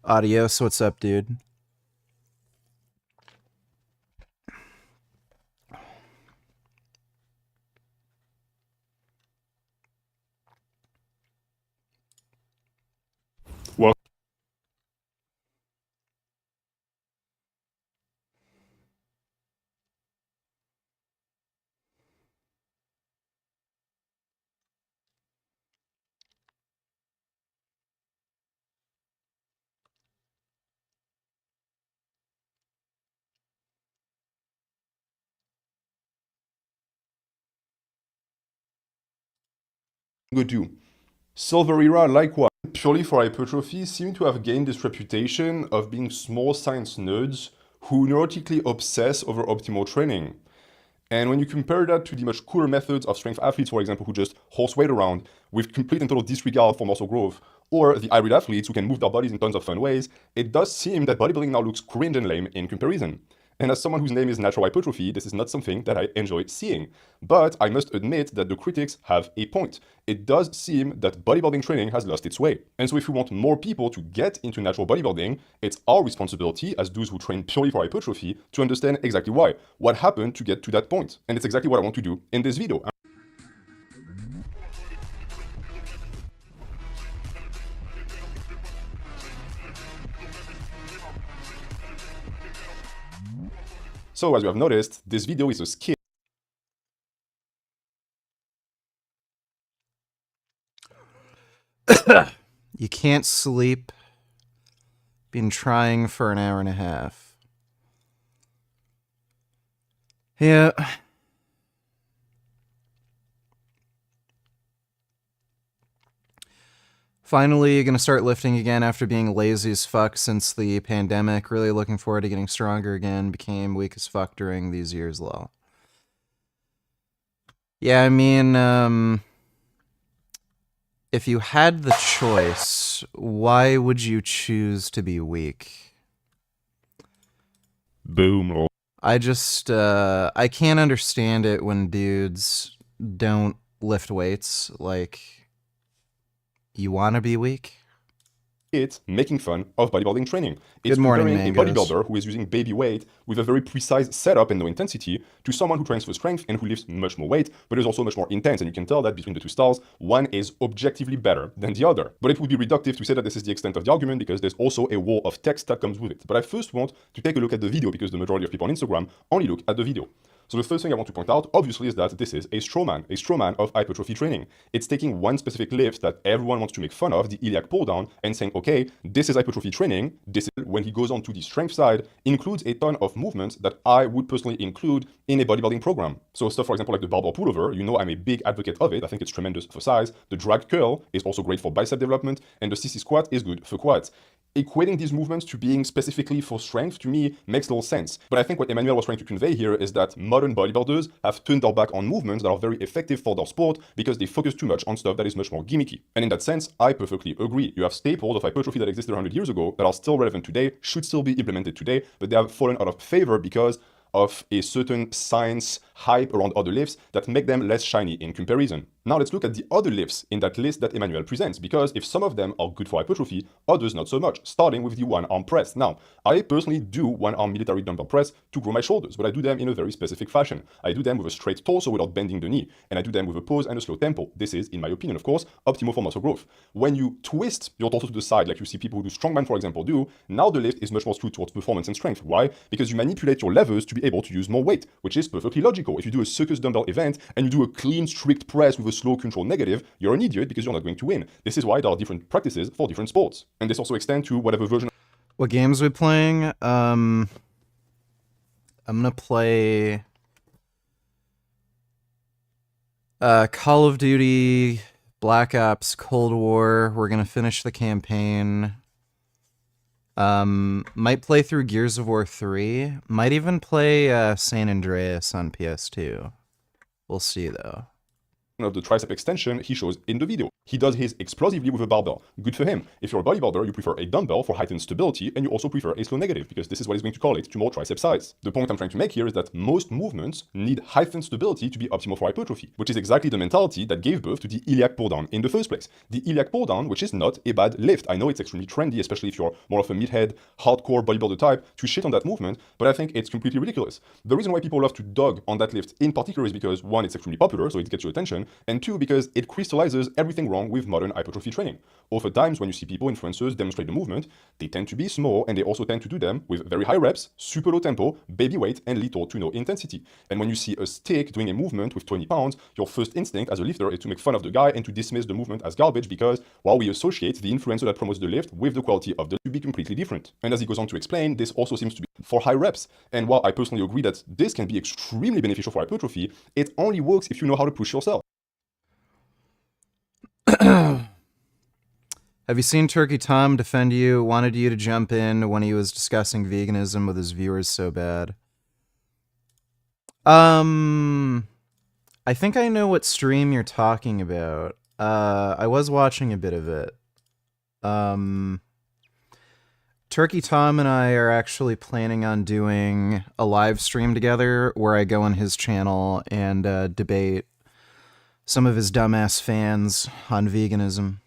Adios, what's up, dude? Well, go to Silverera, likewise, purely for hypertrophy, seem to have gained this reputation of being small science nerds who neurotically obsess over optimal training. And when you compare that to the much cooler methods of strength athletes, for example, who just horse weight around with complete and total disregard for muscle growth, or the hybrid athletes who can move their bodies in tons of fun ways, it does seem that bodybuilding now looks cringe and lame in comparison. And as someone whose name is Natural Hypertrophy, this is not something that I enjoy seeing. But I must admit that the critics have a point. It does seem that bodybuilding training has lost its way. And so if we want more people to get into natural bodybuilding, it's our responsibility as those who train purely for hypertrophy to understand exactly why. What happened to get to that point? And it's exactly what I want to do in this video. So as you have noticed, this video is a skip. You can't sleep. Been trying for an hour and a half. Yeah. Finally gonna start lifting again after being lazy as fuck since the pandemic. Really looking forward to getting stronger again. Became weak as fuck during these years, lol. Yeah, I mean, if you had the choice, why would you choose to be weak? Boom. I just, I can't understand it when dudes don't lift weights. Like, you want to be weak? It's making fun of bodybuilding training. It's Good morning, comparing a mangoes. bodybuilder who is using baby weight with a very precise setup and no intensity to someone who trains for strength and who lifts much more weight, but is also much more intense. And you can tell that between the two styles, one is objectively better than the other. But it would be reductive to say that this is the extent of the argument because there's also a wall of text that comes with it. But I first want to take a look at the video because the majority of people on Instagram only look at the video. So the first thing I want to point out, obviously, is that this is a strawman of hypertrophy training. It's taking one specific lift that everyone wants to make fun of, the iliac pull down, and saying, okay, this is hypertrophy training. This is, when he goes on to the strength side, includes a ton of movements that I would personally include in a bodybuilding program. So stuff, for example, like the barbell pullover, you know I'm a big advocate of it. I think it's tremendous for size. The drag curl is also great for bicep development, and the CC squat is good for quads. Equating these movements to being specifically for strength, to me, makes little sense. But I think what Emmanuel was trying to convey here is that modern bodybuilders have turned their back on movements that are very effective for their sport because they focus too much on stuff that is much more gimmicky. And in that sense, I perfectly agree. You have staples of hypertrophy that existed 100 years ago that are still relevant today, should still be implemented today, but they have fallen out of favor because of a certain science hype around other lifts that make them less shiny in comparison. Now let's look at the other lifts in that list that Emmanuel presents, because if some of them are good for hypertrophy, others not so much, starting with the one-arm press. Now, I personally do one-arm military dumbbell press to grow my shoulders, but I do them in a very specific fashion. I do them with a straight torso without bending the knee, and I do them with a pause and a slow tempo. This is, in my opinion, of course, optimal for muscle growth. When you twist your torso to the side, like you see people who do strongman, for example, do, now the lift is much more skewed towards performance and strength. Why? Because you manipulate your levers to be able to use more weight, which is perfectly logical. If you do a circus dumbbell event and you do a clean, strict press with a slow control negative, you're an idiot because you're not going to win. This is why there are different practices for different sports. And this also extends to whatever version. What games we playing? I'm gonna play Call of Duty, Black Ops, Cold War. We're gonna finish the campaign. Might play through Gears of War 3. Might even play San Andreas on PS2. We'll see though. Of the tricep extension he shows in the video. He does his explosively with a barbell. Good for him. If you're a bodybuilder, you prefer a dumbbell for heightened stability, and you also prefer a slow negative, because this is what he's going to call it, to more tricep size. The point I'm trying to make here is that most movements need heightened stability to be optimal for hypertrophy, which is exactly the mentality that gave birth to the iliac pull-down in the first place. The iliac pull-down, which is not a bad lift. I know it's extremely trendy, especially if you're more of a meathead, hardcore bodybuilder type, to shit on that movement, but I think it's completely ridiculous. The reason why people love to dog on that lift in particular is because, one, it's extremely popular, so it gets your attention, and two, because it crystallizes everything wrong with modern hypertrophy training. Oftentimes, when you see people, influencers, demonstrate the movement, they tend to be small, and they also tend to do them with very high reps, super low tempo, baby weight, and little to no intensity. And when you see a stick doing a movement with 20 pounds, your first instinct as a lifter is to make fun of the guy and to dismiss the movement as garbage, because while we associate the influencer that promotes the lift with the quality of the lift to be completely different. And as he goes on to explain, this also seems to be for high reps. And while I personally agree that this can be extremely beneficial for hypertrophy, it only works if you know how to push yourself. Have you seen Turkey Tom defend you, wanted you to jump in when he was discussing veganism with his viewers so bad? I think I know what stream you're talking about. I was watching a bit of it. Turkey Tom and I are actually planning on doing a live stream together where I go on his channel and debate some of his dumbass fans on veganism.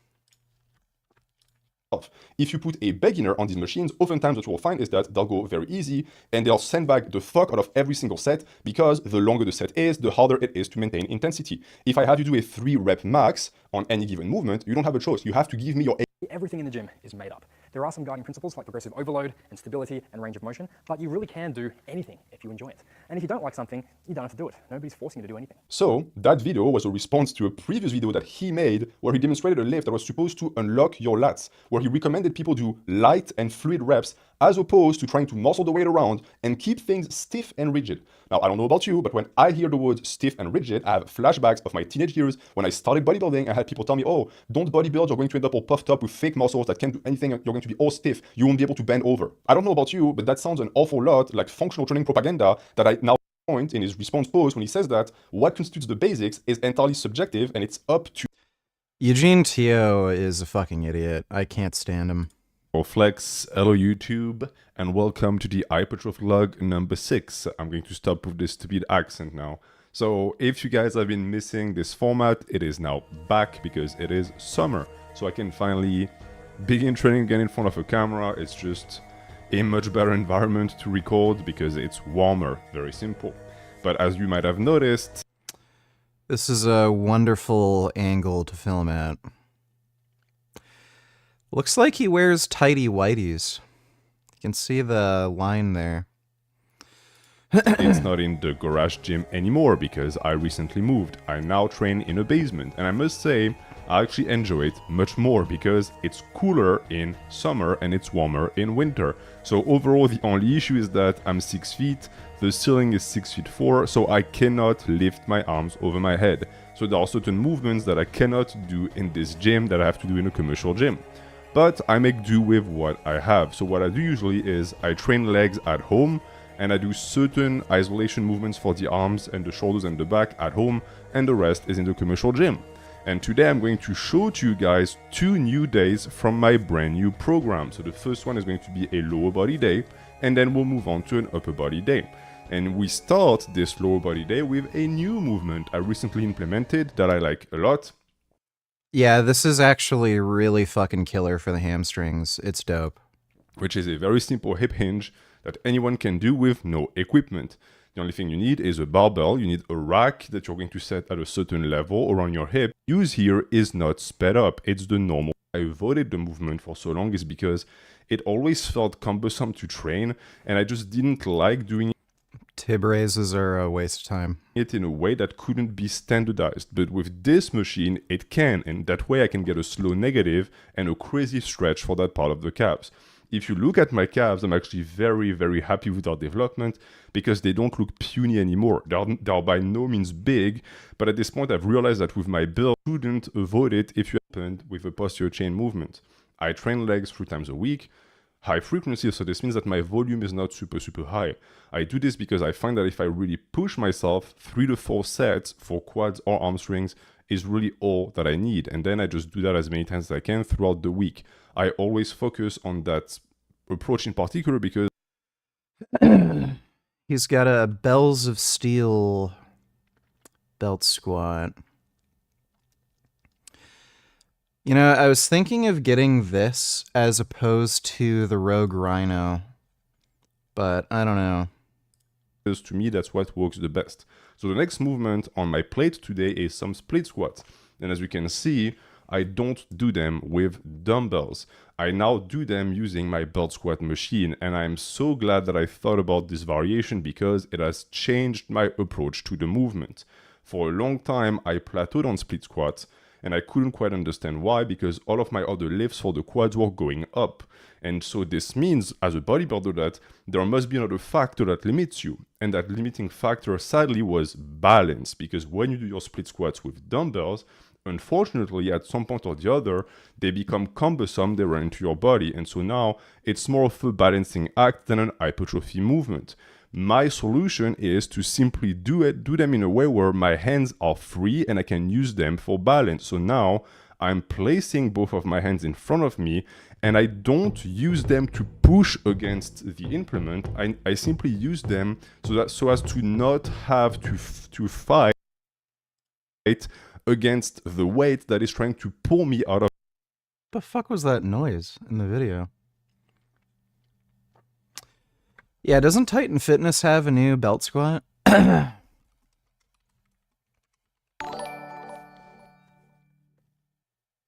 If you put a beginner on these machines, oftentimes what you will find is that they'll go very easy and they'll sandbag the fuck out of every single set, because the longer the set is, the harder it is to maintain intensity. If I have you do a 3-rep max on any given movement, you don't have a choice. You have to give me your... Everything in the gym is made up. There are some guiding principles like progressive overload and stability and range of motion, but you really can do anything if you enjoy it. And if you don't like something, you don't have to do it. Nobody's forcing you to do anything. So that video was a response to a previous video that he made where he demonstrated a lift that was supposed to unlock your lats, where he recommended people do light and fluid reps as opposed to trying to muscle the weight around and keep things stiff and rigid. Now, I don't know about you, but when I hear the words stiff and rigid, I have flashbacks of my teenage years when I started bodybuilding. I had people tell me, oh, don't bodybuild, you're going to end up all puffed up with fake muscles that can't do anything, you're going to be all stiff, you won't be able to bend over. I don't know about you, but that sounds an awful lot like functional training propaganda that I now point in his response post when he says that what constitutes the basics is entirely subjective and it's up to... Eugene Teo is a fucking idiot. I can't stand him. Flex, hello YouTube, and welcome to the Hypertrophy Log number 6. I'm going to stop with this stupid accent now. So if you guys have been missing this format, it is now back because it is summer. So I can finally begin training again in front of a camera. It's just a much better environment to record because it's warmer, very simple. But as you might have noticed, this is a wonderful angle to film at. Looks like he wears tighty whities. You can see the line there. it's not in the garage gym anymore because I recently moved. I now train in a basement, and I must say I actually enjoy it much more because it's cooler in summer and it's warmer in winter. So overall the only issue is that I'm 6 feet, the ceiling is 6 feet 4, so I cannot lift my arms over my head. So there are certain movements that I cannot do in this gym that I have to do in a commercial gym. But I make do with what I have. So what I do usually is I train legs at home, and I do certain isolation movements for the arms and the shoulders and the back at home, and the rest is in the commercial gym. And today I'm going to show to you guys 2 new days from my brand new program. So the first one is going to be a lower body day, and then we'll move on to an upper body day. And we start this lower body day with a new movement I recently implemented that I like a lot. Yeah, this is actually really fucking killer for the hamstrings. It's dope. Which is a very simple hip hinge that anyone can do with no equipment. The only thing you need is a barbell. You need a rack that you're going to set at a certain level around your hip. Use here is not sped up. It's the normal. I avoided the movement for so long is because it always felt cumbersome to train, and I just didn't like doing it. Tib raises are a waste of time. It in a way that couldn't be standardized, but with this machine it can, and that way I can get a slow negative and a crazy stretch for that part of the calves. If you look at my calves, I'm actually very happy with our development because they don't look puny anymore. They're by no means big, but at this point I've realized that with my build, you couldn't avoid it if you happened with a posterior chain movement. I train legs 3 times a week, high frequency, so this means that my volume is not super high. I do this because I find that if I really push myself 3 to 4 sets for quads or hamstrings is really all that I need. And then I just do that as many times as I can throughout the week. I always focus on that approach in particular because he's got a Bells of Steel belt squat. You know, I was thinking of getting this as opposed to the Rogue Rhino, but I don't know. because to me that's what works the best. So the next movement on my plate today is some split squats. And as you can see, I don't do them with dumbbells. I now do them using my belt squat machine, and I'm so glad that I thought about this variation because it has changed my approach to the movement. For a long time, I plateaued on split squats, and I couldn't quite understand why, because all of my other lifts for the quads were going up. And so this means, as a bodybuilder, that there must be another factor that limits you. And that limiting factor, sadly, was balance, because when you do your split squats with dumbbells, unfortunately, at some point or the other, they become cumbersome, they run into your body. And so now it's more of a balancing act than an hypertrophy movement. My solution is to simply do them in a way where my hands are free and I can use them for balance. So now I'm placing both of my hands in front of me and I don't use them to push against the implement. I simply use them so as to not have to fight against the weight that is trying to pull me out of. What the fuck was that noise in the video? Yeah, doesn't Titan Fitness have a new belt squat?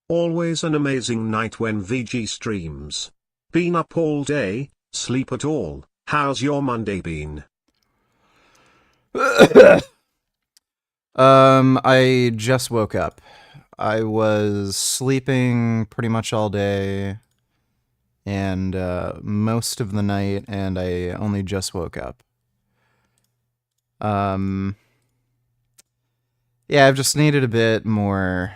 Always an amazing night when VG streams. Been up all day, sleep at all. How's your Monday been? I just woke up. I was sleeping pretty much all day and most of the night, and I only just woke up. Yeah, I've just needed a bit more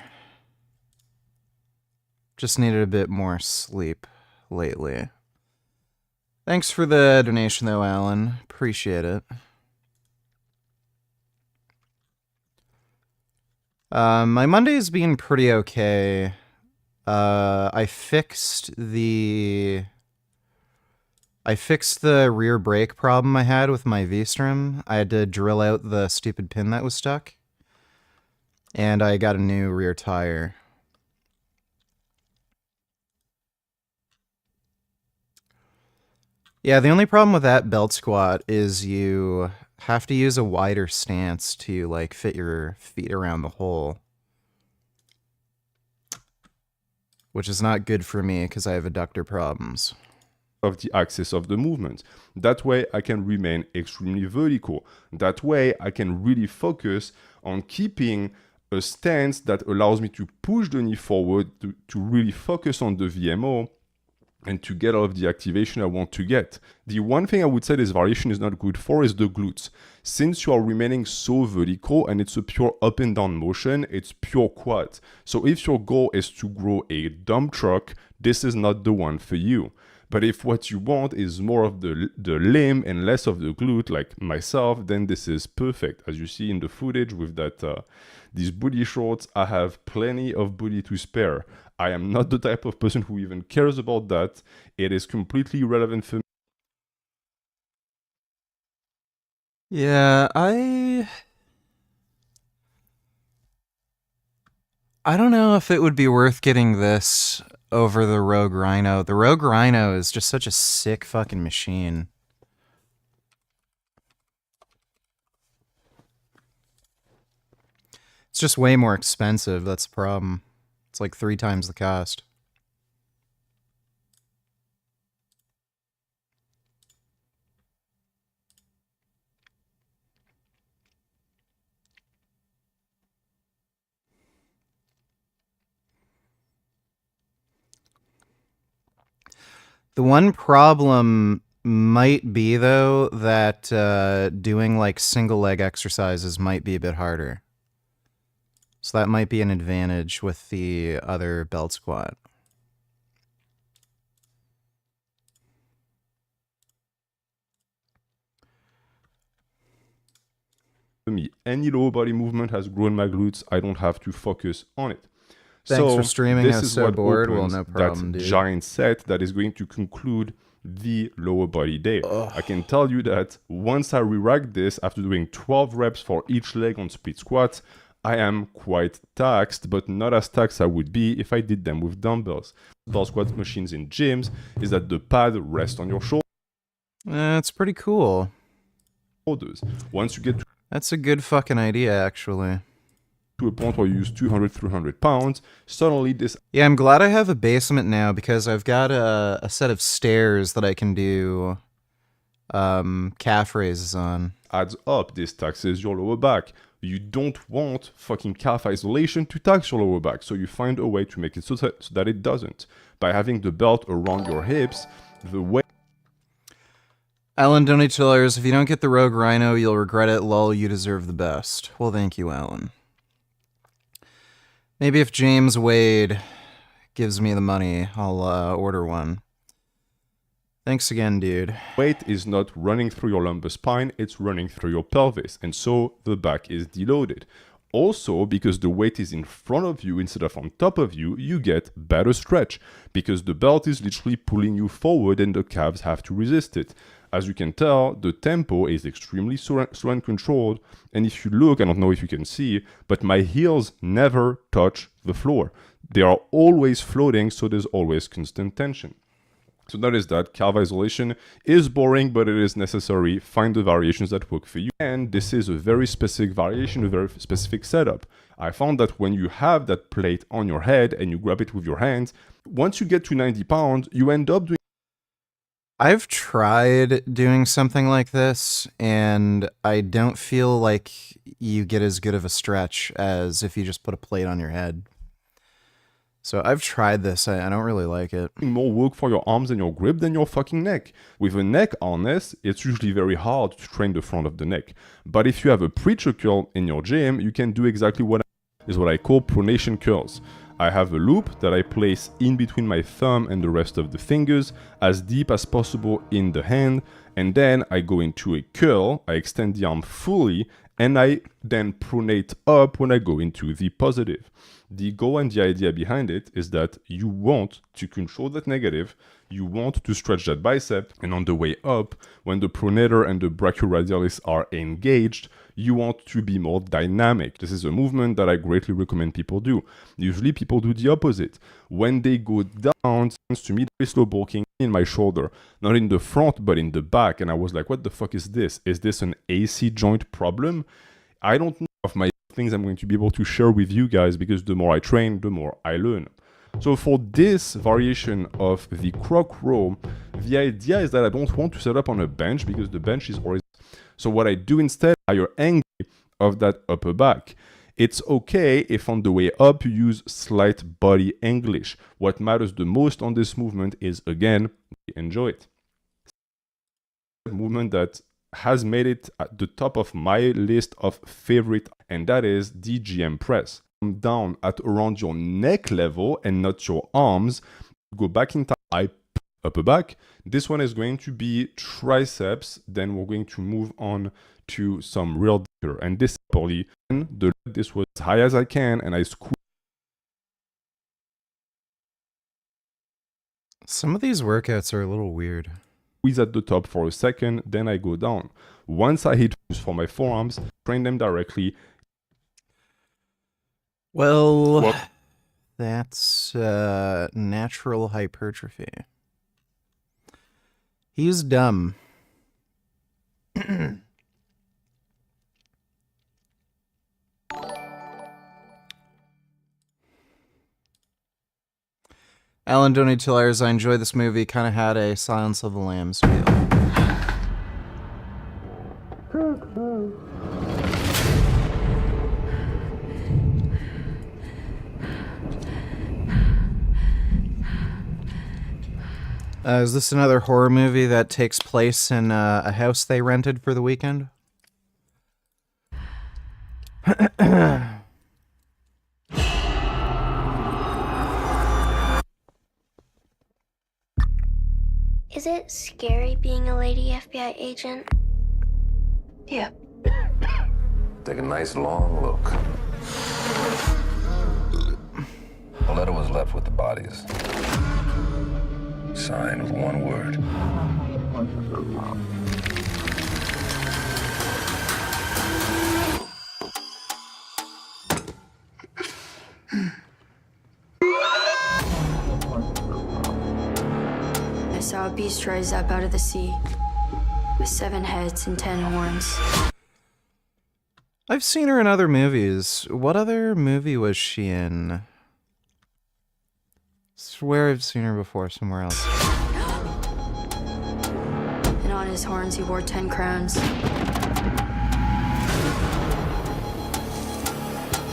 sleep lately. Thanks for the donation though, Alan. Appreciate it. My Monday's been pretty okay. I fixed the rear brake problem I had with my V-Strim. I had to drill out the stupid pin that was stuck. And I got a new rear tire. Yeah, the only problem with that belt squat is you have to use a wider stance to like fit your feet around the hole. Which is not good for me because I have adductor problems. Of the axis of the movement. That way I can remain extremely vertical. That way I can really focus on keeping a stance that allows me to push the knee forward to really focus on the VMO and to get all of the activation I want to get. The one thing I would say this variation is not good for is the glutes. Since you are remaining so vertical and it's a pure up and down motion, it's pure quad. So if your goal is to grow a dump truck, this is not the one for you. But if what you want is more of the limb and less of the glute, like myself, then this is perfect. As you see in the footage with that these booty shorts, I have plenty of booty to spare. I am not the type of person who even cares about that. It is completely irrelevant for me. Yeah, I don't know if it would be worth getting this over the Rogue Rhino. The Rogue Rhino is just such a sick fucking machine. It's just way more expensive, that's the problem. It's like 3 times the cost. The one problem might be, though, that doing like single leg exercises might be a bit harder. So that might be an advantage with the other belt squat. me. Any lower body movement has grown my glutes. I don't have to focus on it. Thanks So for streaming. this I was is so what bored. Well, opens no problem, that dude. giant set that is going to conclude the lower body day. I can tell you that once I re-rack this after doing 12 reps for each leg on split squats, I am quite taxed, but not as taxed I would be if I did them with dumbbells. Bell squat machines in gyms is that the pad rests on your That's pretty cool. shoulders. Once you get That's a good fucking idea, actually. to a point where you use 200, 300 pounds, suddenly this Yeah, I'm glad I have a basement now because I've got a set of stairs that I can do calf raises on. adds up. This taxes your lower back. You don't want fucking calf isolation to tax your lower back, so you find a way to make it so that it doesn't. By having the belt around your hips, the way Alan Donatillers, if you don't get the Rogue Rhino, you'll regret it. Lol, you deserve the best. Well, thank you, Alan. Maybe if James Wade gives me the money, I'll order one. Thanks again, dude. weight is not running through your lumbar spine, it's running through your pelvis, and so the back is deloaded. Also, because the weight is in front of you instead of on top of you, you get better stretch, because the belt is literally pulling you forward and the calves have to resist it. As you can tell, the tempo is extremely slow and controlled, and if you look, I don't know if you can see, but my heels never touch the floor. They are always floating, so there's always constant tension. So notice that calf isolation is boring, but it is necessary. Find the variations that work for you. And this is a very specific variation, a very specific setup. I found that when you have that plate on your head and you grab it with your hands, once you get to 90 pounds, you end up doing I've tried doing something like this, and I don't feel like you get as good of a stretch as if you just put a plate on your head. So I've tried this. I don't really like it. more work for your arms and your grip than your fucking neck. With a neck harness, it's usually very hard to train the front of the neck. But if you have a preacher curl in your gym, you can do exactly what I call pronation curls. I have a loop that I place in between my thumb and the rest of the fingers, as deep as possible in the hand, and then I go into a curl, I extend the arm fully, and I then pronate up when I go into the positive. The goal and the idea behind it is that you want to control that negative, you want to stretch that bicep, and on the way up, when the pronator and the brachioradialis are engaged, you want to be more dynamic. This is a movement that I greatly recommend people do. Usually people do the opposite. When they go down, it tends to me very slow bulking in my shoulder, not in the front, but in the back. And I was like, what the fuck is this? Is this an AC joint problem? I don't know of my things I'm going to be able to share with you guys, because the more I train, the more I learn. So for this variation of the croc row, the idea is that I don't want to set up on a bench because the bench is already. So what I do instead, higher angle of that upper back. It's okay if on the way up you use slight body anglish. What matters the most on this movement is, again, enjoy it. Movement that has made it at the top of my list of favorite, and that is the GM press. Come down at around your neck level and not your arms. Go back in time, upper back. This one is going to be triceps. Then we're going to move on to some real deeper. And this probably, this was as high as I can, and I squeeze. Some of these workouts are a little weird. Squeeze at the top for a second, then I go down. Once I hit for my forearms, train them directly. Well, that's natural hypertrophy. He's dumb. Alan Donatillers, I enjoy this movie. Kind of had a Silence of the Lambs feel. Is this another horror movie that takes place in a house they rented for the weekend? Is it scary being a lady FBI agent? Yeah. Take a nice long look. A letter was left with the bodies. Signed with one word. I saw a beast rise up out of the sea with 7 heads and 10 horns. I've seen her in other movies. What other movie was she in? I swear I've seen her before somewhere else. And on his horns he wore 10 crowns.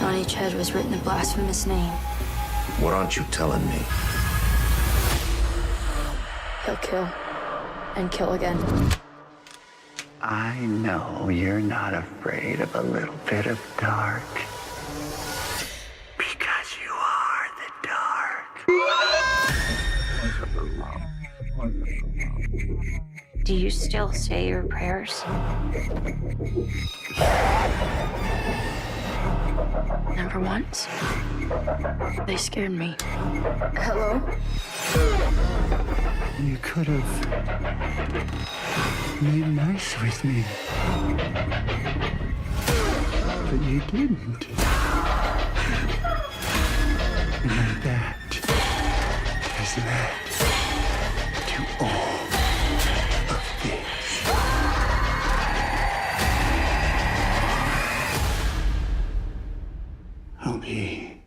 On each head was written a blasphemous name. What aren't you telling me? He'll kill and kill again. I know you're not afraid of a little bit of dark. Because you are the dark. Do you still say your prayers? Never once. They scared me. Hello? You could have made nice with me. But you didn't. And that has led to all of this. I'll be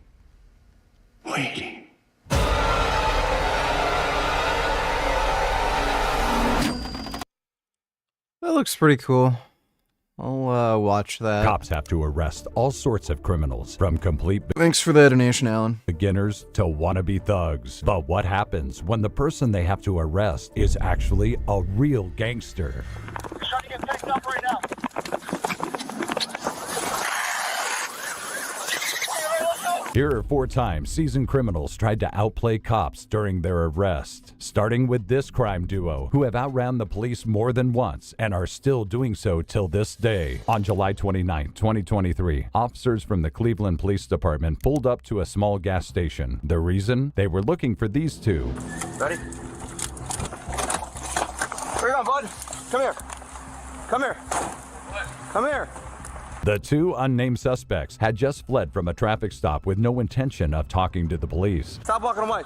waiting. That looks pretty cool. I'll watch that. Cops have to arrest all sorts of criminals, from complete Thanks for the donation, Alan. beginners to wannabe thugs. But what happens when the person they have to arrest is actually a real gangster? Trying to get picked up right now. Here are 4 times seasoned criminals tried to outplay cops during their arrest. Starting with this crime duo, who have outran the police more than once and are still doing so till this day. On July 29, 2023, officers from the Cleveland Police Department pulled up to a small gas station. The reason? They were looking for these two. Ready? Where you going, bud? Come here. Come here. Come here. The 2 unnamed suspects had just fled from a traffic stop with no intention of talking to the police. Stop walking away.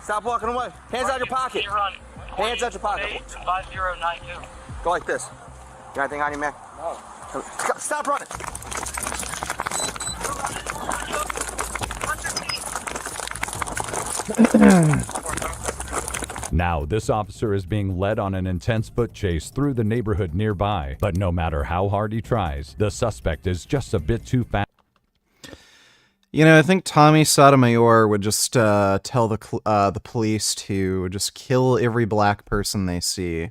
Stop walking away. Hands out your pocket. Hands out your pocket. 5092. Go like this. You got anything on you, man? No. Stop running. Now, this officer is being led on an intense foot chase through the neighborhood nearby, but no matter how hard he tries, the suspect is just a bit too fast. You know, I think Tommy Sotomayor would just tell the police to just kill every black person they see.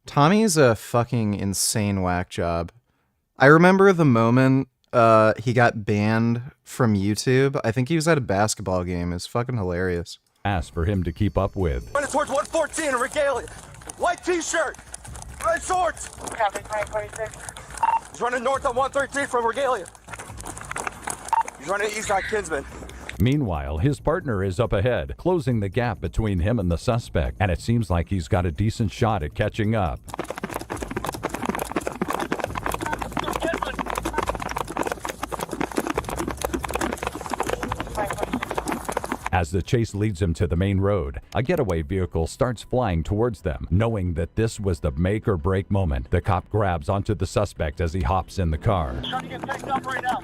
Tommy's a fucking insane whack job. I remember the moment he got banned from YouTube. I think he was at a basketball game. It's fucking hilarious. Asked for him to keep up with. Running towards 114 in regalia. White t-shirt. Red shorts. Copy, 926. He's running north on 113 from regalia. He's running east on Kinsman. Meanwhile, his partner is up ahead, closing the gap between him and the suspect, and it seems like he's got a decent shot at catching up. As the chase leads him to the main road, a getaway vehicle starts flying towards them. Knowing that this was the make or break moment, the cop grabs onto the suspect as he hops in the car. Trying to get picked up right now.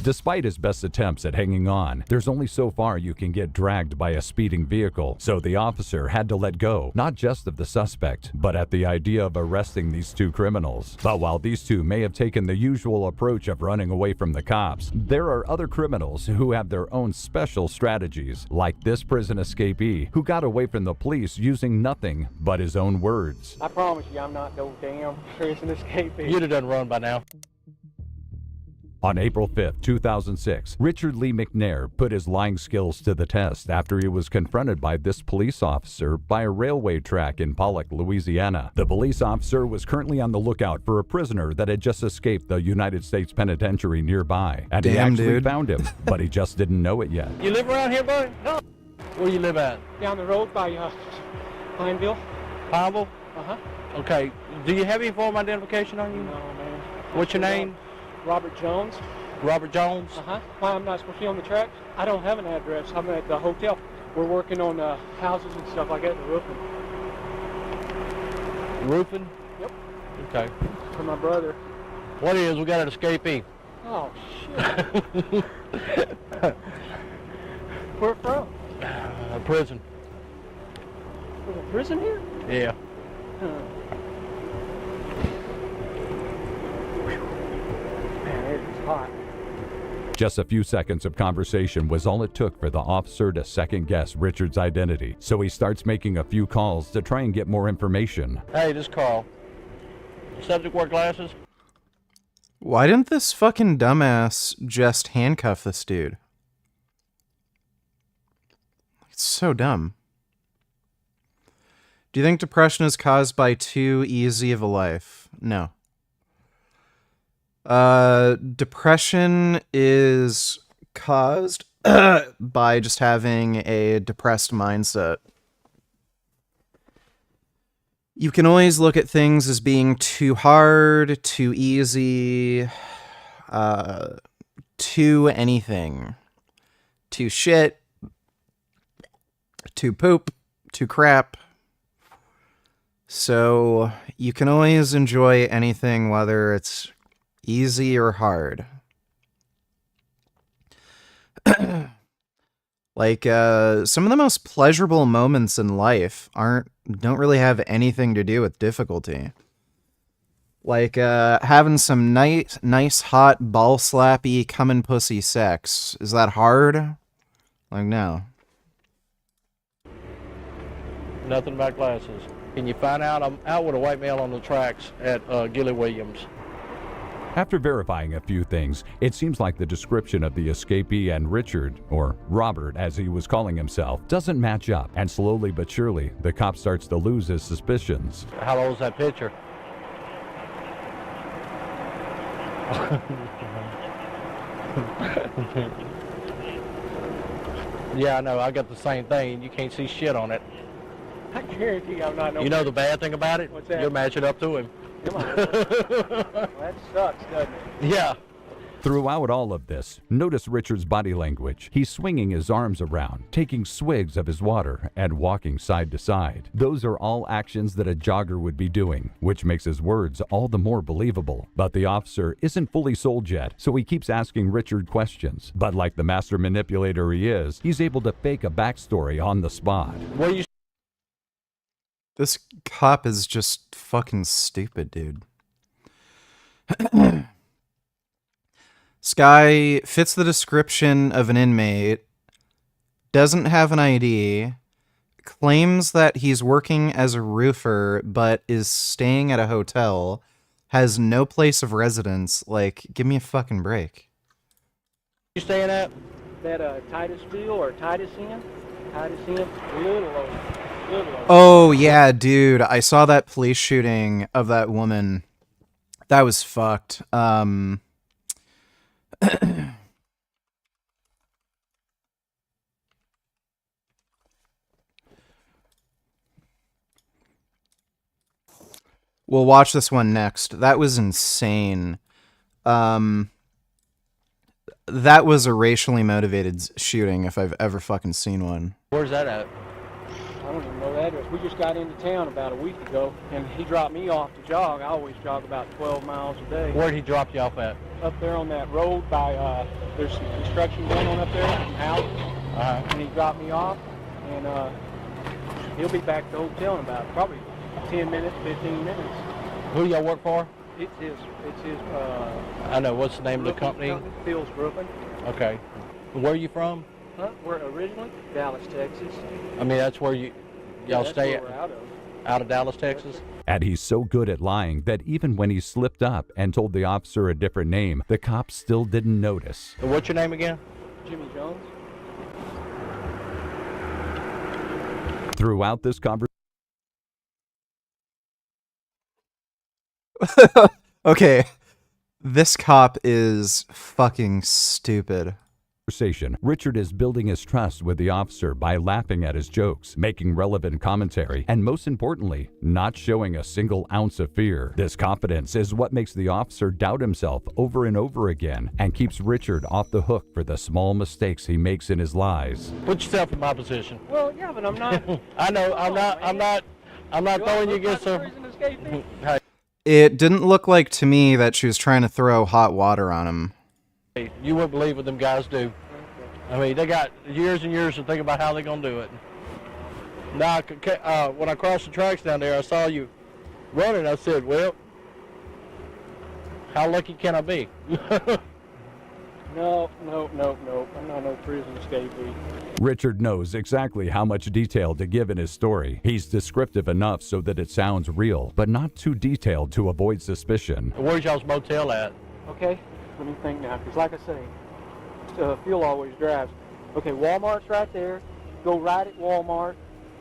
Despite his best attempts at hanging on, there's only so far you can get dragged by a speeding vehicle, so the officer had to let go, not just of the suspect, but at the idea of arresting these 2 criminals. But while these 2 may have taken the usual approach of running away from the cops, there are other criminals who have their own special strategies, like this prison escapee, who got away from the police using nothing but his own words. I promise you I'm not no damn prison escapee. You'd have done run by now. On April 5, 2006, Richard Lee McNair put his lying skills to the test after he was confronted by this police officer by a railway track in Pollock, Louisiana. The police officer was currently on the lookout for a prisoner that had just escaped the United States Penitentiary nearby, and he actually found him, but he just didn't know it yet. You live around here, buddy? No. Where do you live at? Down the road by Pineville. Pineville? Uh-huh. Okay. Do you have any form of identification on you? No, man. What's your name? Robert Jones. Robert Jones? Uh-huh. Why, I'm not supposed to be on the tracks? I don't have an address. I'm at the hotel. We're working on houses and stuff like that, the roofing. Roofing? Yep. Okay. For my brother. What is, we got an escapee. Oh, shit. Where from? Prison. There's a prison here? Yeah. Man, it is hot. Just a few seconds of conversation was all it took for the officer to second-guess Richard's identity, so he starts making a few calls to try and get more information. Hey, this is Carl. Subject wear glasses? Why didn't this fucking dumbass just handcuff this dude? It's so dumb. Do you think depression is caused by too easy of a life? No. Depression is caused by just having a depressed mindset. You can always look at things as being too hard, too easy, too anything. Too shit, too poop, too crap. So you can always enjoy anything, whether it's easy or hard. Like, some of the most pleasurable moments in life don't really have anything to do with difficulty. Like, having some nice, hot, ball slappy, coming pussy sex. Is that hard? Like, no. Nothing about glasses. Can you find out? I'm out with a white male on the tracks at Gilly Williams. After verifying a few things, it seems like the description of the escapee and Richard, or Robert as he was calling himself, doesn't match up, and slowly but surely, the cop starts to lose his suspicions. How old is that picture? Yeah, I know. I got the same thing. You can't see shit on it. I guarantee I'm not. You know the bad thing about it? What's that? You'll match it up to him. Come on. Well, that sucks, doesn't it? Yeah. Throughout all of this, notice Richard's body language. He's swinging his arms around, taking swigs of his water, and walking side to side. Those are all actions that a jogger would be doing, which makes his words all the more believable. But the officer isn't fully sold yet, so he keeps asking Richard questions. But like the master manipulator he is, he's able to fake a backstory on the spot. What do you... This cop is just fucking stupid, dude. This guy fits the description of an inmate, doesn't have an ID, claims that he's working as a roofer, but is staying at a hotel, has no place of residence. Like, give me a fucking break. You staying at? That Titusville or Titus Inn? Titus Inn? Little over. Oh, yeah, dude. I saw that police shooting of that woman. That was fucked. We'll watch this one next. That was insane. That was a racially motivated shooting if I've ever fucking seen one. Where's that at? I don't even know the address. We just got into town about a week ago, and he dropped me off to jog. I always jog about 12 miles a day. Where'd he drop you off at? Up there on that road by, there's some construction going on up there, some houses. And he dropped me off, and he'll be back to the hotel in about probably 10 minutes, 15 minutes. Who y'all work for? It's his, I know. What's the name of the company? Phil's Roofing. Okay. Where are you from? Huh? We're originally Dallas, Texas. I mean, that's where y'all stay at. We're out of. out of Dallas, Texas. And he's so good at lying that even when he slipped up and told the officer a different name, the cops still didn't notice. What's your name again? Jimmy Jones. Throughout this conversation, Okay, this cop is fucking stupid. Richard is building his trust with the officer by laughing at his jokes, making relevant commentary, and most importantly, not showing a single ounce of fear. This confidence is what makes the officer doubt himself over and over again and keeps Richard off the hook for the small mistakes he makes in his lies. Put yourself in my position. Well, yeah, but I'm not. I know, I'm not throwing you against her. Hey, It didn't look like to me that she was trying to throw hot water on him. you wouldn't believe what them guys do. I mean, they got years and years to think about how they're going to do it. Now, when I crossed the tracks down there, I saw you running. I said, well, how lucky can I be? No. I'm not no prison escapee. Richard knows exactly how much detail to give in his story. He's descriptive enough so that it sounds real, but not too detailed to avoid suspicion. Where's y'all's motel at? Okay, let me think now, because like I say, fuel always drives. Okay, Walmart's right there. Go right at Walmart,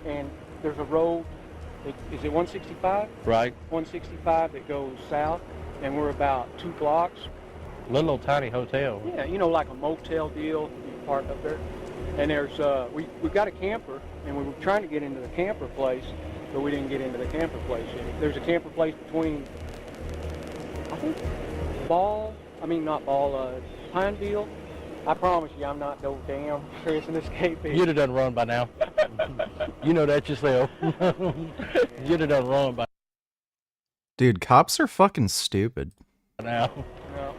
and there's a road. Is it 165? Right. 165 that goes south, and we're about 2 blocks. Little old tiny hotel. Yeah, you know, like a motel deal. You park up there, and there's we got a camper, and we were trying to get into the camper place, but we didn't get into the camper place yet. There's a camper place between, I think, Pineville. I promise you, I'm not no damn prison escapee. You'd have done run by now. You know that yourself. You'd have done run by Dude, cops are fucking stupid. now. No.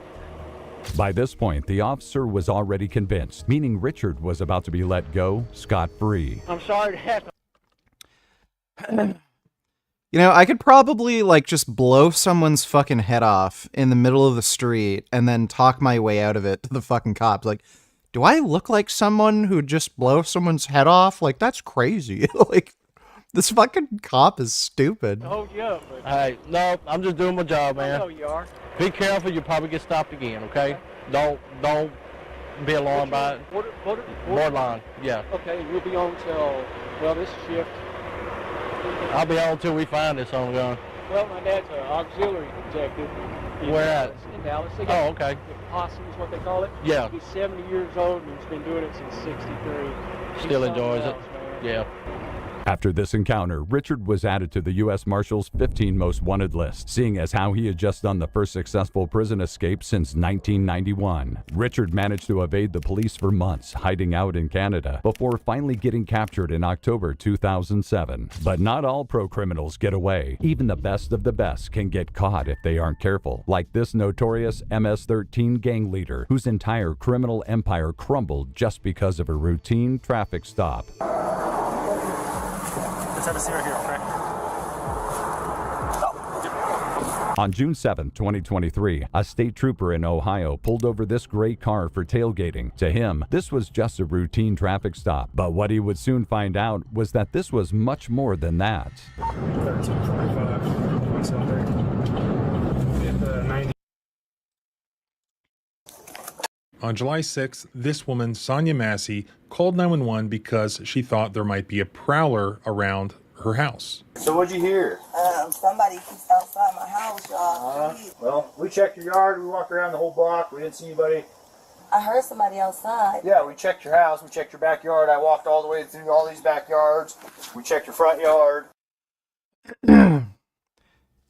By this point, the officer was already convinced, meaning Richard was about to be let go scot-free. I'm sorry to have to. You know, I could probably, like, just blow someone's fucking head off in the middle of the street and then talk my way out of it to the fucking cops. Like, do I look like someone who'd just blow someone's head off? Like, that's crazy. Like, this fucking cop is stupid. Hold you up, but Hey, no, I'm just doing my job, I man. know you are. Be careful, you'll probably get stopped again, okay? Don't be alarmed by it. Borderline, yeah. Okay, you'll be on till, well, this shift. I'll be on until we find this on the gun. Well, my dad's an auxiliary detective. Where at? In Dallas. They Oh, got okay. the posse is what they call it. Yeah. He's 70 years old and he's been doing it since 63. Still He's enjoys it. something else, man. Yeah. After this encounter, Richard was added to the U.S. Marshal's 15 most wanted list, seeing as how he had just done the first successful prison escape since 1991. Richard managed to evade the police for months, hiding out in Canada, before finally getting captured in October 2007. But not all pro-criminals get away. Even the best of the best can get caught if they aren't careful, like this notorious MS-13 gang leader, whose entire criminal empire crumbled just because of a routine traffic stop. Let's have a seat right here, okay? On June 7, 2023, a state trooper in Ohio pulled over this gray car for tailgating. To him, this was just a routine traffic stop, but what he would soon find out was that this was much more than that. 1345, On July 6th, this woman, Sonia Massey, called 911 because she thought there might be a prowler around her house. So what'd you hear? Somebody keeps outside my house, y'all. Well, we checked your yard. We walked around the whole block. We didn't see anybody. I heard somebody outside. Yeah, we checked your house. We checked your backyard. I walked all the way through all these backyards. We checked your front yard.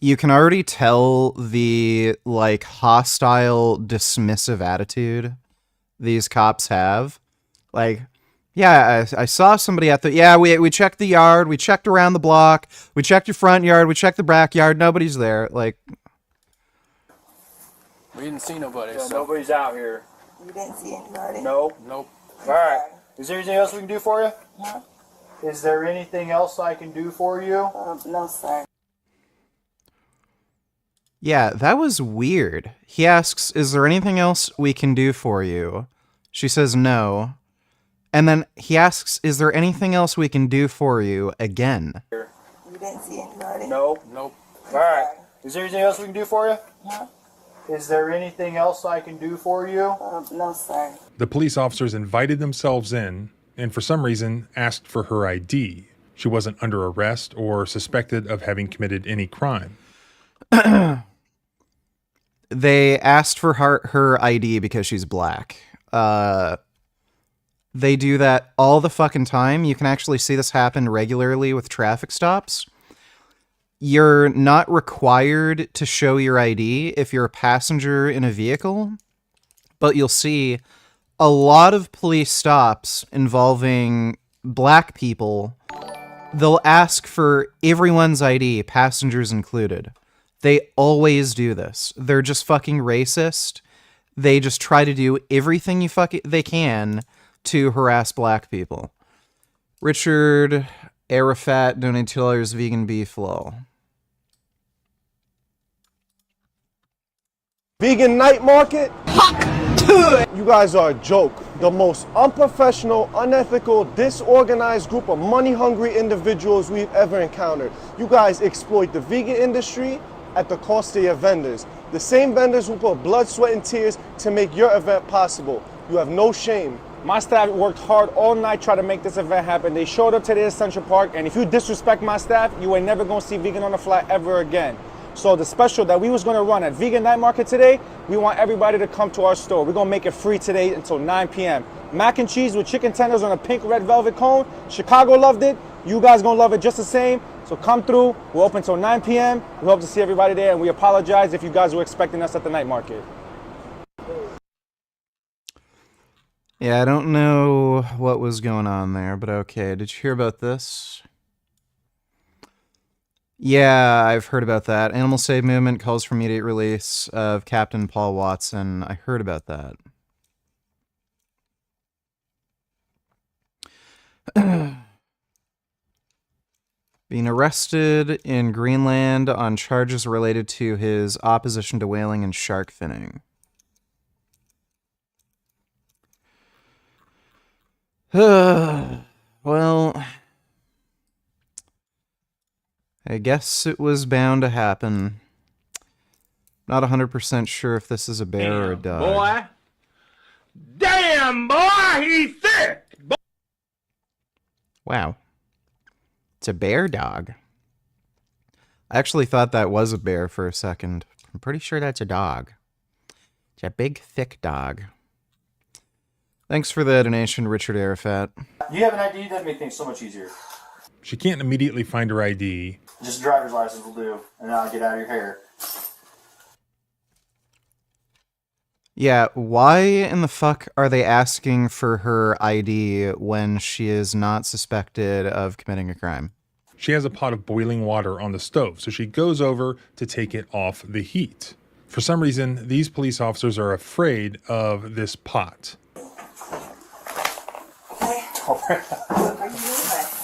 You can already tell the, like, hostile, dismissive attitude these cops have. Like, yeah, I saw somebody at the... Yeah, we checked the yard. We checked around the block. We checked your front yard. We checked the backyard. Nobody's there. Like... We didn't see nobody. Yeah, so. Nobody's out here. You didn't see anybody? Nope. All right. Is there anything else we can do for you? Huh? Is there anything else I can do for you? No, sir. Yeah, that was weird. He asks, is there anything else we can do for you? She says no. And then he asks, is there anything else we can do for you again? You didn't see anybody. No, nope. All right. Is there anything else we can do for you? Huh? Is there anything else I can do for you? No, sir. The police officers invited themselves in and for some reason asked for her ID. She wasn't under arrest or suspected of having committed any crime. They asked for her ID because she's black. They do that all the fucking time. You can actually see this happen regularly with traffic stops. You're not required to show your ID if you're a passenger in a vehicle, but you'll see a lot of police stops involving black people. They'll ask for everyone's ID, passengers included. They always do this. They're just fucking racist. They just try to do everything they can to harass black people. Richard Arafat donated $2 vegan beef lol. Vegan night market? You guys are a joke. The most unprofessional, unethical, disorganized group of money-hungry individuals we've ever encountered. You guys exploit the vegan industry at the cost of your vendors. The same vendors who put blood, sweat, and tears to make your event possible. You have no shame. My staff worked hard all night trying to make this event happen. They showed up today at Central Park, and if you disrespect my staff, you ain't never gonna see Vegan on the Fly ever again. So the special that we was gonna run at Vegan Night Market today, we want everybody to come to our store. We're gonna make it free today until 9 p.m. Mac and cheese with chicken tenders on a pink red velvet cone. Chicago loved it. You guys gonna love it just the same. So come through. We're open till 9 p.m. We hope to see everybody there, and we apologize if you guys were expecting us at the night market. Yeah, I don't know what was going on there, but okay. Did you hear about this? Yeah, I've heard about that. Animal Save Movement calls for immediate release of Captain Paul Watson. I heard about that. Being arrested in Greenland on charges related to his opposition to whaling and shark finning. Well, I guess it was bound to happen. Not 100% sure if this is a bear or a dog. Boy. Damn, boy, he's thick. Wow. It's a bear dog. I actually thought that was a bear for a second. I'm pretty sure that's a dog. It's a big, thick dog. Thanks for the donation, Richard Arafat. You have an ID, that'd make things so much easier. She can't immediately find her ID. Just a driver's license will do, and then I'll get out of your hair. Yeah, why in the fuck are they asking for her ID when she is not suspected of committing a crime? She has a pot of boiling water on the stove, so she goes over to take it off the heat. For some reason, these police officers are afraid of this pot.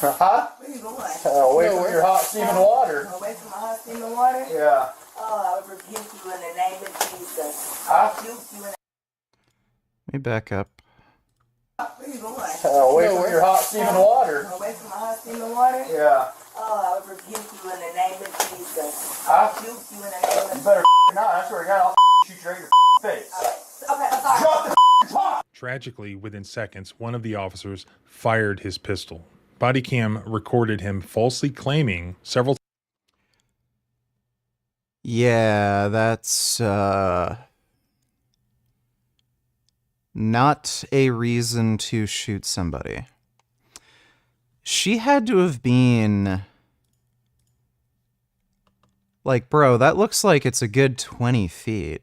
Huh? Where you going? Away from your hot steaming water. Away from my hot steaming water? Yeah. Oh, I would rebuke you in the name of Jesus. Huh? Rebuke you in Let me back up. Where you going? Away from your hot steaming water. Away from my hot steaming water? Yeah. Oh, I would rebuke you in the name of Jesus. Huh? Rebuke you in the name of You better not. I swear to God, I'll shoot you right in your face. Okay, I'm sorry. Drop the pot! Tragically, within seconds, one of the officers fired his pistol. Body cam recorded him falsely claiming several times. Yeah, that's not a reason to shoot somebody. She had to have been like, bro, that looks like it's a good 20 feet.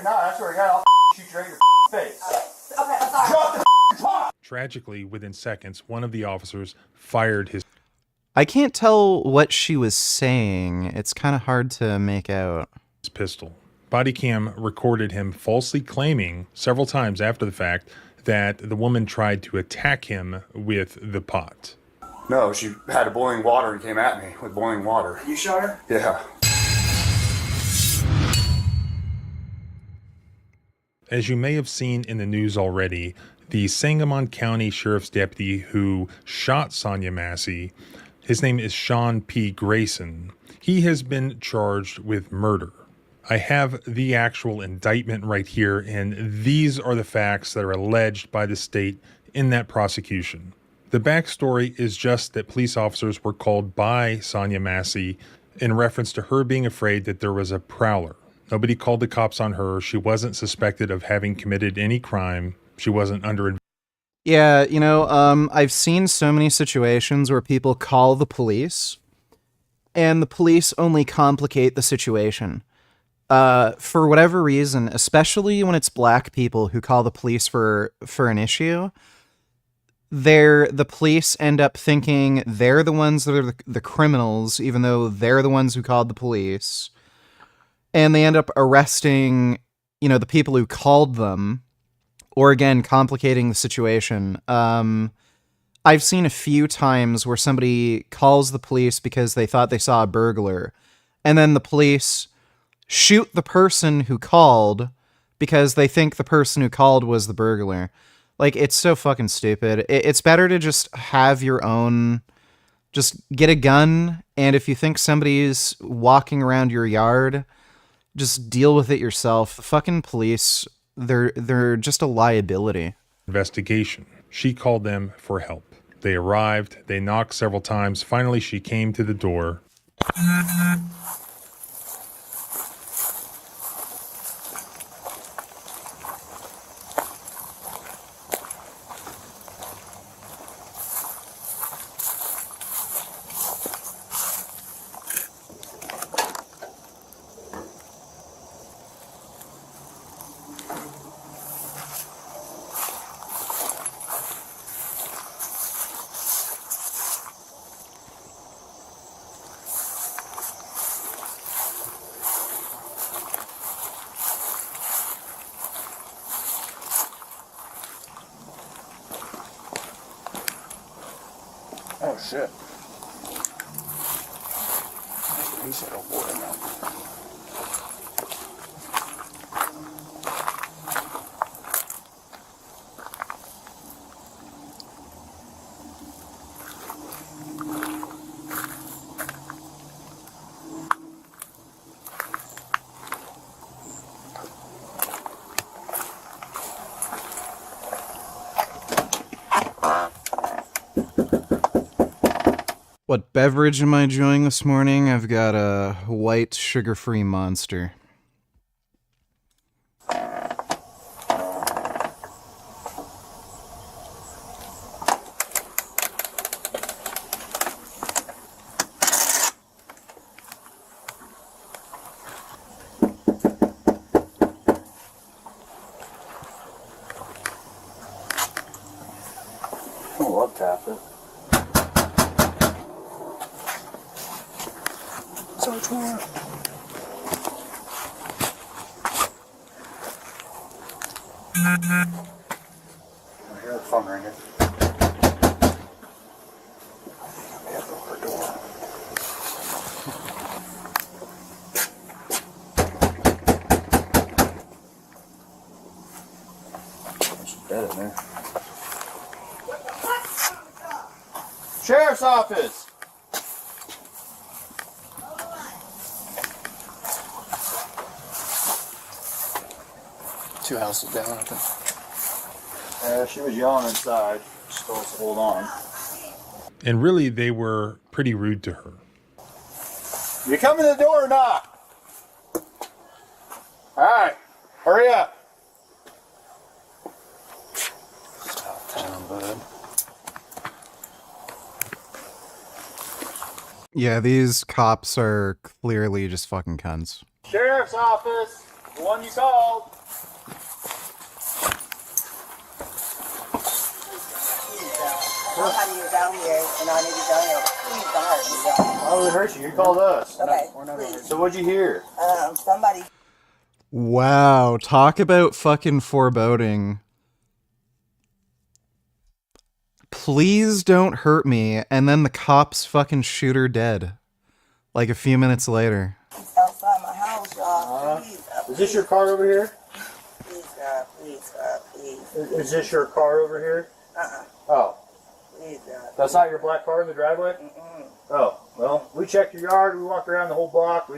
No, I swear to God, I'll shoot you right in your face. Okay, I'm sorry. Drop the pot! Tragically, within seconds, one of the officers fired his I can't tell what she was saying. It's kind of hard to make out. pistol. Body cam recorded him falsely claiming several times after the fact that the woman tried to attack him with the pot. No, she had boiling water and came at me with boiling water. You shot her? Yeah. As you may have seen in the news already, the Sangamon County Sheriff's deputy who shot Sonia Massey His name is Sean P. Grayson. He has been charged with murder. I have the actual indictment right here, and these are the facts that are alleged by the state in that prosecution. The backstory is just that police officers were called by Sonia Massey in reference to her being afraid that there was a prowler. Nobody called the cops on her. She wasn't suspected of having committed any crime. She wasn't under. Yeah, I've seen so many situations where people call the police, and the police only complicate the situation. For whatever reason, especially when it's black people who call the police for an issue, the police end up thinking they're the ones that are the criminals, even though they're the ones who called the police. And they end up arresting, the people who called them, or again, complicating the situation. I've seen a few times where somebody calls the police because they thought they saw a burglar, and then the police shoot the person who called because they think the person who called was the burglar. Like, it's so fucking stupid. It's better to just have your own, just get a gun, and if you think somebody's walking around your yard, just deal with it yourself. The fucking police, they're just a liability. Investigation. She called them for help. They arrived, they knocked several times. Finally, she came to the door. Oh shit. He said, oh boy, no. What beverage am I enjoying this morning? I've got a white sugar-free Monster. Oh, I'll tap it. Search warrant. I hear the phone ringing. We have to open her door. There's some bed in there. Sheriff's office! Two houses down, I think. She was yelling inside. She told us to hold on. And really, they were pretty rude to her. You come in the door or not? Alright, hurry up. Stop town, bud. Yeah, these cops are clearly just fucking cunts. Sheriff's office, the one you called. I'll have you down here, and I need you down here. Please don't hurt me. Why would it hurt you? You called us. Okay, So what'd you hear? Somebody. Wow, talk about fucking foreboding. Please don't hurt me, and then the cops fucking shoot her dead. Like a few minutes later. He's outside my house, y'all. Please, Is this your car over here? Please, God, please, God, please. Is this your car over here? Oh. Please, God. That's not your black car in the driveway? Oh, well, we checked your yard. We walked around the whole block.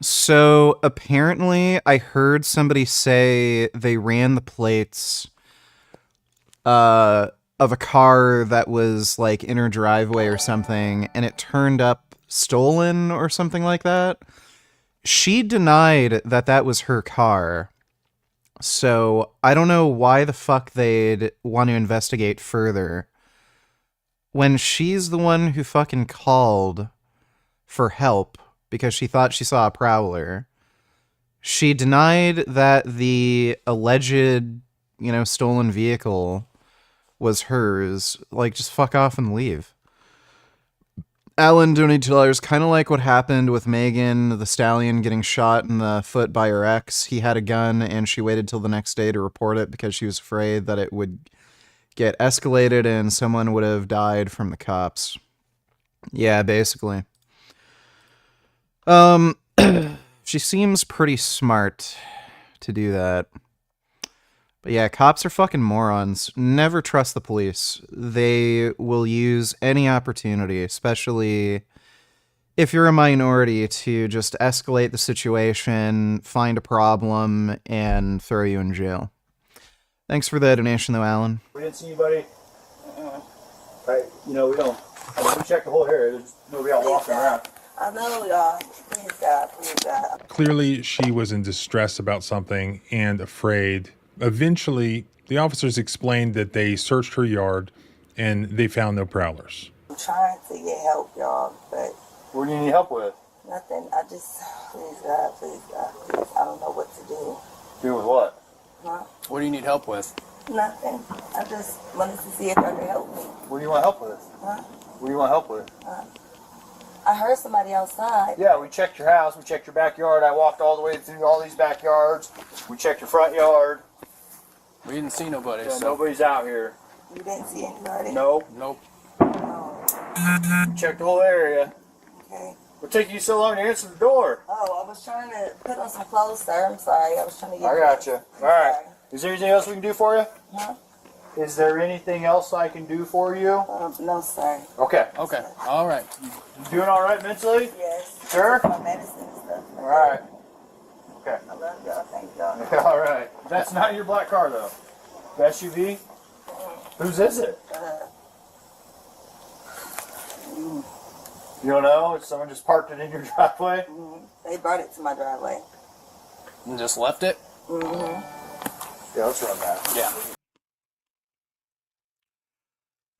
So apparently I heard somebody say they ran the plates of a car that was like in her driveway or something, and it turned up stolen or something like that. She denied that that was her car. So I don't know why the fuck they'd want to investigate further when she's the one who fucking called for help because she thought she saw a prowler. She denied that the alleged, stolen vehicle was hers. Like, just fuck off and leave. Alan donated $2, kind of like what happened with Megan the Stallion getting shot in the foot by her ex. He had a gun and she waited till the next day to report it because she was afraid that it would get escalated and someone would have died from the cops. Yeah, basically. She seems pretty smart to do that. But yeah, cops are fucking morons. Never trust the police. They will use any opportunity, especially if you're a minority, to just escalate the situation, find a problem, and throw you in jail. Thanks for the donation, though, Alan. We didn't see anybody. Right, we don't. We checked the whole area. There's nobody out walking around. I know, y'all. Please, God. Please, God. Clearly, she was in distress about something and afraid. Eventually, the officers explained that they searched her yard and they found no prowlers. I'm trying to get help, y'all, but... What do you need help with? Nothing. Please, God, please, I don't know what to do. Do with what? Huh? What do you need help with? Nothing. I just wanted to see if y'all could help me. What do you want help with? Huh? What do you want help with? I heard somebody outside. Yeah, we checked your house. We checked your backyard. I walked all the way through all these backyards. We checked your front yard. We didn't see nobody. Yeah, so. Nobody's out here. You didn't see anybody? Nope. We checked the whole area. Okay. What took you so long to answer the door? Oh, I was trying to put on some clothes, sir. I'm sorry. I was trying to get... I got you. All right. Is there anything else we can do for you? Huh? Is there anything else I can do for you? No, sir. Okay. Okay. All right. You doing all right mentally? Yes. Sure? My medicine and stuff. All right. Okay. I love y'all. Thank y'all. All right. That's not your black car, though. The SUV? Whose is it? You don't know? Someone just parked it in your driveway? They brought it to my driveway. And just left it? Yeah, let's run that. Yeah.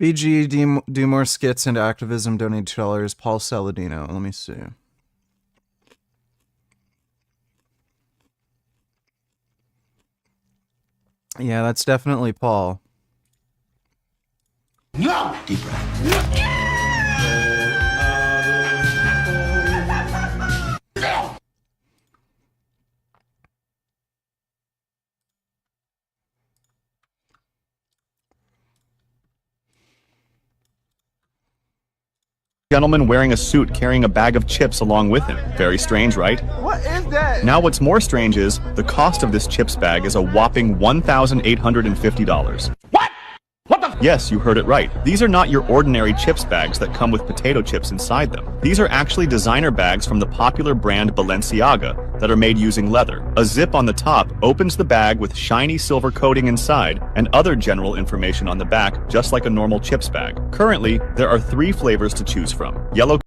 BG, do more skits into activism, donate $2. Paul Saladino. Let me see. Yeah, that's definitely Paul. No! Deep breath. Gentleman wearing a suit carrying a bag of chips along with him. Very strange, right? What is that? Now what's more strange is the cost of this chips bag is a whopping $1,850. What? What the? Yes, you heard it right. These are not your ordinary chips bags that come with potato chips inside them. These are actually designer bags from the popular brand Balenciaga that are made using leather. A zip on the top opens the bag with shiny silver coating inside and other general information on the back, just like a normal chips bag. Currently, there are 3 flavors to choose from. Yellow.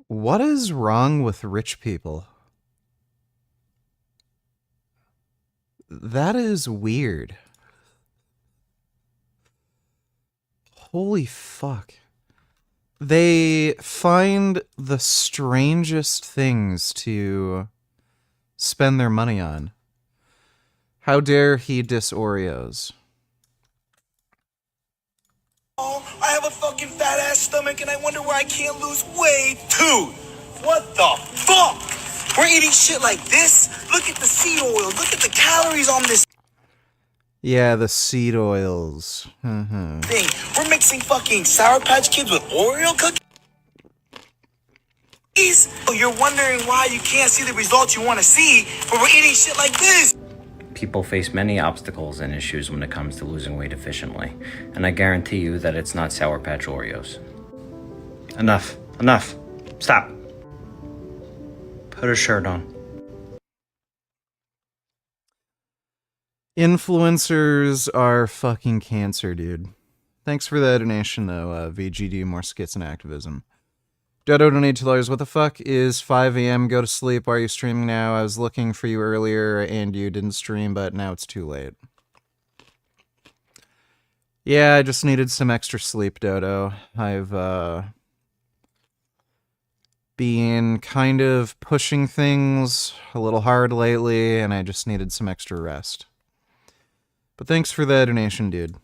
What is wrong with rich people? That is weird. Holy fuck. They find the strangest things to spend their money on. How dare he diss Oreos? I have a fucking fat ass stomach and I wonder why I can't lose weight. Dude, what the fuck? We're eating shit like this? Look at the seed oil. Look at the calories on this Yeah, the seed oils. thing. We're mixing fucking Sour Patch Kids with Oreo cookies. days? You're wondering why you can't see the results you want to see, but we're eating shit like this. People face many obstacles and issues when it comes to losing weight efficiently, and I guarantee you that it's not Sour Patch Oreos. Enough. Stop. Put a shirt on. Influencers are fucking cancer, dude. Thanks for the donation, though, VGD, more skits and activism. Dodo donate $2. What the fuck is 5 a.m.? Go to sleep. Why are you streaming now? I was looking for you earlier and you didn't stream, but now it's too late. Yeah, I just needed some extra sleep, Dodo. I've been kind of pushing things a little hard lately, and I just needed some extra rest. But thanks for the donation, dude.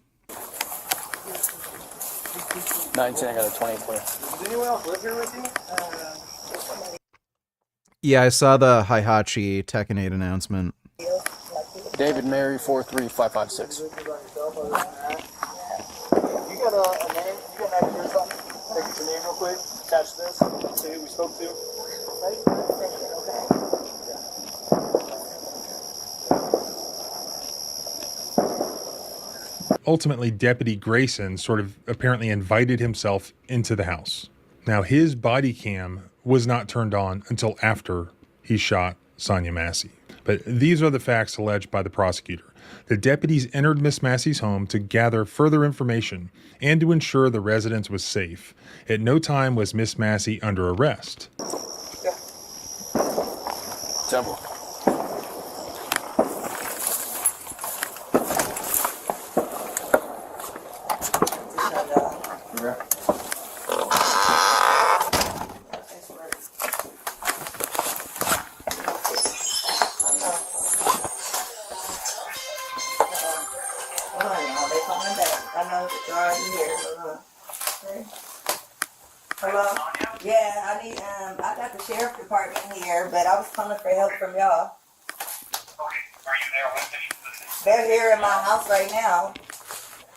19, I got a 20 for you. Does anyone else live here with you? Yeah, I saw the Hihachi Tekken 8 announcement. David Mary 43556. You got a name? You got an idea or something? Take your name real quick. Attach this. See who we spoke to. Ultimately, Deputy Grayson sort of apparently invited himself into the house. Now, his body cam was not turned on until after he shot Sonia Massey. But these are the facts alleged by the prosecutor. The deputies entered Miss Massey's home to gather further information and to ensure the residence was safe. At no time was Miss Massey under arrest. Temple. Hello? Yeah, I need, I got the sheriff department here, but I was calling for help from y'all. Okay, are you there with any? They're here in my house right now.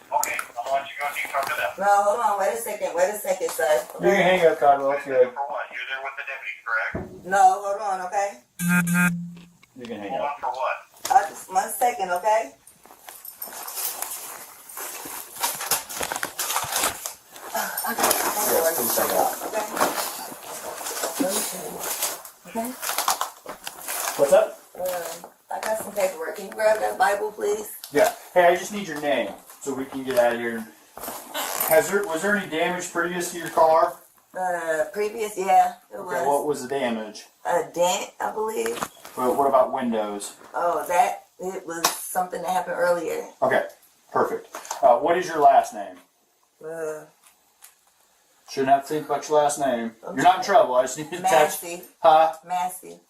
Okay, I'll let you go until you talk to them. No, hold on, wait a second, sir. You can hang up, Cardwell, if you like. For what? You're there with the deputy, correct? No, hold on, okay? You can hang Hold up. on for what? Just 1 second, okay? Okay. What's up? I got some paperwork. Can you grab that Bible, please? Yeah. Hey, I just need your name so we can get out of here. Was there any damage previous to your car? Previous, yeah, it was. Okay, what was the damage? A dent, I believe. Well, what about windows? Oh, it was something that happened earlier. Okay, perfect. What is your last name? Shouldn't have to think about your last name. You're not in trouble. I just need to attach. Massey. Huh? Massey.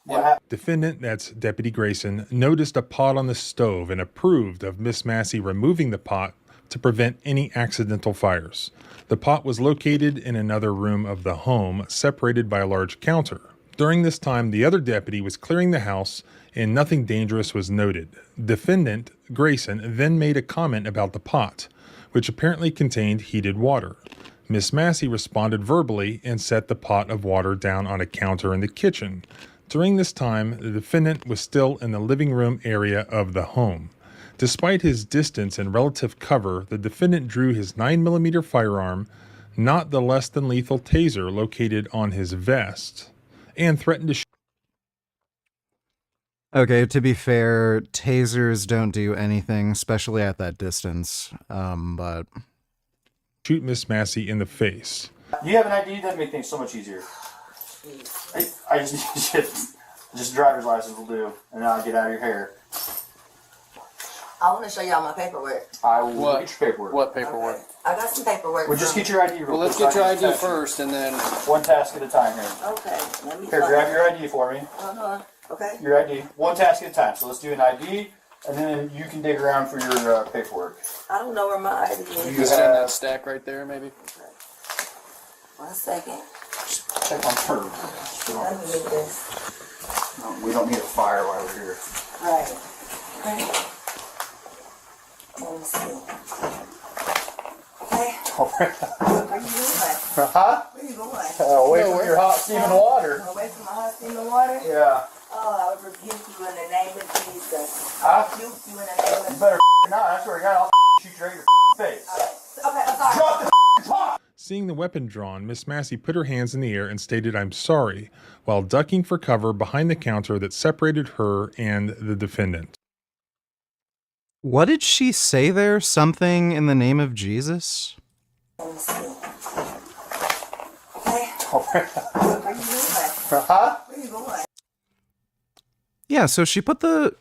What happened? Defendant, that's Deputy Grayson, noticed a pot on the stove and approved of Miss Massey removing the pot to prevent any accidental fires. The pot was located in another room of the home, separated by a large counter. During this time, the other deputy was clearing the house and nothing dangerous was noted. Defendant, Grayson, then made a comment about the pot, which apparently contained heated water. Miss Massey responded verbally and set the pot of water down on a counter in the kitchen. During this time, the defendant was still in the living room area of the home. Despite his distance and relative cover, the defendant drew his 9mm firearm, not the less than lethal taser located on his vest, and threatened to shoot. Okay, to be fair, tasers don't do anything, especially at that distance, but... shoot Miss Massey in the face. Do you have an ID? That'd make things so much easier. I just need shit. Just driver's license will do, and then I'll get out of your hair. I want to show y'all my paperwork. I will get your paperwork. What paperwork? Okay. I got some paperwork. Well, just get your ID real quick. Well, let's get your ID first, and then... One task at a time here. Okay, let me... Here, grab your ID for me. Okay. Your ID. One task at a time. So let's do an ID, and then you can dig around for your paperwork. I don't know where my ID is. You just in that stack right there, maybe? Okay. 1 second. Check on turn. Let me get this. No, we don't need a fire while we're here. Right. Okay. Let me see. Okay. Alright. Where you going? Huh? Where you going? Away from your hot steaming water. Away from my hot steaming water? Yeah. Oh, I would rebuke you in the name of Jesus. Huh? I rebuke you in the name of You better not. I swear to God, I'll shoot you right in your face. Okay, I'm sorry. Drop the top! Seeing the weapon drawn, Miss Massey put her hands in the air and stated, "I'm sorry," while ducking for cover behind the counter that separated her and the defendant. What did she say there? Something in the name of Jesus? Where you going? Huh? Where you going? Yeah, so she put the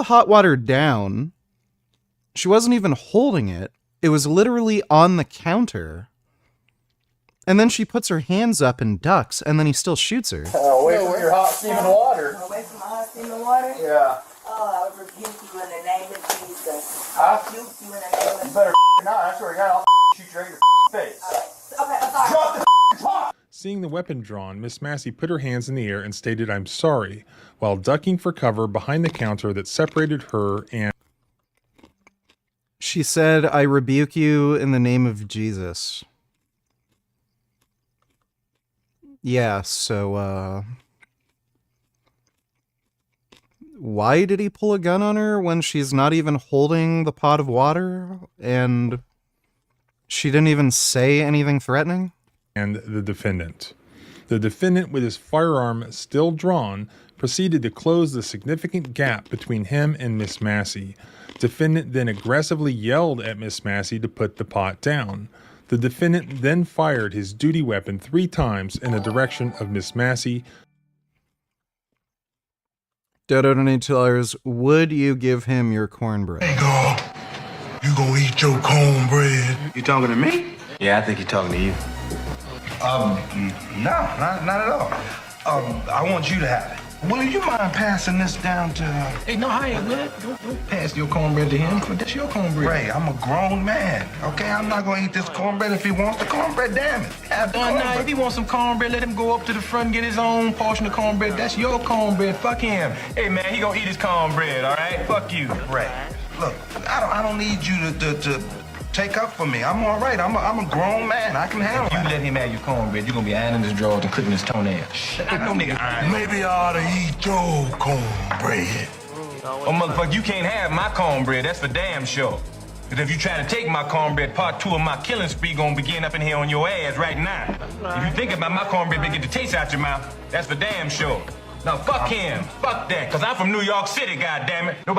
hot water down. She wasn't even holding it. It was literally on the counter. And then she puts her hands up and ducks, and then he still shoots her. Away from your hot steaming water. Away from my hot steaming water? Yeah. Oh, I would rebuke you in the name of Jesus. Huh? I rebuke you in the name of You better not. I swear to God, I'll shoot you right in your face. Okay, I'm sorry. Drop the top! Seeing the weapon drawn, Miss Massey put her hands in the air and stated, "I'm sorry," while ducking for cover behind the counter that separated her and... She said, "I rebuke you in the name of Jesus." Yeah, so, why did he pull a gun on her when she's not even holding the pot of water? And she didn't even say anything threatening? And the defendant. The defendant, with his firearm still drawn, proceeded to close the significant gap between him and Miss Massey. Defendant then aggressively yelled at Miss Massey to put the pot down. The defendant then fired his duty weapon 3 times in the direction of Miss Massey. $2 would you give him your cornbread? Hey, God, you gonna eat your cornbread? You talking to me? Yeah, I think he's talking to you. No, not at all. I want you to have it. Will you mind passing this down to... Hey, no, I ain't good. Don't pass your cornbread to him. That's your cornbread. Ray, I'm a grown man, okay? I'm not gonna eat this cornbread. If he wants the cornbread, damn it. Have the cornbread. If he wants some cornbread, let him go up to the front and get his own portion of cornbread. That's your cornbread. Fuck him. Hey, man, he gonna eat his cornbread, all right? Fuck you. Ray, look, I don't need you to take up for me. I'm all right. I'm a grown man. I can handle it. If you let him have your cornbread, you're gonna be ironing his drawers and clicking his toenails. Shut up, no nigga iron. Maybe I ought to eat your cornbread. Oh, motherfucker, you can't have my cornbread. That's for damn sure. Because if you try to take my cornbread, part 2 of my killing spree gonna begin up in here on your ass right now. If you think about my cornbread, get the taste out your mouth. That's for damn sure. Now, fuck him. Fuck that. Because I'm from New York City, goddammit. Nobody...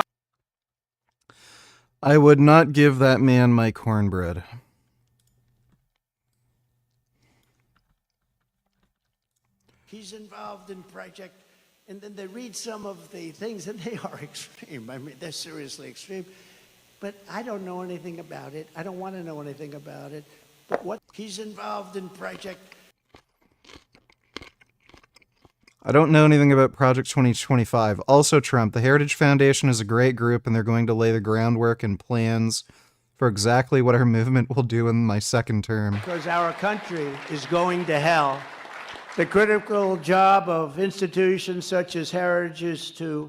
I would not give that man my cornbread. He's involved in project, and then they read some of the things, and they are extreme. I mean, they're seriously extreme. But I don't know anything about it. I don't want to know anything about it. But what he's involved in project. I don't know anything about Project 2025. Also, Trump, the Heritage Foundation is a great group, and they're going to lay the groundwork and plans for exactly what our movement will do in my second term. Because our country is going to hell. The critical job of institutions such as Heritage is to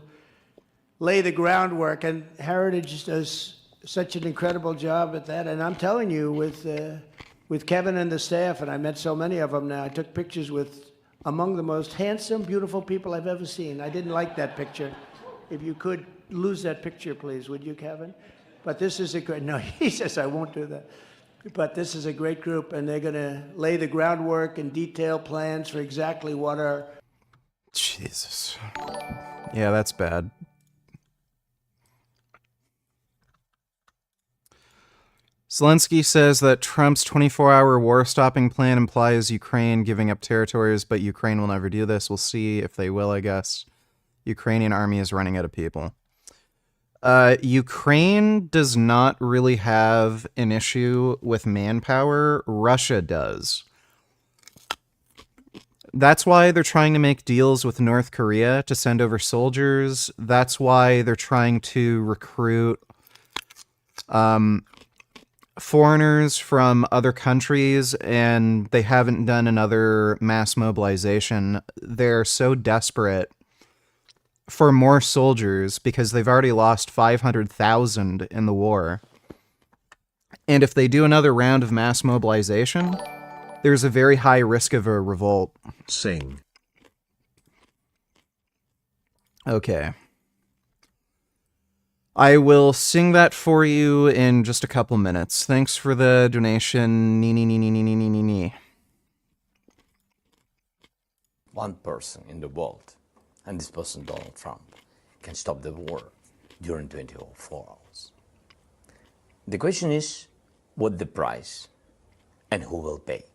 lay the groundwork, and Heritage does such an incredible job at that. And I'm telling you, with Kevin and the staff, and I met so many of them now, I took pictures with among the most handsome, beautiful people I've ever seen. I didn't like that picture. If you could lose that picture, please, would you, Kevin? But this is a great, no, he says I won't do that. But this is a great group, and they're going to lay the groundwork and detail plans for exactly what are... Jesus. Yeah, that's bad. Zelensky says that Trump's 24-hour war-stopping plan implies Ukraine giving up territories, but Ukraine will never do this. We'll see if they will, I guess. Ukrainian army is running out of people. Ukraine does not really have an issue with manpower. Russia does. That's why they're trying to make deals with North Korea to send over soldiers. That's why they're trying to recruit foreigners from other countries, and they haven't done another mass mobilization. They're so desperate for more soldiers because they've already lost 500,000 in the war. And if they do another round of mass mobilization, there's a very high risk of a revolt. Sing. Okay. I will sing that for you in just a couple minutes. Thanks for the donation. Nee. One person in the world, and this person, Donald Trump, can stop the war during 24 hours. The question is, what the price and who will pay?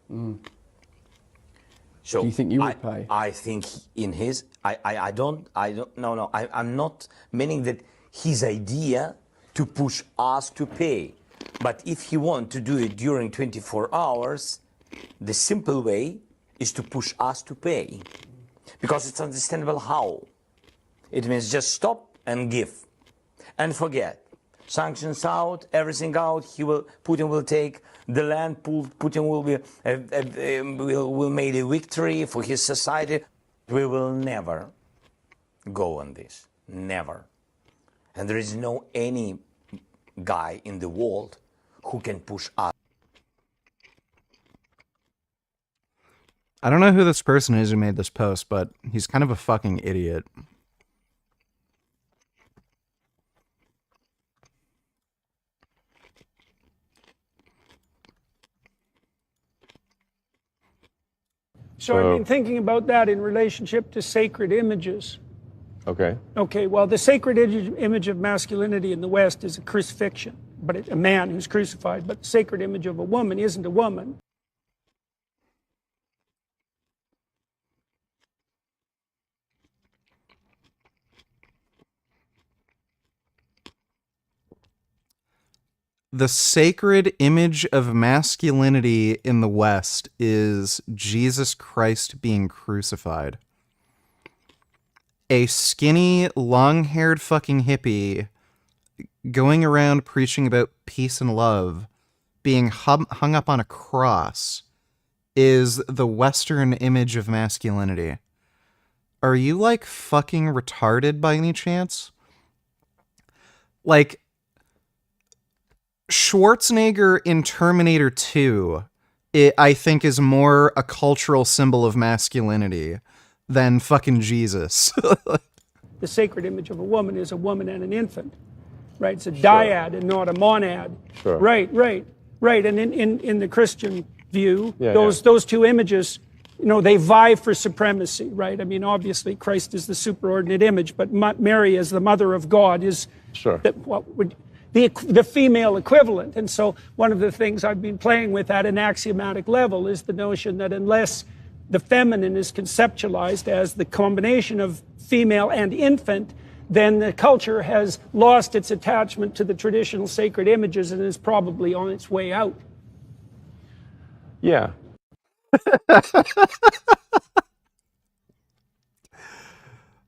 So do you think you would pay? I think in his, I'm not meaning that his idea to push us to pay. But if he wants to do it during 24 hours, the simple way is to push us to pay. Because it's understandable how. It means just stop and give. And forget. Sanctions out, everything out, Putin will take the land, Putin will make a victory for his society. We will never go on this. Never. And there is no any guy in the world who can push us. I don't know who this person is who made this post, but he's kind of a fucking idiot. So I've been thinking about that in relationship to sacred images. Okay. Okay, well, the sacred image of masculinity in the West is a crucifixion, but a man who's crucified, but the sacred image of a woman isn't a woman. The sacred image of masculinity in the West is Jesus Christ being crucified. A skinny, long-haired fucking hippie going around preaching about peace and love, being hung up on a cross, is the Western image of masculinity. Are you, like, fucking retarded by any chance? Like, Schwarzenegger in Terminator 2, I think, is more a cultural symbol of masculinity than fucking Jesus. The sacred image of a woman is a woman and an infant, right? It's a dyad and not a monad. Sure. Right. And in the Christian view, those two images, they vie for supremacy, right? I mean, obviously, Christ is the superordinate image, but Mary as the mother of God is the female equivalent. And so one of the things I've been playing with at an axiomatic level is the notion that unless the feminine is conceptualized as the combination of female and infant, then the culture has lost its attachment to the traditional sacred images and is probably on its way out. Yeah.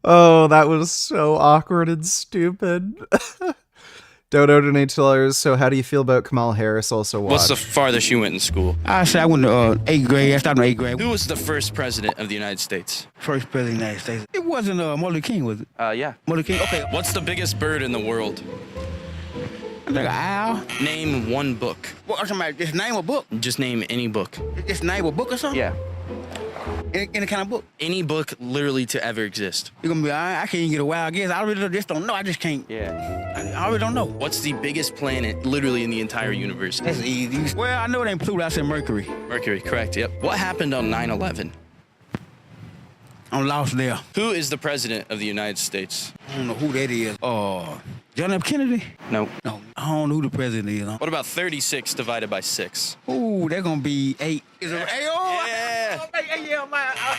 Oh, that was so awkward and stupid. Dodo donates $2. So how do you feel about Kamala Harris also watched? What's the farthest you went in school? I said I went to 8th grade. I started in 8th grade. Who was the first president of the United States? First president of the United States. It wasn't Martin Luther King, was it? Yeah. Martin Luther King? Okay. What's the biggest bird in the world? Like an owl. Name one book. What, somebody just name a book? Just name any book. Just name a book or something? Yeah. Any kind of book? Any book literally to ever exist. You're gonna be, I can't even get a wild guess. I really just don't know. I just can't. Yeah. I really don't know. What's the biggest planet literally in the entire universe? That's easy. Well, I know it ain't Pluto. I said Mercury. Mercury, correct, yep. What happened on 9/11? I'm lost there. Who is the president of the United States? I don't know who that is. John F. Kennedy? No. No, I don't know who the president is. What about 36 divided by 6? Ooh, they're gonna be 8. Is it 8? Oh, yeah.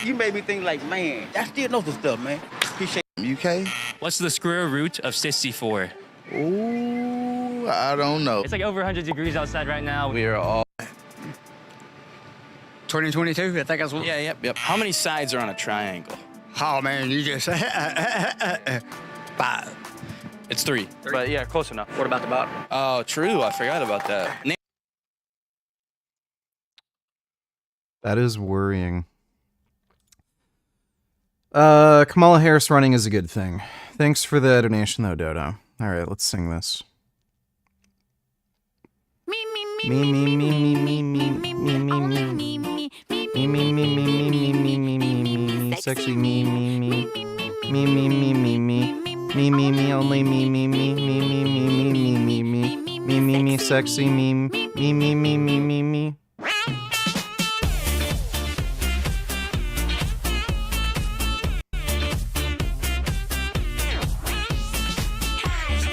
You made me think like, man, I still know some stuff, man. Appreciate it. UK? What's the square root of 64? Ooh, I don't know. It's like over 100 degrees outside right now. We are all 2022, I think that's what. Yeah, yep. How many sides are on a triangle? Oh, man, you just 5. It's 3. But yeah, close enough. What about the bottom? Oh, true. I forgot about that. That is worrying. Kamala Harris running is a good thing. Thanks for the donation, though, Dodo. All right, let's sing this. Me. Me, me, me, me, me, me, me, me, me. Me, me, me, me, me, me, me, me, me, sexy me, me, me. Me, me, me, me, me. Me, me, me, only me, me, me, me, me, me, me, me, me, me. Me, me, me, sexy me, me, me, me, me, me, me.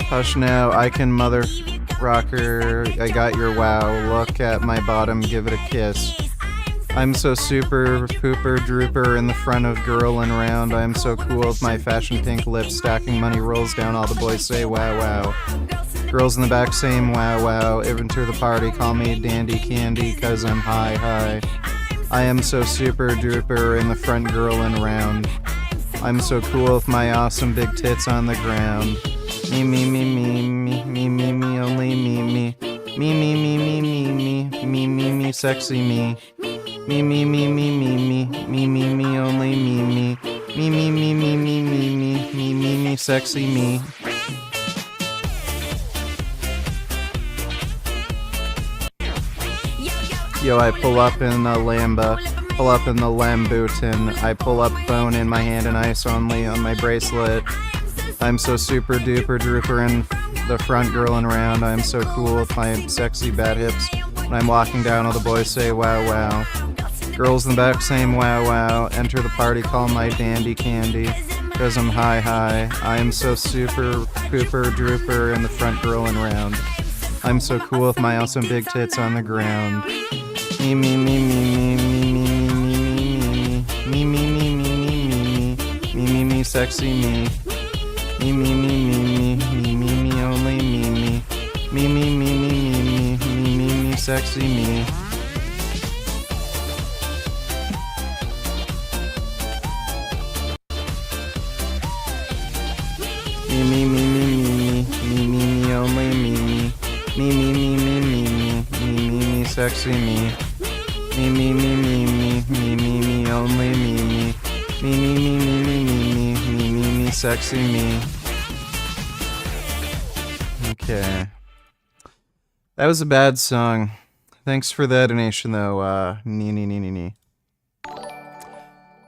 Hush now, I can mother rocker. I got your wow. Look at my bottom, give it a kiss. I'm so super pooper drooper in the front of girl and round. I'm so cool with my fashion pink lips. Stacking money rolls down. All the boys say wow wow. Girls in the back saying wow wow. Enter the party, call me dandy candy, cause I'm high high. I am so super duper in the front girl and round. I'm so cool with my awesome big tits on the ground. Me, me, me, me, me, me, me, me, only me, me. Me, me, me, me, me, me, me, me, me, sexy me. Me, me, me, me, me, me, me, me, me, only me, me. Me, me, me, me, me, me, me, me, me, sexy me. Yo, I pull up in a Lamba, pull up in the Lambutin. I pull up phone in my hand and ice only on my bracelet. I'm so super duper drooper in the front girling around. I'm so cool with my sexy bad hips. When I'm walking down, all the boys say wow wow. Girls in the back saying wow wow. Enter the party, call my dandy candy, cause I'm high high. I am so super pooper drooper in the front girling around. I'm so cool with my awesome big tits on the ground. Me, me, me, me, me, me, me, me, me, me, me, me, me, me, me, me, sexy me. Me, me, me, me, me, me, me, me, only me, me. Me, me, me, me, me, me, me, me, sexy me. Me, me, me, me, me, me, me, me, only me, me. Me, me, me, me, me, me, me, me, sexy me. Me, me, me, me, me, me, me, me, only me, me. Me, me, me, me, me, me, me, me, sexy me. Okay. That was a bad song. Thanks for the donation, though, nee.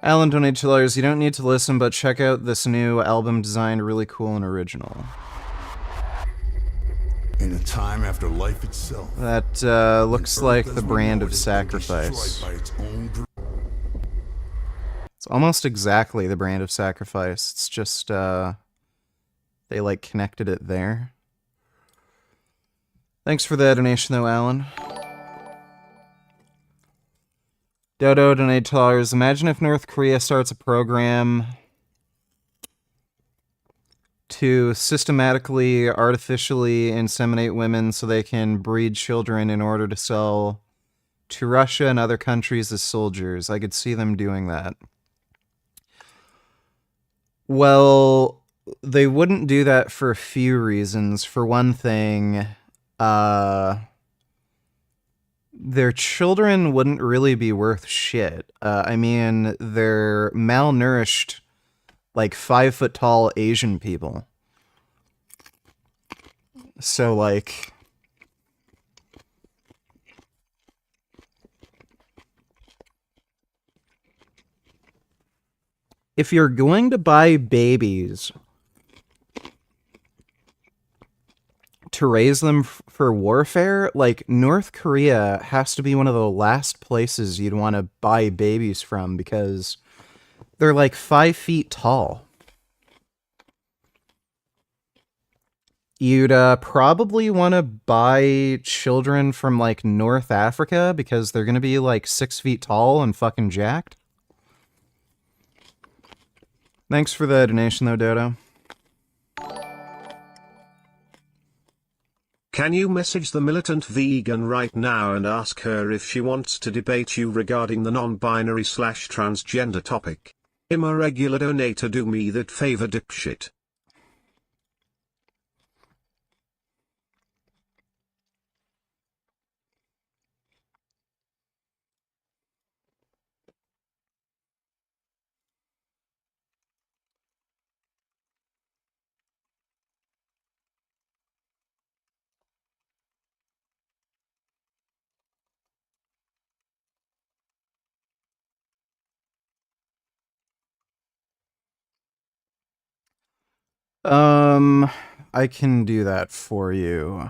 Alan donated $2. You don't need to listen, but check out this new album designed really cool and original. In a time after life itself. That looks like the brand of sacrifice. It's almost exactly the brand of sacrifice. It's just, they, like, connected it there. Thanks for the donation, though, Alan. Dodo donated $2. Imagine if North Korea starts a program to systematically, artificially inseminate women so they can breed children in order to sell to Russia and other countries as soldiers. I could see them doing that. Well, they wouldn't do that for a few reasons. For one thing, their children wouldn't really be worth shit. I mean, they're malnourished, like 5-foot-tall Asian people. So, like, if you're going to buy babies to raise them for warfare, like, North Korea has to be one of the last places you'd want to buy babies from because they're like 5 feet tall. You'd probably want to buy children from, like, North Africa because they're going to be, like, 6 feet tall and fucking jacked. Thanks for the donation, though, Dodo. Can you message the militant vegan right now and ask her if she wants to debate you regarding the non-binary/transgender topic? I'm a regular donator, do me that favor, dipshit. I can do that for you.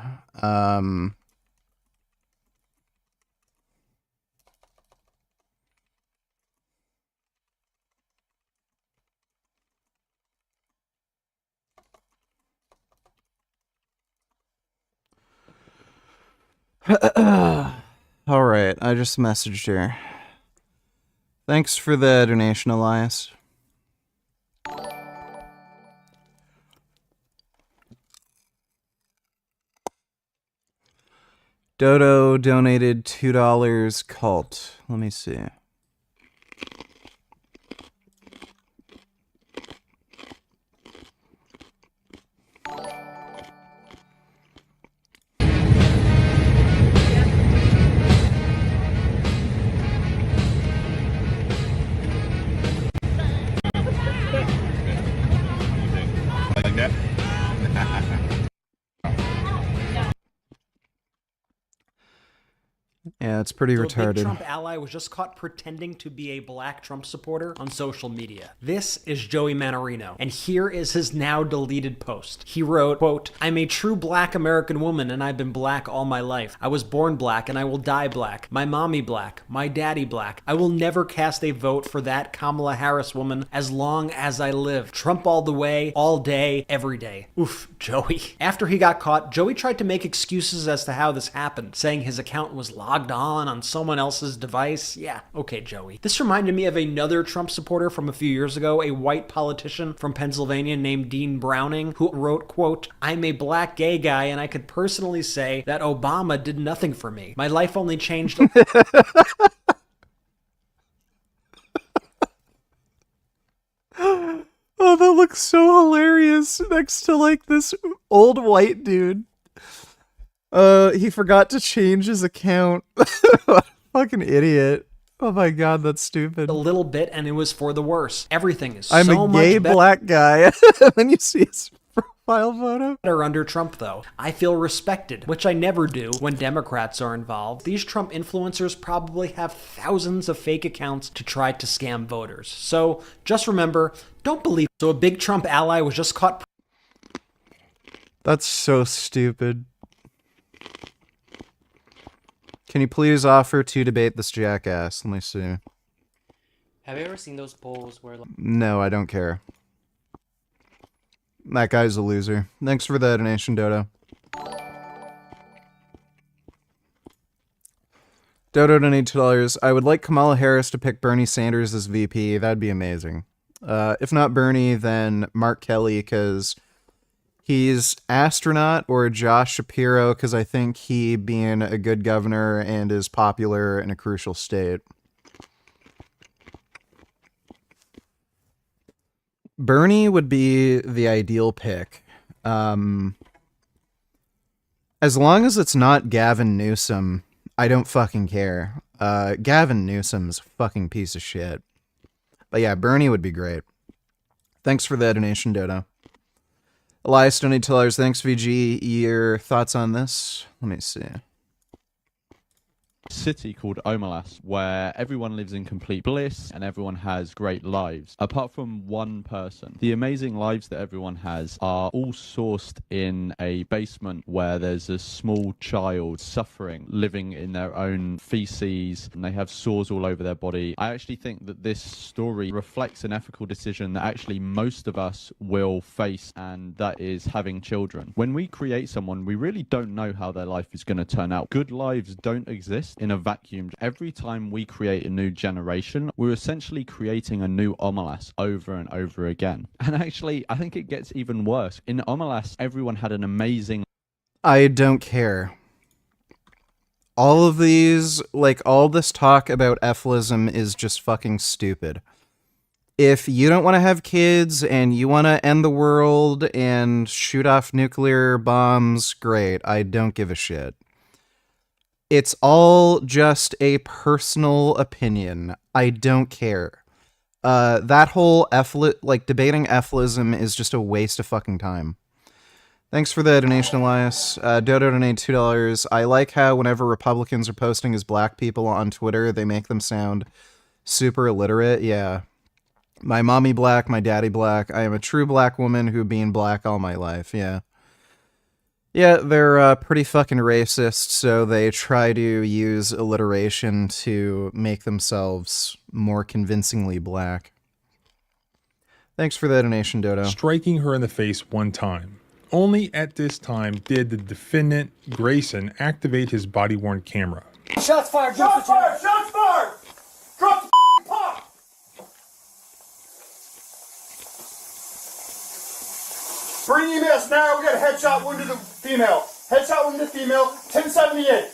All right, I just messaged her. Thanks for the donation, Elias. Dodo donated $2. Cult. Let me see. Like that? Yeah, it's pretty So retarded. A big Trump ally was just caught pretending to be a black Trump supporter on social media. This is Joey Manorino, and here is his now deleted post. He wrote, quote, "I'm a true black American woman and I've been black all my life. I was born black and I will die black. My mommy black, my daddy black. I will never cast a vote for that Kamala Harris woman as long as I live. Trump all the way, all day, every day." Oof, Joey. After he got caught, Joey tried to make excuses as to how this happened, saying his account was logged on someone else's device. Yeah, okay, Joey. This reminded me of another Trump supporter from a few years ago, a white politician from Pennsylvania named Dean Browning, who wrote, quote, "I'm a black gay guy and I could personally say that Obama did nothing for me. My life only changed." Oh, that looks so hilarious next to like this old white dude. He forgot to change his account. Fucking idiot. Oh my god, that's stupid. A little bit, and it was for the worse. Everything is I'm so a gay much black guy. Then you see his profile photo. better under Trump, though. I feel respected, which I never do when Democrats are involved. These Trump influencers probably have thousands of fake accounts to try to scam voters. So just remember, don't believe. So a big Trump ally was just caught. That's so stupid. Can you please offer to debate this jackass? Let me see. Have you ever seen those polls where like No, I don't care. That guy's a loser. Thanks for the donation, Dodo. Dodo donated $2. I would like Kamala Harris to pick Bernie Sanders as VP. That'd be amazing. If not Bernie, then Mark Kelly, because he's astronaut, or Josh Shapiro, because I think he being a good governor and is popular in a crucial state. Bernie would be the ideal pick. As long as it's not Gavin Newsom, I don't fucking care. Gavin Newsom's a fucking piece of shit. But yeah, Bernie would be great. Thanks for the donation, Dodo. Elias donated $2. Thanks, VG. Your thoughts on this? Let me see. City called Omalas, where everyone lives in complete bliss and everyone has great lives, apart from one person. The amazing lives that everyone has are all sourced in a basement where there's a small child suffering, living in their own feces, and they have sores all over their body. I actually think that this story reflects an ethical decision that actually most of us will face, and that is having children. When we create someone, we really don't know how their life is going to turn out. Good lives don't exist in a vacuum. Every time we create a new generation, we're essentially creating a new Omelas over and over again. And actually, I think it gets even worse. In Omelas, everyone had an amazing... I don't care. All of these, like, all this talk about F-lism is just fucking stupid. If you don't want to have kids and you want to end the world and shoot off nuclear bombs, great. I don't give a shit. It's all just a personal opinion. I don't care. That whole debating F-lism is just a waste of fucking time. Thanks for the donation, Elias. Dodo donated $2. I like how whenever Republicans are posting as black people on Twitter, they make them sound super illiterate. Yeah. My mommy black, my daddy black. I am a true black woman who been black all my life. Yeah. Yeah, they're pretty fucking racist, so they try to use alliteration to make themselves more convincingly black. Thanks for the donation, Dodo. Striking her in the face one time. Only at this time did the defendant, Grayson, activate his body-worn camera. Shots fired! Shots fired! Shots fired! Drop the pop! Bring EMS now. We got a headshot wound to the female. Headshot wound to the female. 1078.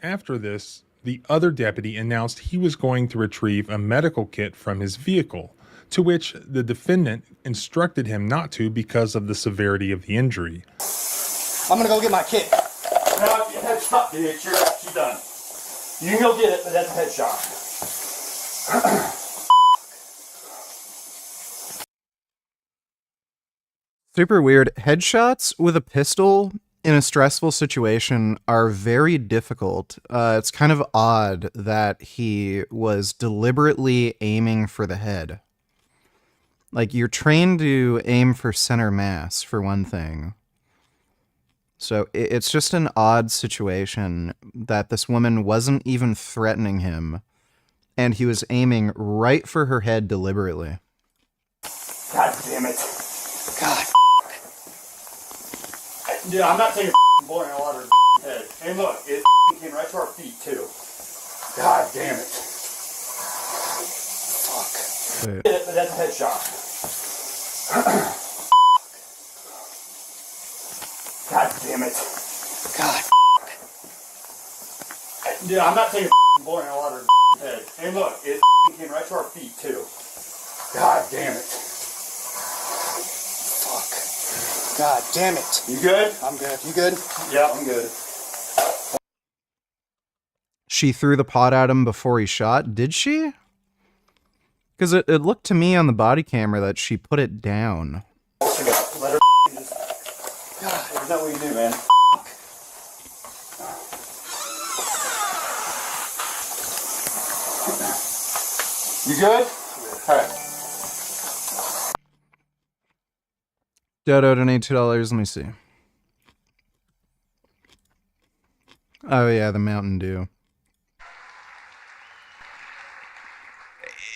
After this, the other deputy announced he was going to retrieve a medical kit from his vehicle, to which the defendant instructed him not to because of the severity of the injury. I'm gonna go get my kit. No, headshot, bitch. She's done. You can go get it, but that's a headshot. Super weird. Headshots with a pistol in a stressful situation are very difficult. It's kind of odd that he was deliberately aiming for the head. Like, you're trained to aim for center mass, for one thing. So it's just an odd situation that this woman wasn't even threatening him, and he was aiming right for her head deliberately. God damn it. God. Yeah, I'm not taking boiling water in the head. Hey, look, it came right to our feet, too. God damn it. Fuck. Wait. But that's a headshot. God damn it. God. Yeah, I'm not taking boiling water in the head. Hey, look, it came right to our feet, too. God damn it. God damn it. You good? I'm good. You good? Yeah, I'm good. She threw the pot at him before he shot, did she? Because it looked to me on the body camera that she put it down. Let her just... God, there's nothing we can do, man. You good? Alright. Dodo, donate $2. Let me see. Oh yeah, the Mountain Dew.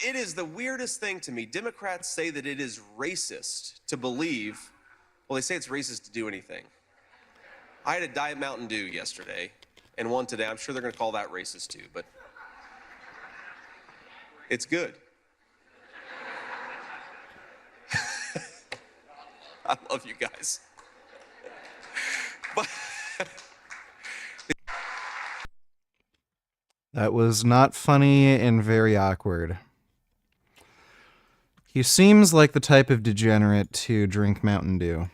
It is the weirdest thing to me. Democrats say that it is racist to believe, well, they say it's racist to do anything. I had a Diet Mountain Dew yesterday and one today. I'm sure they're going to call that racist too, but it's good. I love you guys. But That was not funny and very awkward. He seems like the type of degenerate to drink Mountain Dew.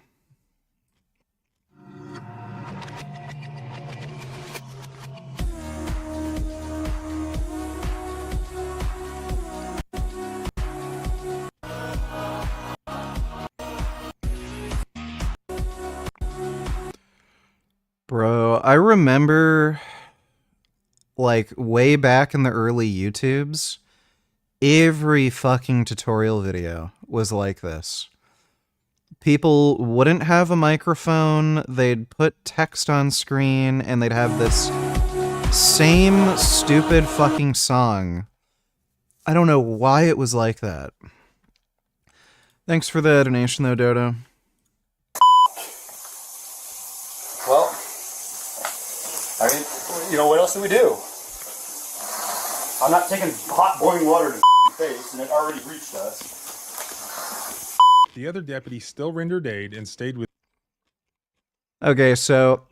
Bro, I remember, like, way back in the early YouTubes, every fucking tutorial video was like this. People wouldn't have a microphone, they'd put text on screen, and they'd have this same stupid fucking song. I don't know why it was like that. Thanks for the donation though, Dodo. Well, I mean, you know, what else do we do? I'm not taking hot boiling water to the face, and it already reached us. The other deputy still rendered aid and stayed with... Okay, so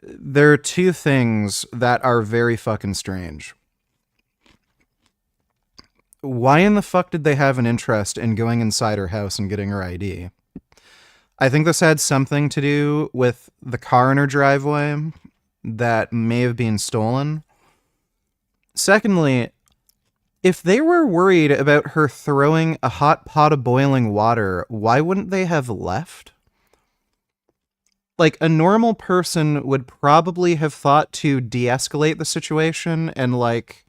there are two things that are very fucking strange. Why in the fuck did they have an interest in going inside her house and getting her ID? I think this had something to do with the car in her driveway that may have been stolen. Secondly, if they were worried about her throwing a hot pot of boiling water, why wouldn't they have left? like, a normal person would probably have thought to de-escalate the situation and, like,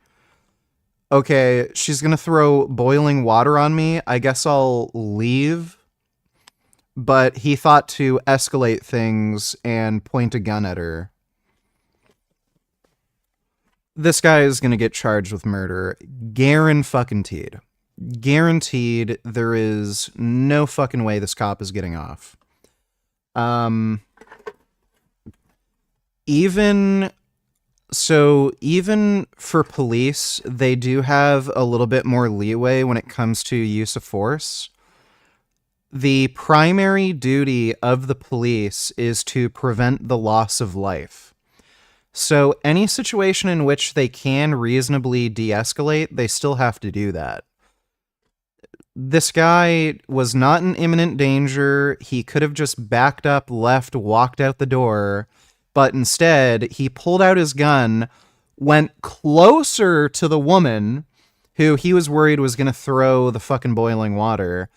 okay, she's gonna throw boiling water on me, I guess I'll leave. But he thought to escalate things and point a gun at her. This guy is gonna get charged with murder. Guaranteed. Guaranteed. There is no fucking way this cop is getting off. Even for police, they do have a little bit more leeway when it comes to use of force. The primary duty of the police is to prevent the loss of life. So any situation in which they can reasonably de-escalate, they still have to do that. This guy was not in imminent danger. He could have just backed up, left, walked out the door, but instead he pulled out his gun, went closer to the woman who he was worried was going to throw the fucking boiling water,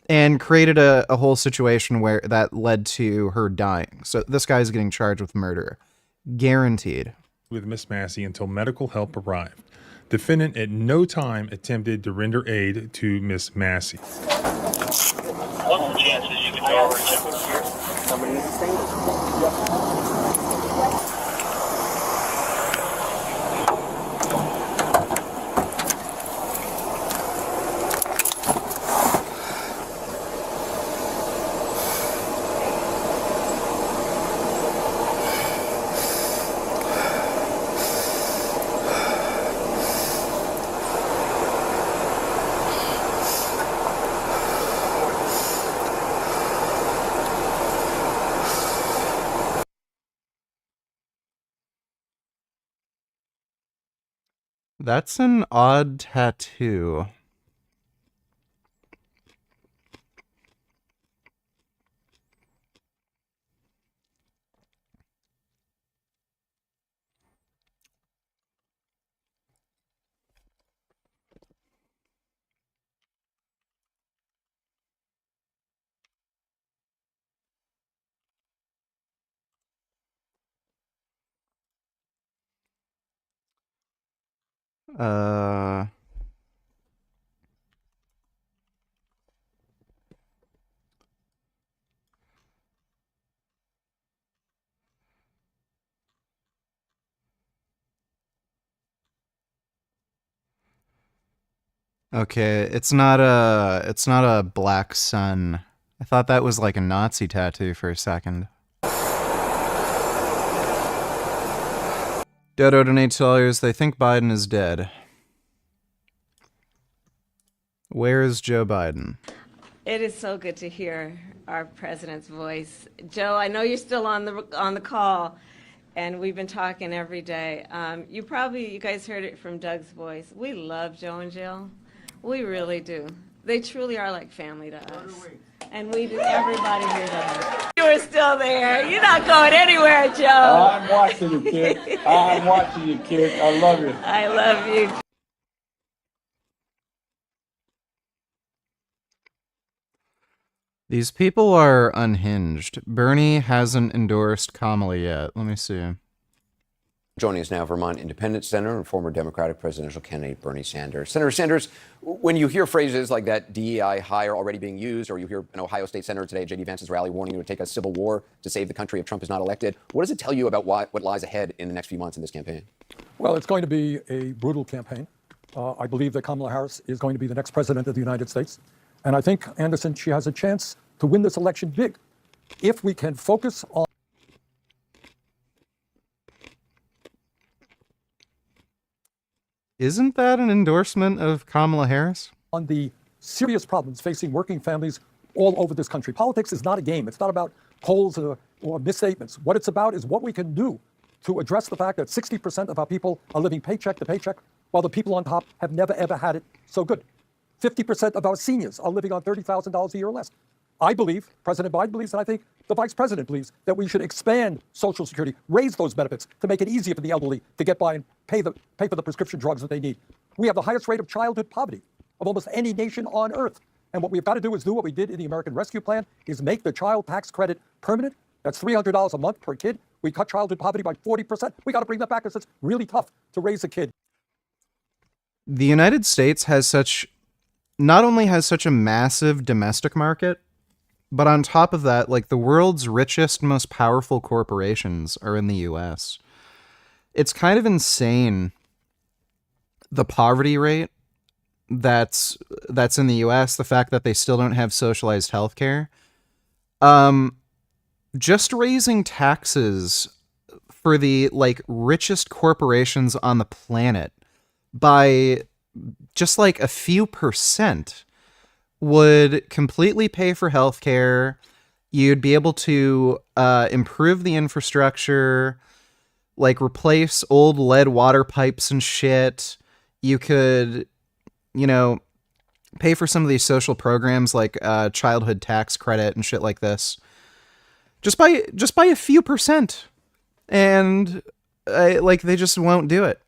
and created a whole situation where that led to her dying. So this guy's getting charged with murder. Guaranteed. With Miss Massey until medical help arrived. Defendant at no time attempted to render aid to Miss Massey. What are the chances you can go over and check with here? Somebody needs to say this. That's an odd tattoo. Okay, it's not a black sun. I thought that was like a Nazi tattoo for a second. Dodo donates $2. They think Biden is dead. Where is Joe Biden? It is so good to hear our president's voice. Joe, I know you're still on the call, and we've been talking every day. You guys heard it from Doug's voice. We love Joe and Jill. We really do. They truly are like family to us. And we do, everybody here does. You are still there. You're not going anywhere, Joe. I'm watching you, kid. I'm watching you, kid. I love you. I love you. These people are unhinged. Bernie hasn't endorsed Kamala yet. Let me see. Joining us now, Vermont Independent Senator and former Democratic presidential candidate Bernie Sanders. Senator Sanders, when you hear phrases like that DEI hire already being used, or you hear an Ohio State senator today at J.D. Vance's rally warning you to take a civil war to save the country if Trump is not elected, what does it tell you about what lies ahead in the next few months in this campaign? Well, it's going to be a brutal campaign. I believe that Kamala Harris is going to be the next president of the United States. And I think, Anderson, she has a chance to win this election big if we can focus on. Isn't that an endorsement of Kamala Harris? On the serious problems facing working families all over this country. Politics is not a game. It's not about polls or misstatements. What it's about is what we can do to address the fact that 60% of our people are living paycheck to paycheck, while the people on top have never, ever had it so good. 50% of our seniors are living on $30,000 a year or less. I believe, President Biden believes, and I think the Vice President believes, that we should expand Social Security, raise those benefits to make it easier for the elderly to get by and pay for the prescription drugs that they need. We have the highest rate of childhood poverty of almost any nation on earth. And what we've got to do is do what we did in the American Rescue Plan, is make the child tax credit permanent, That's $300 a month per kid. We cut childhood poverty by 40%. We got to bring that back because it's really tough to raise a kid. The United States not only has such a massive domestic market, but on top of that, like, the world's richest, most powerful corporations are in the US. It's kind of insane, the poverty rate that's in the US, the fact that they still don't have socialized healthcare. Just raising taxes for the, like, richest corporations on the planet by just like a few percent would completely pay for healthcare. You'd be able to improve the infrastructure, like replace old lead water pipes and shit. You could, pay for some of these social programs like childhood tax credit and shit like this. Just by a few percent. And they just won't do it.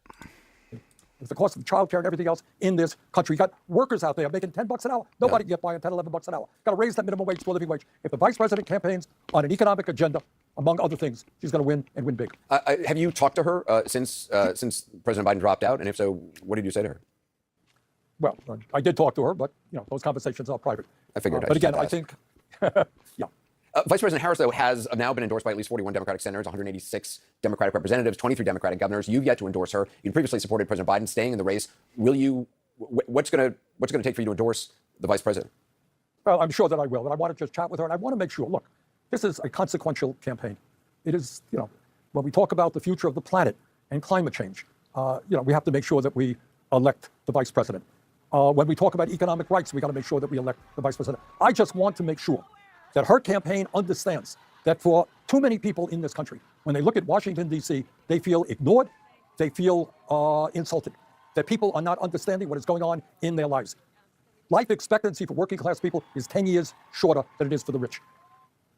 It's the cost of childcare and everything else in this country. You got workers out there making $10 an hour. Nobody can get by on $10, $11 an hour. Got to raise that minimum wage to a living wage. If the vice president campaigns on an economic agenda, among other things, she's going to win and win big. Have you talked to her since President Biden dropped out? And if so, what did you say to her? Well, I did talk to her, but those conversations are private. I figured. But again, I think, yeah. Vice President Harris, though, has now been endorsed by at least 41 Democratic senators, 186 Democratic representatives, 23 Democratic governors. You've yet to endorse her. You previously supported President Biden staying in the race. Will you? What's going to take for you to endorse the vice president? Well, I'm sure that I will, but I want to just chat with her, and I want to make sure. Look, this is a consequential campaign. It is, when we talk about the future of the planet and climate change, we have to make sure that we elect the vice president. When we talk about economic rights, we got to make sure that we elect the vice president. I just want to make sure that her campaign understands that for too many people in this country, when they look at Washington, D.C., they feel ignored, they feel insulted, that people are not understanding what is going on in their lives. Life expectancy for working class people is 10 years shorter than it is for the rich.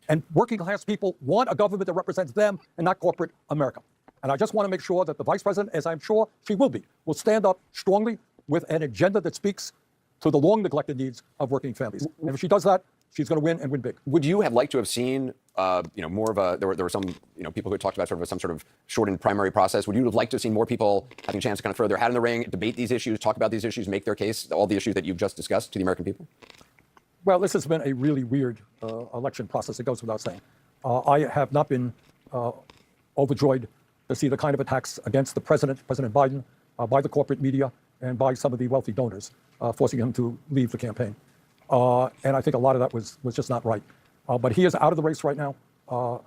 And working class people want a government that represents them and not corporate America. And I just want to make sure that the vice president, as I'm sure she will stand up strongly with an agenda that speaks to the long neglected needs of working families. And if she does that, she's going to win and win big. Would you have liked to have seen, more of a? There were some, people who talked about some sort of shortened primary process. Would you have liked to have seen more people having a chance to kind of throw their hat in the ring, debate these issues, talk about these issues, make their case, all the issues that you've just discussed to the American people? Well, this has been a really weird election process. It goes without saying. I have not been overjoyed to see the kind of attacks against the President Biden, by the corporate media and by some of the wealthy donors, forcing him to leave the campaign. And I think a lot of that was just not right. But he is out of the race right now.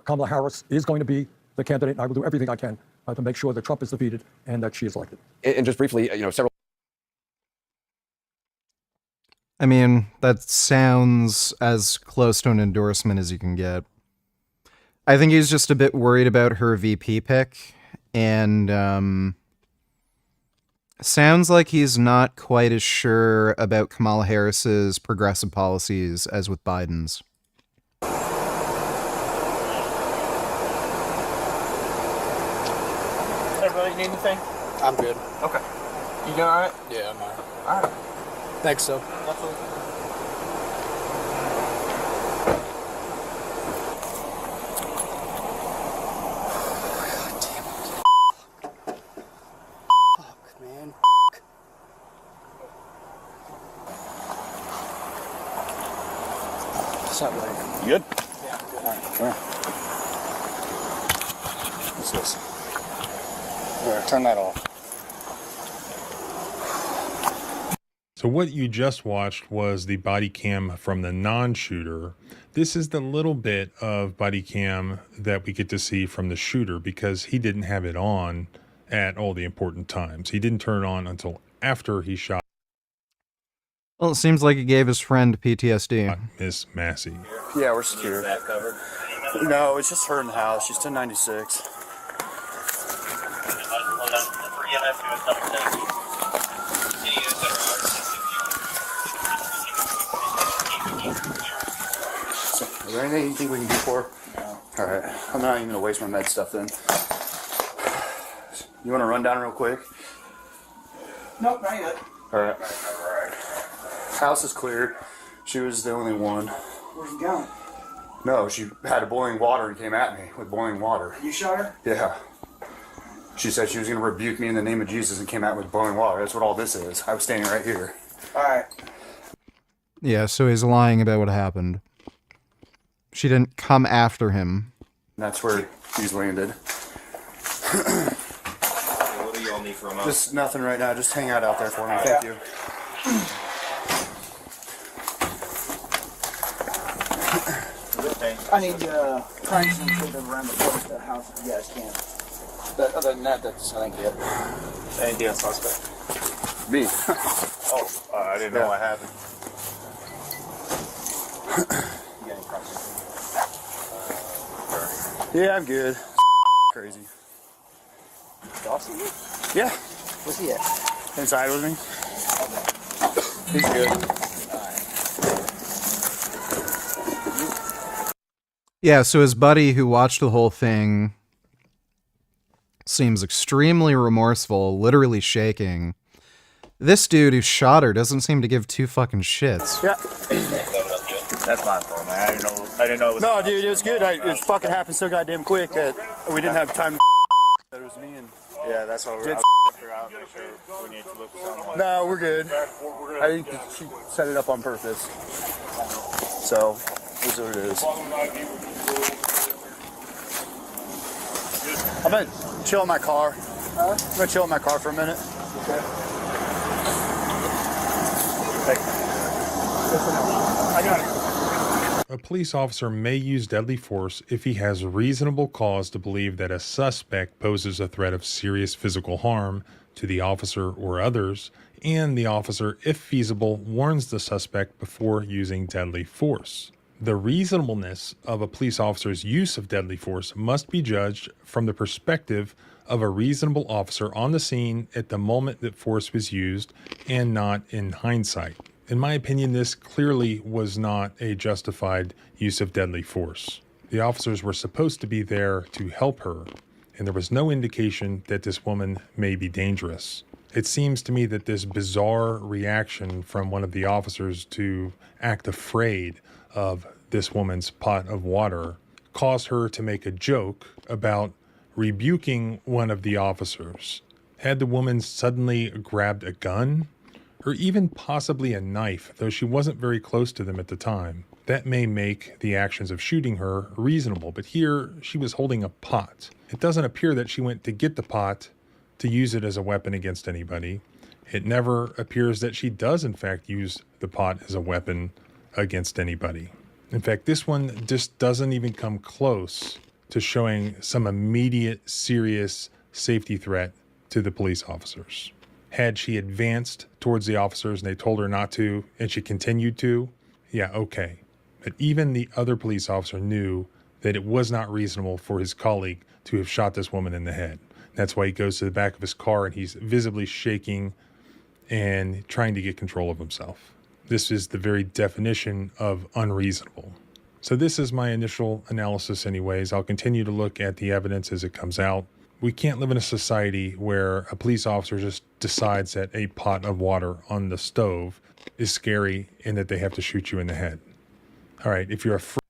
Kamala Harris is going to be the candidate, and I will do everything I can to make sure that Trump is defeated and that she is elected. And just briefly, several. I mean, that sounds as close to an endorsement as you can get. I think he's just a bit worried about her VP pick, and sounds like he's not quite as sure about Kamala Harris's progressive policies as with Biden's. Everybody need anything? I'm good. Okay. You doing all right? Yeah, I'm all right. All right. Thanks, so. Absolutely. What's up, buddy? You good? Yeah, I'm good. All right, come here. What's this? Here, turn that off. So what you just watched was the body cam from the non-shooter. This is the little bit of body cam that we get to see from the shooter because he didn't have it on at all the important times. He didn't turn it on until after he shot. Well, it seems like he gave his friend PTSD. Miss Massey. Yeah, we're secure. That covered? No, it's just her in the house. She's 1096. So, is there anything you think we can do for her? No. All right. I'm not even going to waste my med stuff then. You want to run down real quick? Nope, not yet. All right. House is cleared. She was the only one. Where's he going? No, she had a boiling water and came at me with boiling water. You shot her? Yeah. She said she was going to rebuke me in the name of Jesus and came at me with boiling water. That's what all this is. I was standing right here. All right. Yeah, so he's lying about what happened. She didn't come after him. And that's where he's landed. What do y'all need from us? Just nothing right now. Just hang out there for me. Thank you. I need pranks and shit around the house if you guys can. But other than that, that's I think it. Anything else suspect? Me. I didn't know what happened. You got any questions? Yeah, I'm good. Crazy. Y'all see you? Yeah. Where's he at? Inside with me. He's good. Yeah, so his buddy who watched the whole thing seems extremely remorseful, literally shaking. This dude who shot her doesn't seem to give two fucking shits. Yeah. That's my fault, man. I didn't know it was. No, dude, it was good. It fucking happened so goddamn quick that we didn't have time to that it was me and... Yeah, that's what we're figure out. Make sure we need to look for someone. No, we're good. I think she set it up on purpose. So, this is what it is. I'm gonna chill in my car. I'm gonna chill in my car for a minute. Okay. I got it. A police officer may use deadly force if he has reasonable cause to believe that a suspect poses a threat of serious physical harm to the officer or others, and the officer, if feasible, warns the suspect before using deadly force. The reasonableness of a police officer's use of deadly force must be judged from the perspective of a reasonable officer on the scene at the moment that force was used, and not in hindsight. In my opinion, this clearly was not a justified use of deadly force. The officers were supposed to be there to help her, and there was no indication that this woman may be dangerous. It seems to me that this bizarre reaction from one of the officers to act afraid of this woman's pot of water caused her to make a joke about rebuking one of the officers. Had the woman suddenly grabbed a gun, or even possibly a knife, though she wasn't very close to them at the time, that may make the actions of shooting her reasonable. But here, she was holding a pot. It doesn't appear that she went to get the pot to use it as a weapon against anybody. It never appears that she does, in fact, use the pot as a weapon against anybody. In fact, this one just doesn't even come close to showing some immediate, serious safety threat to the police officers. Had she advanced towards the officers and they told her not to, and she continued to, yeah, okay. But even the other police officer knew that it was not reasonable for his colleague to have shot this woman in the head. That's why he goes to the back of his car and he's visibly shaking and trying to get control of himself. This is the very definition of unreasonable. So this is my initial analysis anyways. I'll continue to look at the evidence as it comes out. We can't live in a society where a police officer just decides that a pot of water on the stove is scary and that they have to shoot you in the head. All right, if you're afraid...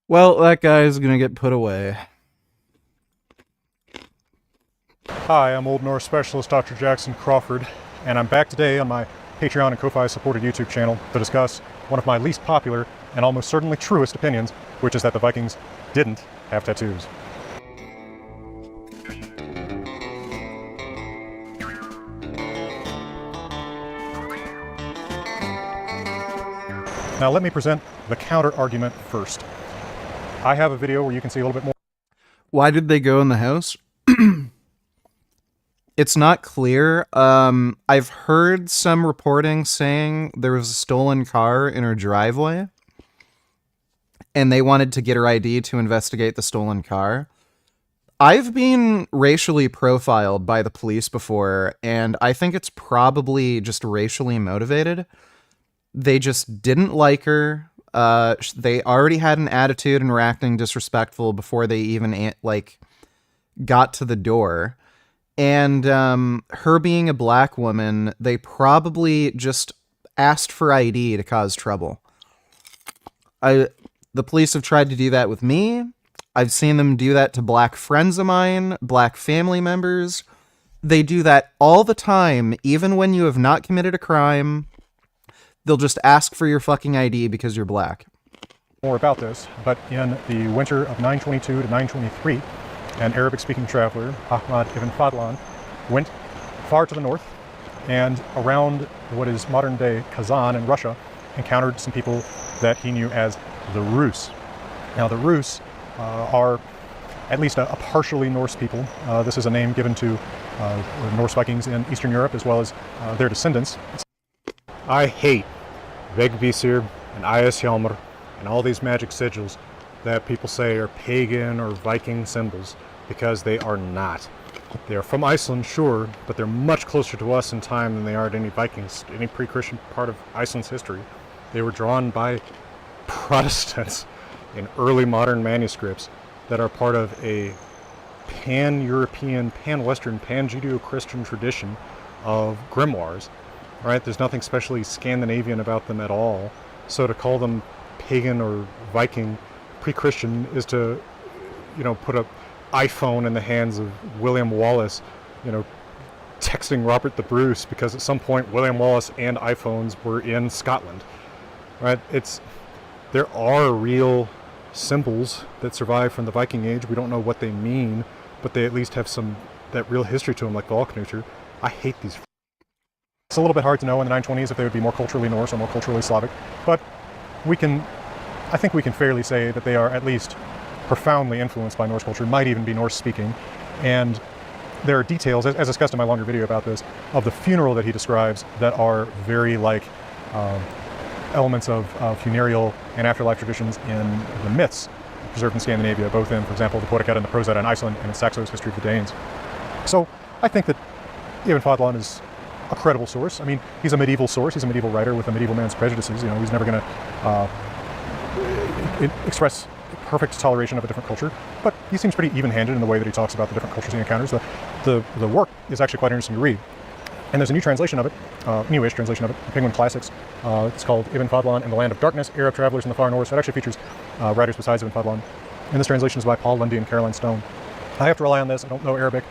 Well, that guy's gonna get put away. Hi, I'm Old Norse Specialist Dr. Jackson Crawford, and I'm back today on my Patreon and Ko-Fi supported YouTube channel to discuss one of my least popular and almost certainly truest opinions, which is that the Vikings didn't have tattoos. Now let me present the counter argument first. I have a video where you can see a little bit more. Why did they go in the house? It's not clear. I've heard some reporting saying there was a stolen car in her driveway, and they wanted to get her ID to investigate the stolen car. I've been racially profiled by the police before, and I think it's probably just racially motivated. They just didn't like her. They already had an attitude and were acting disrespectful before they even got to the door. And her being a black woman, they probably just asked for ID to cause trouble. The police have tried to do that with me. I've seen them do that to black friends of mine, black family members. They do that all the time, even when you have not committed a crime. They'll just ask for your fucking ID because you're black. More about this, but in the winter of 922 to 923, an Arabic-speaking traveler, Ahmad ibn Fadlan, went far to the north and around what is modern-day Kazan in Russia, encountered some people that he knew as the Rus. Now, the Rus are at least a partially Norse people. This is a name given to Norse Vikings in Eastern Europe, as well as their descendants. I hate Vegvisir and Eyjashjálmur and all these magic sigils that people say are pagan or Viking symbols, because they are not. They are from Iceland, sure, but they're much closer to us in time than they are to any Vikings, any pre-Christian part of Iceland's history. They were drawn by Protestants in early modern manuscripts that are part of a pan-European, pan-Western, pan-Judeo-Christian tradition of grimoires. Right? There's nothing especially Scandinavian about them at all. So to call them pagan or Viking pre-Christian is to, put an iPhone in the hands of William Wallace, texting Robert the Bruce, because at some point William Wallace and iPhones were in Scotland. Right? There are real symbols that survive from the Viking Age. We don't know what they mean, but they at least have that real history to them, like Valknutr. I hate these. It's a little bit hard to know in the 920s if they would be more culturally Norse or more culturally Slavic, but I think we can fairly say that they are at least profoundly influenced by Norse culture, might even be Norse speaking. And there are details, as discussed in my longer video about this, of the funeral that he describes that are very like elements of funereal and afterlife traditions in the myths preserved in Scandinavia, both in, for example, the Poetic Edda and the Prose Edda in Iceland, and in Saxo's History of the Danes. So I think that Ibn Fadlan is a credible source. I mean, he's a medieval source. He's a medieval writer with a medieval man's prejudices. He's never going to express perfect toleration of a different culture, but he seems pretty even-handed in the way that he talks about the different cultures he encounters. The work is actually quite interesting to read. And there's a new translation of it, newish translation of it, Penguin Classics. It's called Ibn Fadlan and the Land of Darkness, Arab Travelers in the Far North. It actually features writers besides Ibn Fadlan. And this translation is by Paul Lundy and Caroline Stone. I have to rely on this. I don't know Arabic.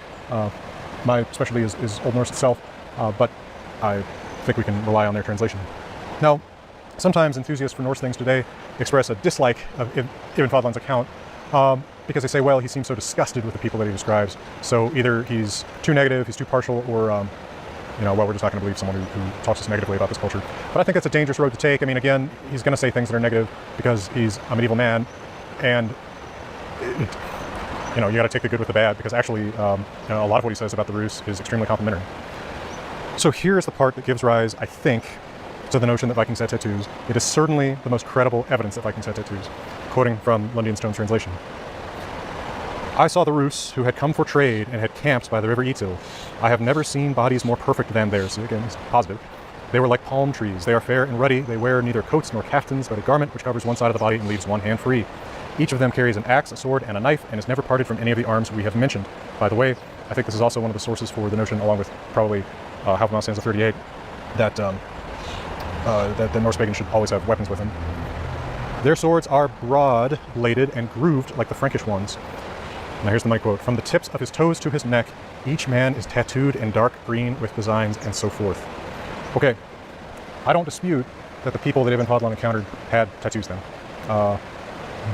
My specialty is Old Norse itself, but I think we can rely on their translation. Now, sometimes enthusiasts for Norse things today express a dislike of Ibn Fadlan's account because they say, well, he seems so disgusted with the people that he describes. So either he's too negative, he's too partial, or well, we're just not going to believe someone who talks us negatively about this culture. But I think that's a dangerous road to take. I mean, again, he's going to say things that are negative because he's a medieval man, and you got to take the good with the bad, because actually, a lot of what he says about the Rus is extremely complimentary. So here's the part that gives rise, I think, to the notion that Vikings had tattoos. It is certainly the most credible evidence that Vikings had tattoos, quoting from Lundy and Stone's translation. I saw the Rus who had come for trade and had camped by the river Itil. I have never seen bodies more perfect than theirs. So again, it's positive. They were like palm trees. They are fair and ruddy. They wear neither coats nor caftans, but a garment which covers one side of the body and leaves one hand free. Each of them carries an axe, a sword, and a knife, and is never parted from any of the arms we have mentioned. By the way, I think this is also one of the sources for the notion, along with probably Halfman Stanza 38, that the Norse pagans should always have weapons with them. Their swords are broad-bladed and grooved like the Frankish ones. Now here's the mic quote. From the tips of his toes to his neck, each man is tattooed in dark green with designs and so forth. Okay, I don't dispute that the people that Ibn Fadlan encountered had tattoos then.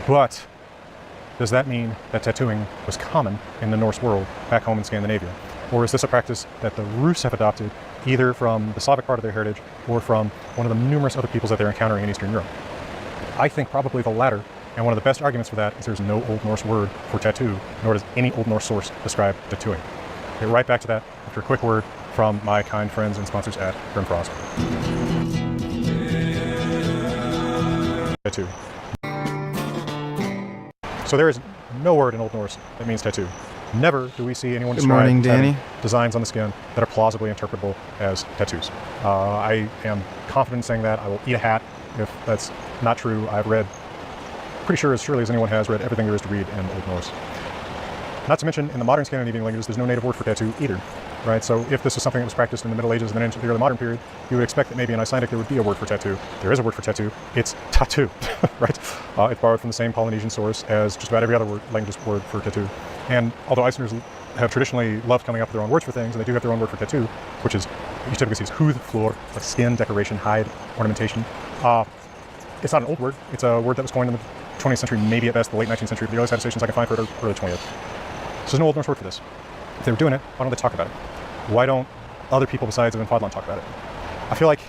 But does that mean that tattooing was common in the Norse world back home in Scandinavia? Or is this a practice that the Rus have adopted either from the Slavic part of their heritage or from one of the numerous other peoples that they're encountering in Eastern Europe? I think probably the latter, and one of the best arguments for that is there's no Old Norse word for tattoo, nor does any Old Norse source describe tattooing. We'll get right back to that after a quick word from my kind friends and sponsors at Grimfrost. Tattoo. So there is no word in Old Norse that means tattoo. Never do we see anyone describe designs on the skin that are plausibly interpretable as tattoos. I am confident in saying that. I will eat a hat if that's not true. I've read, pretty sure as surely as anyone has read everything there is to read in Old Norse. Not to mention, in the modern Scandinavian languages, there's no native word for tattoo either. right? So if this is something that was practiced in the Middle Ages and then into the early modern period, you would expect that maybe in Icelandic there would be a word for tattoo. There is a word for tattoo. It's tattoo, right? It's borrowed from the same Polynesian source as just about every other language word for tattoo. And although Icelanders have traditionally loved coming up with their own words for things, and they do have their own word for tattoo, which is, you typically see as húð, floor, like skin, decoration, hide, ornamentation. It's not an old word. It's a word that was coined in the 20th century, maybe at best the late 19th century. The earliest attestations I can find for it are early 20th. So there's no Old Norse word for this. If they were doing it, why don't they talk about it? Why don't other people besides Ibn Fadlan talk about it? I feel like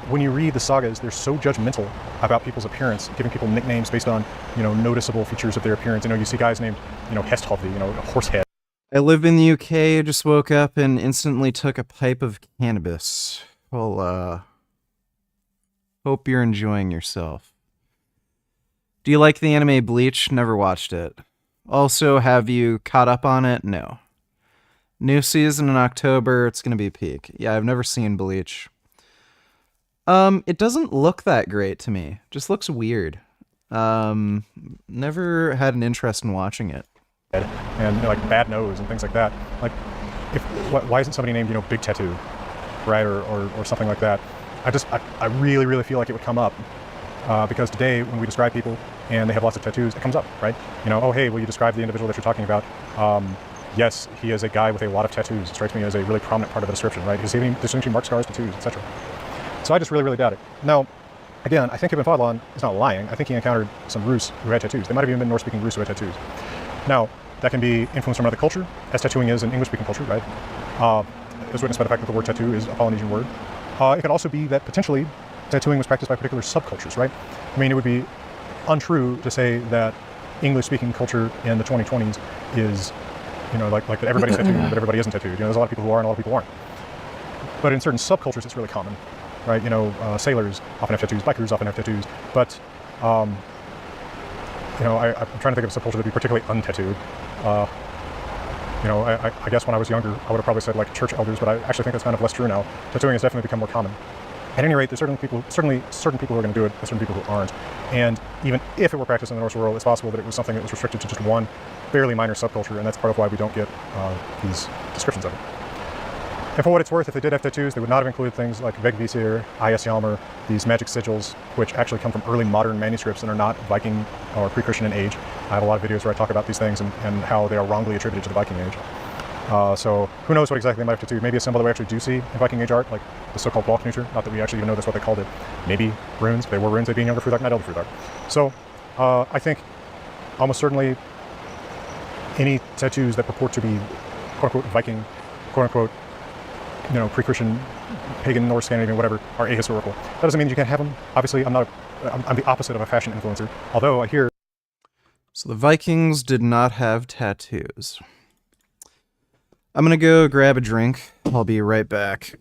when you read the sagas, they're so judgmental about people's appearance, giving people nicknames based on, noticeable features of their appearance. You see guys named, Hesthovdi, a horse head. I live in the UK, just woke up and instantly took a pipe of cannabis. Well, hope you're enjoying yourself. Do you like the anime Bleach? Never watched it. Also, have you caught up on it? No. New season in October, it's gonna be peak. Yeah, I've never seen Bleach. It doesn't look that great to me. Just looks weird. Never had an interest in watching it. And like bad nose and things like that. Like, why isn't somebody named Big Tattoo, right, or something like that? I really, really feel like it would come up because today when we describe people and they have lots of tattoos, it comes up, right? Oh, hey, will you describe the individual that you're talking about? Yes, he is a guy with a lot of tattoos. It strikes me as a really prominent part of the description, right? He's distinguishing mark scars, tattoos, etc. So I just really, really doubt it. Now, again, I think Ibn Fadlan is not lying. I think he encountered some Rus who had tattoos. They might have even been Norse-speaking Rus who had tattoos. Now, that can be influenced from another culture, as tattooing is an English-speaking culture, right? As witnessed by the fact that the word tattoo is a Polynesian word. It could also be that potentially tattooing was practiced by particular subcultures, right? I mean, it would be untrue to say that English-speaking culture in the 2020s is, like that everybody's tattooed, but everybody isn't tattooed. There's a lot of people who are and a lot of people who aren't. But in certain subcultures, it's really common, right? Sailors often have tattoos, bikers often have tattoos, but I'm trying to think of a subculture that'd be particularly untattooed. I guess when I was younger, I would have probably said like church elders, but I actually think that's kind of less true now. Tattooing has definitely become more common. At any rate, there's certainly certain people who are going to do it, and certain people who aren't. And even if it were practiced in the Norse world, it's possible that it was something that was restricted to just one fairly minor subculture, and that's part of why we don't get these descriptions of it. And for what it's worth, if they did have tattoos, they would not have included things like Vegvisir, Eyjashjálmur, these magic sigils, which actually come from early modern manuscripts and are not Viking or pre-Christian in age. I have a lot of videos where I talk about these things and how they are wrongly attributed to the Viking age. So who knows what exactly they might have tattooed. Maybe a symbol that we actually do see in Viking age art, like the so-called Valknútur, not that we actually even know that's what they called it. Maybe runes, if they were runes, they'd be in Younger Fruðark, not Elder Fruðark. So I think almost certainly any tattoos that purport to be quote-unquote Viking, quote-unquote pre-Christian, pagan, Norse, Scandinavian, whatever, are ahistorical. That doesn't mean you can't have them. Obviously, I'm the opposite of a fashion influencer, although I hear... So the Vikings did not have tattoos. I'm gonna go grab a drink. I'll be right back.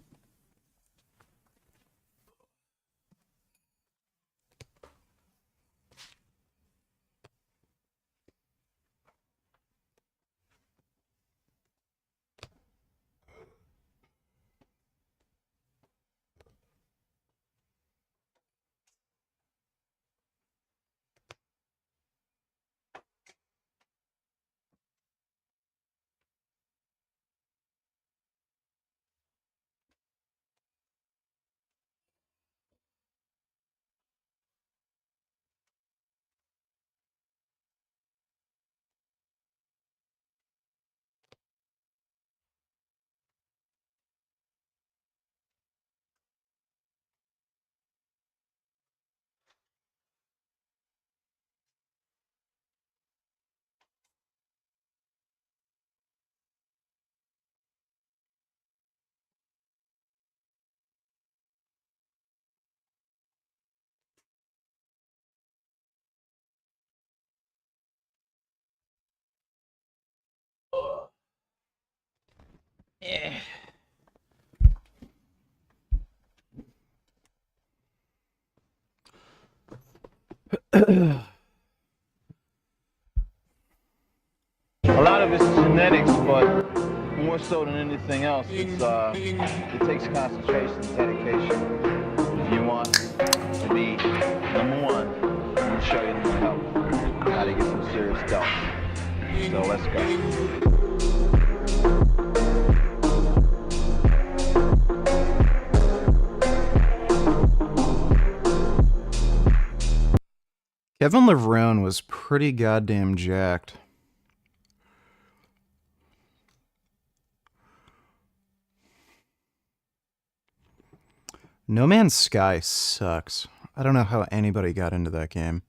Yeah. A lot of it's genetics, but more so than anything else, it takes concentration and dedication. If you want to be number one, I'm going to show you how to get some serious dough. So let's go. Kevin Levrone was pretty goddamn jacked. No Man's Sky sucks. I don't know how anybody got into that game.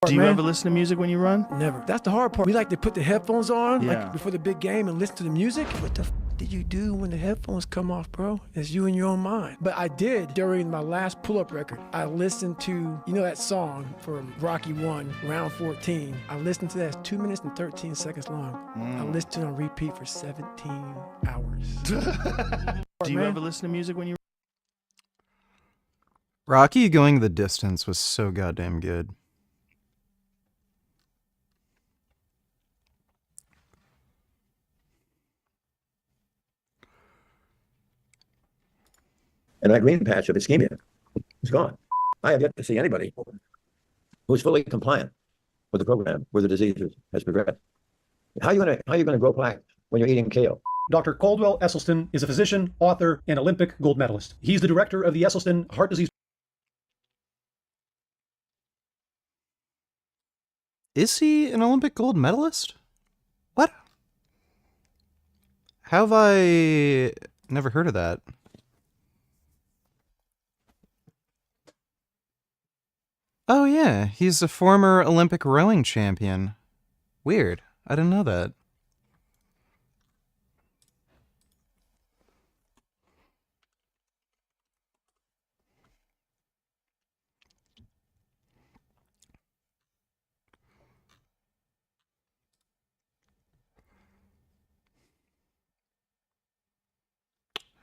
Do you ever listen to music when you run? Never. That's the hard part. We like to put the headphones on Yeah. like before the big game and listen to the music. What the did you do when the headphones come off, bro? It's you in your own mind. But I did during my last pull-up record. I listened to, you know that song from Rocky 1, round 14. I listened to that. It's 2 minutes and 13 seconds long. I listened to it on repeat for 17 hours. Do you ever listen to music when you Rocky Going the Distance was so goddamn good. And that green patch of ischemia is gone. I have yet to see anybody who's fully compliant with the program where the disease has progressed. How are you gonna grow plaque when you're eating kale? Dr. Caldwell Esselstyn is a physician, author, and Olympic gold medalist. He's the director of the Esselstyn Heart Disease. Is he an Olympic gold medalist? What? How have I never heard of that? Oh yeah, he's a former Olympic rowing champion. Weird. I didn't know that.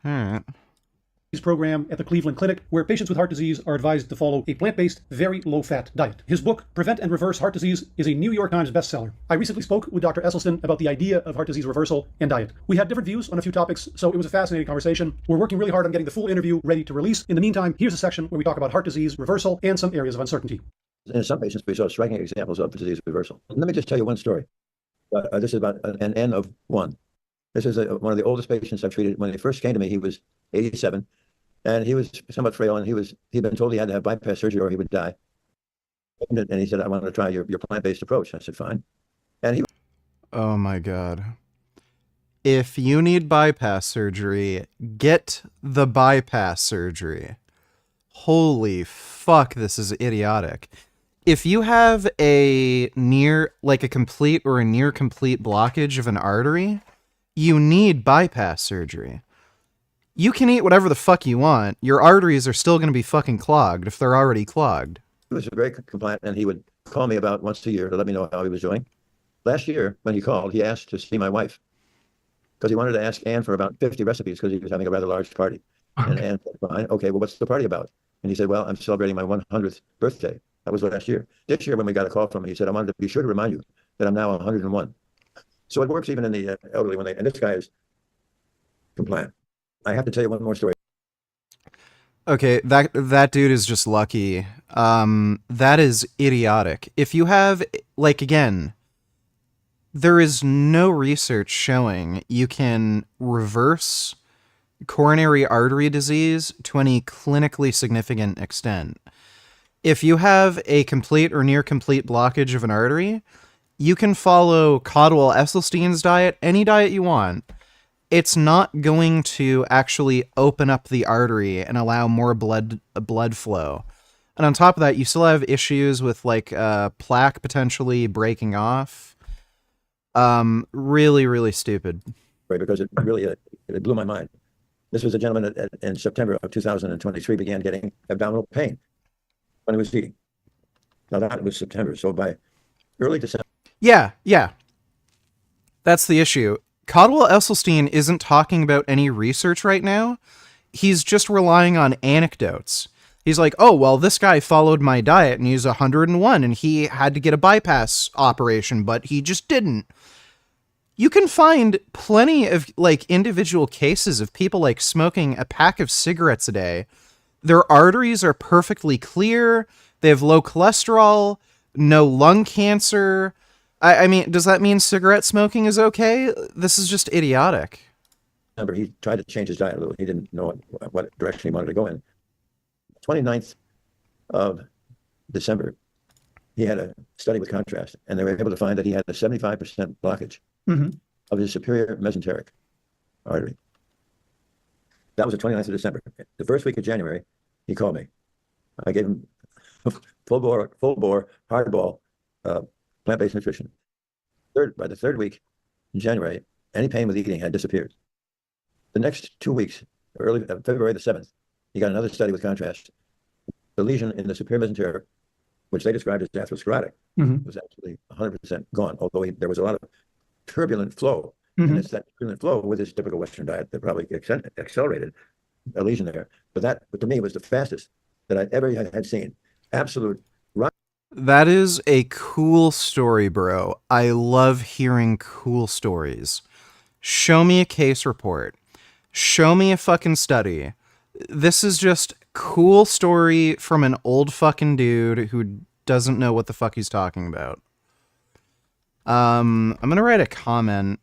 All right. Program at the Cleveland Clinic, where patients with heart disease are advised to follow a plant-based, very low-fat diet. His book, Prevent and Reverse Heart Disease, is a New York Times bestseller. I recently spoke with Dr. Esselstyn about the idea of heart disease reversal and diet. We had different views on a few topics, so it was a fascinating conversation. We're working really hard on getting the full interview ready to release. In the meantime, here's a section where we talk about heart disease reversal and some areas of uncertainty. In some patients, we saw striking examples of disease reversal. Let me just tell you one story. This is about an N of 1. This is one of the oldest patients I've treated. When he first came to me, he was 87. And he was somewhat frail, and he'd been told he had to have bypass surgery or he would die. And he said, I want to try your plant-based approach. I said, fine. And he... Oh my God. If you need bypass surgery, get the bypass surgery. Holy fuck, this is idiotic. If you have a complete or a near complete blockage of an artery, you need bypass surgery. You can eat whatever the fuck you want. Your arteries are still going to be fucking clogged if they're already clogged. He was very compliant, and he would call me about once a year to let me know how he was doing. Last year, when he called, he asked to see my wife because he wanted to ask Anne for about 50 recipes because he was having a rather large party. And Anne said, fine, okay, well, what's the party about? And he said, well, I'm celebrating my 100th birthday. That was last year. This year, when we got a call from him, he said, I wanted to be sure to remind you that I'm now 101. So it works even in the elderly and this guy is compliant. I have to tell you one more story. Okay, that dude is just lucky. That is idiotic. If you have, again, there is no research showing you can reverse coronary artery disease to any clinically significant extent. If you have a complete or near complete blockage of an artery, you can follow Caldwell Esselstyn's diet, any diet you want. It's not going to actually open up the artery and allow more blood flow. And on top of that, you still have issues with plaque potentially breaking off. Really, really stupid. Right, because it really it blew my mind. This was a gentleman that in September of 2023 began getting abdominal pain when he was eating. Now that was September, so by early December. Yeah. That's the issue. Caldwell Esselstyn isn't talking about any research right now. He's just relying on anecdotes. He's like, oh, well, this guy followed my diet and he's 101 and he had to get a bypass operation, but he just didn't. You can find plenty of like individual cases of people like smoking a pack of cigarettes a day. Their arteries are perfectly clear. They have low cholesterol, no lung cancer. I mean, does that mean cigarette smoking is okay? This is just idiotic. Remember, he tried to change his diet a little. He didn't know what direction he wanted to go in. 29th of December, he had a study with contrast, and they were able to find that he had a 75% blockage of his superior mesenteric artery. That was the 29th of December. The first week of January, he called me. I gave him full bore, hardball, plant-based nutrition. By the third week in January, any pain with eating had disappeared. The next 2 weeks, early February the 7th, he got another study with contrast. The lesion in the superior mesenteric, which they described as atherosclerotic, was actually 100% gone, although there was a lot of turbulent flow. And it's that turbulent flow with his typical Western diet that probably accelerated a lesion there. But to me, was the fastest that I ever had seen. Absolute rock. That is a cool story, bro. I love hearing cool stories. Show me a case report. Show me a fucking study. This is just cool story from an old fucking dude who doesn't know what the fuck he's talking about. I'm gonna write a comment.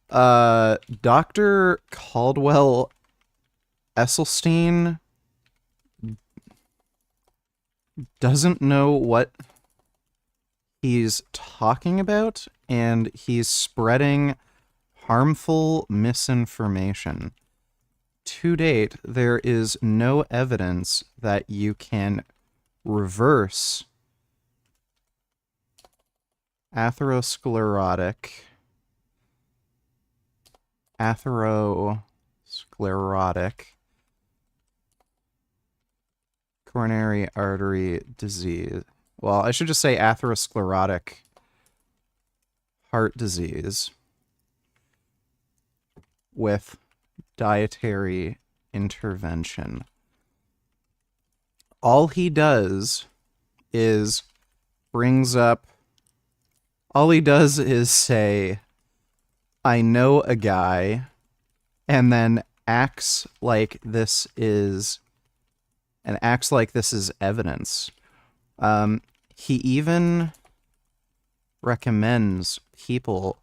Dr. Caldwell Esselstyn doesn't know what he's talking about, and he's spreading harmful misinformation. To date, there is no evidence that you can reverse atherosclerotic coronary artery disease. Well, I should just say atherosclerotic heart disease with dietary intervention. All he does is say, I know a guy, and then acts like this is evidence. He even recommends people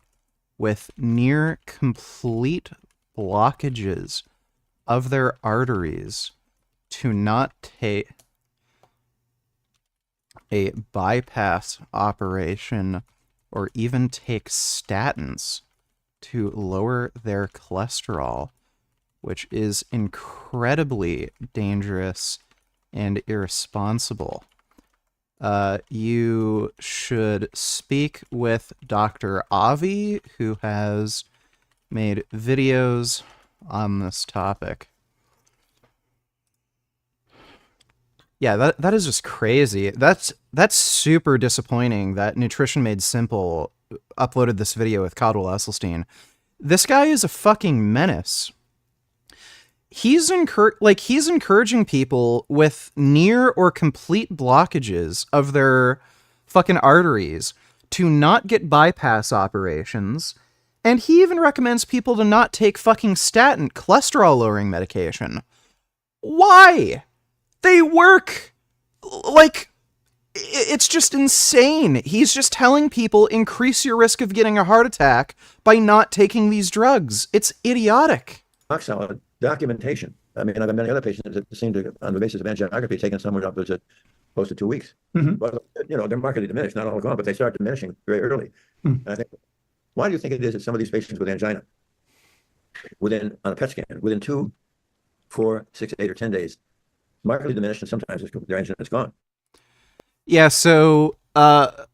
with near complete blockages of their arteries to not take a bypass operation or even take statins to lower their cholesterol, which is incredibly dangerous and irresponsible. You should speak with Dr. Avi, who has made videos on this topic. Yeah, that is just crazy. That's super disappointing that Nutrition Made Simple uploaded this video with Caldwell Esselstyn. This guy is a fucking menace. He's encouraging people with near or complete blockages of their fucking arteries to not get bypass operations, and he even recommends people to not take fucking statin, cholesterol lowering medication. Why? They work. Like, it's just insane. He's just telling people increase your risk of getting a heart attack by not taking these drugs. It's idiotic. Rock solid documentation. I mean, I've had many other patients that seem to, on the basis of angiography, taken somewhere up to close to 2 weeks. But, they're markedly diminished, not all gone, but they start diminishing very early. And I think, why do you think it is that some of these patients with angina, on a PET scan, within 2, 4, 6, 8, or 10 days, markedly diminished, and sometimes their angina is gone? Yeah, so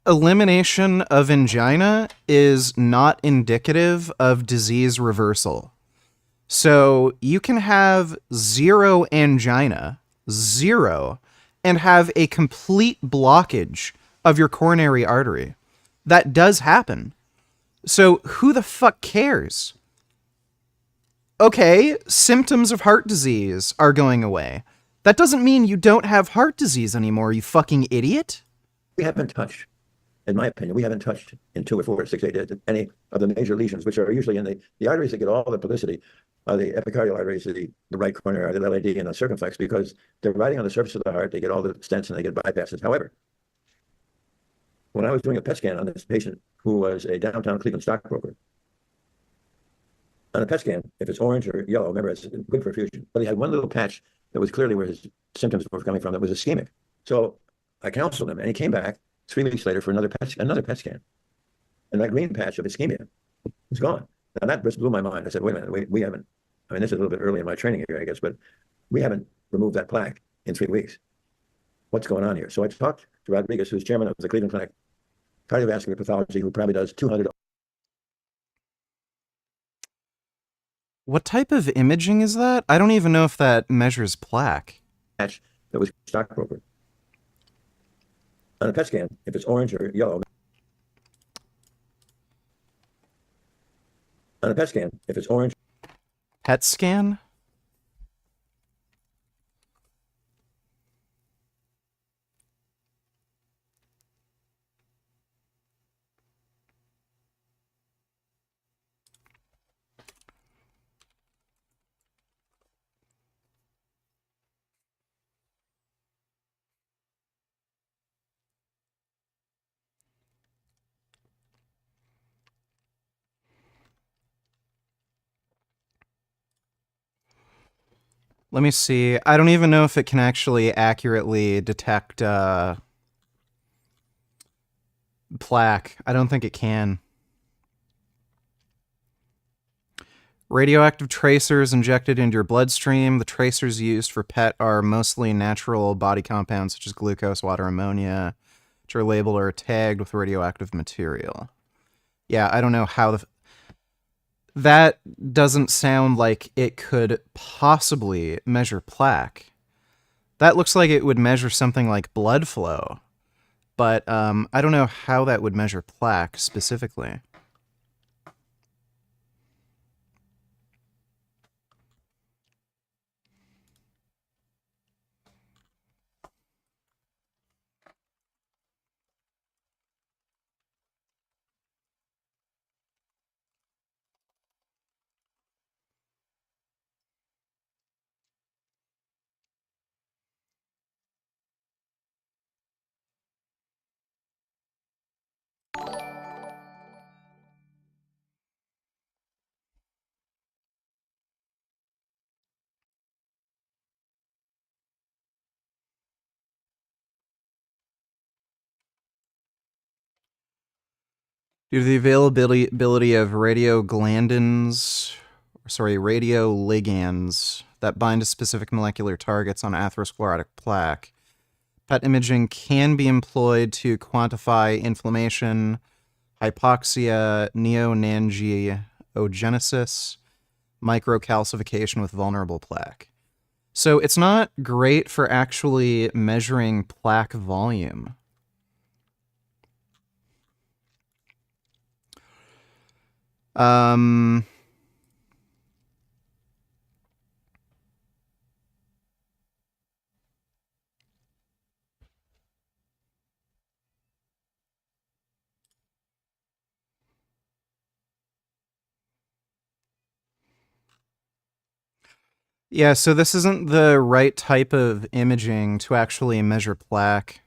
elimination of angina is not indicative of disease reversal. So you can have zero angina, and have a complete blockage of your coronary artery. That does happen. So who the fuck cares? Okay, symptoms of heart disease are going away. That doesn't mean you don't have heart disease anymore, you fucking idiot. We haven't touched in my opinion, we haven't touched in 2 or 4 or 6, 8 days any of the major lesions, which are usually in the arteries that get all the publicity are the epicardial arteries, the right coronary, the LAD, and the circumflex, because they're riding on the surface of the heart. They get all the stents and they get bypasses. However, when I was doing a PET scan on this patient who was a downtown Cleveland stockbroker, on a PET scan, if it's orange or yellow, remember, it's good perfusion. But he had one little patch that was clearly where his symptoms were coming from that was ischemic. So I counseled him, and he came back 3 weeks later for another PET scan. And that green patch of ischemia was gone. Now that just blew my mind. I said, wait a minute, we haven't, I mean, this is a little bit early in my training here, I guess, but we haven't removed that plaque in 3 weeks. What's going on here? So I talked to Rodriguez, who's chairman of the Cleveland Clinic Cardiovascular Pathology, who probably does 200. What type of imaging is that? I don't even know if that measures plaque. Patch that was stockbroker. On a PET scan, if it's orange or yellow. On a PET scan, if it's orange. PET scan? Let me see. I don't even know if it can actually accurately detect plaque. I don't think it can. Radioactive tracers injected into your bloodstream. The tracers used for PET are mostly natural body compounds such as glucose, water, ammonia, which are labeled or tagged with radioactive material. Yeah, I don't know how that doesn't sound like it could possibly measure plaque. That looks like it would measure something like blood flow, but I don't know how that would measure plaque specifically. Due to the availability of radioligands that bind to specific molecular targets on atherosclerotic plaque, PET imaging can be employed to quantify inflammation, hypoxia, neonangiogenesis, microcalcification with vulnerable plaque. So it's not great for actually measuring plaque volume. Yeah, so this isn't the right type of imaging to actually measure plaque.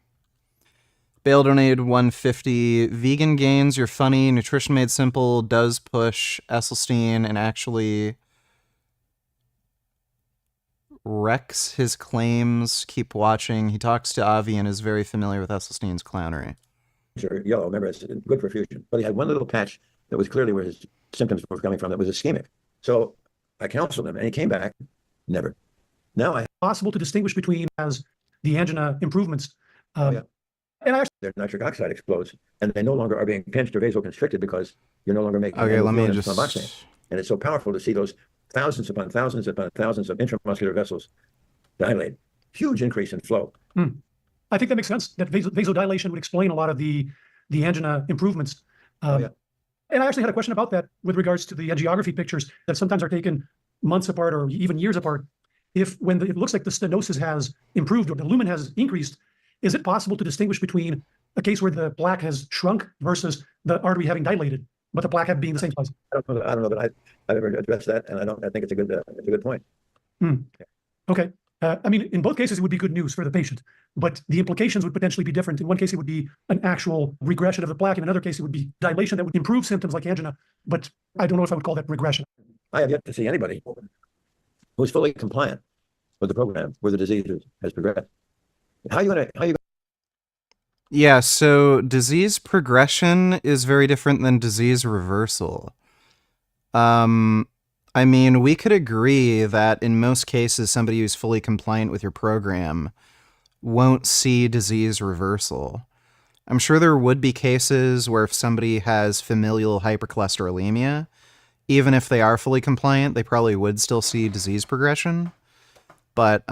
Bale donated 150. Vegan gains, you're funny. Nutrition Made Simple does push Esselstyn and actually wrecks his claims. Keep watching. He talks to Avi and is very familiar with Esselstyn's clownery. Yellow, remember, it's good perfusion. But he had one little patch that was clearly where his symptoms were coming from that was ischemic. So I counseled him, and he came back, never. Now I possible to distinguish between as the angina improvements. And actually, their nitric oxide explodes, and they no longer are being pinched or vasoconstricted because you're no longer making. Okay, let me just. And it's so powerful to see those thousands upon thousands upon thousands of intramuscular vessels dilate. Huge increase in flow. I think that makes sense. That vasodilation would explain a lot of the angina improvements. And I actually had a question about that with regards to the angiography pictures that sometimes are taken months apart or even years apart. When it looks like the stenosis has improved or the lumen has increased, is it possible to distinguish between a case where the plaque has shrunk versus the artery having dilated, but the plaque being the same size? I don't know that I've ever addressed that, and I think it's a good point. Okay. I mean, in both cases, it would be good news for the patient, but the implications would potentially be different. In one case, it would be an actual regression of the plaque. In another case, it would be dilation that would improve symptoms like angina, but I don't know if I would call that regression. I have yet to see anybody who's fully compliant with the program where the disease has progressed. How are you going to? Yeah, so disease progression is very different than disease reversal. I mean, we could agree that in most cases, somebody who's fully compliant with your program won't see disease reversal. I'm sure there would be cases where if somebody has familial hypercholesterolemia, even if they are fully compliant, they probably would still see disease progression. But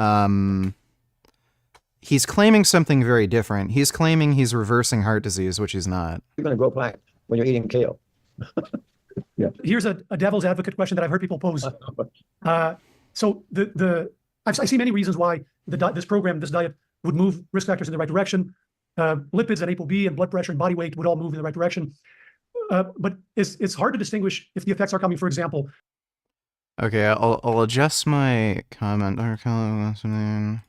he's claiming something very different. He's claiming he's reversing heart disease, which he's not. You're going to grow plaque when you're eating kale. Yeah. Here's a devil's advocate question that I've heard people pose. So I see many reasons why this diet would move risk factors in the right direction. Lipids and ApoB and blood pressure and body weight would all move in the right direction. But it's hard to distinguish if the effects are coming, for example. Okay, I'll adjust my comment. Dr. Kelly listening.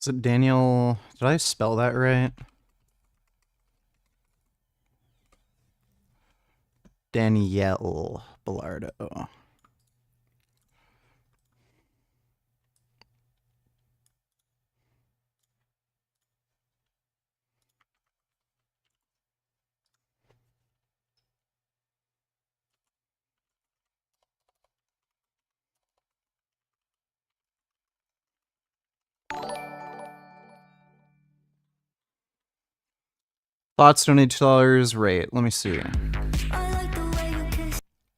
Is it Daniel? Did I spell that right? Danielle Bellardo. Thoughts donate $2. Rate. Let me see.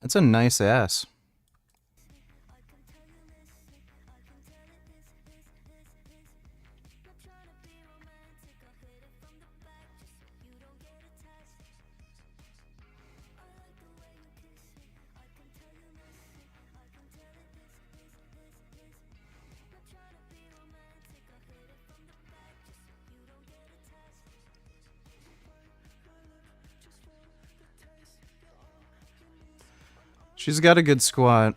That's a nice ass. She's got a good squat.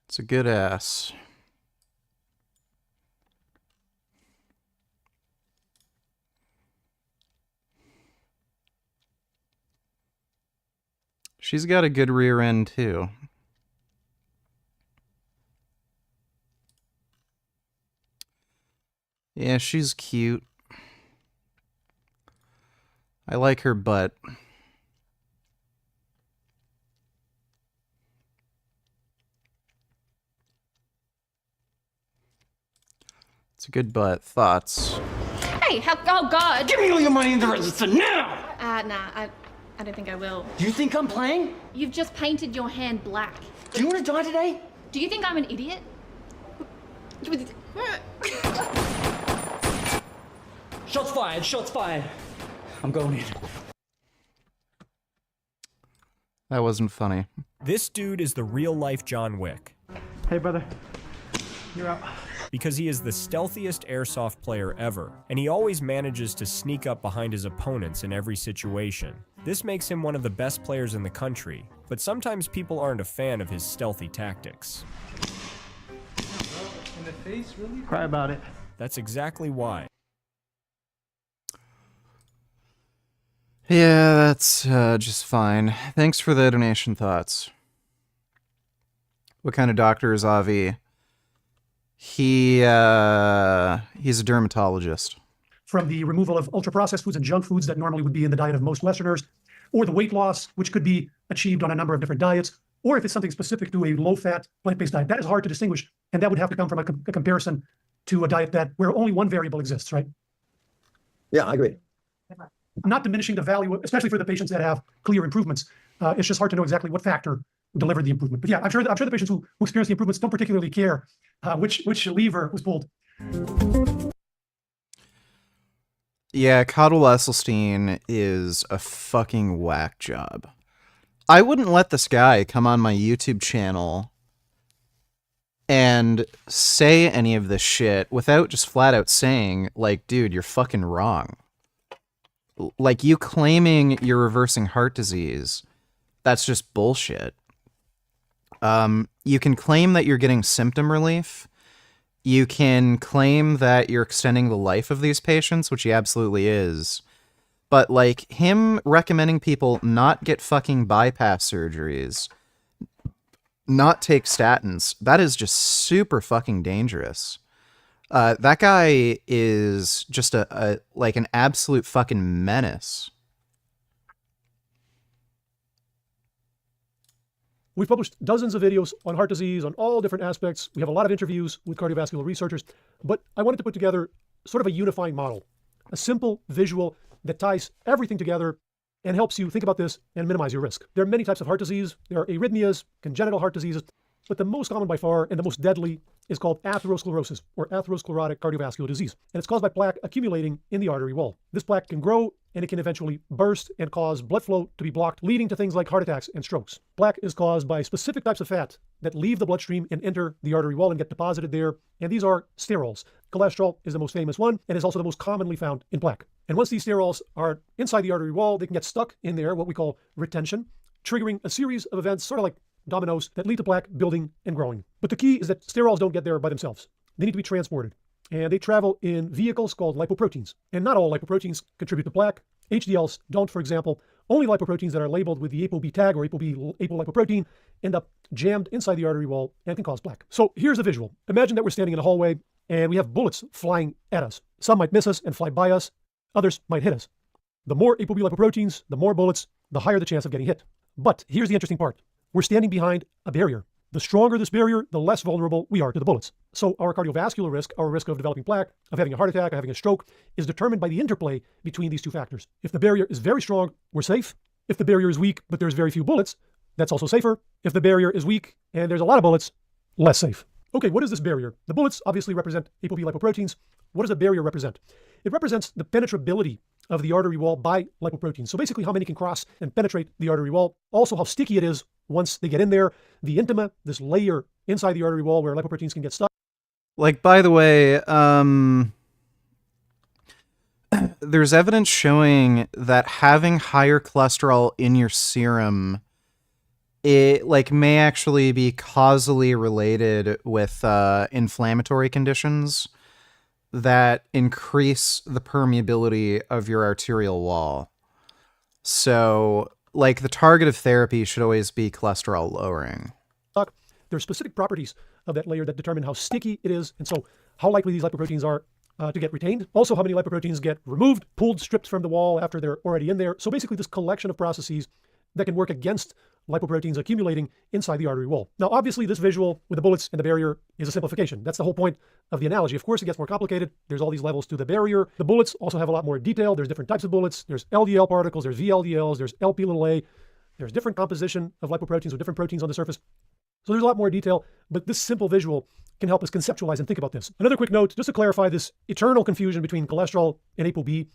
It's a good ass. She's got a good rear end, too. Yeah, she's cute. I like her butt. It's a good butt. Thoughts? Hey, oh God! Give me all your money in the register now! Nah, I don't think I will. Do you think I'm playing? You've just painted your hand black. Do you want to die today? Do you think I'm an idiot? Shots fired, shots fired. I'm going in. That wasn't funny. This dude is the real-life John Wick. Hey, brother. You're out. because he is the stealthiest airsoft player ever, and he always manages to sneak up behind his opponents in every situation. This makes him one of the best players in the country, but sometimes people aren't a fan of his stealthy tactics. In the face, really? Cry about it. That's exactly why. Yeah, that's just fine. Thanks for the donation thoughts. What kind of doctor is Avi? He's a dermatologist. From the removal of ultra-processed foods and junk foods that normally would be in the diet of most Westerners, or the weight loss, which could be achieved on a number of different diets, or if it's something specific to a low-fat, plant-based diet. That is hard to distinguish, and that would have to come from a comparison to a diet where only one variable exists, right? Yeah, I agree. I'm not diminishing the value, especially for the patients that have clear improvements. It's just hard to know exactly what factor delivered the improvement. But yeah, I'm sure the patients who experience the improvements don't particularly care which lever was pulled. Yeah, Cottle Esselstyn is a fucking whack job. I wouldn't let this guy come on my YouTube channel and say any of this shit without just flat out saying, like, dude, you're fucking wrong. Like, you claiming you're reversing heart disease, that's just bullshit. You can claim that you're getting symptom relief. You can claim that you're extending the life of these patients, which he absolutely is. But, like, him recommending people not get fucking bypass surgeries, not take statins, that is just super fucking dangerous. That guy is just like an absolute fucking menace. We've published dozens of videos on heart disease, on all different aspects. We have a lot of interviews with cardiovascular researchers, but I wanted to put together sort of a unifying model, a simple visual that ties everything together and helps you think about this and minimize your risk. There are many types of heart disease. There are arrhythmias, congenital heart diseases, but the most common by far and the most deadly is called atherosclerosis, or atherosclerotic cardiovascular disease. And it's caused by plaque accumulating in the artery wall. This plaque can grow and it can eventually burst and cause blood flow to be blocked, leading to things like heart attacks and strokes. Plaque is caused by specific types of fat that leave the bloodstream and enter the artery wall and get deposited there. And these are sterols. Cholesterol is the most famous one and is also the most commonly found in plaque. And once these sterols are inside the artery wall, they can get stuck in there, what we call retention, triggering a series of events, sort of like dominoes, that lead to plaque building and growing. But the key is that sterols don't get there by themselves. They need to be transported. And they travel in vehicles called lipoproteins. And not all lipoproteins contribute to plaque. HDLs don't, for example. Only lipoproteins that are labeled with the ApoB tag or apolipoprotein end up jammed inside the artery wall and can cause plaque. So here's a visual. Imagine that we're standing in a hallway and we have bullets flying at us. Some might miss us and fly by us. Others might hit us. The more ApoB lipoproteins, the more bullets, the higher the chance of getting hit. But here's the interesting part. We're standing behind a barrier. The stronger this barrier, the less vulnerable we are to the bullets. So our cardiovascular risk, our risk of developing plaque, of having a heart attack, of having a stroke, is determined by the interplay between these two factors. If the barrier is very strong, we're safe. If the barrier is weak, but there's very few bullets, that's also safer. If the barrier is weak and there's a lot of bullets, less safe. Okay, what is this barrier? The bullets obviously represent ApoB lipoproteins. What does a barrier represent? It represents the penetrability of the artery wall by lipoproteins. So basically how many can cross and penetrate the artery wall. Also how sticky it is once they get in there. The intima, this layer inside the artery wall where lipoproteins can get stuck. Like, by the way, there's evidence showing that having higher cholesterol in your serum, it may actually be causally related with inflammatory conditions that increase the permeability of your arterial wall. So, the target of therapy should always be cholesterol lowering. There are specific properties of that layer that determine how sticky it is, and so how likely these lipoproteins are to get retained. Also, how many lipoproteins get removed, pulled, stripped from the wall after they're already in there. So basically this collection of processes that can work against lipoproteins accumulating inside the artery wall. Now, obviously, this visual with the bullets and the barrier is a simplification. That's the whole point of the analogy. Of course, it gets more complicated. There's all these levels to the barrier. The bullets also have a lot more detail. There's different types of bullets. There's LDL particles. There's VLDLs. There's LP(a). There's different composition of lipoproteins with different proteins on the surface. So there's a lot more detail, but this simple visual can help us conceptualize and think about this. Another quick note, just to clarify this eternal confusion between cholesterol and ApoB.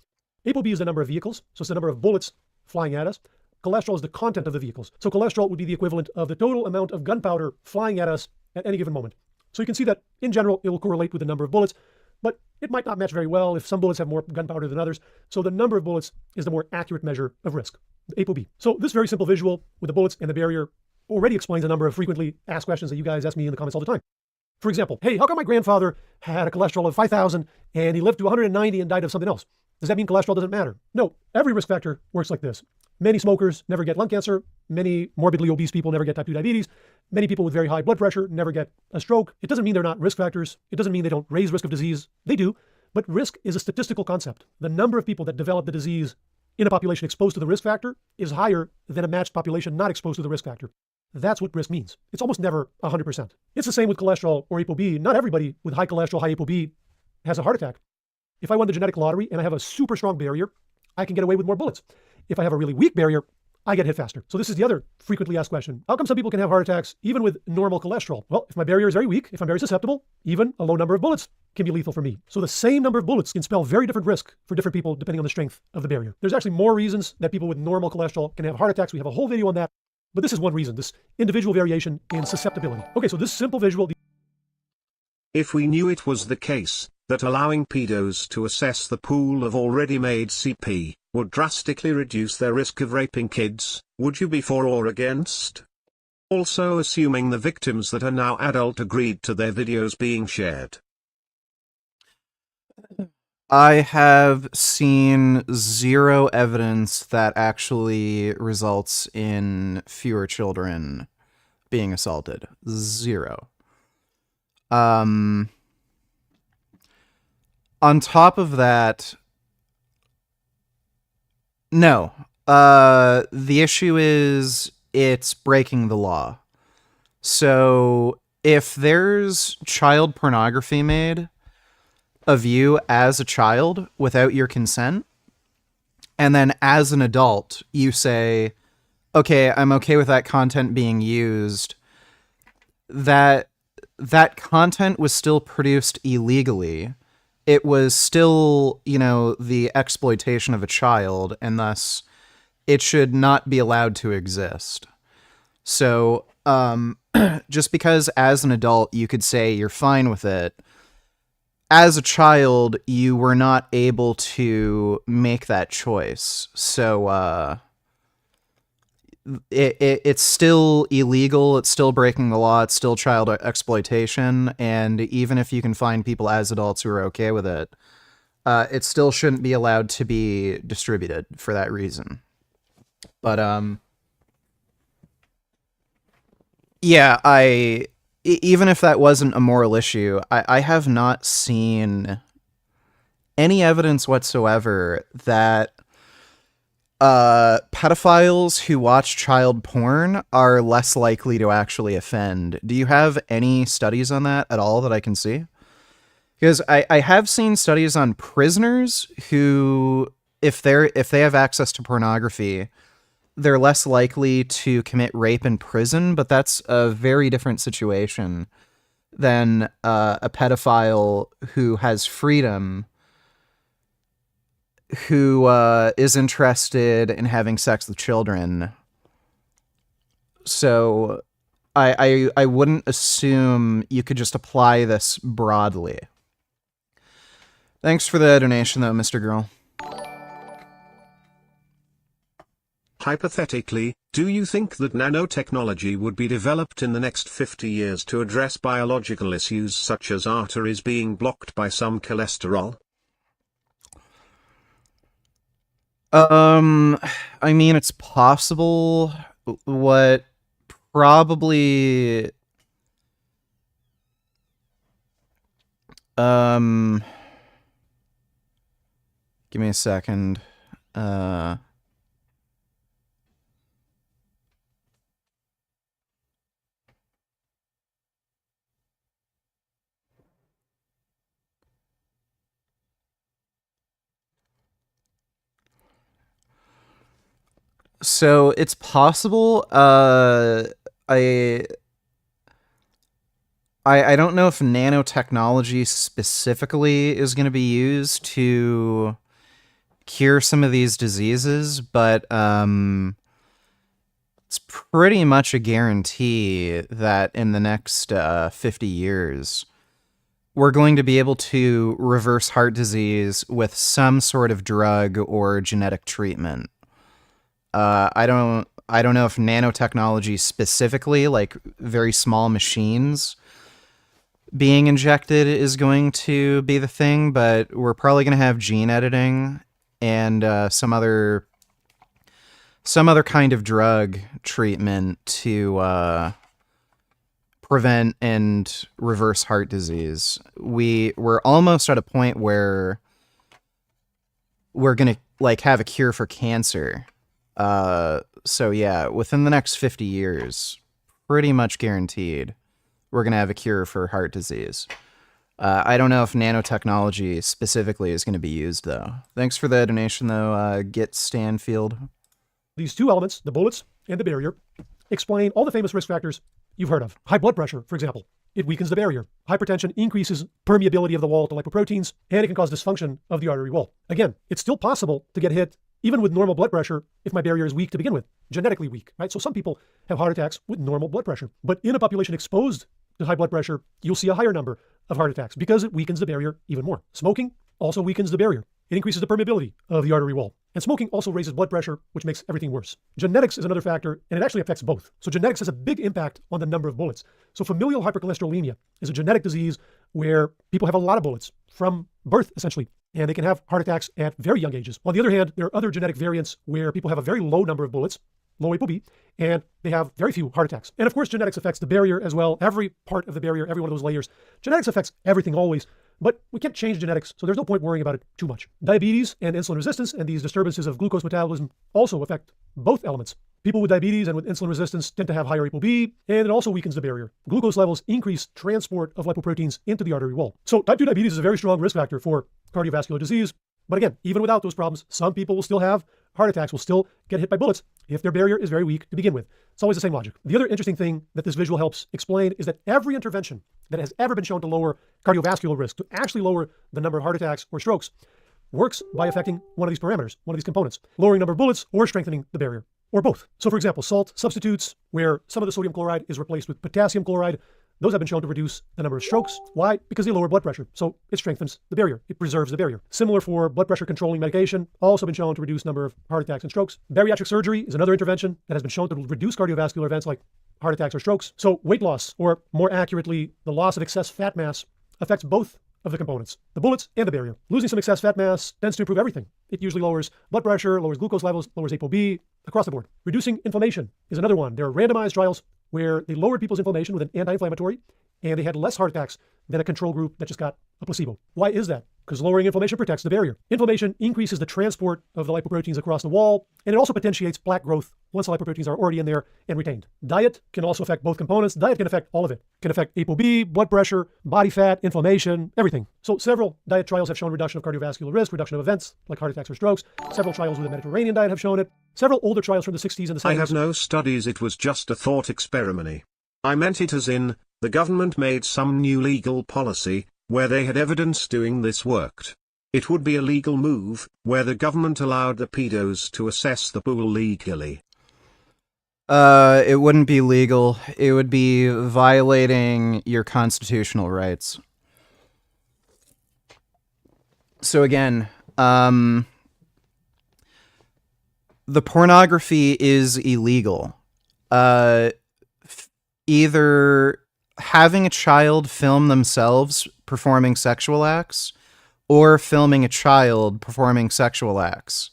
ApoB is the number of vehicles, so it's the number of bullets flying at us. Cholesterol is the content of the vehicles. So cholesterol would be the equivalent of the total amount of gunpowder flying at us at any given moment. So you can see that in general, it will correlate with the number of bullets, but it might not match very well if some bullets have more gunpowder than others. So the number of bullets is the more accurate measure of risk, the ApoB. So this very simple visual with the bullets and the barrier already explains a number of frequently asked questions that you guys ask me in the comments all the time. For example, hey, how come my grandfather had a cholesterol of 5,000 and he lived to 190 and died of something else? Does that mean cholesterol doesn't matter? No, every risk factor works like this. Many smokers never get lung cancer. Many morbidly obese people never get type 2 diabetes. Many people with very high blood pressure never get a stroke. It doesn't mean they're not risk factors. It doesn't mean they don't raise risk of disease. They do, but risk is a statistical concept. The number of people that develop the disease in a population exposed to the risk factor is higher than a matched population not exposed to the risk factor. That's what risk means. It's almost never 100%. It's the same with cholesterol or ApoB. Not everybody with high cholesterol, high ApoB has a heart attack. If I won the genetic lottery and I have a super strong barrier, I can get away with more bullets. If I have a really weak barrier, I get hit faster. So this is the other frequently asked question. How come some people can have heart attacks even with normal cholesterol? Well, if my barrier is very weak, if I'm very susceptible, even a low number of bullets can be lethal for me. So the same number of bullets can spell very different risk for different people depending on the strength of the barrier. There's actually more reasons that people with normal cholesterol can have heart attacks. We have a whole video on that. But this is one reason, this individual variation in susceptibility. Okay, so this simple visual. If we knew it was the case that allowing pedos to assess the pool of already made CP would drastically reduce their risk of raping kids, would you be for or against? Also assuming the victims that are now adult agreed to their videos being shared. I have seen zero evidence that actually results in fewer children being assaulted. Zero. On top of that, no. The issue is it's breaking the law. So if there's child pornography made of you as a child without your consent, and then as an adult you say, okay, I'm okay with that content being used, that content was still produced illegally. It was still, the exploitation of a child, and thus it should not be allowed to exist. So just because as an adult you could say you're fine with it, as a child, you were not able to make that choice. So it's still illegal. It's still breaking the law. It's still child exploitation. And even if you can find people as adults who are okay with it, it still shouldn't be allowed to be distributed for that reason. But yeah, even if that wasn't a moral issue, I have not seen any evidence whatsoever that pedophiles who watch child porn are less likely to actually offend. Do you have any studies on that at all that I can see? Because I have seen studies on prisoners who, if they have access to pornography, they're less likely to commit rape in prison, but that's a very different situation than a pedophile who has freedom, who is interested in having sex with children. So I wouldn't assume you could just apply this broadly. Thanks for the donation, though, Mr. Girl. Hypothetically, do you think that nanotechnology would be developed in the next 50 years to address biological issues such as arteries being blocked by some cholesterol? I mean, it's possible. What probably... Give me a second. So it's possible. I don't know if nanotechnology specifically is going to be used to cure some of these diseases, but It's pretty much a guarantee that in the next 50 years, we're going to be able to reverse heart disease with some sort of drug or genetic treatment. I don't know if nanotechnology specifically, like very small machines being injected, is going to be the thing, but we're probably going to have gene editing and some other kind of drug treatment to prevent and reverse heart disease. We're almost at a point where we're going to like have a cure for cancer. So yeah, within the next 50 years, pretty much guaranteed, we're going to have a cure for heart disease. I don't know if nanotechnology specifically is going to be used, though. Thanks for the donation, though, Git Stanfield. These two elements, the bullets and the barrier, explain all the famous risk factors you've heard of. High blood pressure, for example. It weakens the barrier. Hypertension increases permeability of the wall to lipoproteins, and it can cause dysfunction of the artery wall. Again, it's still possible to get hit even with normal blood pressure if my barrier is weak to begin with, genetically weak, right? So some people have heart attacks with normal blood pressure. But in a population exposed to high blood pressure, you'll see a higher number of heart attacks because it weakens the barrier even more. Smoking also weakens the barrier. It increases the permeability of the artery wall. And smoking also raises blood pressure, which makes everything worse. Genetics is another factor, and it actually affects both. So genetics has a big impact on the number of bullets. So familial hypercholesterolemia is a genetic disease where people have a lot of bullets from birth, essentially, and they can have heart attacks at very young ages. On the other hand, there are other genetic variants where people have a very low number of bullets, low ApoB, and they have very few heart attacks. And of course, genetics affects the barrier as well. Every part of the barrier, every one of those layers. Genetics affects everything always, but we can't change genetics, so there's no point worrying about it too much. Diabetes and insulin resistance and these disturbances of glucose metabolism also affect both elements. People with diabetes and with insulin resistance tend to have higher ApoB, and it also weakens the barrier. Glucose levels increase transport of lipoproteins into the artery wall. So type 2 diabetes is a very strong risk factor for cardiovascular disease. But again, even without those problems, some people will still have heart attacks, will still get hit by bullets if their barrier is very weak to begin with. It's always the same logic. The other interesting thing that this visual helps explain is that every intervention that has ever been shown to lower cardiovascular risk, to actually lower the number of heart attacks or strokes, works by affecting one of these parameters, one of these components, lowering number of bullets or strengthening the barrier, or both. So for example, salt substitutes where some of the sodium chloride is replaced with potassium chloride, those have been shown to reduce the number of strokes. Why? Because they lower blood pressure. So it strengthens the barrier. It preserves the barrier. Similar for blood pressure controlling medication, also been shown to reduce number of heart attacks and strokes. Bariatric surgery is another intervention that has been shown to reduce cardiovascular events like heart attacks or strokes. So weight loss, or more accurately, the loss of excess fat mass, affects both of the components, the bullets and the barrier. Losing some excess fat mass tends to improve everything. It usually lowers blood pressure, lowers glucose levels, lowers ApoB, across the board. Reducing inflammation is another one. There are randomized trials where they lowered people's inflammation with an anti-inflammatory, and they had less heart attacks than a control group that just got a placebo. Why is that? Because lowering inflammation protects the barrier. Inflammation increases the transport of the lipoproteins across the wall, and it also potentiates plaque growth once the lipoproteins are already in there and retained. Diet can also affect both components. Diet can affect all of it. It can affect ApoB, blood pressure, body fat, inflammation, everything. So several diet trials have shown reduction of cardiovascular risk, reduction of events like heart attacks or strokes. Several trials with the Mediterranean diet have shown it. Several older trials from the 60s and the 70s. I have no studies, it was just a thought experiment. I meant it as in, the government made some new legal policy, where they had evidence doing this worked. It would be a legal move, where the government allowed the pedos to assess the pool legally. It wouldn't be legal. It would be violating your constitutional rights. So again, the pornography is illegal. Either having a child film themselves performing sexual acts or filming a child performing sexual acts.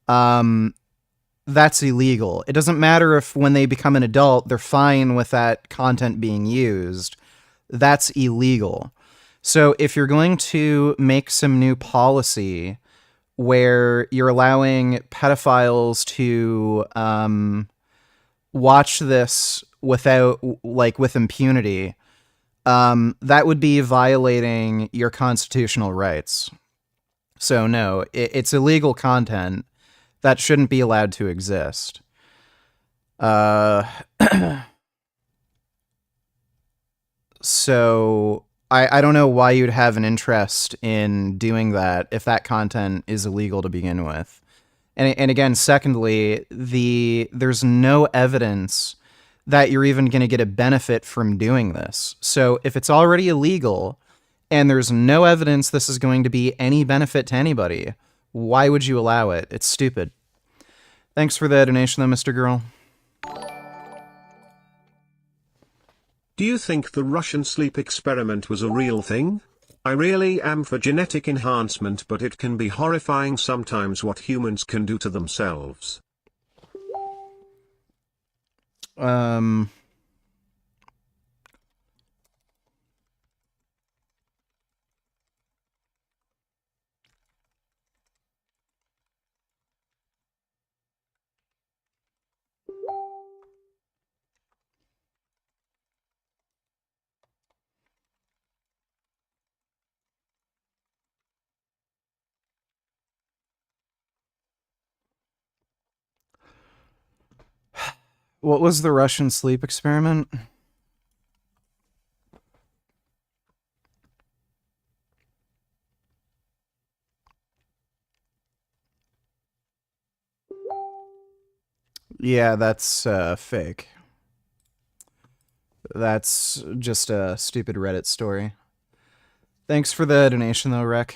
That's illegal. It doesn't matter if when they become an adult, they're fine with that content being used. That's illegal. So if you're going to make some new policy where you're allowing pedophiles to watch this without, like, with impunity, that would be violating your constitutional rights. So no, it's illegal content that shouldn't be allowed to exist. So I don't know why you'd have an interest in doing that if that content is illegal to begin with. And again, secondly, there's no evidence that you're even going to get a benefit from doing this. So if it's already illegal and there's no evidence this is going to be any benefit to anybody, why would you allow it? It's stupid. Thanks for the donation, though, Mr. Girl. Do you think the Russian sleep experiment was a real thing? I really am for genetic enhancement, but it can be horrifying sometimes what humans can do to themselves. What was the Russian sleep experiment? Yeah, that's fake. That's just a stupid Reddit story. Thanks for the donation, though, Rec.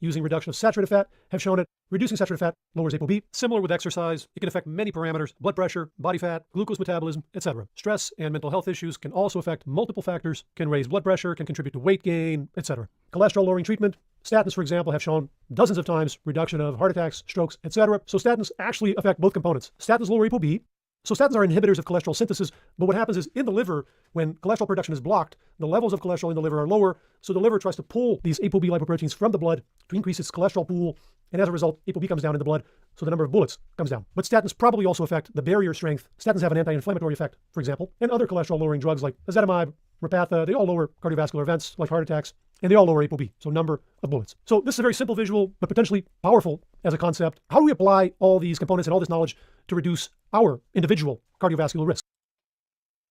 Using reduction of saturated fat have shown it. Reducing saturated fat lowers ApoB. Similar with exercise, it can affect many parameters: blood pressure, body fat, glucose metabolism, etc. Stress and mental health issues can also affect multiple factors, can raise blood pressure, can contribute to weight gain, etc. Cholesterol lowering treatment, statins, for example, have shown dozens of times reduction of heart attacks, strokes, etc. So statins actually affect both components. Statins lower ApoB. So statins are inhibitors of cholesterol synthesis, but what happens is in the liver, when cholesterol production is blocked, the levels of cholesterol in the liver are lower, so the liver tries to pull these ApoB lipoproteins from the blood to increase its cholesterol pool, and as a result, ApoB comes down in the blood, so the number of bullets comes down. But statins probably also affect the barrier strength. Statins have an anti-inflammatory effect, for example, and other cholesterol-lowering drugs like ezetimibe, Repatha, they all lower cardiovascular events like heart attacks, and they all lower ApoB, so number of bullets. So this is a very simple visual, but potentially powerful as a concept. How do we apply all these components and all this knowledge to reduce our individual cardiovascular risk?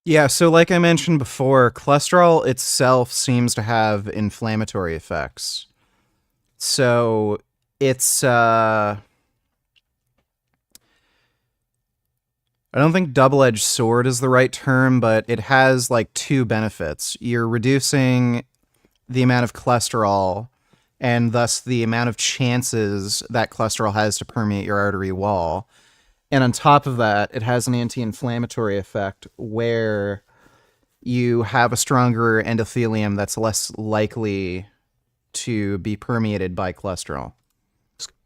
Yeah, so like I mentioned before, cholesterol itself seems to have inflammatory effects. So it's, I don't think double-edged sword is the right term, but it has like two benefits. You're reducing the amount of cholesterol and thus the amount of chances that cholesterol has to permeate your artery wall. And on top of that, it has an anti-inflammatory effect where you have a stronger endothelium that's less likely to be permeated by cholesterol.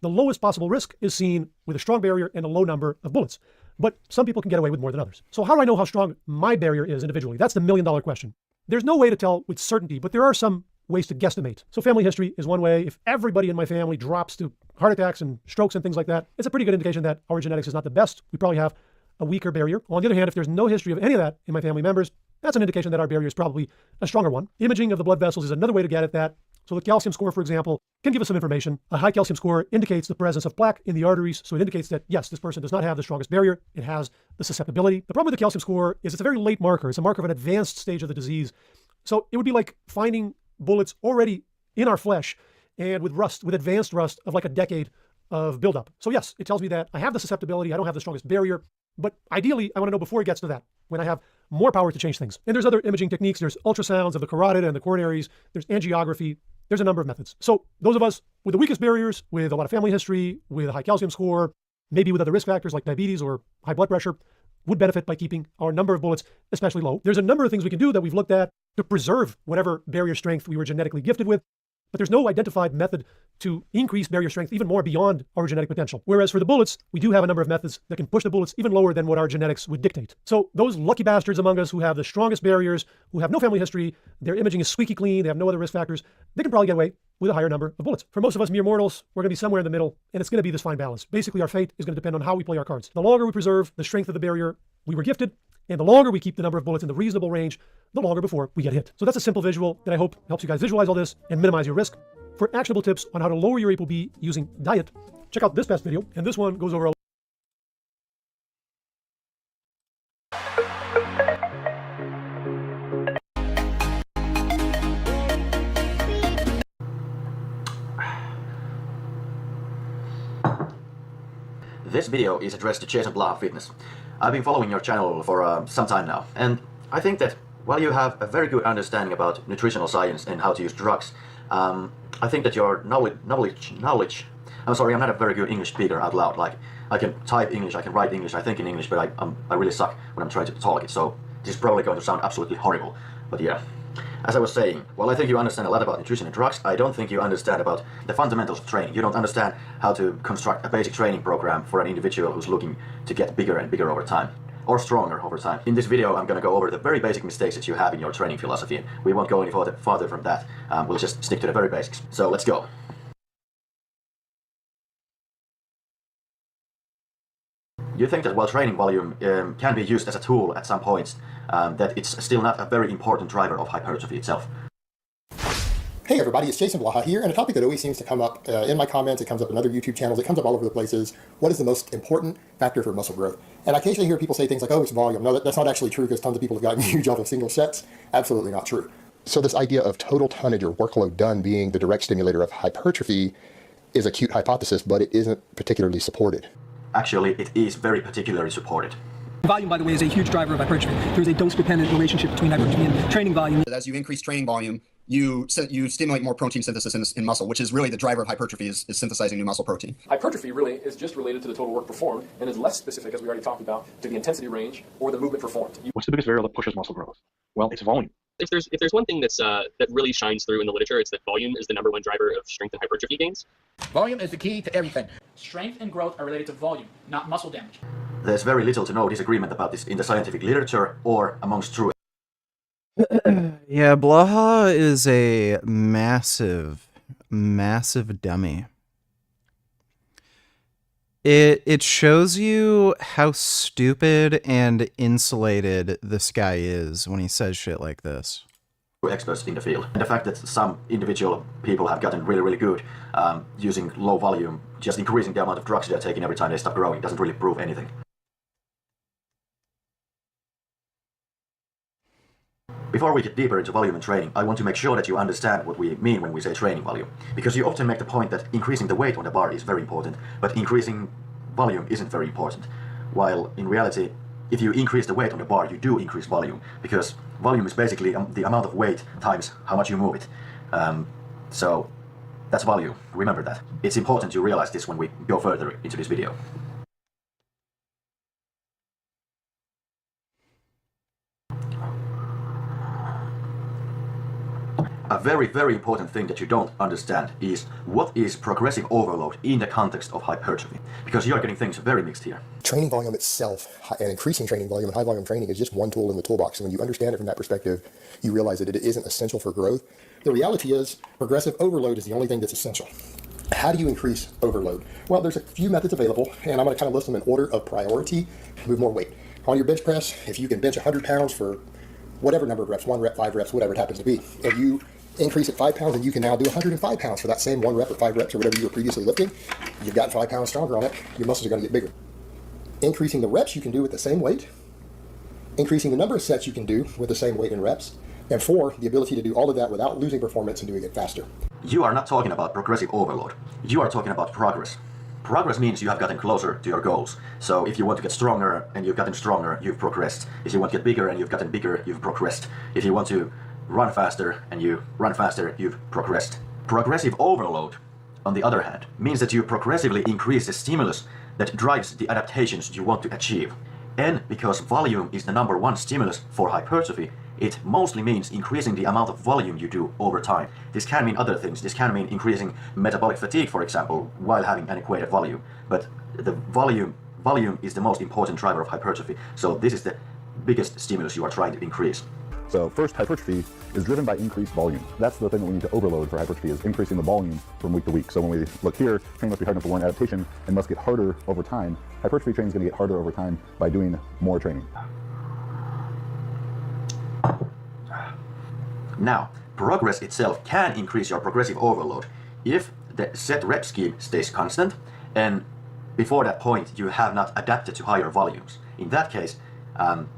The lowest possible risk is seen with a strong barrier and a low number of bullets. But some people can get away with more than others. So how do I know how strong my barrier is individually? That's the million-dollar question. There's no way to tell with certainty, but there are some ways to guesstimate. So family history is one way. If everybody in my family drops to heart attacks and strokes and things like that, it's a pretty good indication that our genetics is not the best. We probably have a weaker barrier. On the other hand, if there's no history of any of that in my family members, that's an indication that our barrier is probably a stronger one. Imaging of the blood vessels is another way to get at that. So the calcium score, for example, can give us some information. A high calcium score indicates the presence of plaque in the arteries. So it indicates that, yes, this person does not have the strongest barrier. It has the susceptibility. The problem with the calcium score is it's a very late marker. It's a marker of an advanced stage of the disease. So it would be like finding bullets already in our flesh and with rust, with advanced rust of like a decade of buildup. So yes, it tells me that I have the susceptibility. I don't have the strongest barrier. But ideally, I want to know before it gets to that, when I have more power to change things. And there's other imaging techniques. There's ultrasounds of the carotid and the coronaries. There's angiography. There's a number of methods. So those of us with the weakest barriers, with a lot of family history, with a high calcium score, maybe with other risk factors like diabetes or high blood pressure, would benefit by keeping our number of bullets especially low. There's a number of things we can do that we've looked at to preserve whatever barrier strength we were genetically gifted with, but there's no identified method to increase barrier strength even more beyond our genetic potential. Whereas for the bullets, we do have a number of methods that can push the bullets even lower than what our genetics would dictate. So those lucky bastards among us who have the strongest barriers, who have no family history, their imaging is squeaky clean, they have no other risk factors, they can probably get away with a higher number of bullets. For most of us mere mortals, we're going to be somewhere in the middle, and it's going to be this fine balance. Basically, our fate is going to depend on how we play our cards. The longer we preserve the strength of the barrier we were gifted, and the longer we keep the number of bullets in the reasonable range, the longer before we get hit. So that's a simple visual that I hope helps you guys visualize all this and minimize your risk. For actionable tips on how to lower your ApoB using diet, check out this past video, and this one goes over a This video is addressed to Jason Blaha Fitness. I've been following your channel for some time now, and I think that while you have a very good understanding about nutritional science and how to use drugs, I think that your knowledge, I'm sorry, I'm not a very good English speaker out loud. Like, I can type English, I can write English, I think in English, but I really suck when I'm trying to talk it, so this is probably going to sound absolutely horrible. But yeah, as I was saying, while I think you understand a lot about nutrition and drugs, I don't think you understand about the fundamentals of training. You don't understand how to construct a basic training program for an individual who's looking to get bigger and bigger over time, or stronger over time. In this video, I'm going to go over the very basic mistakes that you have in your training philosophy, and we won't go any farther from that. We'll just stick to the very basics. So let's go. You think that while training volume can be used as a tool at some points, that it's still not a very important driver of hypertrophy itself. Hey everybody, it's Jason Blaha here, and a topic that always seems to come up in my comments, it comes up in other YouTube channels, it comes up all over the places. What is the most important factor for muscle growth? And I occasionally hear people say things like, oh, it's volume. No, that's not actually true, because tons of people have gotten huge off of single sets. Absolutely not true. So this idea of total tonnage or workload done being the direct stimulator of hypertrophy is a cute hypothesis, but it isn't particularly supported. Actually, it is very particularly supported. Volume, by the way, is a huge driver of hypertrophy. There's a dose-dependent relationship between hypertrophy and training volume. As you increase training volume, you stimulate more protein synthesis in muscle, which is really the driver of hypertrophy, is synthesizing new muscle protein. Hypertrophy really is just related to the total work performed and is less specific, as we already talked about, to the intensity range or the movement performed. What's the biggest variable that pushes muscle growth? Well, it's volume. If there's one thing that really shines through in the literature, it's that volume is the #1 driver of strength and hypertrophy gains. Volume is the key to everything. Strength and growth are related to volume, not muscle damage. There's very little to no disagreement about this in the scientific literature or amongst true. Yeah, Blaha is a massive dummy. It shows you how stupid and insulated this guy is when he says shit like this. Experts in the field. And the fact that some individual people have gotten really, really good using low volume, just increasing the amount of drugs they're taking every time they stop growing, doesn't really prove anything. Before we get deeper into volume and training, I want to make sure that you understand what we mean when we say training volume. Because you often make the point that increasing the weight on the bar is very important, but increasing volume isn't very important. While in reality, if you increase the weight on the bar, you do increase volume, because volume is basically the amount of weight times how much you move it. So that's volume. Remember that. It's important you realize this when we go further into this video. A very, very important thing that you don't understand is what is progressive overload in the context of hypertrophy. Because you're getting things very mixed here. Training volume itself, and increasing training volume and high volume training, is just one tool in the toolbox. And when you understand it from that perspective, you realize that it isn't essential for growth. The reality is, progressive overload is the only thing that's essential. How do you increase overload? Well, there's a few methods available, and I'm going to kind of list them in order of priority. Move more weight. On your bench press, if you can bench 100 pounds for whatever number of reps, 1 rep, 5 reps, whatever it happens to be, and you increase it 5 pounds, and you can now do 105 pounds for that same 1 rep or 5 reps or whatever you were previously lifting. You've gotten 5 pounds stronger on it. Your muscles are going to get bigger. Increasing the reps you can do with the same weight. Increasing the number of sets you can do with the same weight and reps. And 4, the ability to do all of that without losing performance and doing it faster. You are not talking about progressive overload. You are talking about progress. Progress means you have gotten closer to your goals. So if you want to get stronger and you've gotten stronger, you've progressed. If you want to get bigger and you've gotten bigger, you've progressed. If you want to run faster and you run faster, you've progressed. Progressive overload, on the other hand, means that you progressively increase the stimulus that drives the adaptations you want to achieve. And because volume is the #1 stimulus for hypertrophy, it mostly means increasing the amount of volume you do over time. This can mean other things. This can mean increasing metabolic fatigue, for example, while having adequate volume. But the volume is the most important driver of hypertrophy. So this is the biggest stimulus you are trying to increase. So first, hypertrophy is driven by increased volume. That's the thing that we need to overload for hypertrophy, is increasing the volume from week to week. So when we look here, training must be hard enough to warrant adaptation and must get harder over time. Hypertrophy training is going to get harder over time by doing more training. Now, progress itself can increase your progressive overload if the set rep scheme stays constant and before that point you have not adapted to higher volumes. In that case,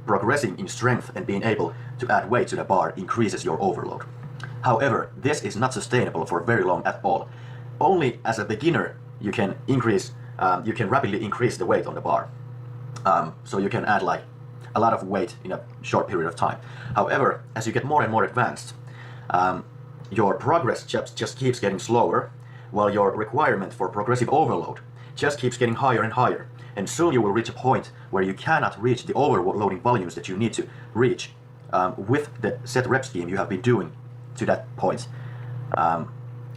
progressing in strength and being able to add weight to the bar increases your overload. However, this is not sustainable for very long at all. Only as a beginner you can increase you can rapidly increase the weight on the bar. So you can add like a lot of weight in a short period of time. However, as you get more and more advanced, your progress just keeps getting slower, while your requirement for progressive overload just keeps getting higher and higher. And soon you will reach a point where you cannot reach the overloading volumes that you need to reach with the set rep scheme you have been doing to that point. And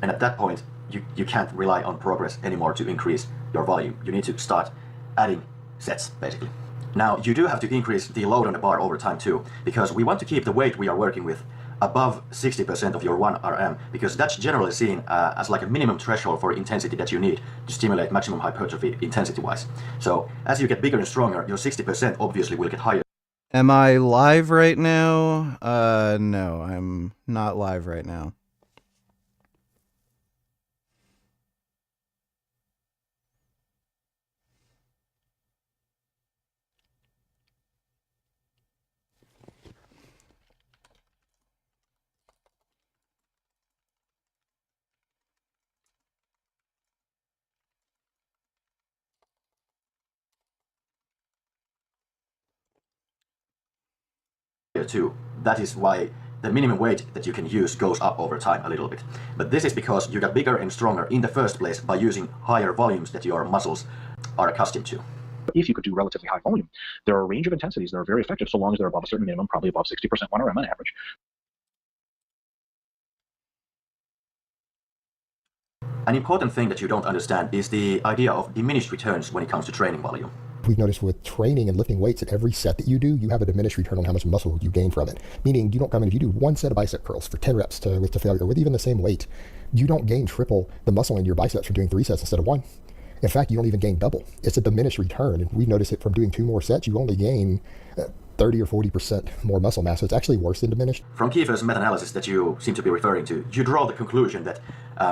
at that point, you can't rely on progress anymore to increase your volume. You need to start adding sets, basically. Now, you do have to increase the load on the bar over time too, because we want to keep the weight we are working with above 60% of your 1 RM, because that's generally seen as like a minimum threshold for intensity that you need to stimulate maximum hypertrophy intensity-wise. So as you get bigger and stronger, your 60% obviously will get higher. Am I live right now? No, I'm not live right now. Too. That is why the minimum weight that you can use goes up over time a little bit. But this is because you got bigger and stronger in the first place by using higher volumes that your muscles are accustomed to. If you could do relatively high volume, there are a range of intensities that are very effective so long as they're above a certain minimum, probably above 60% 1 RM on average. An important thing that you don't understand is the idea of diminished returns when it comes to training volume. We've noticed with training and lifting weights, at every set that you do, you have a diminished return on how much muscle you gain from it. Meaning, you don't come in, if you do one set of bicep curls for 10 reps to failure with even the same weight, you don't gain triple the muscle in your biceps from doing 3 sets instead of 1. In fact, you don't even gain double. It's a diminished return. And we notice it from doing 2 more sets, you only gain 30 or 40% more muscle mass. So it's actually worse than diminished. From Kiefer's meta-analysis that you seem to be referring to, you draw the conclusion that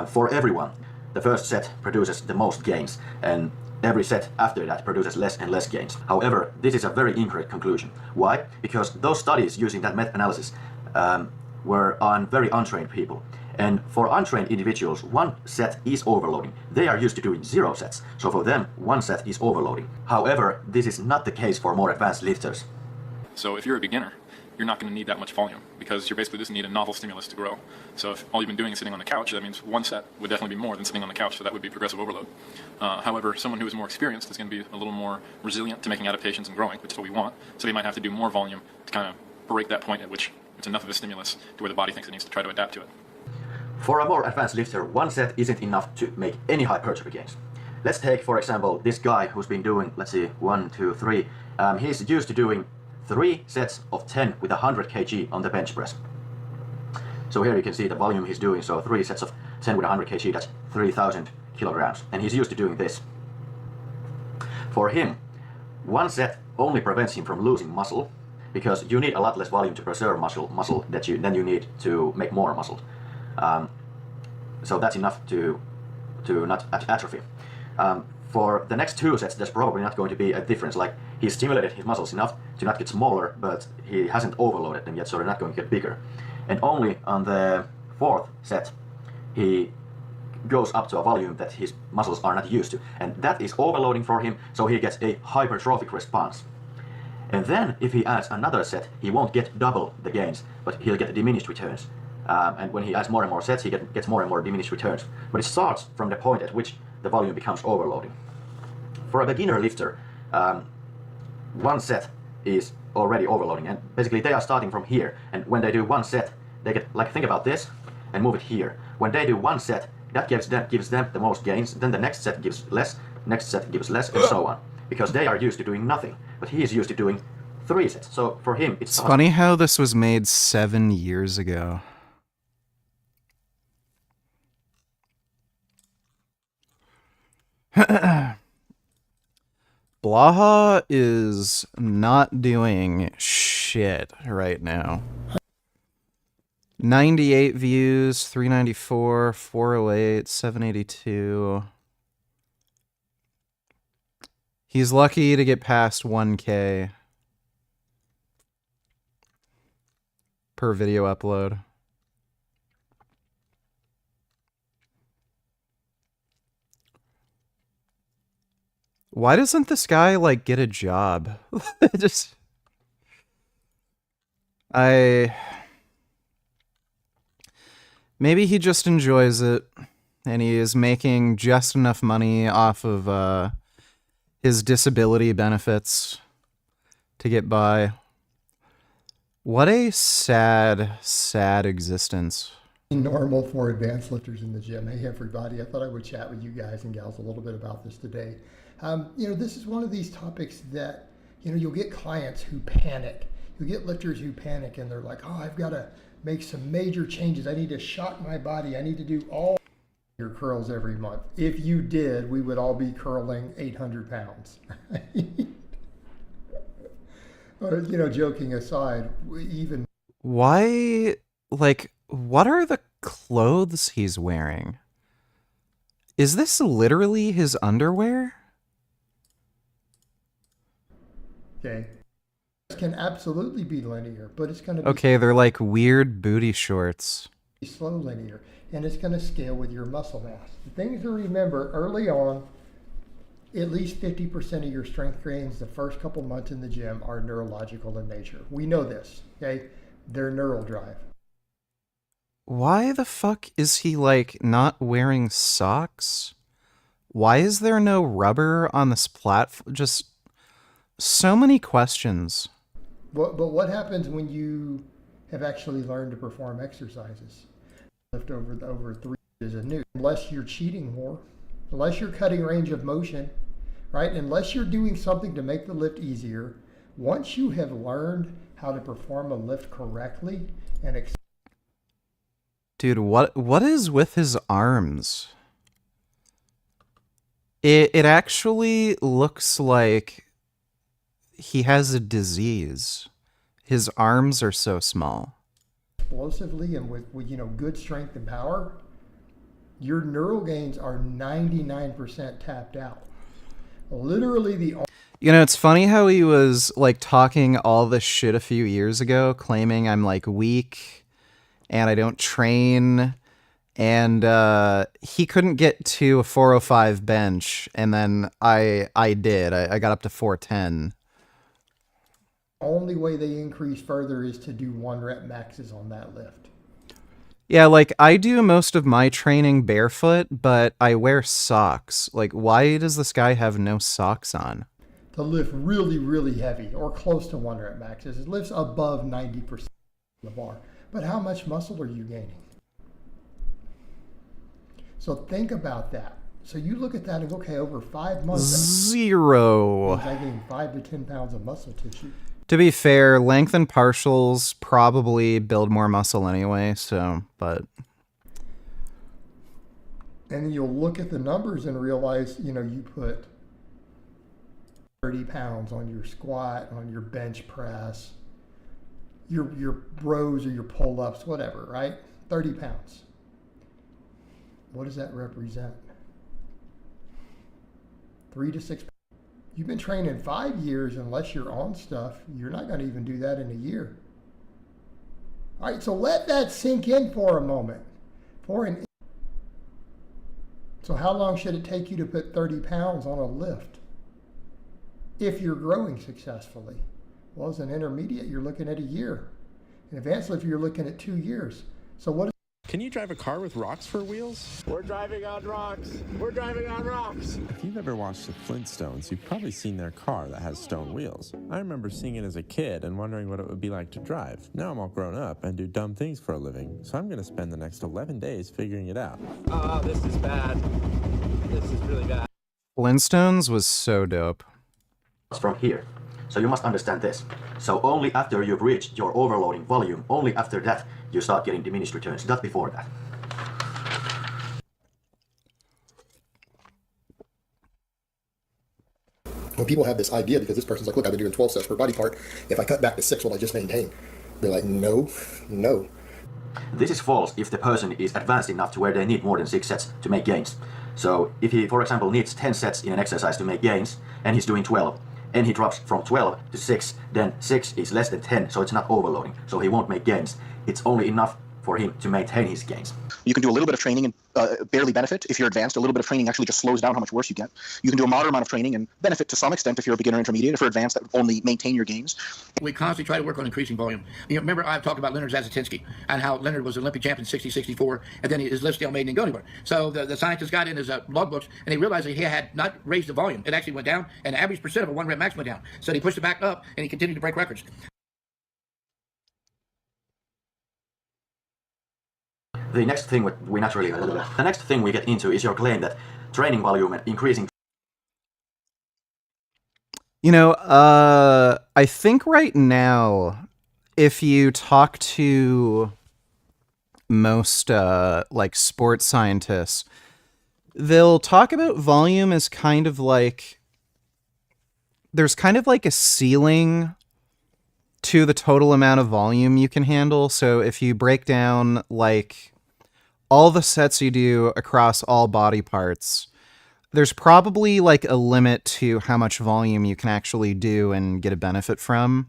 for everyone, the first set produces the most gains, and every set after that produces less and less gains. However, this is a very incorrect conclusion. Why? Because those studies using that meta-analysis were on very untrained people. And for untrained individuals, 1 set is overloading. They are used to doing 0 sets. So for them, 1 set is overloading. However, this is not the case for more advanced lifters. So if you're a beginner, you're not going to need that much volume because you're basically just need a novel stimulus to grow. So if all you've been doing is sitting on the couch, that means 1 set would definitely be more than sitting on the couch, so that would be progressive overload. However, someone who is more experienced is going to be a little more resilient to making adaptations and growing, which is what we want. So they might have to do more volume to kind of break that point at which it's enough of a stimulus to where the body thinks it needs to try to adapt to it. For a more advanced lifter, 1 set isn't enough to make any hypertrophy gains. Let's take, for example, this guy who's been doing, let's see, 1, 2, 3. He's used to doing 3 sets of 10 with 100 kg on the bench press. So here you can see the volume he's doing. So 3 sets of 10 with 100 kg, that's 3,000 kilograms. And he's used to doing this. For him, 1 set only prevents him from losing muscle, because you need a lot less volume to preserve muscle than you need to make more muscle. So that's enough to not atrophy. For the next 2 sets, there's probably not going to be a difference. Like, he's stimulated his muscles enough to not get smaller, but he hasn't overloaded them yet, so they're not going to get bigger. And only on the 4th set, he goes up to a volume that his muscles are not used to. And that is overloading for him, so he gets a hypertrophic response. And then, if he adds another set, he won't get double the gains, but he'll get diminished returns. And when he adds more and more sets, he gets more and more diminished returns. But it starts from the point at which the volume becomes overloading. For a beginner lifter, 1 set is already overloading, and basically they are starting from here. And when they do 1 set, they get, like, think about this and move it here. When they do 1 set, that gives them the most gains. Then the next set gives less, next set gives less, and so on, because they are used to doing nothing. But he is used to doing 3 sets. So for him, it's funny how this was made 7 years ago. Blaha is not doing shit right now. 98 views, 394, 408, 782. He's lucky to get past 1K per video upload. Why doesn't this guy, like, get a job? Just... Maybe he just enjoys it, and he is making just enough money off of, his disability benefits to get by. What a sad, sad existence. Normal for advanced lifters in the gym. Hey everybody, I thought I would chat with you guys and gals a little bit about this today. This is one of these topics that, you'll get clients who panic. You'll get lifters who panic and they're like, oh, I've got to make some major changes. I need to shock my body. I need to do all your curls every month. If you did, we would all be curling 800 pounds. Joking aside, even... Why, like, what are the clothes he's wearing? Is this literally his underwear? Okay. This can absolutely be linear, but it's going to be... Okay, they're like weird booty shorts. Slow linear, and it's going to scale with your muscle mass. The things to remember early on, at least 50% of your strength gains the first couple months in the gym are neurological in nature. We know this, okay? They're neural drive. Why the fuck is he, like, not wearing socks? Why is there no rubber on this platform? Just so many questions. But what happens when you have actually learned to perform exercises? Lift over 3 is a new. Unless you're cheating more, unless you're cutting range of motion, right? Unless you're doing something to make the lift easier, once you have learned how to perform a lift correctly and dude, what is with his arms? It actually looks like he has a disease. His arms are so small. Explosively and with good strength and power, your neural gains are 99% tapped out. Literally the... It's funny how he was, like, talking all this shit a few years ago, claiming I'm, like, weak and I don't train, and he couldn't get to a 405 bench, and then I did. I got up to 410. Only way they increase further is to do 1 rep maxes on that lift. Yeah, like, I do most of my training barefoot, but I wear socks. Like, why does this guy have no socks on? To lift really, really heavy, or close to 1 rep maxes, it lifts above 90% of the bar. But how much muscle are you gaining? So think about that. So you look at that and go, okay, over 5 months... 0. I gained 5 to 10 pounds of muscle tissue. To be fair, length and partials probably build more muscle anyway, so, but... And then you'll look at the numbers and realize, you put 30 pounds on your squat, on your bench press, your rows or your pull-ups, whatever, right? 30 pounds. What does that represent? 3 to 6 pounds. You've been training 5 years, unless you're on stuff, you're not going to even do that in a year. All right, so let that sink in for a moment. So how long should it take you to put 30 pounds on a lift if you're growing successfully? Well, as an intermediate, you're looking at a year. In advanced lift, you're looking at 2 years. So what? Can you drive a car with rocks for wheels? We're driving on rocks. We're driving on rocks. If you've ever watched the Flintstones, you've probably seen their car that has stone wheels. I remember seeing it as a kid and wondering what it would be like to drive. Now I'm all grown up and do dumb things for a living, so I'm going to spend the next 11 days figuring it out. Oh, this is bad. This is really bad. Flintstones was so dope. From here. So you must understand this. So only after you've reached your overloading volume, only after that, you start getting diminished returns, not before that. When people have this idea, because this person's like, look, I've been doing 12 sets per body part. If I cut back to 6, will I just maintain? They're like, no. This is false if the person is advanced enough to where they need more than 6 sets to make gains. So if he, for example, needs 10 sets in an exercise to make gains, and he's doing 12, and he drops from 12 to 6, then 6 is less than 10, so it's not overloading, so he won't make gains. It's only enough for him to maintain his gains. You can do a little bit of training and barely benefit. If you're advanced, a little bit of training actually just slows down how much worse you get. You can do a moderate amount of training and benefit to some extent if you're a beginner intermediate. If you're advanced, that would only maintain your gains. We constantly try to work on increasing volume. You know, remember, I've talked about Leonard Zazatinsky and how Leonard was Olympic champion in 60, 64, and then his lift still made didn't go anywhere. So the scientist got in his logbooks, and he realized that he had not raised the volume. It actually went down, and the average percent of a 1 rep max went down. So he pushed it back up, and he continued to break records. The next thing we get into is your claim that training volume and increasing. You know, I think right now, if you talk to most like sports scientists, they'll talk about volume as kind of like there's kind of like a ceiling to the total amount of volume you can handle. So if you break down like all the sets you do across all body parts, there's probably like a limit to how much volume you can actually do and get a benefit from.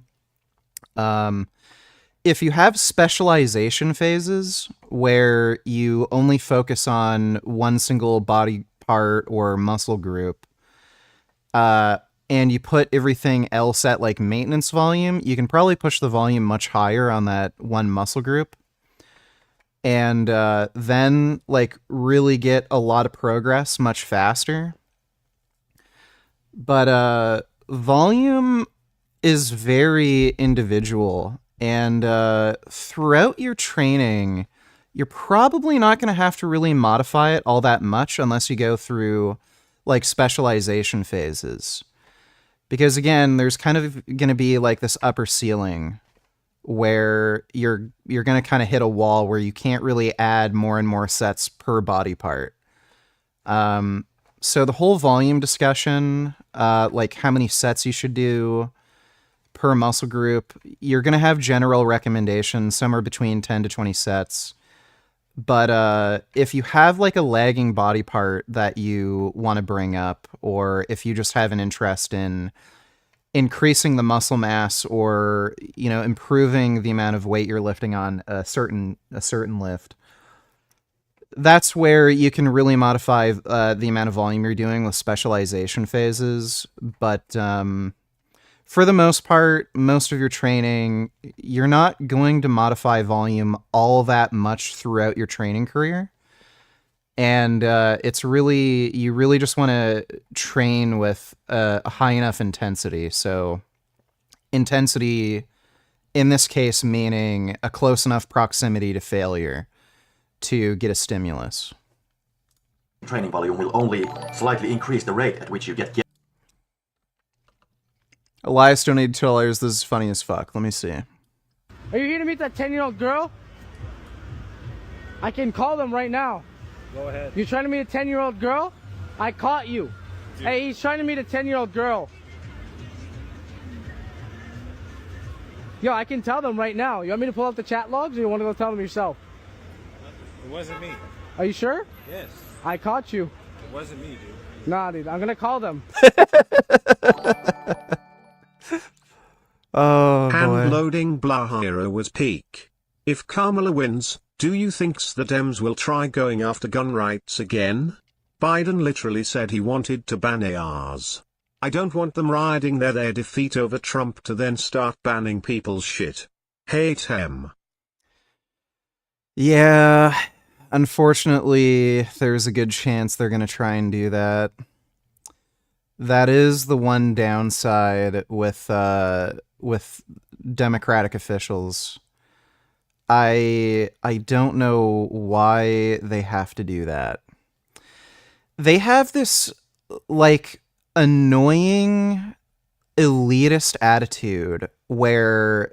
If you have specialization phases where you only focus on one single body part or muscle group, and you put everything else at like maintenance volume, you can probably push the volume much higher on that one muscle group. And then like really get a lot of progress much faster. But volume is very individual, and throughout your training, you're probably not going to have to really modify it all that much unless you go through like specialization phases. Because again, there's kind of going to be like this upper ceiling where you're going to kind of hit a wall where you can't really add more and more sets per body part. So the whole volume discussion, like how many sets you should do per muscle group, you're going to have general recommendations somewhere between 10 to 20 sets. But if you have like a lagging body part that you want to bring up, or if you just have an interest in increasing the muscle mass, or, you know, improving the amount of weight you're lifting on a certain lift, that's where you can really modify the amount of volume you're doing with specialization phases. But for the most part, most of your training, you're not going to modify volume all that much throughout your training career. And it's really, you really just want to train with a high enough intensity. So intensity, in this case, meaning a close enough proximity to failure to get a stimulus. Training volume will only slightly increase the rate at which you get. Elias donated $2. This is funny as fuck. Let me see. Are you here to meet that 10-year-old girl? I can call them right now. Go ahead. You're trying to meet a 10-year-old girl? I caught you. Dude. Hey, he's trying to meet a 10-year-old girl. Yo, I can tell them right now. You want me to pull up the chat logs, or you want to go tell them yourself? It wasn't me. Are you sure? Yes. I caught you. It wasn't me, dude. Nah, dude. I'm going to call them. Oh, boy. Hand loading Blaha was peak. If Kamala wins, do you think the Dems will try going after gun rights again? Biden literally said he wanted to ban ARs. I don't want them riding their defeat over Trump to then start banning people's shit. Hate him. Yeah, unfortunately, there's a good chance they're going to try and do that. That is the one downside with Democratic officials. I don't know why they have to do that. They have this, like, annoying elitist attitude where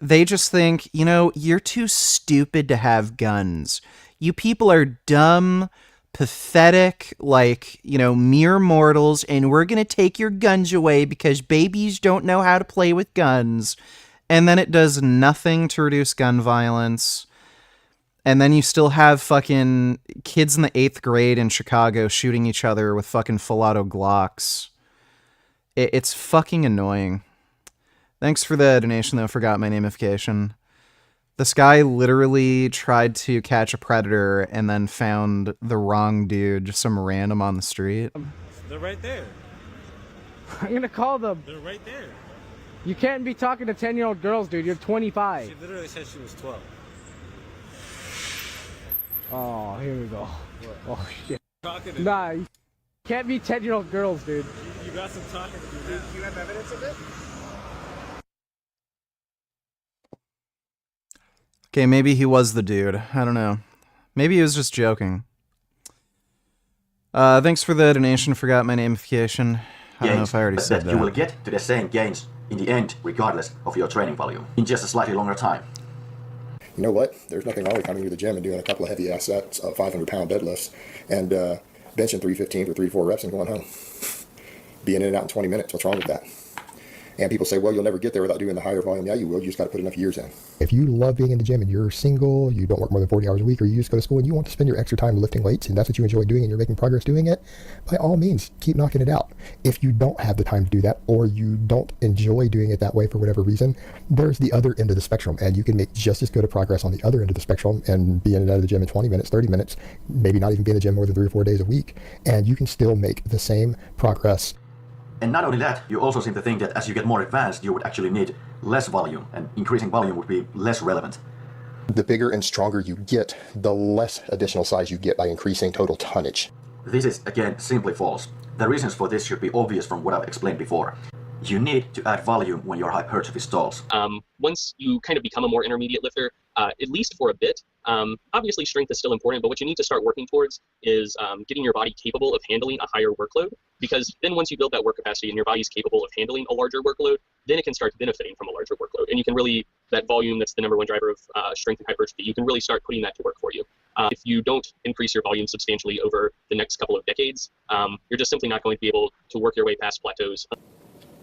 they just think, you know, you're too stupid to have guns. You people are dumb, pathetic, like, you know, mere mortals, and we're going to take your guns away because babies don't know how to play with guns. And then it does nothing to reduce gun violence. And then you still have fucking kids in the 8th grade in Chicago shooting each other with fucking full-auto Glocks. It's fucking annoying. Thanks for the donation, though. Forgot my namification. This guy literally tried to catch a predator and then found the wrong dude, just some random on the street. They're right there. I'm gonna call them. They're right there. You can't be talking to 10-year-old girls, dude. You're 25. She literally said she was 12. Oh, here we go. What? Oh, shit. Talking to Nah, you can't be 10-year-old girls, dude. You got some talking to do now. You have evidence of it? Okay, maybe he was the dude. I don't know. Maybe he was just joking. Thanks for the donation. Forgot my namification. I don't know if I already said that. You will get to the same gains in the end, regardless of your training volume, in just a slightly longer time. You know what? There's nothing wrong with coming to the gym and doing a couple of heavy ass sets of 500-pound deadlifts and benching 315 for 3 to 4 reps and going home. Being in and out in 20 minutes. What's wrong with that? And people say, well, you'll never get there without doing the higher volume. Yeah, you will. You just got to put enough years in. If you love being in the gym and you're single, you don't work more than 40 hours a week, or you just go to school and you want to spend your extra time lifting weights, and that's what you enjoy doing and you're making progress doing it, by all means, keep knocking it out. If you don't have the time to do that, or you don't enjoy doing it that way for whatever reason, there's the other end of the spectrum, and you can make just as good a progress on the other end of the spectrum and be in and out of the gym in 20 minutes, 30 minutes, maybe not even be in the gym more than 3 or 4 days a week, and you can still make the same progress. And not only that, you also seem to think that as you get more advanced, you would actually need less volume, and increasing volume would be less relevant. The bigger and stronger you get, the less additional size you get by increasing total tonnage. This is, again, simply false. The reasons for this should be obvious from what I've explained before. You need to add volume when your hypertrophy stalls. Once you kind of become a more intermediate lifter, at least for a bit, obviously strength is still important, but what you need to start working towards is getting your body capable of handling a higher workload, because then once you build that work capacity and your body's capable of handling a larger workload, then it can start benefiting from a larger workload. And you can really, that volume that's the number one driver of strength and hypertrophy, you can really start putting that to work for you. If you don't increase your volume substantially over the next couple of decades, you're just simply not going to be able to work your way past plateaus.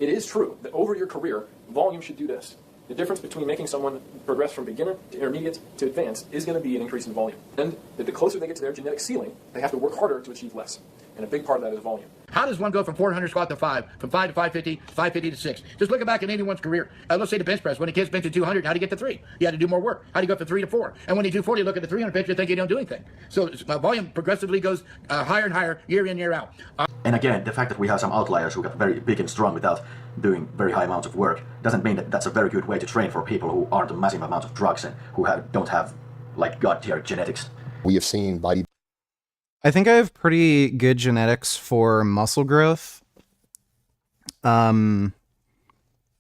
It is true that over your career, volume should do this. The difference between making someone progress from beginner to intermediate to advanced is going to be an increase in volume. And that the closer they get to their genetic ceiling, they have to work harder to achieve less. And a big part of that is volume. How does one go from 400 squat to 5, from 5 to 550, 550 to 6? Just looking back at anyone's career. Let's say the bench press. When a kid's benching 200, how do you get to 3? You had to do more work. How do you go from 3 to 4? And when you do 4, you look at the 300 bench, you think you don't do anything. So volume progressively goes higher and higher, year in, year out. And again, the fact that we have some outliers who got very big and strong without doing very high amounts of work doesn't mean that that's a very good way to train for people who aren't a massive amount of drugs and who don't have like god-tier genetics. We have seen body. I think I have pretty good genetics for muscle growth. And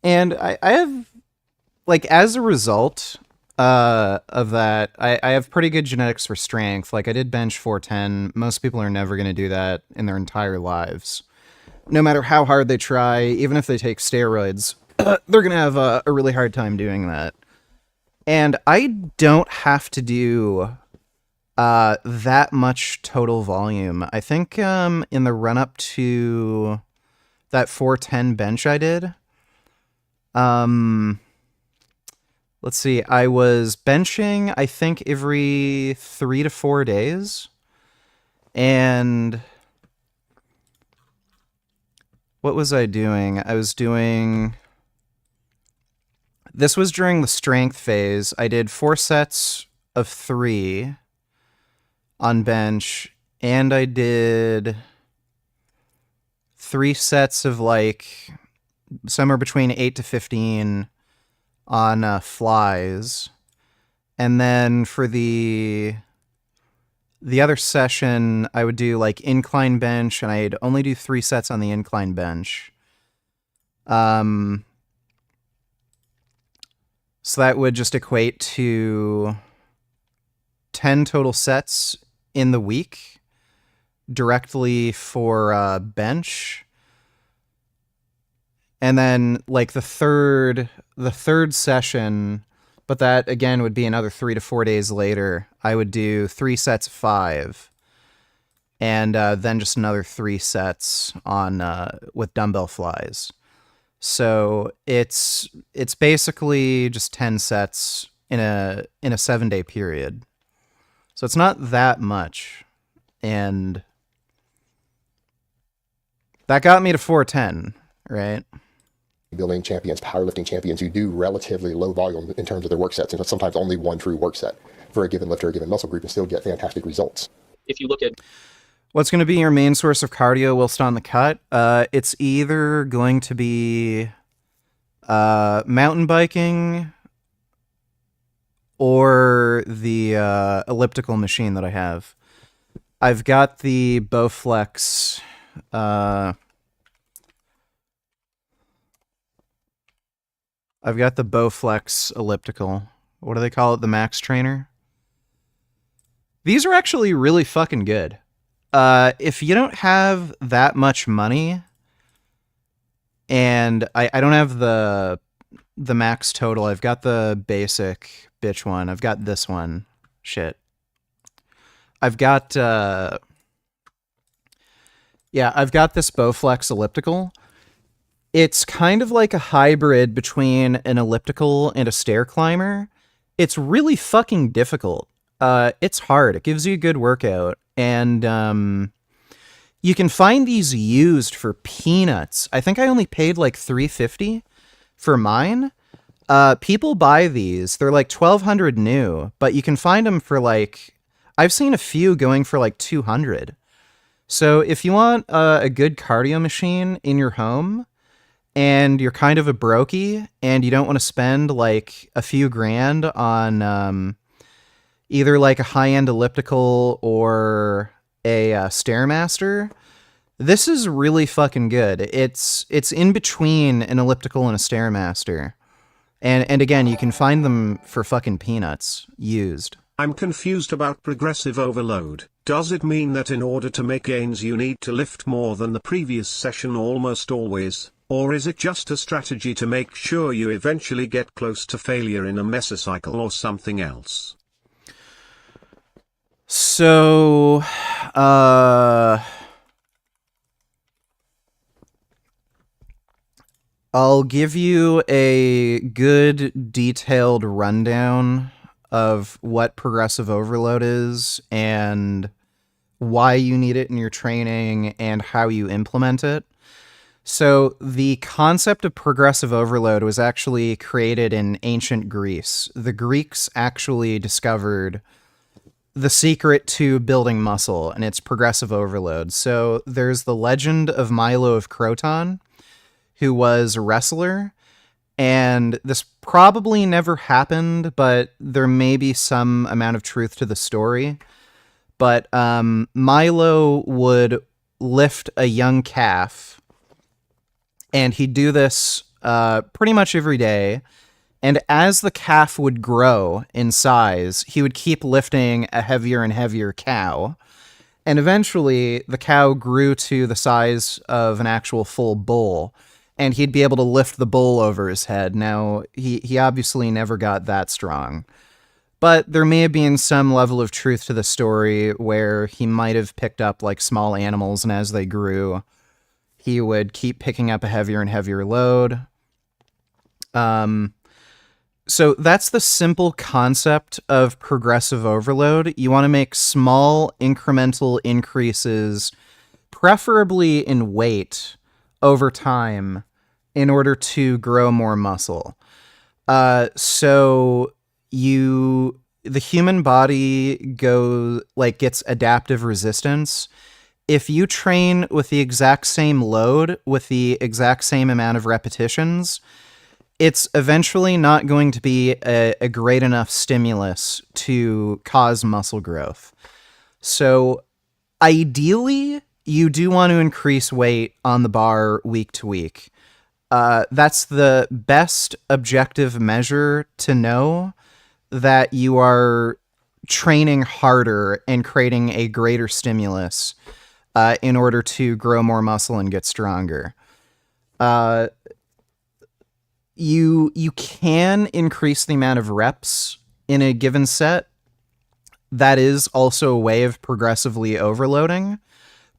I have, like, as a result of that, I have pretty good genetics for strength. Like, I did bench 410. Most people are never going to do that in their entire lives. No matter how hard they try, even if they take steroids, they're going to have a really hard time doing that. And I don't have to do that much total volume. I think in the run-up to that 410 bench I did, let's see, I was benching, I think, every 3 to 4 days. And what was I doing? This was during the strength phase. I did 4 sets of 3 on bench, and I did 3 sets of like somewhere between 8 to 15 on flies. And then for the other session, I would do like incline bench, and I'd only do 3 sets on the incline bench. So that would just equate to 10 total sets in the week directly for bench. And then like the third session, but that again would be another 3 to 4 days later, I would do 3 sets of 5, and then just another 3 sets on with dumbbell flies. So it's basically just 10 sets in a 7-day period. So it's not that much, and that got me to 410, right? Building champions, powerlifting champions who do relatively low volume in terms of their work sets, and sometimes only one true work set for a given lift or a given muscle group, and still get fantastic results. If you look at what's going to be your main source of cardio whilst on the cut, it's either going to be mountain biking or the elliptical machine that I have. I've got the Bowflex. I've got the Bowflex elliptical. What do they call it? The Max Trainer. These are actually really fucking good. If you don't have that much money, and I don't have the max total, I've got the basic bitch one. I've got this one. Shit. I've got I've got this Bowflex elliptical. It's kind of like a hybrid between an elliptical and a stair climber. It's really fucking difficult. It's hard. It gives you a good workout. And you can find these used for peanuts. I think I only paid like $350 for mine. People buy these. They're like $1,200 new, but you can find them for like, I've seen a few going for like $200. So if you want a good cardio machine in your home, and you're kind of a brokey, and you don't want to spend like a few grand on either like a high-end elliptical or a Stairmaster, this is really fucking good. It's in between an elliptical and a Stairmaster. And again, you can find them for fucking peanuts, used. I'm confused about progressive overload. Does it mean that in order to make gains you need to lift more than the previous session almost always? Or is it just a strategy to make sure you eventually get close to failure in a mesocycle or something else? So, I'll give you a good detailed rundown of what progressive overload is and why you need it in your training and how you implement it. So the concept of progressive overload was actually created in ancient Greece. The Greeks actually discovered the secret to building muscle, and it's progressive overload. So there's the legend of Milo of Croton, who was a wrestler, and this probably never happened, but there may be some amount of truth to the story. But Milo would lift a young calf, and he'd do this pretty much every day. And as the calf would grow in size, he would keep lifting a heavier and heavier cow. And eventually, the cow grew to the size of an actual full bull, and he'd be able to lift the bull over his head. Now, he obviously never got that strong. But there may have been some level of truth to the story where he might have picked up like small animals, and as they grew, he would keep picking up a heavier and heavier load. So that's the simple concept of progressive overload. You want to make small incremental increases, preferably in weight, over time in order to grow more muscle. So the human body gets adaptive resistance. If you train with the exact same load, with the exact same amount of repetitions, it's eventually not going to be a great enough stimulus to cause muscle growth. So ideally, you do want to increase weight on the bar week to week. That's the best objective measure to know that you are training harder and creating a greater stimulus in order to grow more muscle and get stronger. You can increase the amount of reps in a given set. That is also a way of progressively overloading.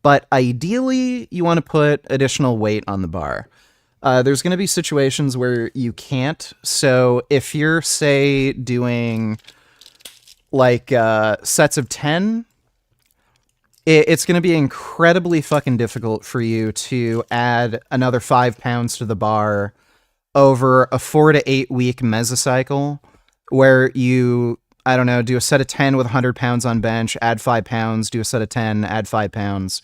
But ideally, you want to put additional weight on the bar. There's going to be situations where you can't. So if you're, say, doing like sets of 10, it's going to be incredibly fucking difficult for you to add another 5 pounds to the bar over a 4 to 8 week mesocycle where you, I don't know, do a set of 10 with 100 pounds on bench, add 5 pounds, do a set of 10, add 5 pounds.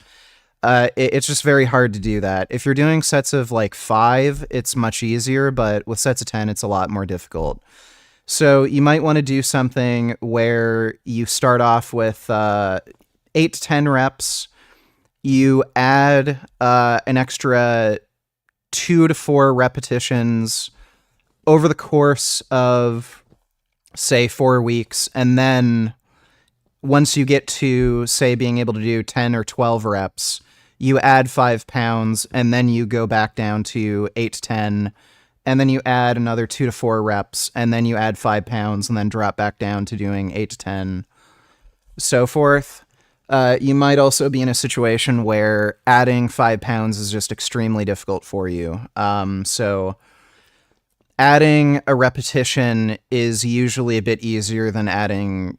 It's just very hard to do that. If you're doing sets of like 5, it's much easier, but with sets of 10, it's a lot more difficult. So you might want to do something where you start off with 8 to 10 reps. You add an extra 2 to 4 repetitions over the course of, say, 4 weeks. And then once you get to, say, being able to do 10 or 12 reps, you add 5 pounds, and then you go back down to 8 to 10, and then you add another 2 to 4 reps, and then you add 5 pounds, and then drop back down to doing 8 to 10, so forth. You might also be in a situation where adding 5 pounds is just extremely difficult for you. So adding a repetition is usually a bit easier than adding,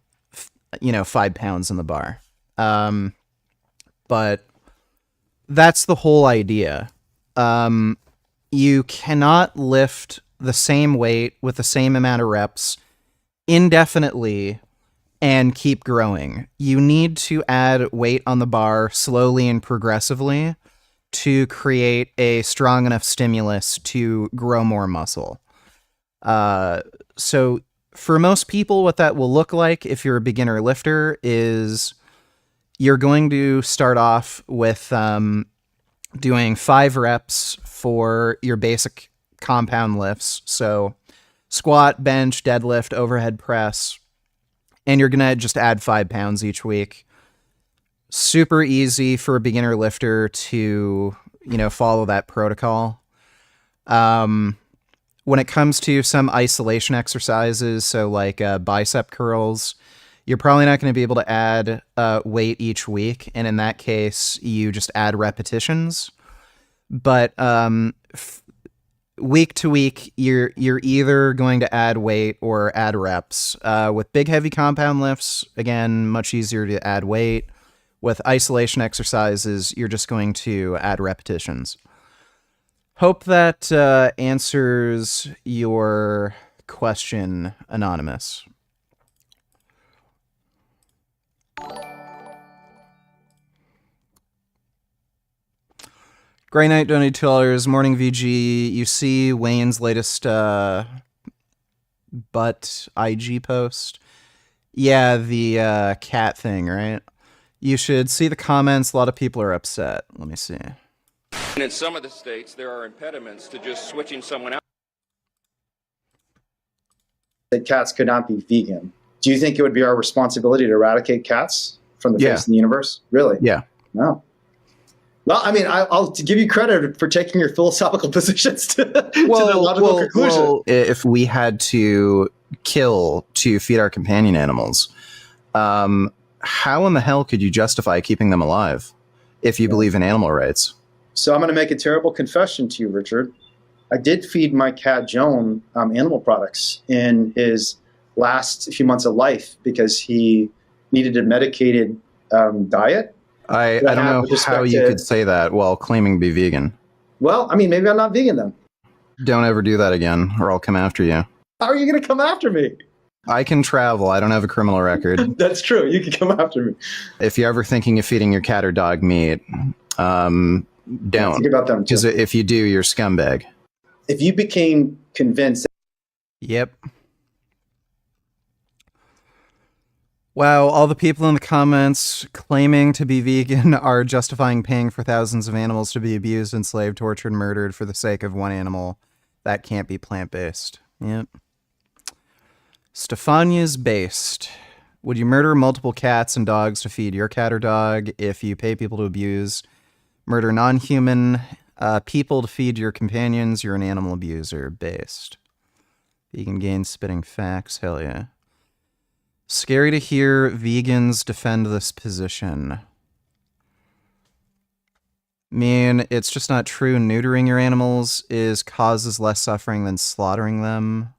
5 pounds in the bar. But that's the whole idea. You cannot lift the same weight with the same amount of reps indefinitely and keep growing. You need to add weight on the bar slowly and progressively to create a strong enough stimulus to grow more muscle. So for most people, what that will look like if you're a beginner lifter is you're going to start off with doing 5 reps for your basic compound lifts. So squat, bench, deadlift, overhead press, and you're going to just add 5 pounds each week. Super easy for a beginner lifter to, follow that protocol. When it comes to some isolation exercises, so like bicep curls, you're probably not going to be able to add weight each week, and in that case, you just add repetitions. But week to week, you're either going to add weight or add reps. With big, heavy compound lifts, again, much easier to add weight. With isolation exercises, you're just going to add repetitions. Hope that answers your question, Anonymous. Grey Knight donated $2. Morning VG. You see Wayne's latest butt IG post? Yeah, the cat thing, right? You should see the comments. A lot of people are upset. Let me see. And in some of the states, there are impediments to just switching someone out. That cats could not be vegan. Do you think it would be our responsibility to eradicate cats from the face of the universe? Really? Yeah. No. Well, I mean, I'll give you credit for taking your philosophical positions to the logical conclusion. Well, if we had to kill to feed our companion animals, how in the hell could you justify keeping them alive if you believe in animal rights? So I'm going to make a terrible confession to you, Richard. I did feed my cat, Joan, animal products in his last few months of life because he needed a medicated diet. I don't know how you could say that while claiming to be vegan. Well, I mean, maybe I'm not vegan then. Don't ever do that again, or I'll come after you. How are you going to come after me? I can travel. I don't have a criminal record. That's true. You can come after me. If you're ever thinking of feeding your cat or dog meat, don't. Think about them, because if you do, you're a scumbag. If you became convinced... Yep. Wow, all the people in the comments claiming to be vegan are justifying paying for thousands of animals to be abused, enslaved, tortured, murdered for the sake of one animal. That can't be plant-based. Yep. Stefania's based. Would you murder multiple cats and dogs to feed your cat or dog if you pay people to abuse? Murder non-human people to feed your companions? You're an animal abuser. Based. Vegan gain spitting facts. Hell yeah. Scary to hear vegans defend this position. I mean, it's just not true. Neutering your animals causes less suffering than slaughtering them.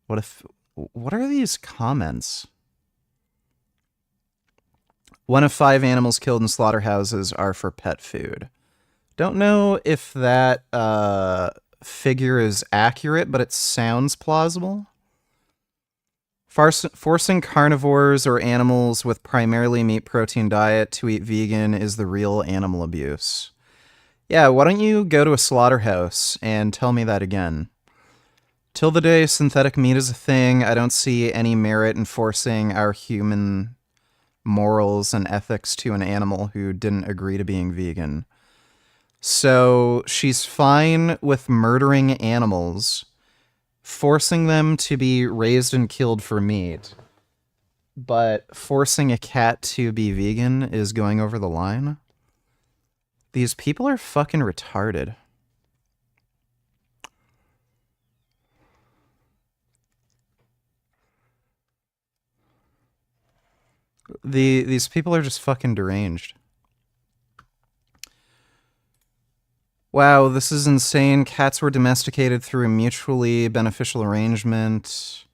What are these comments? 1 of 5 animals killed in slaughterhouses are for pet food. Don't know if that figure is accurate, but it sounds plausible. Forcing carnivores or animals with primarily meat protein diet to eat vegan is the real animal abuse. Yeah, why don't you go to a slaughterhouse and tell me that again? Till the day synthetic meat is a thing, I don't see any merit in forcing our human morals and ethics to an animal who didn't agree to being vegan. So she's fine with murdering animals, forcing them to be raised and killed for meat, but forcing a cat to be vegan is going over the line? These people are fucking retarded. These people are just fucking deranged. Wow, this is insane. Cats were domesticated through a mutually beneficial arrangement,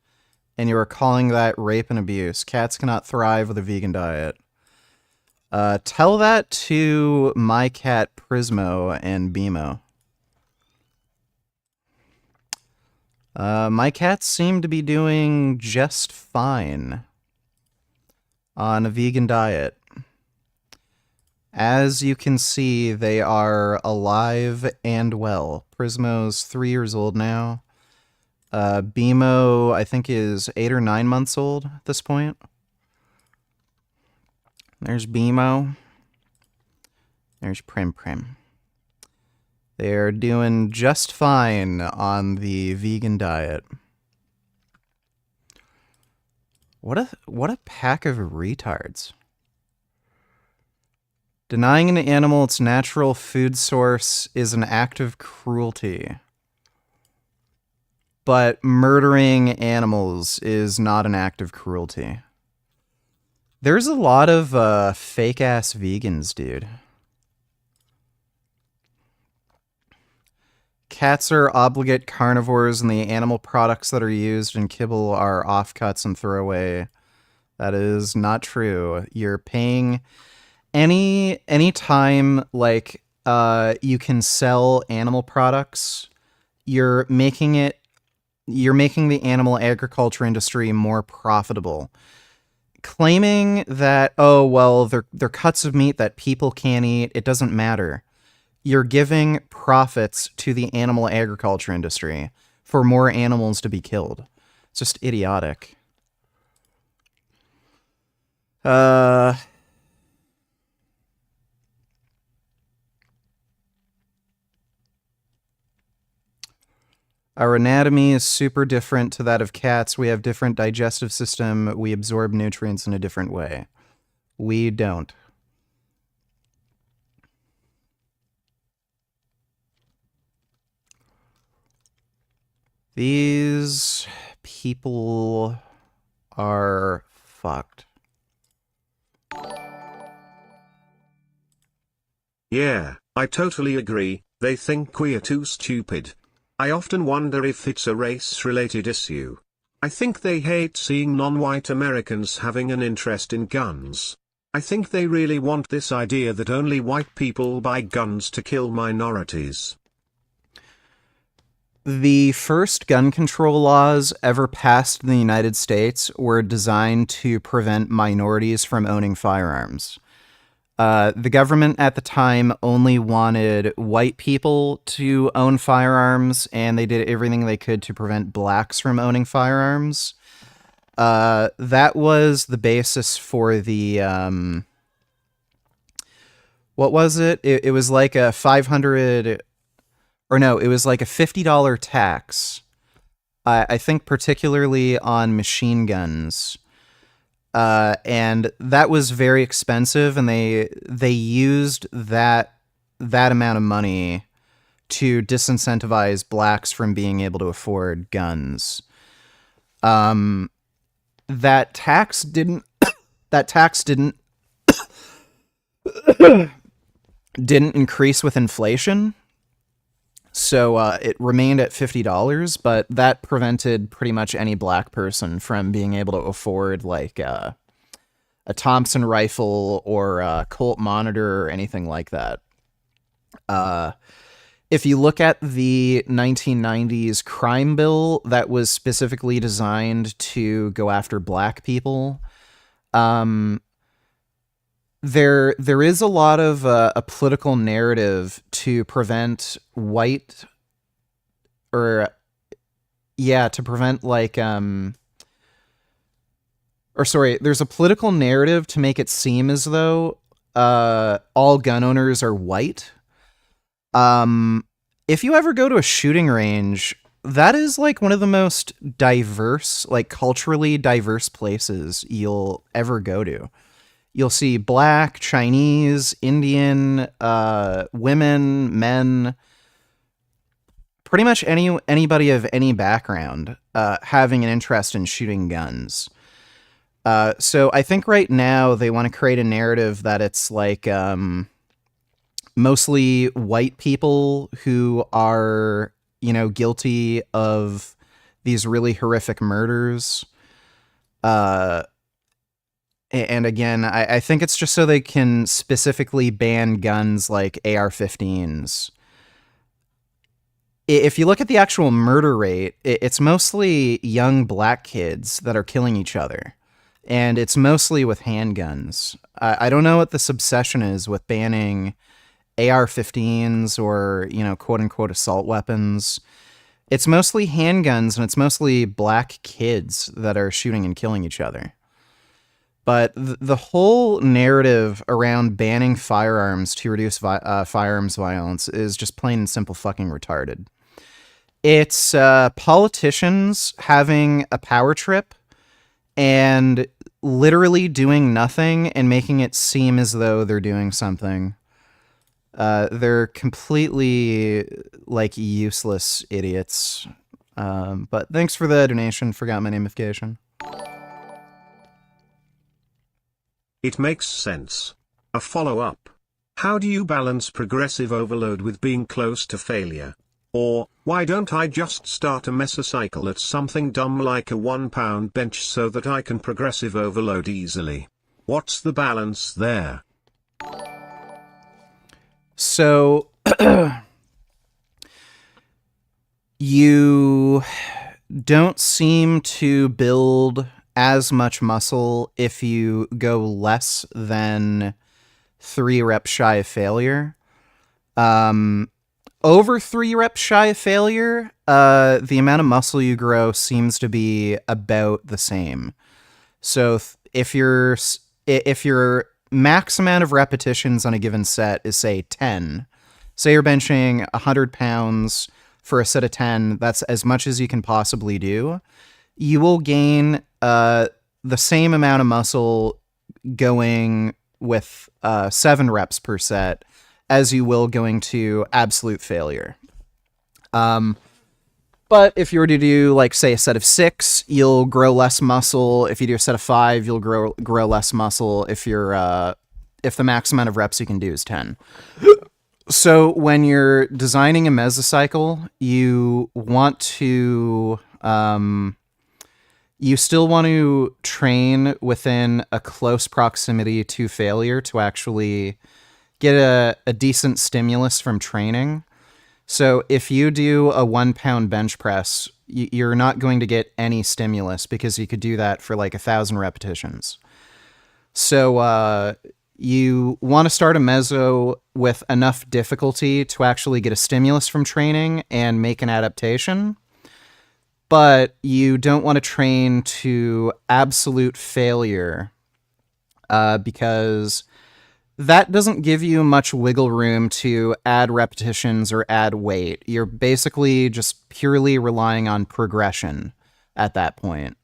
and you are calling that rape and abuse. Cats cannot thrive with a vegan diet. Tell that to my cat Prismo and Bimo. My cats seem to be doing just fine on a vegan diet. As you can see, they are alive and well. Prismo's 3 years old now. Bimo, I think, is 8 or 9 months old at this point. There's Bimo. There's Prim Prim. They're doing just fine on the vegan diet. What a pack of retards. Denying an animal its natural food source is an act of cruelty. But murdering animals is not an act of cruelty. There's a lot of fake-ass vegans, dude. Cats are obligate carnivores, and the animal products that are used in kibble are offcuts and throwaway. That is not true. You're paying... Any time, like, you can sell animal products, you're making the animal agriculture industry more profitable. Claiming that, oh, well, they're cuts of meat that people can't eat, it doesn't matter. You're giving profits to the animal agriculture industry for more animals to be killed. It's just idiotic. Our anatomy is super different to that of cats. We have different digestive system. We absorb nutrients in a different way. We don't. These people are fucked. Yeah, I totally agree. They think we're too stupid. I often wonder if it's a race-related issue. I think they hate seeing non-white Americans having an interest in guns. I think they really want this idea that only white people buy guns to kill minorities. The first gun control laws ever passed in the United States were designed to prevent minorities from owning firearms. The government at the time only wanted white people to own firearms, and they did everything they could to prevent blacks from owning firearms. That was the basis for the, what was it? It was like a $500, or no, it was like a $50 tax. I think particularly on machine guns. And that was very expensive, and they used that amount of money to disincentivize blacks from being able to afford guns. That tax didn't didn't increase with inflation. So it remained at $50, but that prevented pretty much any black person from being able to afford like a Thompson rifle or a Colt Monitor or anything like that. if you look at the 1990s crime bill that was specifically designed to go after black people, there is a lot of a political narrative to prevent white, or to prevent like or sorry, there's a political narrative to make it seem as though all gun owners are white. If you ever go to a shooting range, that is like one of the most diverse, like culturally diverse places you'll ever go to. You'll see black, Chinese, Indian, women, men, pretty much anybody of any background having an interest in shooting guns. So I think right now they want to create a narrative that it's like mostly white people who are, guilty of these really horrific murders. And again, I think it's just so they can specifically ban guns like AR-15s. If you look at the actual murder rate, it's mostly young black kids that are killing each other. And it's mostly with handguns. I don't know what this obsession is with banning AR-15s or, quote-unquote assault weapons. It's mostly handguns, and it's mostly black kids that are shooting and killing each other. But the whole narrative around banning firearms to reduce firearms violence is just plain and simple fucking retarded. It's politicians having a power trip and literally doing nothing and making it seem as though they're doing something. They're completely, useless idiots. But thanks for the donation. Forgot my namification. It makes sense. A follow-up. How do you balance progressive overload with being close to failure? Or, why don't I just start a mesocycle at something dumb like a 1-pound bench so that I can progressive overload easily? What's the balance there? So, you don't seem to build as much muscle if you go less than 3 reps shy of failure. Over 3 reps shy of failure, the amount of muscle you grow seems to be about the same. So if your max amount of repetitions on a given set is, say, 10, say you're benching 100 pounds for a set of 10, that's as much as you can possibly do, you will gain the same amount of muscle going with 7 reps per set as you will going to absolute failure. But if you were to do, say, a set of 6, you'll grow less muscle. If you do a set of 5, you'll grow less muscle if the max amount of reps you can do is 10. So when you're designing a mesocycle, you want to... you still want to train within a close proximity to failure to actually get a decent stimulus from training. So if you do a 1-pound bench press, you're not going to get any stimulus because you could do that for 1,000 repetitions. So you want to start a meso with enough difficulty to actually get a stimulus from training and make an adaptation. But you don't want to train to absolute failure because that doesn't give you much wiggle room to add repetitions or add weight. You're basically just purely relying on progression at that point.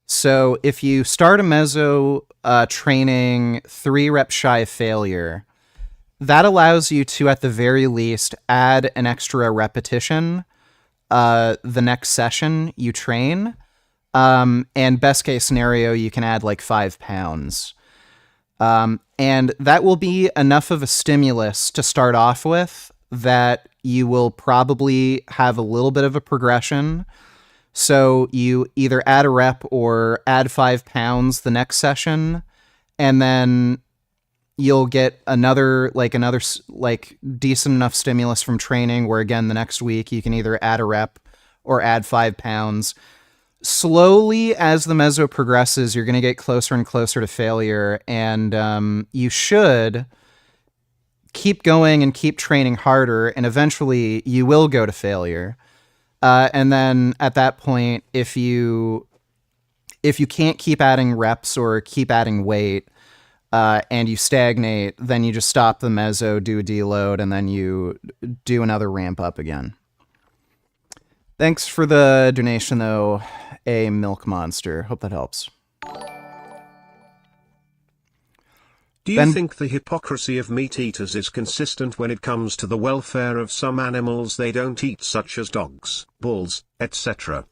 So if you start a meso training 3 reps shy of failure, that allows you to, at the very least, add an extra repetition the next session you train. And best case scenario, you can add 5 pounds. And that will be enough of a stimulus to start off with that you will probably have a little bit of a progression. So you either add a rep or add 5 pounds the next session, and then, you'll get another decent enough stimulus from training where, again, the next week you can either add a rep or add 5 pounds. Slowly, as the meso progresses, you're going to get closer and closer to failure, and you should keep going and keep training harder, and eventually you will go to failure. And then at that point, if you can't keep adding reps or keep adding weight, and you stagnate, then you just stop the meso, do a deload, and then you do another ramp up again. Thanks for the donation, though, a milk monster. Hope that helps. Do you think the hypocrisy of meat eaters is consistent when it comes to the welfare of some animals they don't eat, such as dogs, bulls, etc.,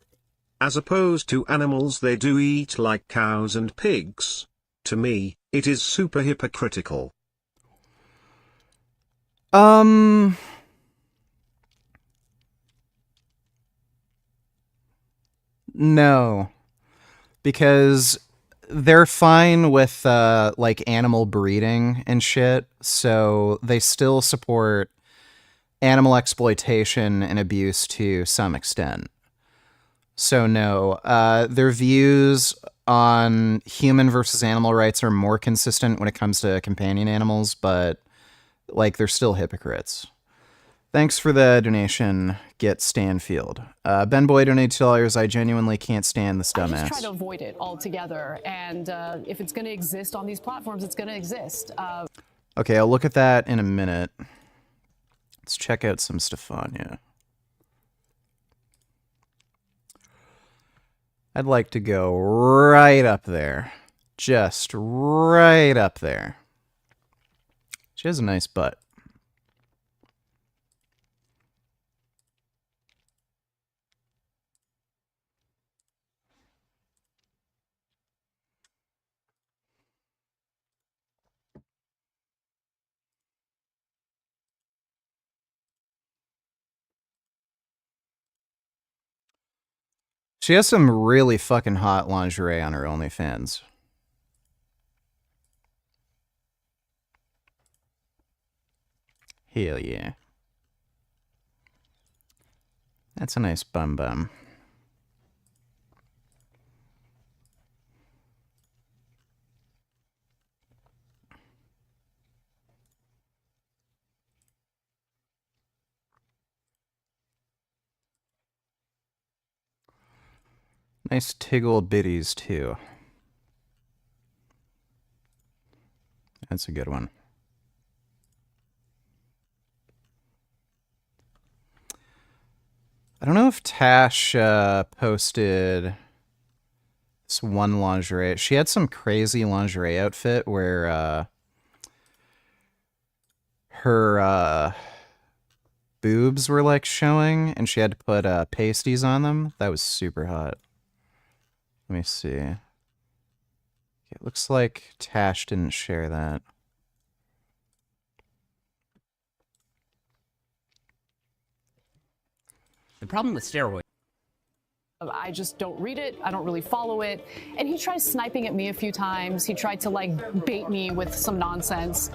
as opposed to animals they do eat like cows and pigs? To me, it is super hypocritical. No, because they're fine with like animal breeding and shit, so they still support animal exploitation and abuse to some extent. So no, their views on human versus animal rights are more consistent when it comes to companion animals, but like they're still hypocrites. Thanks for the donation, Get Stanfield. Ben Boy donated $2. I genuinely can't stand this dumbass. I just try to avoid it altogether, and if it's going to exist on these platforms, it's going to exist. Okay, I'll look at that in a minute. Let's check out some Stefania. I'd like to go right up there. Just right up there. She has a nice butt. She has some really fucking hot lingerie on her OnlyFans. Hell yeah. That's a nice bum bum. Nice tiggle bitties, too. That's a good one. I don't know if Tash posted this one lingerie. She had some crazy lingerie outfit where her boobs were like showing and she had to put pasties on them. That was super hot. Let me see. It looks like Tash didn't share that. The problem with steroids. I just don't read it. I don't really follow it. And he tries sniping at me a few times. He tried to like bait me with some nonsense.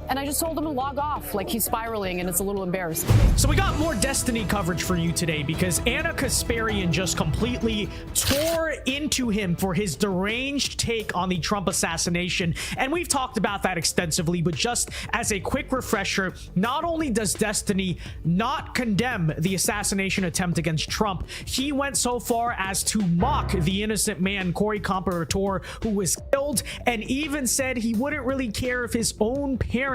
And I just told him to log off, like he's spiraling and it's a little embarrassing. So we got more Destiny coverage for you today because Anna Kasparian just completely tore into him for his deranged take on the Trump assassination. And we've talked about that extensively, but just as a quick refresher, not only does Destiny not condemn the assassination attempt against Trump, he went so far as to mock the innocent man, Corey Comparator, who was killed, and even said he wouldn't really care if his own parents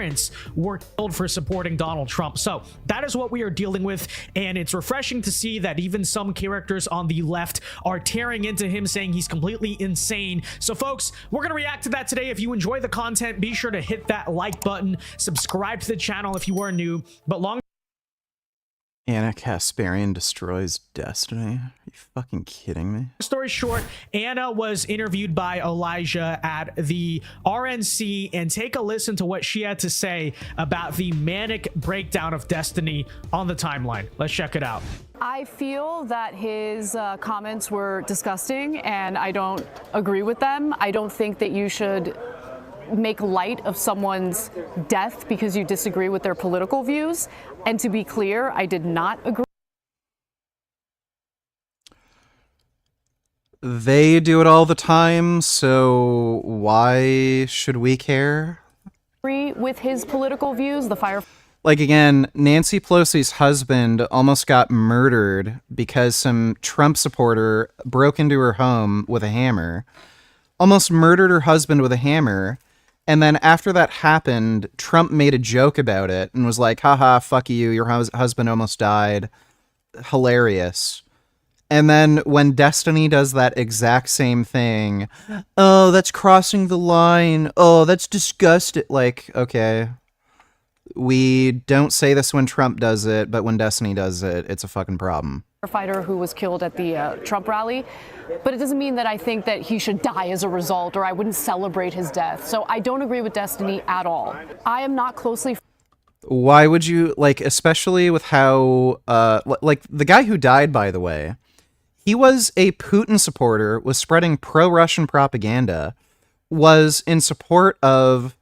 were killed for supporting Donald Trump. So that is what we are dealing with, and it's refreshing to see that even some characters on the left are tearing into him, saying he's completely insane. So folks, we're gonna react to that today. If you enjoy the content, be sure to hit that like button, subscribe to the channel if you are new. But long Anna Kasparian destroys Destiny? Are you fucking kidding me? story short, Anna was interviewed by Elijah at the RNC, and take a listen to what she had to say about the manic breakdown of Destiny on the timeline. Let's check it out. I feel that his comments were disgusting and I don't agree with them. I don't think that you should make light of someone's death because you disagree with their political views. And to be clear, I did not agree. They do it all the time, so why should we care? With his political views, the fire. Like, again, Nancy Pelosi's husband almost got murdered because some Trump supporter broke into her home with a hammer, almost murdered her husband with a hammer, and then after that happened, Trump made a joke about it and was like, haha, fuck you, your husband almost died. Hilarious. And then when Destiny does that exact same thing, oh, that's crossing the line. Oh, that's disgusting. Like, okay. We don't say this when Trump does it, but when Destiny does it, it's a fucking problem. Firefighter who was killed at the Trump rally, but it doesn't mean that I think that he should die as a result, or I wouldn't celebrate his death. So I don't agree with Destiny at all. I am not closely. Why would you, like, especially with how, like, the guy who died, by the way, he was a Putin supporter, was spreading pro-Russian propaganda, was in support of,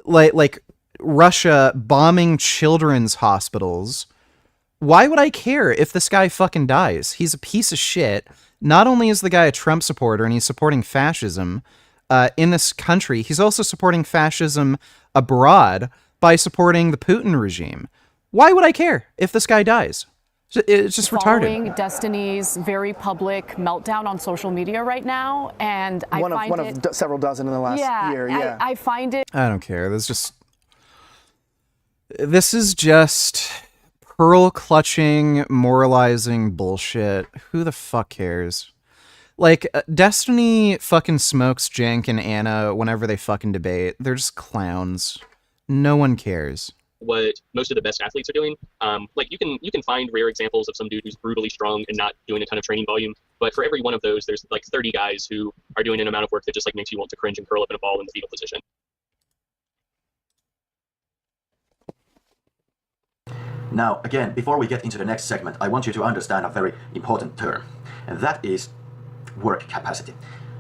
like Russia bombing children's hospitals. Why would I care if this guy fucking dies? He's a piece of shit. Not only is the guy a Trump supporter and he's supporting fascism in this country, he's also supporting fascism abroad by supporting the Putin regime. Why would I care if this guy dies? It's just retarded. Destiny's very public meltdown on social media right now, and I find one of several dozen in the last year. Yeah, I find it. I don't care. This is just pearl clutching, moralizing bullshit. Who the fuck cares? Like, Destiny fucking smokes Jank and Anna whenever they fucking debate. They're just clowns. No one cares. What most of the best athletes are doing. Like you can find rare examples of some dude who's brutally strong and not doing a ton of training volume, but for every one of those, there's like 30 guys who are doing an amount of work that just like makes you want to cringe and curl up in a ball in the fetal position. Now, again, before we get into the next segment, I want you to understand a very important term, and that is work capacity.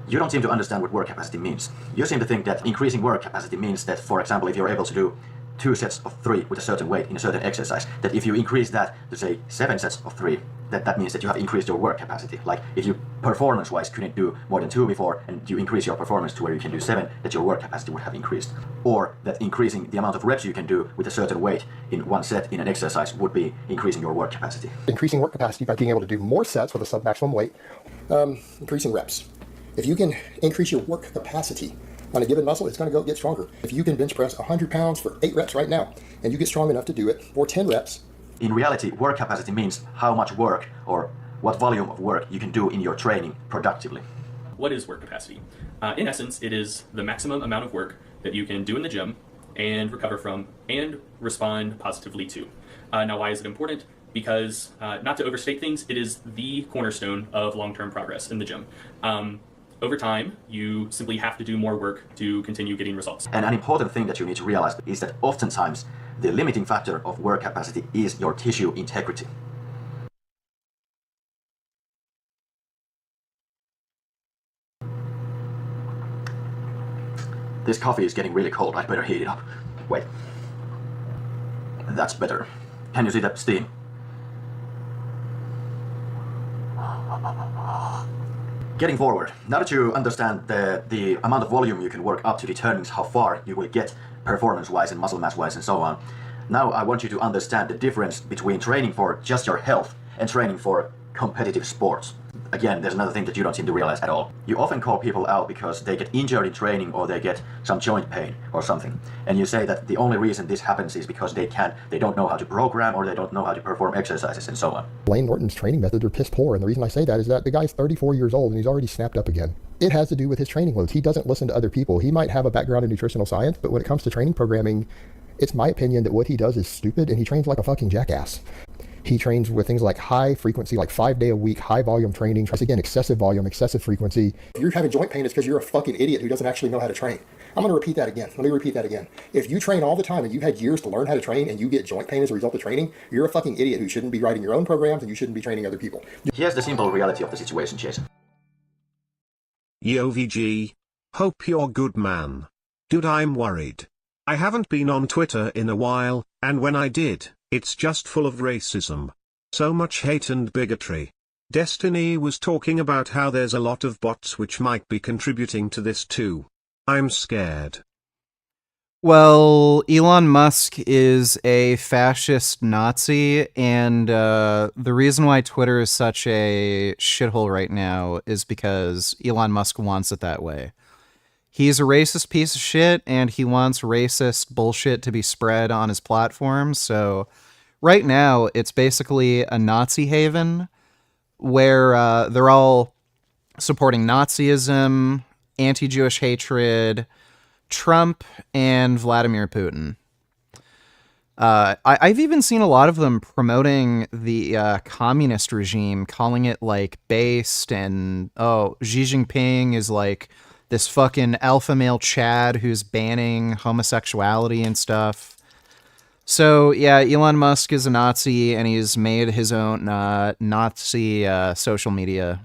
You don't seem to understand what work capacity means. You seem to think that increasing work capacity means that, for example, if you're able to do 2 sets of 3 with a certain weight in a certain exercise, that if you increase that to say 7 sets of 3, that means that you have increased your work capacity. Like if you performance-wise couldn't do more than 2 before and you increase your performance to where you can do 7, that your work capacity would have increased. Or that increasing the amount of reps you can do with a certain weight in one set in an exercise would be increasing your work capacity. Increasing work capacity by being able to do more sets with a sub-maximum weight, increasing reps. If you can increase your work capacity on a given muscle, it's going to go get stronger. If you can bench press 100 pounds for 8 reps right now, and you get strong enough to do it for 10 reps. In reality, work capacity means how much work or what volume of work you can do in your training productively. What is work capacity? In essence, it is the maximum amount of work that you can do in the gym and recover from and respond positively to. Now, why is it important? Because, not to overstate things, it is the cornerstone of long-term progress in the gym. Over time, you simply have to do more work to continue getting results. And an important thing that you need to realize is that oftentimes the limiting factor of work capacity is your tissue integrity. This coffee is getting really cold. I'd better heat it up. Wait. That's better. Can you see that steam? Getting forward, now that you understand the amount of volume you can work up to determines how far you will get performance-wise and muscle mass-wise and so on. Now I want you to understand the difference between training for just your health and training for competitive sports. Again, there's another thing that you don't seem to realize at all. You often call people out because they get injured in training or they get some joint pain or something. And you say that the only reason this happens is because they don't know how to program or they don't know how to perform exercises and so on. Blaine Norton's training methods are piss poor, and the reason I say that is that the guy's 34 years old and he's already snapped up again. It has to do with his training loads. He doesn't listen to other people. He might have a background in nutritional science, but when it comes to training programming, it's my opinion that what he does is stupid and he trains like a fucking jackass. He trains with things like high frequency, like 5-day-a-week, high volume training. Again, excessive volume, excessive frequency. If you're having joint pain, it's because you're a fucking idiot who doesn't actually know how to train. I'm going to repeat that again. Let me repeat that again. If you train all the time and you had years to learn how to train and you get joint pain as a result of training, you're a fucking idiot who shouldn't be writing your own programs and you shouldn't be training other people. Here's the simple reality of the situation, Jason. Yo VG. Hope you're good, man. Dude, I'm worried. I haven't been on Twitter in a while, and when I did, it's just full of racism. So much hate and bigotry. Destiny was talking about how there's a lot of bots which might be contributing to this too. I'm scared. Well, Elon Musk is a fascist Nazi, and the reason why Twitter is such a shithole right now is because Elon Musk wants it that way. He's a racist piece of shit, and he wants racist bullshit to be spread on his platform, so right now it's basically a Nazi haven where they're all supporting Nazism, anti-Jewish hatred, Trump, and Vladimir Putin. I've even seen a lot of them promoting the communist regime, calling it like based, and Xi Jinping is like this fucking alpha male Chad who's banning homosexuality and stuff. So yeah, Elon Musk is a Nazi, and he's made his own Nazi social media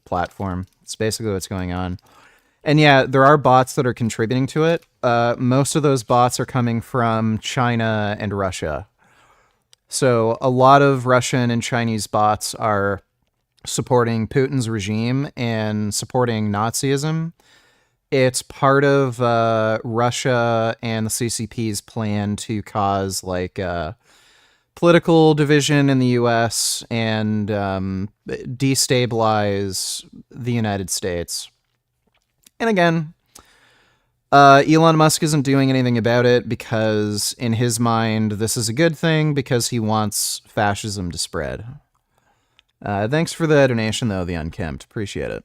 platform. It's basically what's going on. And yeah, there are bots that are contributing to it. Most of those bots are coming from China and Russia. So a lot of Russian and Chinese bots are supporting Putin's regime and supporting Nazism. It's part of Russia and the CCP's plan to cause like political division in the U.S. and destabilize the United States. And again, Elon Musk isn't doing anything about it because in his mind, this is a good thing because he wants fascism to spread. Thanks for the donation, though, the Unkempt. Appreciate it.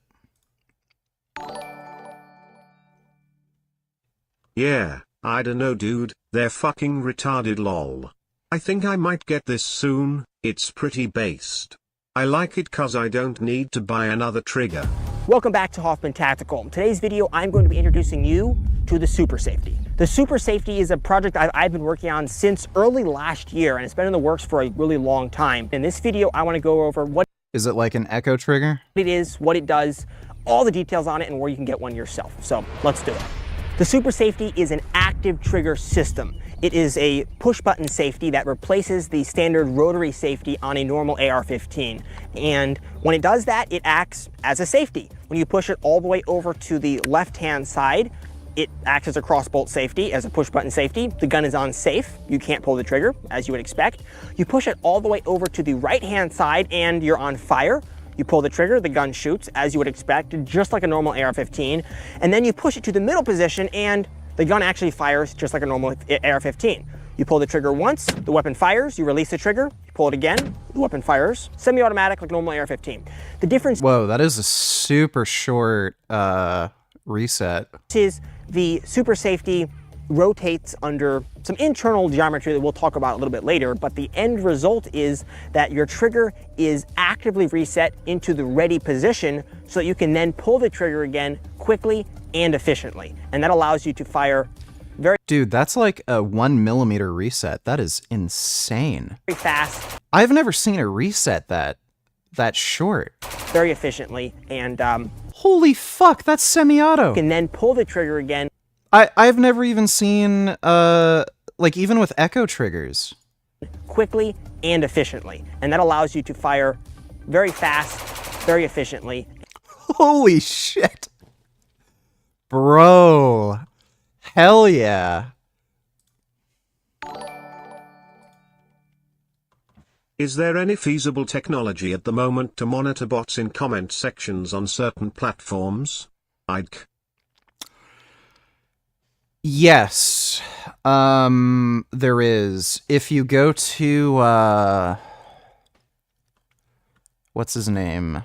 Yeah, I dunno dude, they're fucking retarded lol. I think I might get this soon, it's pretty based. I like it cause I don't need to buy another trigger. Welcome back to Hoffman Tactical. In today's video, I'm going to be introducing you to the Super Safety. The Super Safety is a project I've been working on since early last year, and it's been in the works for a really long time. In this video, I want to go over what is it like an echo trigger? It is, what it does, all the details on it, and where you can get one yourself. So let's do it. The Super Safety is an active trigger system. It is a push-button safety that replaces the standard rotary safety on a normal AR-15. And when it does that, it acts as a safety. When you push it all the way over to the left-hand side, it acts as a crossbolt safety, as a push-button safety. The gun is on safe. You can't pull the trigger, as you would expect. You push it all the way over to the right-hand side, and you're on fire. You pull the trigger, the gun shoots, as you would expect, just like a normal AR-15. And then you push it to the middle position, and the gun actually fires just like a normal AR-15. You pull the trigger once, the weapon fires, you release the trigger, you pull it again, the weapon fires. Semi-automatic like normal AR-15. The difference— Whoa, that is a super short reset. Is the Super Safety rotates under some internal geometry that we'll talk about a little bit later, but the end result is that your trigger is actively reset into the ready position so that you can then pull the trigger again quickly and efficiently. And that allows you to fire very— Dude, that's like a 1 millimeter reset. That is insane. Very fast. I've never seen a reset that short. Very efficiently, and holy fuck, that's semi-auto. You can then pull the trigger again. I've never even seen like even with echo triggers. Quickly and efficiently. And that allows you to fire very fast, very efficiently. Holy shit. Bro. Hell yeah. Is there any feasible technology at the moment to monitor bots in comment sections on certain platforms? Yes. There is. If you go to what's his name?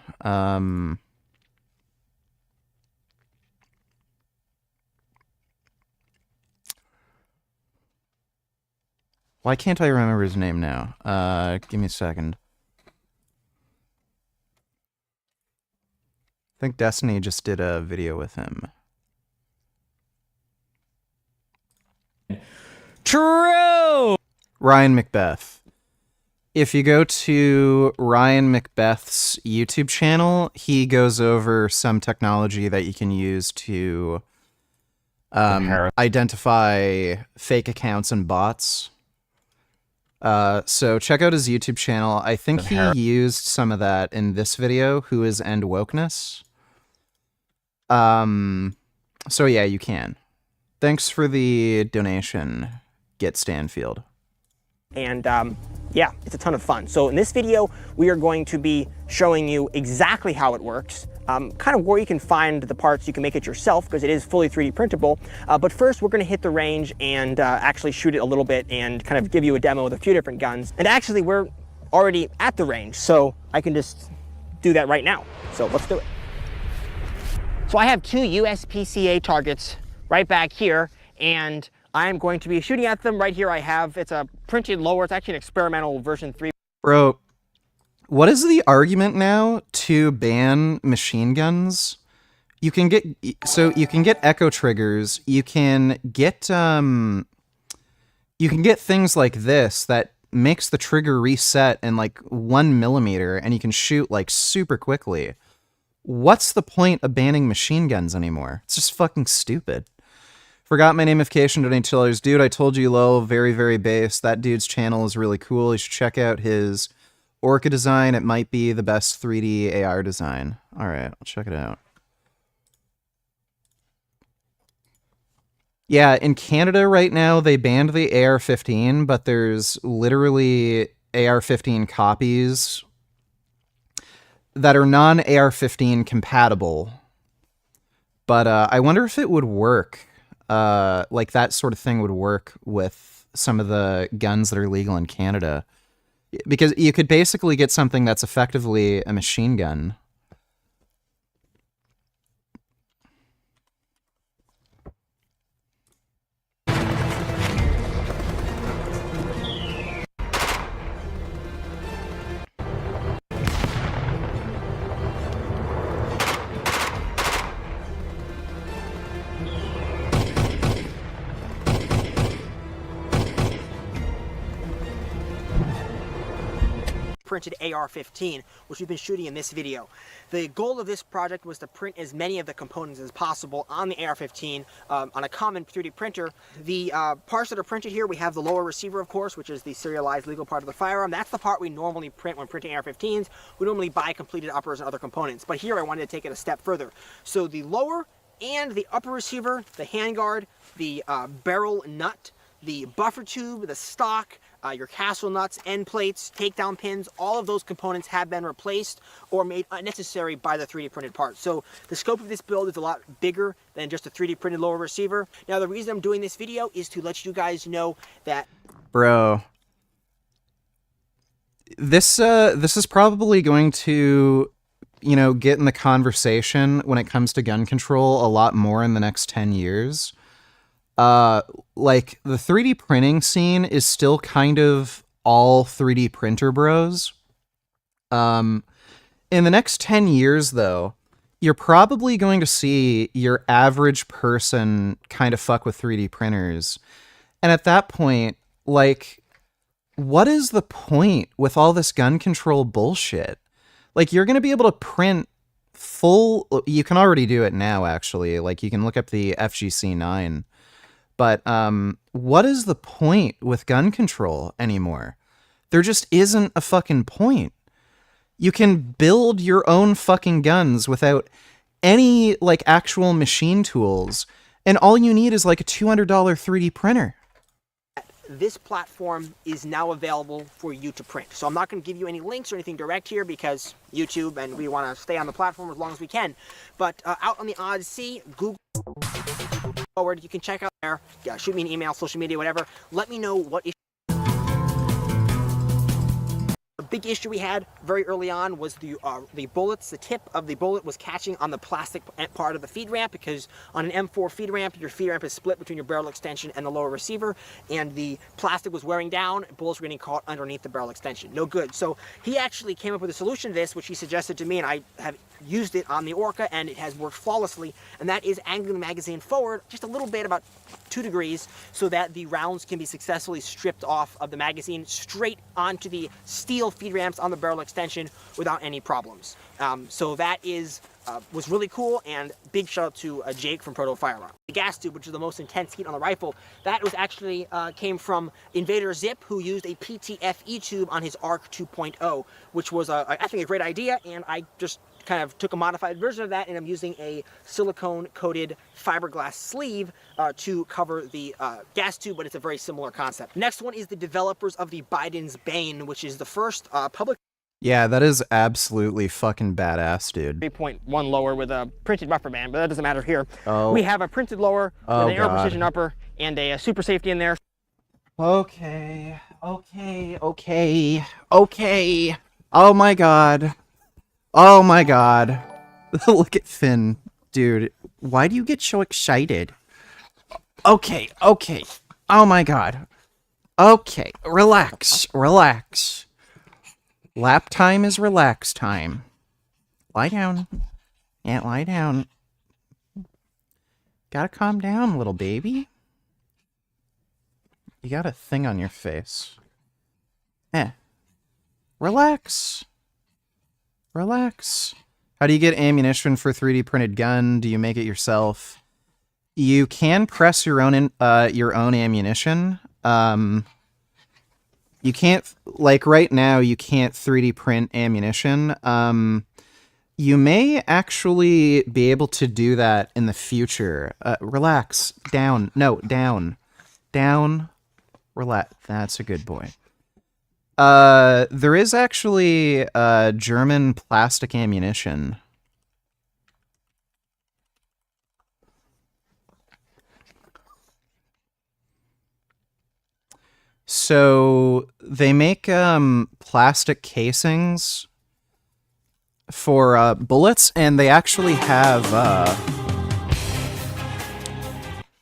Why can't I remember his name now? Give me a second. I think Destiny just did a video with him. True! Ryan Macbeth. If you go to Ryan Macbeth's YouTube channel, he goes over some technology that you can use to identify fake accounts and bots. So check out his YouTube channel. I think he used some of that in this video, Who is End Wokeness? So yeah, you can. Thanks for the donation, Get Stanfield. And yeah, it's a ton of fun. So in this video, we are going to be showing you exactly how it works, kind of where you can find the parts. You can make it yourself because it is fully 3D printable. But first, we're going to hit the range and actually shoot it a little bit and kind of give you a demo with a few different guns. And actually, we're already at the range, so I can just do that right now. So let's do it. So I have two USPCA targets right back here, and I am going to be shooting at them right here. It's a printed lower. It's actually an experimental version 3. Bro, what is the argument now to ban machine guns? You can get echo triggers. You can get things like this that makes the trigger reset in like 1 millimeter, and you can shoot like super quickly. What's the point of banning machine guns anymore? It's just fucking stupid. Forgot my namification, donating $2. Dude, I told you, low, very, very base. That dude's channel is really cool. You should check out his Orca design. It might be the best 3D AR design. All right, I'll check it out. Yeah, in Canada right now, they banned the AR-15, but there's literally AR-15 copies that are non-AR-15 compatible. But I wonder if it would work. Like that sort of thing would work with some of the guns that are legal in Canada. Because you could basically get something that's effectively a machine gun. Printed AR-15, which we've been shooting in this video. The goal of this project was to print as many of the components as possible on the AR-15 on a common 3D printer. The parts that are printed here, we have the lower receiver, of course, which is the serialized legal part of the firearm. That's the part we normally print when printing AR-15s. We normally buy completed uppers and other components, but here I wanted to take it a step further. So the lower and the upper receiver, the handguard, the barrel nut, the buffer tube, the stock, your castle nuts, end plates, takedown pins, all of those components have been replaced or made unnecessary by the 3D printed parts. So the scope of this build is a lot bigger than just a 3D printed lower receiver. Now the reason I'm doing this video is to let you guys know that... Bro, this is probably going to, you know, get in the conversation when it comes to gun control a lot more in the next 10 years. Like the 3D printing scene is still kind of all 3D printer bros. In the next 10 years though, you're probably going to see your average person kind of fuck with 3D printers. And at that point, like, what is the point with all this gun control bullshit? Like, you're going to be able to print full, you can already do it now actually, like you can look up the FGC9. But what is the point with gun control anymore? There just isn't a fucking point. You can build your own fucking guns without any like actual machine tools, and all you need is like a $200 3D printer. This platform is now available for you to print. So I'm not going to give you any links or anything direct here because YouTube and we want to stay on the platform as long as we can. But out on the Odyssey, Google forward, you can check out there. Yeah, shoot me an email, social media, whatever. Let me know what issue. A big issue we had very early on was the bullets. The tip of the bullet was catching on the plastic part of the feed ramp because on an M4 feed ramp, your feed ramp is split between your barrel extension and the lower receiver, and the plastic was wearing down. Bullets were getting caught underneath the barrel extension. No good. So he actually came up with a solution to this, which he suggested to me, and I have used it on the Orca, and it has worked flawlessly, and that is angling the magazine forward just a little bit, about 2 degrees, so that the rounds can be successfully stripped off of the magazine straight onto the steel feed ramps on the barrel extension without any problems. So that is was really cool, and big shout out to Jake from Proto Firearm. The gas tube, which is the most intense heat on the rifle, that was actually came from Invader Zip, who used a PTFE tube on his ARC 2.0, which was, I think, a great idea, and I just kind of took a modified version of that, and I'm using a silicone-coated fiberglass sleeve to cover the gas tube, but it's a very similar concept. Next one is the developers of the Biden's Bane, which is the first public... Yeah, that is absolutely fucking badass, dude. 3.1 lower with a printed rubber band, but that doesn't matter here. Oh. We have a printed lower with an air God. precision upper and a super safety in there. Okay. Oh my god. Oh my god. Look at Finn. Dude, why do you get so excited? Okay. Oh my god. Okay, relax. Lap time is relax time. Lie down. Yeah, lie down. Gotta calm down, little baby. You got a thing on your face. Relax. How do you get ammunition for 3D printed gun? Do you make it yourself? You can press your own ammunition. You can't, like right now, you can't 3D print ammunition. You may actually be able to do that in the future. Relax. Down. No, down. Down. Relax. That's a good boy. There is actually German plastic ammunition. So they make plastic casings for bullets, and they actually have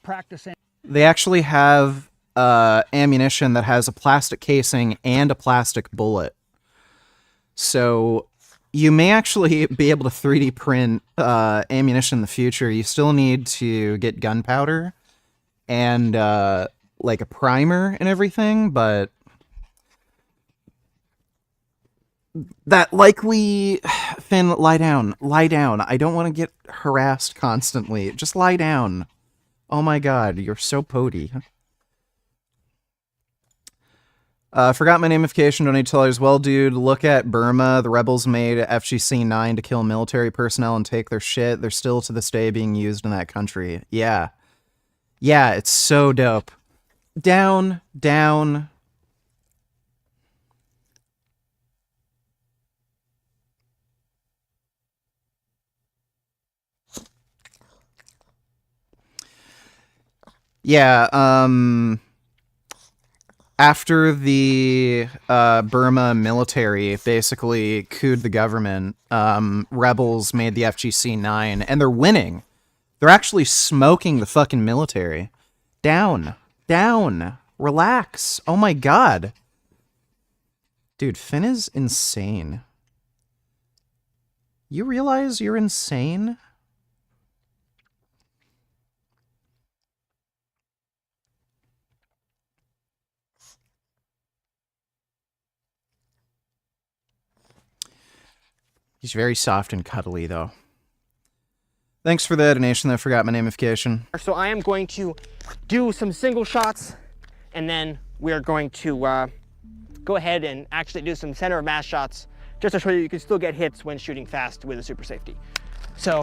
Practicing. They actually have ammunition that has a plastic casing and a plastic bullet. So you may actually be able to 3D print ammunition in the future. You still need to get gunpowder and like a primer and everything, but that likely... Finn, lie down. Lie down. I don't want to get harassed constantly. Just lie down. Oh my god, you're so potty. Forgot my namification, don't need to tell as well, dude. Look at Burma. The rebels made FGC-9 to kill military personnel and take their shit. They're still to this day being used in that country. Yeah. Yeah, it's so dope. Down. Yeah, after the Burma military basically couped the government, rebels made the FGC-9, and they're winning. They're actually smoking the fucking military. Down. Relax. Oh my god. Dude, Finn is insane. You realize you're insane? He's very soft and cuddly, though. Thanks for the donation, though. Forgot my namification. So I am going to do some single shots, and then we are going to go ahead and actually do some center of mass shots, just to show you can still get hits when shooting fast with a super safety. So.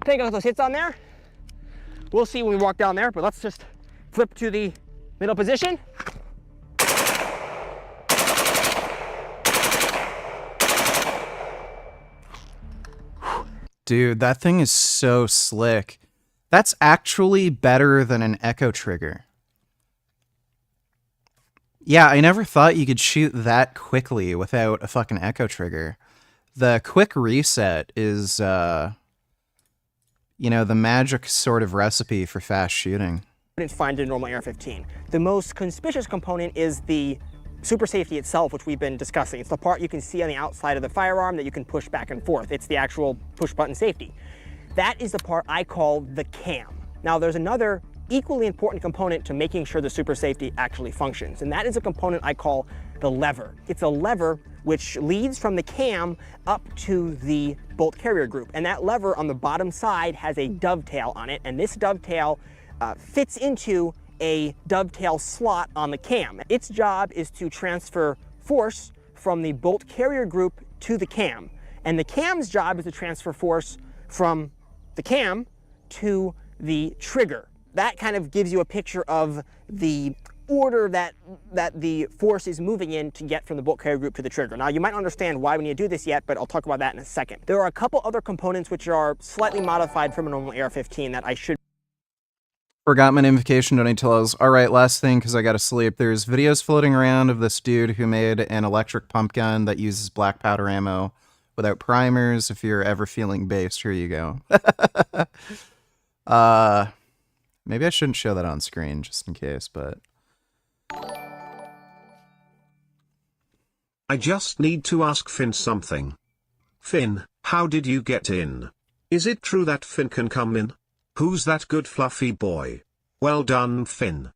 Take out those hits on there. We'll see when we walk down there, but let's just flip to the middle position. Dude, that thing is so slick. That's actually better than an echo trigger. Yeah, I never thought you could shoot that quickly without a fucking echo trigger. The quick reset is, you know, the magic sort of recipe for fast shooting. It's find in normal AR-15. The most conspicuous component is the super safety itself, which we've been discussing. It's the part you can see on the outside of the firearm that you can push back and forth. It's the actual push button safety. That is the part I call the cam. Now there's another equally important component to making sure the super safety actually functions, and that is a component I call the lever. It's a lever which leads from the cam up to the bolt carrier group, and that lever on the bottom side has a dovetail on it, and this dovetail fits into a dovetail slot on the cam. Its job is to transfer force from the bolt carrier group to the cam, and the cam's job is to transfer force from the cam to the trigger. That kind of gives you a picture of the order that the force is moving in to get from the bolt carrier group to the trigger. Now, you might not understand why we need to do this yet, but I'll talk about that in a second. There are a couple other components which are slightly modified from a normal AR-15 that I should... Forgot my notification, don't need to tell us. All right, last thing, because I gotta sleep. There's videos floating around of this dude who made an electric pump gun that uses black powder ammo without primers. If you're ever feeling based, here you go. Maybe I shouldn't show that on screen, just in case, but... I just need to ask Finn something. Finn, how did you get in? Is it true that Finn can come in? Who's that good fluffy boy? Well done, Finn.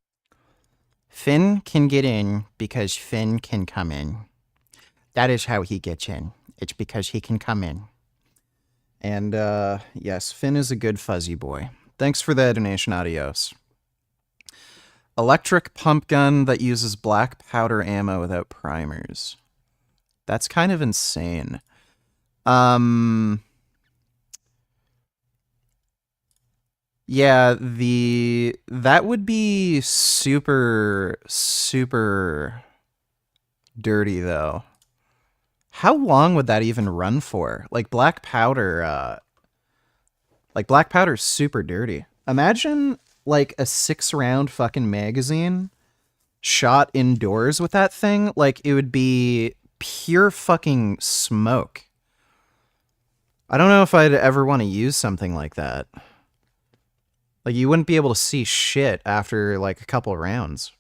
Finn can get in because Finn can come in. That is how he gets in. It's because he can come in. And, yes, Finn is a good fuzzy boy. Thanks for the donation, adios. Electric pump gun that uses black powder ammo without primers. That's kind of insane. Yeah, that would be super dirty, though. How long would that even run for? Like, black powder is super dirty. Imagine, like, a 6-round fucking magazine shot indoors with that thing. Like, it would be pure fucking smoke. I don't know if I'd ever want to use something like that. Like, you wouldn't be able to see shit after, like, a couple rounds.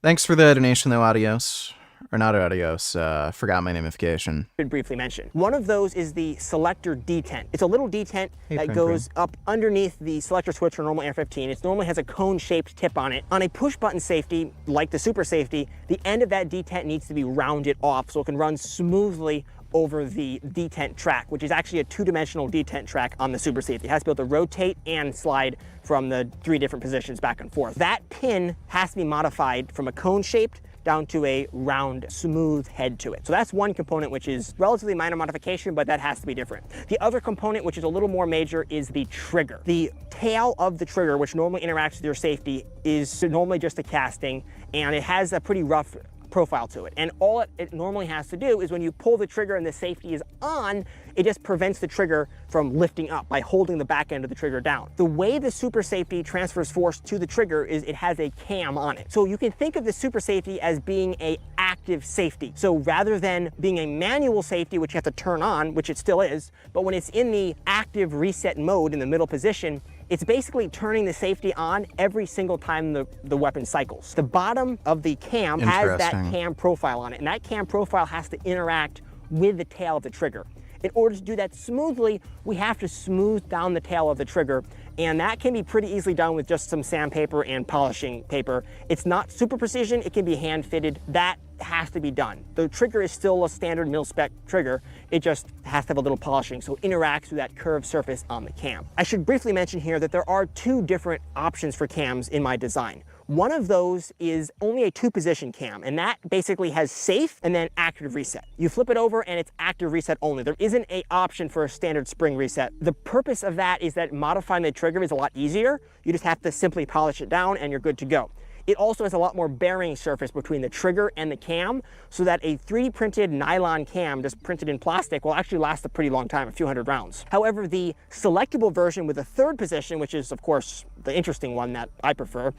Thanks for the donation, though, adios. Or not adios, forgot my namification. Should briefly mention. One of those is the selector detent. It's a little detent that goes up underneath the selector switch for normal AR-15. It normally has a cone-shaped tip on it. On a push-button safety, like the super safety, the end of that detent needs to be rounded off so it can run smoothly over the detent track, which is actually a 2-dimensional detent track on the super safety. It has to be able to rotate and slide from the 3 different positions back and forth. That pin has to be modified from a cone-shaped down to a round, smooth head to it. So that's one component which is relatively minor modification, but that has to be different. The other component, which is a little more major, is the trigger. The tail of the trigger, which normally interacts with your safety, is normally just a casting, and it has a pretty rough profile to it. And all it normally has to do is when you pull the trigger and the safety is on, it just prevents the trigger from lifting up by holding the back end of the trigger down. The way the super safety transfers force to the trigger is it has a cam on it. So you can think of the super safety as being an active safety. So rather than being a manual safety, which you have to turn on, which it still is, but when it's in the active reset mode in the middle position, it's basically turning the safety on every single time the weapon cycles. The bottom of the cam has that cam profile on it, and that cam profile has to interact with the tail of the trigger. In order to do that smoothly, we have to smooth down the tail of the trigger, and that can be pretty easily done with just some sandpaper and polishing paper. It's not super precision, it can be hand fitted. That has to be done. The trigger is still a standard mil-spec trigger, it just has to have a little polishing so it interacts with that curved surface on the cam. I should briefly mention here that there are 2 different options for cams in my design. One of those is only a 2-position cam, and that basically has safe and then active reset. You flip it over and it's active reset only. There isn't an option for a standard spring reset. The purpose of that is that modifying the trigger is a lot easier. You just have to simply polish it down and you're good to go. It also has a lot more bearing surface between the trigger and the cam, so that a 3D printed nylon cam just printed in plastic will actually last a pretty long time, a few hundred rounds. However, the selectable version with a 3rd position, which is of course the interesting one that I prefer,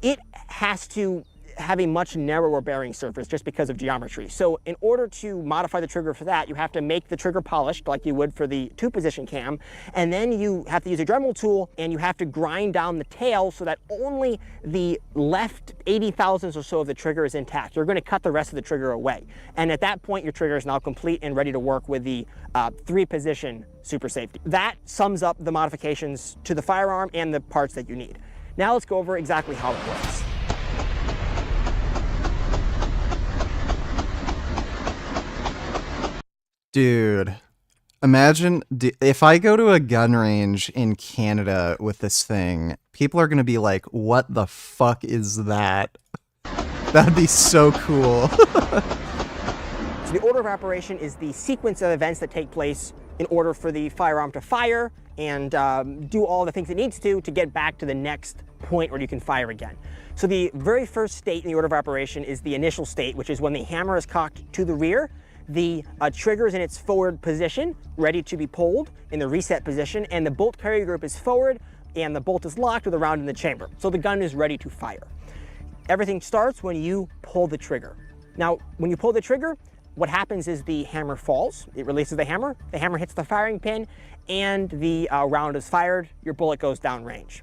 it has to have a much narrower bearing surface just because of geometry. So in order to modify the trigger for that, you have to make the trigger polished like you would for the 2-position cam, and then you have to use a Dremel tool and you have to grind down the tail so that only the left 80 thousandths or so of the trigger is intact. You're going to cut the rest of the trigger away. And at that point, your trigger is now complete and ready to work with the 3-position super safety. That sums up the modifications to the firearm and the parts that you need. Now let's go over exactly how it works. Dude, imagine if I go to a gun range in Canada with this thing, people are going to be like, what the fuck is that? That'd be so cool. So the order of operation is the sequence of events that take place in order for the firearm to fire and do all the things it needs to get back to the next point where you can fire again. So the very first state in the order of operation is the initial state, which is when the hammer is cocked to the rear. The trigger is in its forward position, ready to be pulled in the reset position, and the bolt carrier group is forward, and the bolt is locked with a round in the chamber. So the gun is ready to fire. Everything starts when you pull the trigger. Now, when you pull the trigger, what happens is the hammer falls, it releases the hammer hits the firing pin, and the round is fired, your bullet goes downrange.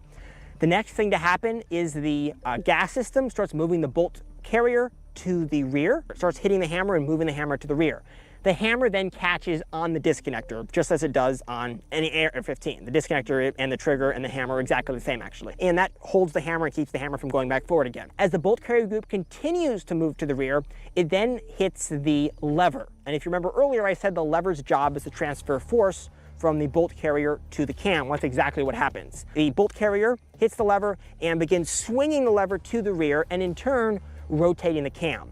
The next thing to happen is the gas system starts moving the bolt carrier to the rear. It starts hitting the hammer and moving the hammer to the rear. The hammer then catches on the disconnector, just as it does on any AR-15. The disconnector and the trigger and the hammer are exactly the same, actually. And that holds the hammer and keeps the hammer from going back forward again. As the bolt carrier group continues to move to the rear, it then hits the lever. And if you remember earlier, I said the lever's job is to transfer force from the bolt carrier to the cam. Well, that's exactly what happens. The bolt carrier hits the lever and begins swinging the lever to the rear, and in turn, rotating the cam.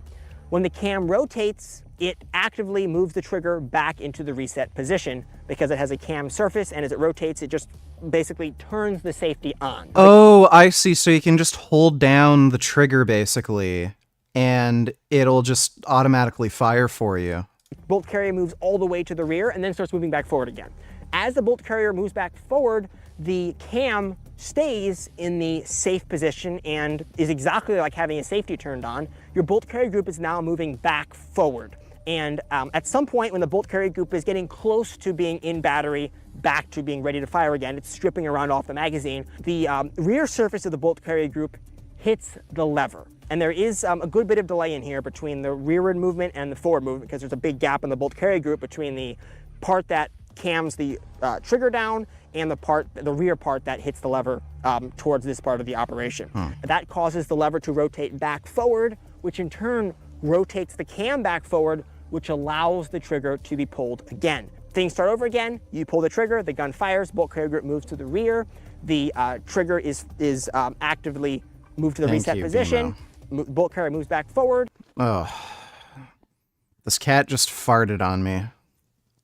When the cam rotates, it actively moves the trigger back into the reset position because it has a cam surface, and as it rotates, it just basically turns the safety on. Oh, I see. So you can just hold down the trigger, basically, and it'll just automatically fire for you. Bolt carrier moves all the way to the rear and then starts moving back forward again. As the bolt carrier moves back forward, the cam stays in the safe position and is exactly like having a safety turned on. Your bolt carrier group is now moving back forward. And at some point when the bolt carrier group is getting close to being in battery, back to being ready to fire again, it's stripping around off the magazine, the rear surface of the bolt carrier group hits the lever. And there is a good bit of delay in here between the rearward movement and the forward movement because there's a big gap in the bolt carrier group between the part that cams the trigger down and the rear part that hits the lever towards this part of the operation. That causes the lever to rotate back forward, which in turn rotates the cam back forward, which allows the trigger to be pulled again. Things start over again, you pull the trigger, the gun fires, bolt carrier group moves to the rear, the trigger is actively moved to the reset position, bolt carrier moves back forward. Oh, this cat just farted on me.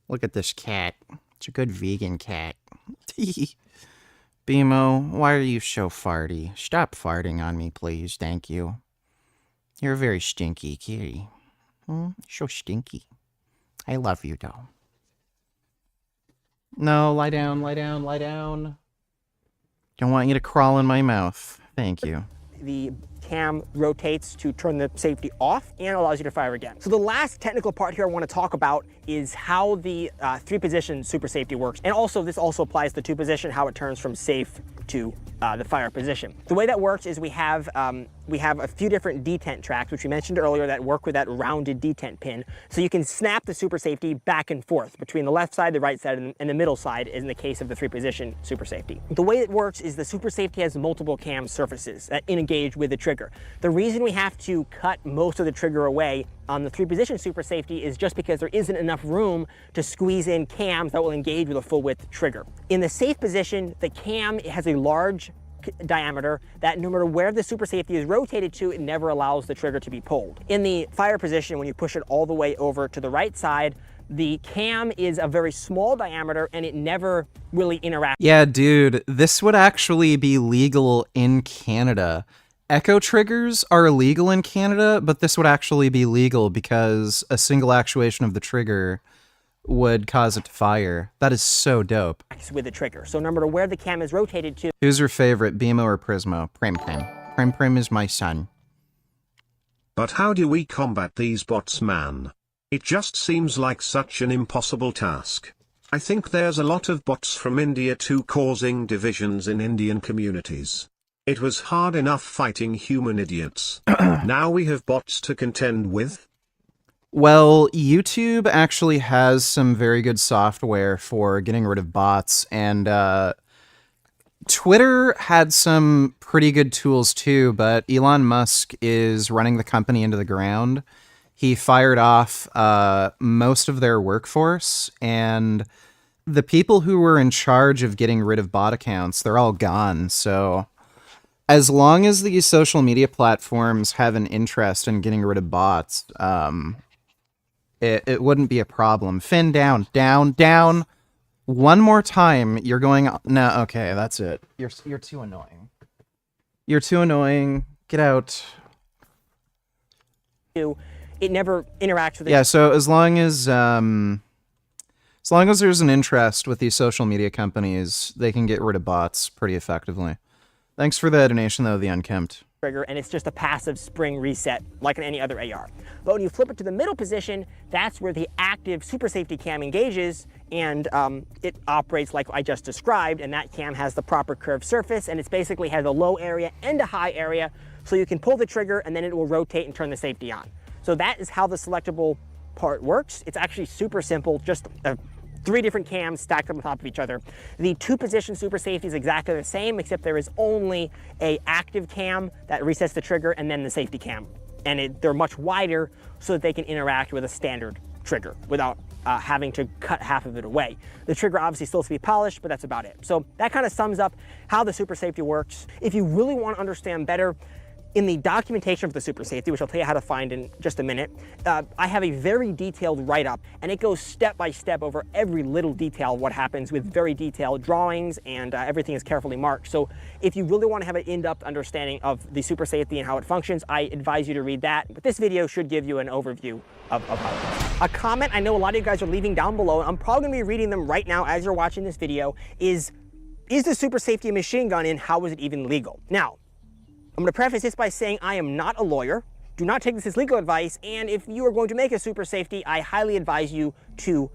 Look at this cat. It's a good vegan cat. Bimo, why are you so farty? Stop farting on me, please. Thank you. You're a very stinky kitty. So stinky. I love you, though. No, lie down, lie down, lie down. Don't want you to crawl in my mouth. Thank you. The cam rotates to turn the safety off and allows you to fire again. So the last technical part here I want to talk about is how the 3-position super safety works. And also this also applies to 2-position, how it turns from safe to the fire position. The way that works is we have a few different detent tracks, which we mentioned earlier, that work with that rounded detent pin. So you can snap the super safety back and forth between the left side, the right side, and the middle side in the case of the 3-position super safety. The way it works is the super safety has multiple cam surfaces that engage with the trigger. The reason we have to cut most of the trigger away on the 3-position super safety is just because there isn't enough room to squeeze in cams that will engage with a full width trigger. In the safe position, the cam has a large diameter that no matter where the super safety is rotated to, it never allows the trigger to be pulled. In the fire position, when you push it all the way over to the right side, the cam is a very small diameter and it never really interacts. Yeah, dude, this would actually be legal in Canada. Echo triggers are illegal in Canada, but this would actually be legal because a single actuation of the trigger would cause it to fire. That is so dope. With the trigger. So no matter where the cam is rotated to. Who's your favorite, Bimo or Prismo? Prim Prim. Prim Prim is my son. But how do we combat these bots, man? It just seems like such an impossible task. I think there's a lot of bots from India too, causing divisions in Indian communities. It was hard enough fighting human idiots. Now we have bots to contend with. Well, YouTube actually has some very good software for getting rid of bots, and Twitter had some pretty good tools too, but Elon Musk is running the company into the ground. He fired off most of their workforce, and the people who were in charge of getting rid of bot accounts, they're all gone. So as long as these social media platforms have an interest in getting rid of bots, it wouldn't be a problem. Finn, down, down, down. One more time. You're going... No, okay, that's it. You're too annoying. You're too annoying. Get out. It never interacts with it. Yeah, so as long as there's an interest with these social media companies, they can get rid of bots pretty effectively. Thanks for the donation, though, the Unkempt. Trigger, and it's just a passive spring reset like in any other AR. But when you flip it to the middle position, that's where the active super safety cam engages, and it operates like I just described, and that cam has the proper curved surface, and it basically has a low area and a high area, so you can pull the trigger and then it will rotate and turn the safety on. So that is how the selectable part works. It's actually super simple, just 3 different cams stacked up on top of each other. The 2-position super safety is exactly the same, except there is only a active cam that resets the trigger and then the safety cam. And they're much wider so that they can interact with a standard trigger without having to cut half of it away. The trigger obviously still has to be polished, but that's about it. So that kind of sums up how the super safety works. If you really want to understand better, in the documentation of the super safety, which I'll tell you how to find in just a minute, I have a very detailed write-up, and it goes step by step over every little detail of what happens with very detailed drawings, and everything is carefully marked. So if you really want to have an in-depth understanding of the super safety and how it functions, I advise you to read that. But this video should give you an overview of how it works. A comment I know a lot of you guys are leaving down below, and I'm probably going to be reading them right now as you're watching this video, is the super safety a machine gun, and how is it even legal? Now, I'm going to preface this by saying I am not a lawyer. Do not take this as legal advice, and if you are going to make a super safety, I highly advise you to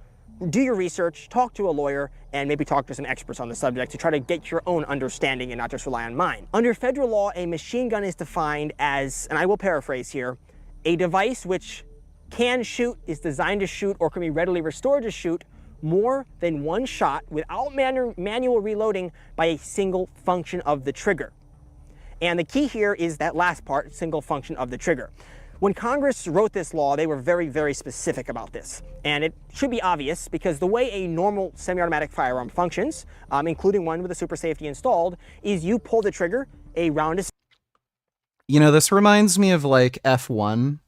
do your research, talk to a lawyer, and maybe talk to some experts on the subject to try to get your own understanding and not just rely on mine. Under federal law, a machine gun is defined as, and I will paraphrase here, a device which can shoot, is designed to shoot, or can be readily restored to shoot more than one shot without manual reloading by a single function of the trigger. And the key here is that last part, single function of the trigger. When Congress wrote this law, they were very, very specific about this. And it should be obvious because the way a normal semi-automatic firearm functions, including one with a super safety installed, is you pull the trigger, a round is... You know, this reminds me of like F1,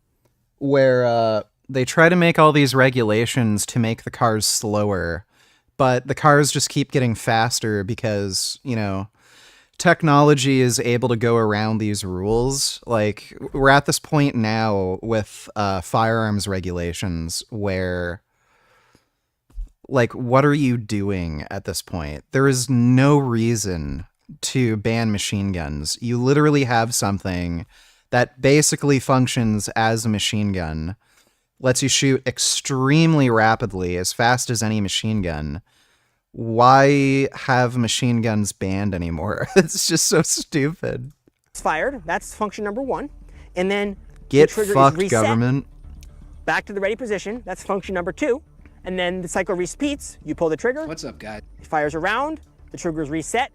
where they try to make all these regulations to make the cars slower, but the cars just keep getting faster because, you know, technology is able to go around these rules. Like, we're at this point now with firearms regulations where, like, what are you doing at this point? There is no reason to ban machine guns. You literally have something that basically functions as a machine gun, lets you shoot extremely rapidly, as fast as any machine gun. Why have machine guns banned anymore? It's just so stupid. It's fired. That's function number 1. And then get the trigger fucked, is reset government. Back to the ready position. That's function number 2. And then the cycle repeats. You pull the trigger. What's up, guy? It fires around. The trigger is reset.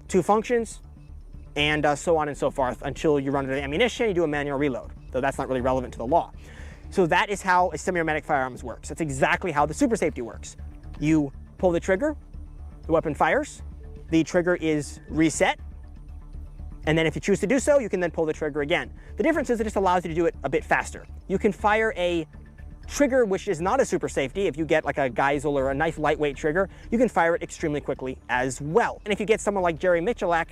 2 functions. And so on and so forth until you run out of ammunition. You do a manual reload. Though that's not really relevant to the law. So that is how a semi-automatic firearms works. That's exactly how the super safety works. You pull the trigger, the weapon fires, the trigger is reset, and then if you choose to do so, you can then pull the trigger again. The difference is it just allows you to do it a bit faster. You can fire a trigger which is not a super safety. If you get like a Geisel or a nice lightweight trigger, you can fire it extremely quickly as well. And if you get someone like Jerry Michalak,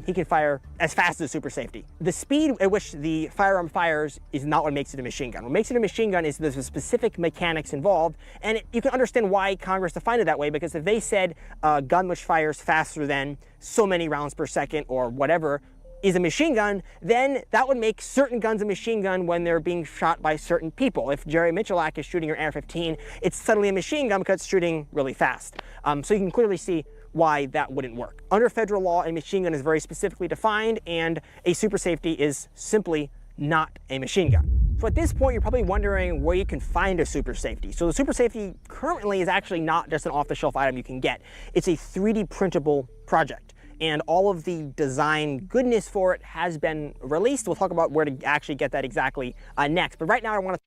he can fire as fast as a super safety. The speed at which the firearm fires is not what makes it a machine gun. What makes it a machine gun is there's a specific mechanics involved, and you can understand why Congress defined it that way, because if they said a gun which fires faster than so many rounds per second or whatever, is a machine gun, then that would make certain guns a machine gun when they're being shot by certain people. If Jerry Michalak is shooting your AR-15, it's suddenly a machine gun because it's shooting really fast. So you can clearly see why that wouldn't work. Under federal law, a machine gun is very specifically defined, and a super safety is simply not a machine gun. So at this point, you're probably wondering where you can find a super safety. So the super safety currently is actually not just an off-the-shelf item you can get. It's a 3D printable project. And all of the design goodness for it has been released. We'll talk about where to actually get that exactly next. But right now I want to...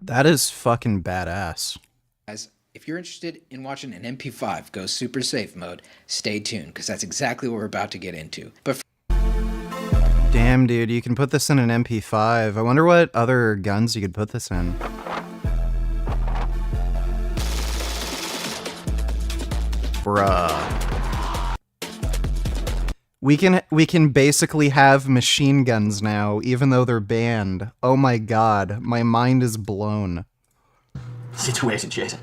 That is fucking badass. Guys, if you're interested in watching an MP5 go super safe mode, stay tuned, because that's exactly what we're about to get into. But Damn, dude, you can put this in an MP5. I wonder what other guns you could put this in. Bruh. We can basically have machine guns now, even though they're banned. Oh my god, my mind is blown. Situation, Jason.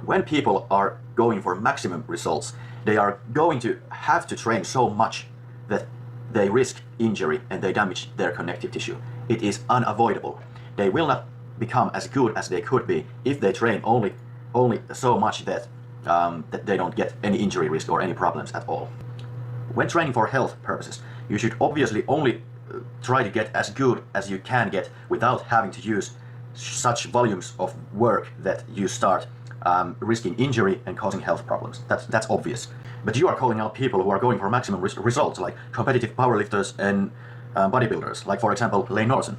When people are going for maximum results, they are going to have to train so much that they risk injury and they damage their connective tissue. It is unavoidable. They will not become as good as they could be if they train only so much that that they don't get any injury risk or any problems at all. When training for health purposes, you should obviously only try to get as good as you can get without having to use such volumes of work that you start risking injury and causing health problems. That's obvious. But you are calling out people who are going for maximum results, like competitive powerlifters and bodybuilders, like for example Lane Norton.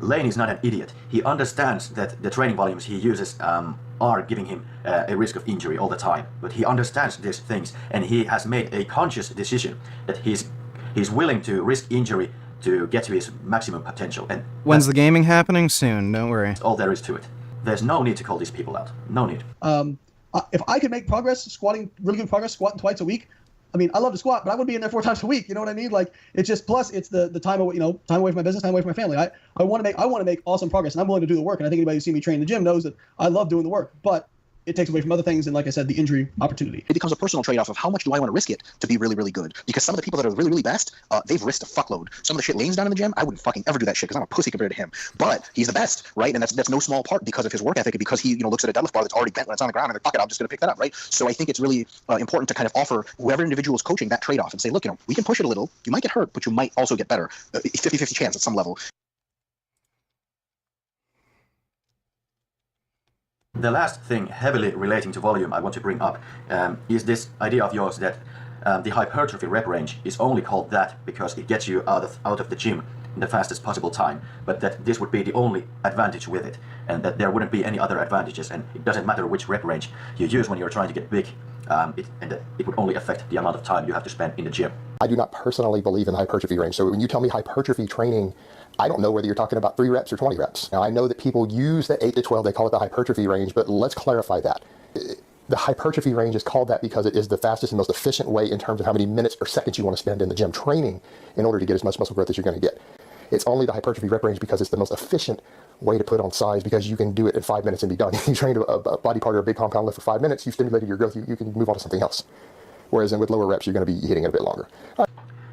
Lane is not an idiot. He understands that the training volumes he uses are giving him a risk of injury all the time. But he understands these things, and he has made a conscious decision that he's willing to risk injury to get to his maximum potential. And when's the gaming happening? Soon, don't worry. That's all there is to it. There's no need to call these people out. No need. If I could make progress, really good progress, squatting twice a week, I mean, I love to squat, but I wouldn't be in there 4 times a week. You know what I mean? Like, it's just, plus it's the time away, time away from my business, time away from my family. I want to make awesome progress, and I'm willing to do the work. And I think anybody who's seen me train in the gym knows that I love doing the work, but it takes away from other things, and like I said, the injury opportunity. It becomes a personal trade-off of how much do I want to risk it to be really, really good. Because some of the people that are really, really best, they've risked a fuckload. Some of the shit Lane's done in the gym, I wouldn't fucking ever do that shit because I'm a pussy compared to him. But he's the best, right? And that's no small part because of his work ethic and because he looks at a deadlift bar that's already bent when it's on the ground and like, fuck it, I'm just going to pick that up, right? So I think it's really important to kind of offer whoever individual is coaching that trade-off and say, look, we can push it a little. You might get hurt, but you might also get better. 50-50 chance at some level. The last thing heavily relating to volume I want to bring up is this idea of yours that the hypertrophy rep range is only called that because it gets you out of the gym in the fastest possible time, but that this would be the only advantage with it, and that there wouldn't be any other advantages, and it doesn't matter which rep range you use when you're trying to get big, and that it would only affect the amount of time you have to spend in the gym. I do not personally believe in the hypertrophy range. So when you tell me hypertrophy training, I don't know whether you're talking about 3 reps or 20 reps. Now I know that people use the 8 to 12, they call it the hypertrophy range, but let's clarify that. The hypertrophy range is called that because it is the fastest and most efficient way in terms of how many minutes or seconds you want to spend in the gym training in order to get as much muscle growth as you're going to get. It's only the hypertrophy rep range because it's the most efficient way to put on size, because you can do it in 5 minutes and be done. You train a body part or a big compound lift for 5 minutes, you've stimulated your growth, you can move on to something else. Whereas with lower reps, you're going to be hitting it a bit longer.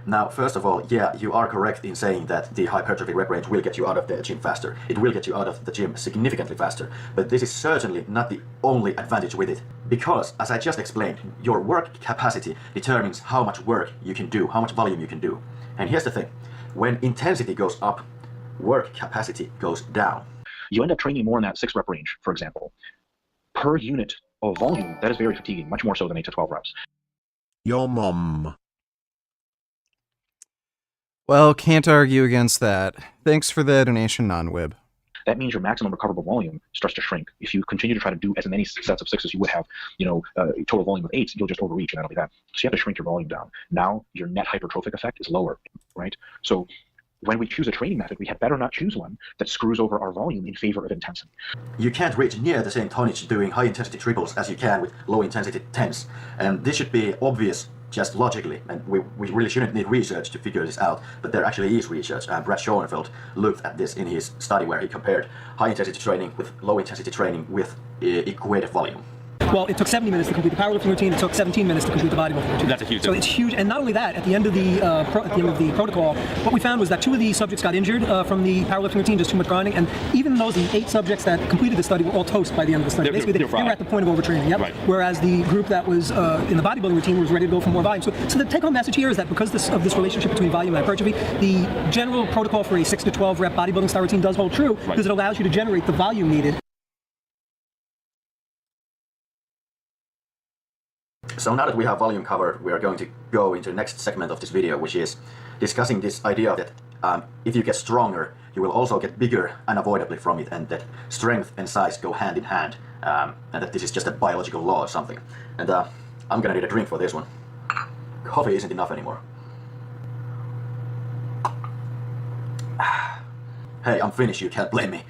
Now, first of all, yeah, you are correct in saying that the hypertrophy rep range will get you out of the gym faster. It will get you out of the gym significantly faster. But this is certainly not the only advantage with it. Because, as I just explained, your work capacity determines how much work you can do, how much volume you can do. And here's the thing. When intensity goes up, work capacity goes down. You end up training more in that 6 rep range, for example. Per unit of volume, that is very fatiguing, much more so than 8 to 12 reps. Your mom. Well, can't argue against that. Thanks for the donation, non-wib. That means your maximum recoverable volume starts to shrink. If you continue to try to do as many sets of 6s as you would have, total volume of 8s, you'll just overreach, and that'll be that. So you have to shrink your volume down. Now, your net hypertrophic effect is lower, right? So when we choose a training method, we had better not choose one that screws over our volume in favor of intensity. You can't reach near the same tonnage doing high-intensity triples as you can with low-intensity 10s. And this should be obvious just logically, and we really shouldn't need research to figure this out, but there actually is research. Brad Schoenfeld looked at this in his study where he compared high-intensity training with low-intensity training with equated volume. Well, it took 70 minutes to complete the powerlifting routine. It took 17 minutes to complete the bodybuilding routine. That's a huge So it's huge. And not only that, at the end of the protocol, what we found was that 2 of the subjects got injured from the powerlifting routine, just too much grinding. And even those, the 8 subjects that completed the study were all toast by the end of the study. Basically, they were at the point of overtraining. Yep. Right. Whereas the group that was in the bodybuilding routine was ready to go for more volume. So the take-home message here is that because of this relationship between volume and hypertrophy, the general protocol for a 6 to 12 rep bodybuilding style routine does hold true because it allows you to generate the volume needed. So now that we have volume covered, we are going to go into the next segment of this video, which is discussing this idea that if you get stronger, you will also get bigger unavoidably from it, and that strength and size go hand in hand, and that this is just a biological law or something. And I'm gonna need a drink for this one. Coffee isn't enough anymore. Hey, I'm finished, you can't blame me.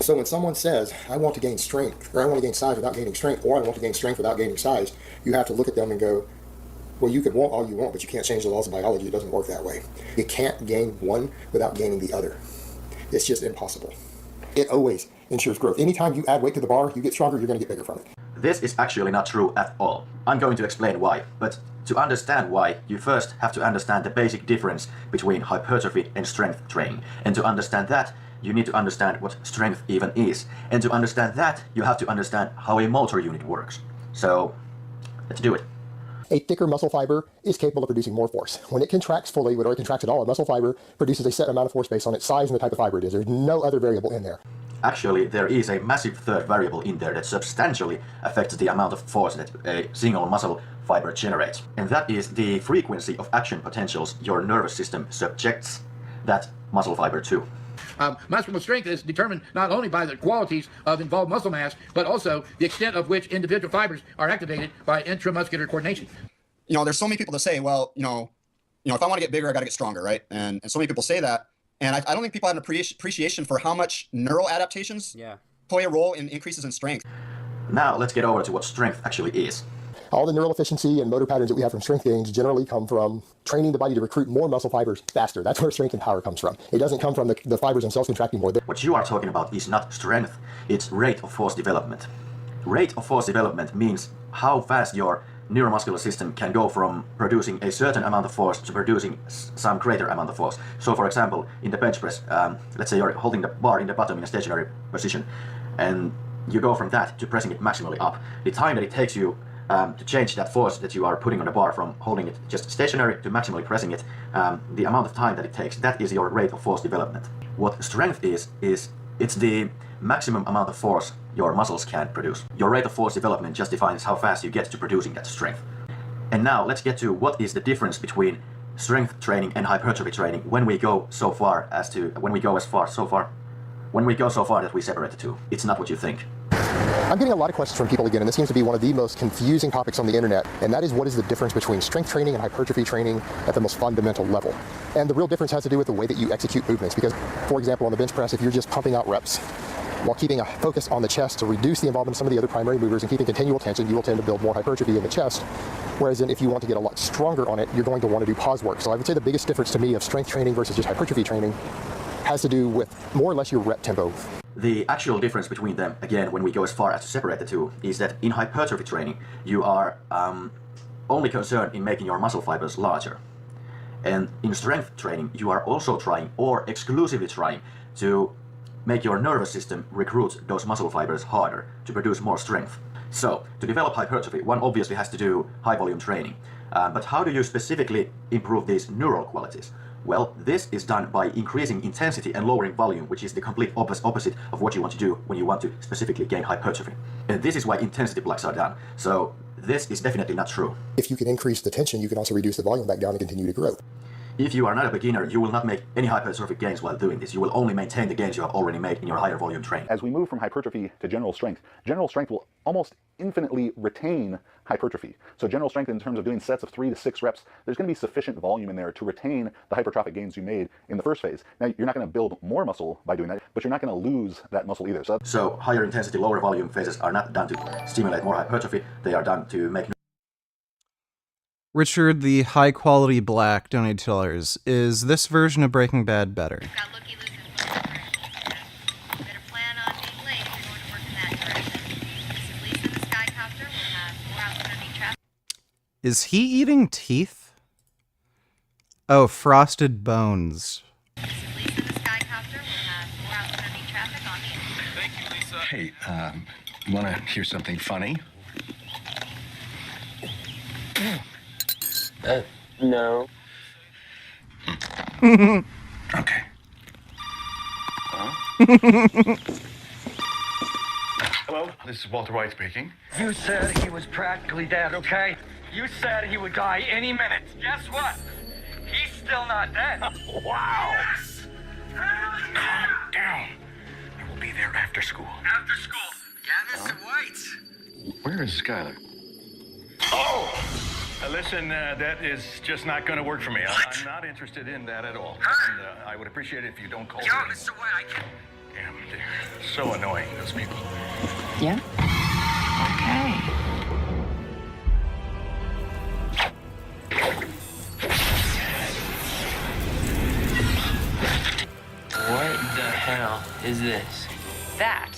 So when someone says, I want to gain strength, or I want to gain size without gaining strength, or I want to gain strength without gaining size, you have to look at them and go, well, you can want all you want, but you can't change the laws of biology. It doesn't work that way. You can't gain one without gaining the other. It's just impossible. It always ensures growth. Anytime you add weight to the bar, you get stronger, you're going to get bigger from it. This is actually not true at all. I'm going to explain why, but to understand why, you first have to understand the basic difference between hypertrophy and strength training. And to understand that, you need to understand what strength even is. And to understand that, you have to understand how a motor unit works. So, let's do it. A thicker muscle fiber is capable of producing more force. When it contracts fully, or it contracts at all, a muscle fiber produces a set amount of force based on its size and the type of fiber it is. There's no other variable in there. Actually, there is a massive third variable in there that substantially affects the amount of force that a single muscle fiber generates. And that is the frequency of action potentials your nervous system subjects that muscle fiber to. Muscular strength is determined not only by the qualities of involved muscle mass, but also the extent of which individual fibers are activated by intramuscular coordination. You know, there's so many people that say, well, you know, if I want to get bigger, I got to get stronger, right? And so many people say that. And I don't think people have an appreciation for how much neural adaptations play a role in increases in strength. Now let's get over to what strength actually is. All the neural efficiency and motor patterns that we have from strength gains generally come from training the body to recruit more muscle fibers faster. That's where strength and power comes from. It doesn't come from the fibers themselves contracting more. What you are talking about is not strength, it's rate of force development. Rate of force development means how fast your neuromuscular system can go from producing a certain amount of force to producing some greater amount of force. So for example, in the bench press, let's say you're holding the bar in the bottom in a stationary position, and you go from that to pressing it maximally up. The time that it takes you to change that force that you are putting on the bar from holding it just stationary to maximally pressing it, the amount of time that it takes, that is your rate of force development. What strength is it's the maximum amount of force your muscles can produce. Your rate of force development just defines how fast you get to producing that strength. And now let's get to what is the difference between strength training and hypertrophy training when we go so far that we separate the two. It's not what you think. I'm getting a lot of questions from people again, and this seems to be one of the most confusing topics on the internet, and that is what is the difference between strength training and hypertrophy training at the most fundamental level. And the real difference has to do with the way that you execute movements, because, for example, on the bench press, if you're just pumping out reps while keeping a focus on the chest to reduce the involvement of some of the other primary movers and keeping continual tension, you will tend to build more hypertrophy in the chest. Whereas if you want to get a lot stronger on it, you're going to want to do pause work. So I would say the biggest difference to me of strength training versus just hypertrophy training has to do with more or less your rep tempo. The actual difference between them, again, when we go as far as to separate the two, is that in hypertrophy training, you are only concerned in making your muscle fibers larger. And in strength training, you are also trying, or exclusively trying, to make your nervous system recruit those muscle fibers harder to produce more strength. So, to develop hypertrophy, one obviously has to do high volume training. But how do you specifically improve these neural qualities? Well, this is done by increasing intensity and lowering volume, which is the complete opposite of what you want to do when you want to specifically gain hypertrophy. And this is why intensity blocks are done. So this is definitely not true. If you can increase the tension, you can also reduce the volume back down and continue to grow. If you are not a beginner, you will not make any hypertrophic gains while doing this. You will only maintain the gains you have already made in your higher volume training. As we move from hypertrophy to general strength will almost infinitely retain hypertrophy. So general strength, in terms of doing sets of 3 to 6 reps, there's going to be sufficient volume in there to retain the hypertrophic gains you made in the first phase. Now, you're not going to build more muscle by doing that, but you're not going to lose that muscle either. So higher intensity, lower volume phases are not done to stimulate more hypertrophy. They are done to make... Richard, the high-quality black donated $2. Is this version of Breaking Bad better? Is he eating teeth? Oh, frosted bones. Hey, want to hear something funny? No. Okay. Hello, this is Walter White speaking. You said he was practically dead, okay? You said he would die any minute. Guess what? He's still not dead. Wow. Yes. Calm down. I will be there after school. After school. Yeah, Mr. White. Where is Skylar? Oh! Listen, that is just not going to work for me. I'm not interested in that at all. And, I would appreciate it if you don't call me. Yo, Mr. White, I can't. Damn, they're so annoying, those people. Yeah? Okay. What the hell is this? That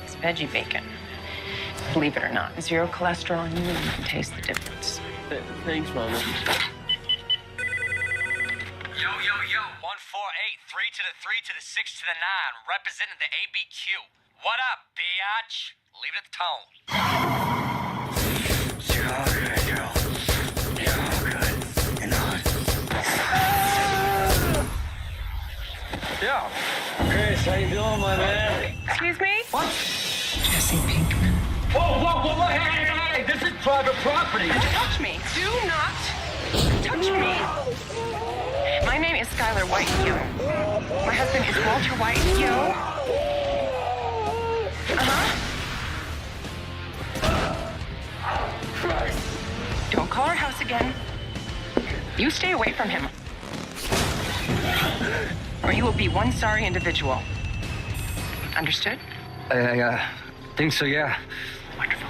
is veggie bacon. Believe it or not, zero cholesterol, and you wouldn't even taste the difference. Thanks, Mama. Yo, 148, 3 to the 3 to the 6 to the 9, representing the ABQ. What up, biatch? Leave it at the tone. Yo, Chris, how you doing, my man? Excuse me? What? Jesse Pinkman. Whoa, hey, this is private property. Don't touch me. Do not touch me. My name is Skylar White, yo. My husband is Walter White, yo. Don't call our house again. You stay away from him. Or you will be one sorry individual. Understood? I think so, yeah. Wonderful.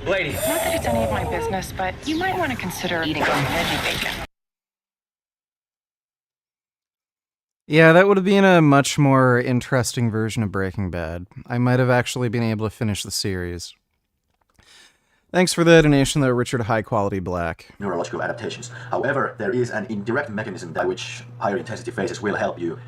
Lady. Not that it's any of my business, but you might want to consider eating some veggie bacon. Yeah, that would have been a much more interesting version of Breaking Bad. I might have actually been able to finish the series. Thanks for the donation, though, Richard High Quality Black. Neurological adaptations. However, there is an indirect mechanism by which higher intensity phases will help you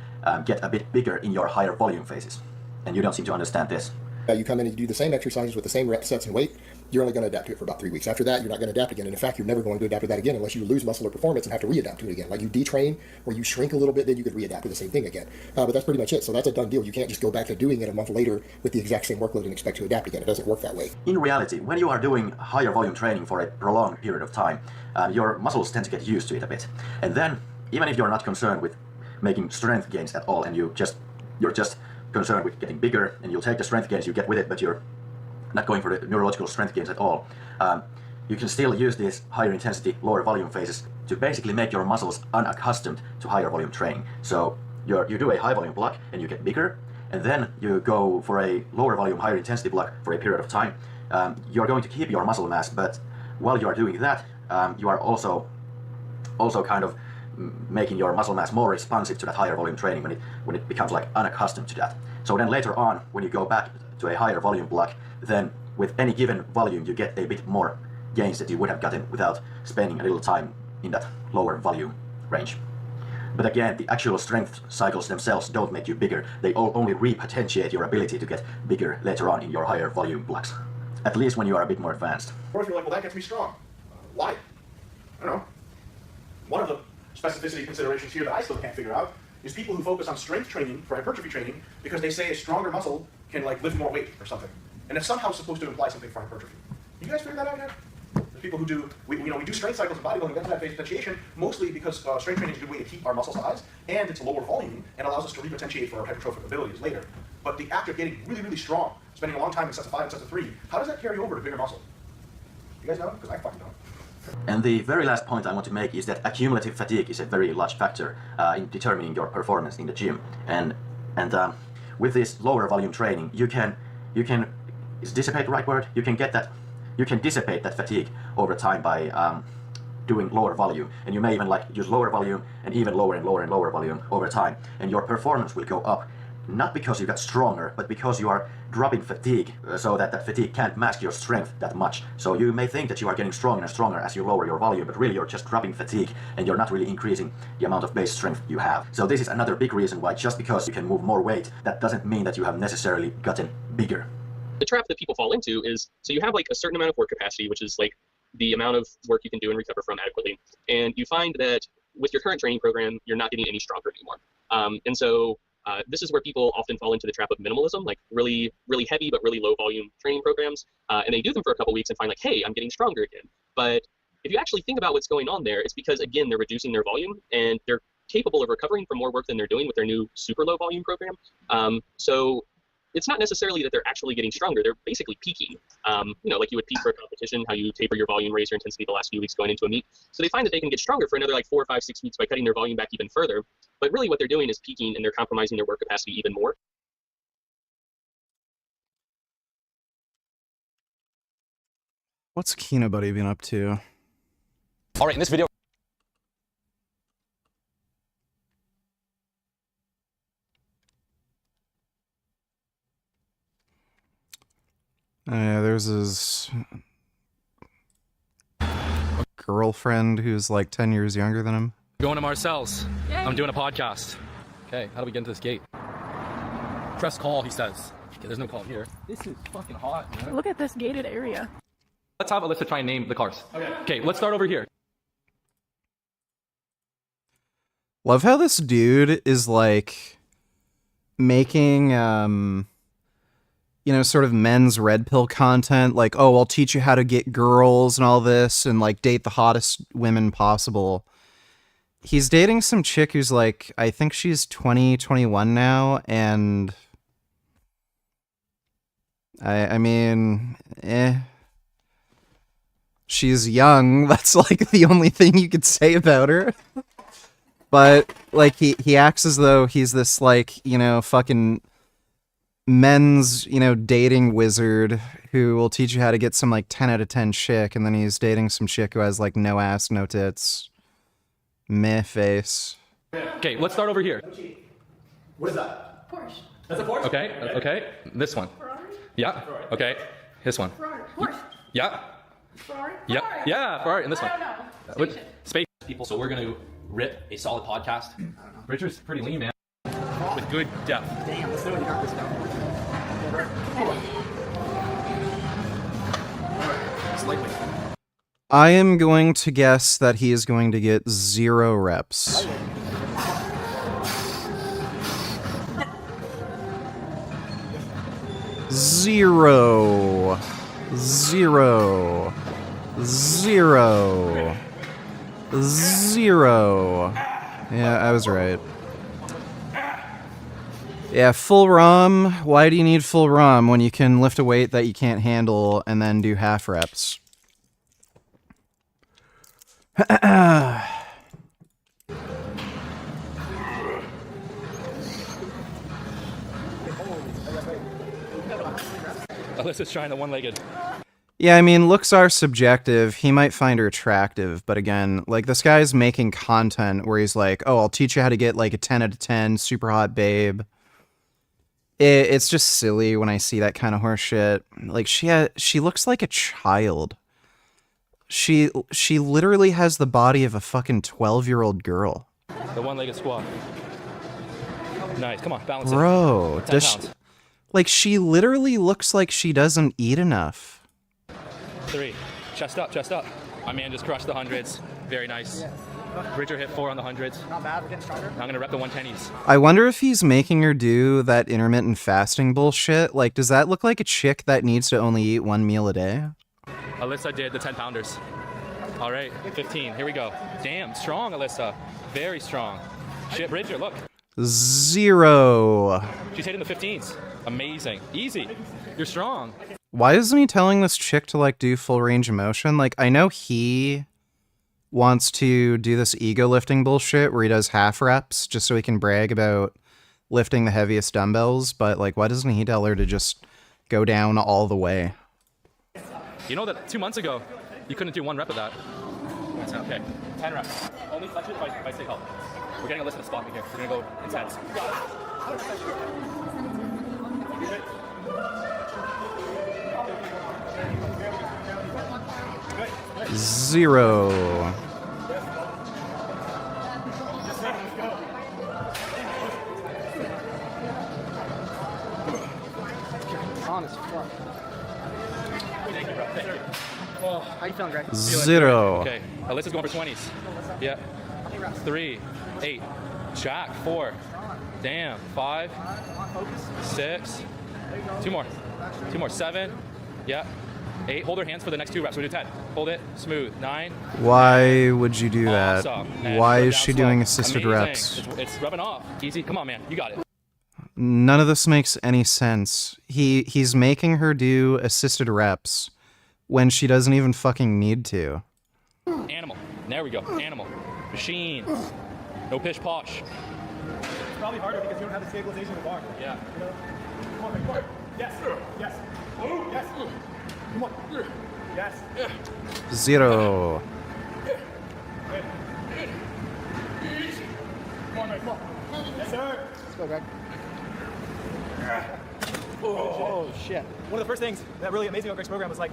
get a bit bigger in your higher volume phases. And you don't seem to understand this. You come in and you do the same exercises with the same rep sets and weight, you're only going to adapt to it for about 3 weeks. After that, you're not going to adapt again. And in fact, you're never going to adapt to that again unless you lose muscle or performance and have to readapt to it again. Like you detrain or you shrink a little bit, then you could readapt to the same thing again. But that's pretty much it. So that's a done deal. You can't just go back to doing it a month later with the exact same workload and expect to adapt again. It doesn't work that way. In reality, when you are doing higher volume training for a prolonged period of time, your muscles tend to get used to it a bit. And then, even if you're not concerned with making strength gains at all, and you're just concerned with getting bigger, and you'll take the strength gains you get with it, but you're not going for the neurological strength gains at all, you can still use these higher intensity, lower volume phases to basically make your muscles unaccustomed to higher volume training. So you do a high volume block and you get bigger, and then you go for a lower volume, higher intensity block for a period of time. You're going to keep your muscle mass, but while you are doing that, you are also kind of making your muscle mass more responsive to that higher volume training when it becomes like unaccustomed to that. So then later on, when you go back to a higher volume block, then with any given volume you get a bit more gains that you would have gotten without spending a little time in that lower volume range. But again, the actual strength cycles themselves don't make you bigger. They only repotentiate your ability to get bigger later on in your higher volume blocks. At least when you are a bit more advanced. Or if you're like, well, that gets me strong. Why? I don't know. One of the specificity considerations here that I still can't figure out is people who focus on strength training for hypertrophy training because they say a stronger muscle can like lift more weight or something. And it's somehow supposed to imply something for hypertrophy. You guys figure that out yet? There's people who do, we do strength cycles in bodybuilding, get to that phase potentiation, mostly because strength training is a good way to keep our muscle size, and it's lower volume, and allows us to repotentiate for our hypertrophic abilities later. But the act of getting really, really strong, spending a long time in sets of 5 and sets of 3, how does that carry over to bigger muscle? You guys know? Because I fucking don't. And the very last point I want to make is that accumulative fatigue is a very large factor in determining your performance in the gym. And with this lower volume training, you can is dissipate the right word? You can dissipate that fatigue over time by doing lower volume, and you may even like use lower volume and even lower and lower and lower volume over time, and your performance will go up not because you got stronger, but because you are dropping fatigue, so that that fatigue can't mask your strength that much. So you may think that you are getting stronger and stronger as you lower your volume, but really you're just dropping fatigue, and you're not really increasing the amount of base strength you have. So this is another big reason why just because you can move more weight, that doesn't mean that you have necessarily gotten bigger. The trap that people fall into is, so you have like a certain amount of work capacity, which is like the amount of work you can do and recover from adequately. And you find that with your current training program, you're not getting any stronger anymore. And so this is where people often fall into the trap of minimalism, like really, really heavy but really low volume training programs. And they do them for a couple weeks and find like, hey, I'm getting stronger again. But if you actually think about what's going on there, it's because, again, they're reducing their volume and they're capable of recovering from more work than they're doing with their new super low volume program. So it's not necessarily that they're actually getting stronger. They're basically peaking. Like you would peak for a competition, how you taper your volume, raise your intensity the last few weeks going into a meet. So they find that they can get stronger for another like 4 or 5, 6 weeks by cutting their volume back even further. But really what they're doing is peaking, and they're compromising their work capacity even more. What's Kinobody been up to? All right, in this video. There's his girlfriend who's like 10 years younger than him. Going to Marcel's. Yay. I'm doing a podcast. Okay, how do we get into this gate? Press call, he says. Okay, there's no call here. This is fucking hot, man. Look at this gated area. Let's have Alyssa try and name the cars. Okay, let's start over here. Love how this dude is like making sort of men's red pill content, like, oh, I'll teach you how to get girls and all this, and like date the hottest women possible. He's dating some chick who's like, I think she's 20, 21 now, and I mean, she's young. That's like the only thing you could say about her. But like he acts as though he's this like, fucking men's, dating wizard who will teach you how to get some like 10 out of 10 chick, and then he's dating some chick who has like no ass, no tits, meh face. Okay, let's start over here. What is that? Porsche. That's a Porsche? Okay. This one. Ferrari? Yeah. Okay. This one. Ferrari. Porsche. Yeah. Ferrari? Yeah. Ferrari. Yeah, Ferrari. And this one. I don't know. Space people, so we're going to rip a solid podcast. Richard's pretty lean, man. With good depth. Damn, let's do it. You got this down. Slightly. I am going to guess that he is going to get 0 reps. Zero. Yeah, I was right. Yeah, full ROM. Why do you need full ROM when you can lift a weight that you can't handle and then do half reps? Alyssa's trying the one-legged. Yeah, I mean, looks are subjective. He might find her attractive, but again, like, this guy's making content where he's like, oh, I'll teach you how to get, like, a 10 out of 10 super hot babe. It's just silly when I see that kind of horse shit. Like, she looks like a child. She literally has the body of a fucking 12-year-old girl. The one-legged squat. Nice, come on, balance Bro, it. 10 pounds. Like, she literally looks like she doesn't eat enough. 3. Chest up, chest up. My man just crushed the hundreds. Very nice. Bridger hit 4 on the hundreds. Not bad, we're getting stronger. I'm gonna rep the 110s. I wonder if he's making her do that intermittent fasting bullshit. Like, does that look like a chick that needs to only eat 1 meal a day? Alyssa did the 10-pounders. All right, 15. Here we go. Damn, strong, Alyssa. Very strong. Shit, Bridger, look. 0. She's hitting the 15s. Amazing. Easy. You're strong. Why isn't he telling this chick to, like, do full range of motion? Like, I know he wants to do this ego lifting bullshit where he does half reps just so he can brag about lifting the heaviest dumbbells, but, like, why doesn't he tell her to just go down all the way? You know that 2 months ago, you couldn't do 1 rep of that. That's okay. 10 reps. Only touch it if I say help. We're getting a list of spot me here. We're gonna go intense. Zero. Honest fuck. How you feeling, Greg? Zero. Okay, Alyssa's going for 20s. Yeah. 3, 8, Jack, 4, damn, 5, 6, 2 more, 7, yeah, 8. Hold her hands for the next 2 reps. We do 10. Hold it, smooth. 9. Why would you do that? Awesome. And Why go is down she slow. doing assisted Amazing. reps? It's rubbing off. Easy. Come on, man. You got it. None of this makes any sense. He's making her do assisted reps when she doesn't even fucking need to. Animal. There we go. Animal. Machine. No pish posh. It's probably harder because you don't have the stabilization of the bar. Yeah. You know? Come on, come on. Yes. Yes. Yes. Come on. Yes. 0. Come on, come on. Yes, sir. Let's go, Greg. Oh, shit. One of the first things that really amazed me about Greg's program was like,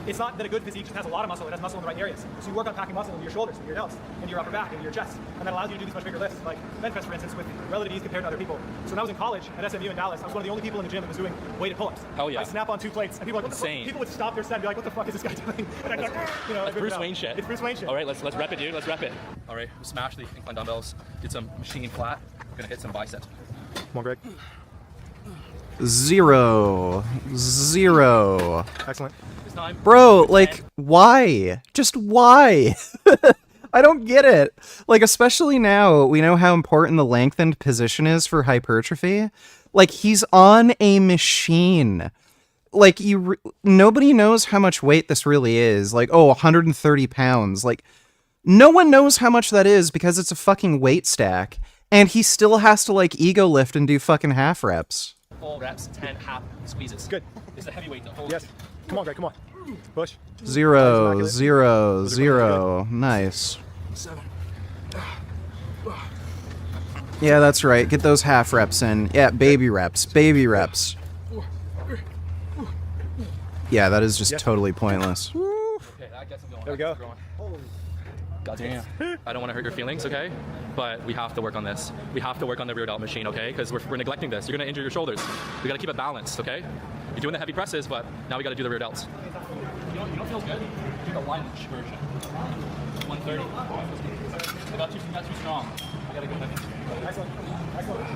it's not that a good physique just has a lot of muscle, it has muscle in the right areas. So you work on packing muscle into your shoulders, into your delts, into your upper back, into your chest, and that allows you to do these much bigger lifts, like bench press, for instance, with relative ease compared to other people. So when I was in college at SMU in Dallas, I was one of the only people in the gym that was doing weighted pull-ups. Hell yeah. I snap on 2 plates, and people were like, what the fuck? People would stop their set and be like, what the fuck is this guy doing? And I'd be like, you know, That's Bruce Wayne shit. It's Bruce Wayne shit. All right, let's rep it, dude. Let's rep it. All right, we'll smash the incline dumbbells. Get some machine flat. We're gonna hit some biceps. Come on, Greg. 0. 0. Excellent. This time. Bro, like, why? Just why? I don't get it. Like, especially now, we know how important the lengthened position is for hypertrophy. Like, he's on a machine. Like, nobody knows how much weight this really is. Like, oh, 130 pounds. Like, no one knows how much that is because it's a fucking weight stack. And he still has to, like, ego lift and do fucking half reps. Full reps, 10 half squeezes. Good. It's a heavyweight though. Hold. Yes. Come on, Greg, come on. Push. 0, 0, 0. Nice. 7. Yeah, that's right. Get those half reps in. Yeah, baby reps. Baby reps. Yeah, that is just totally pointless. Okay, that gets him going. There we go. God damn. I don't want to hurt your feelings, okay? But we have to work on this. We have to work on the rear delt machine, okay? Because we're neglecting this. You're going to injure your shoulders. We got to keep it balanced, okay? You're doing the heavy presses, but now we got to do the rear delts. You know what feels good? Do the lunge version. 130. I got too strong. I got to go heavy. Excellent. Excellent.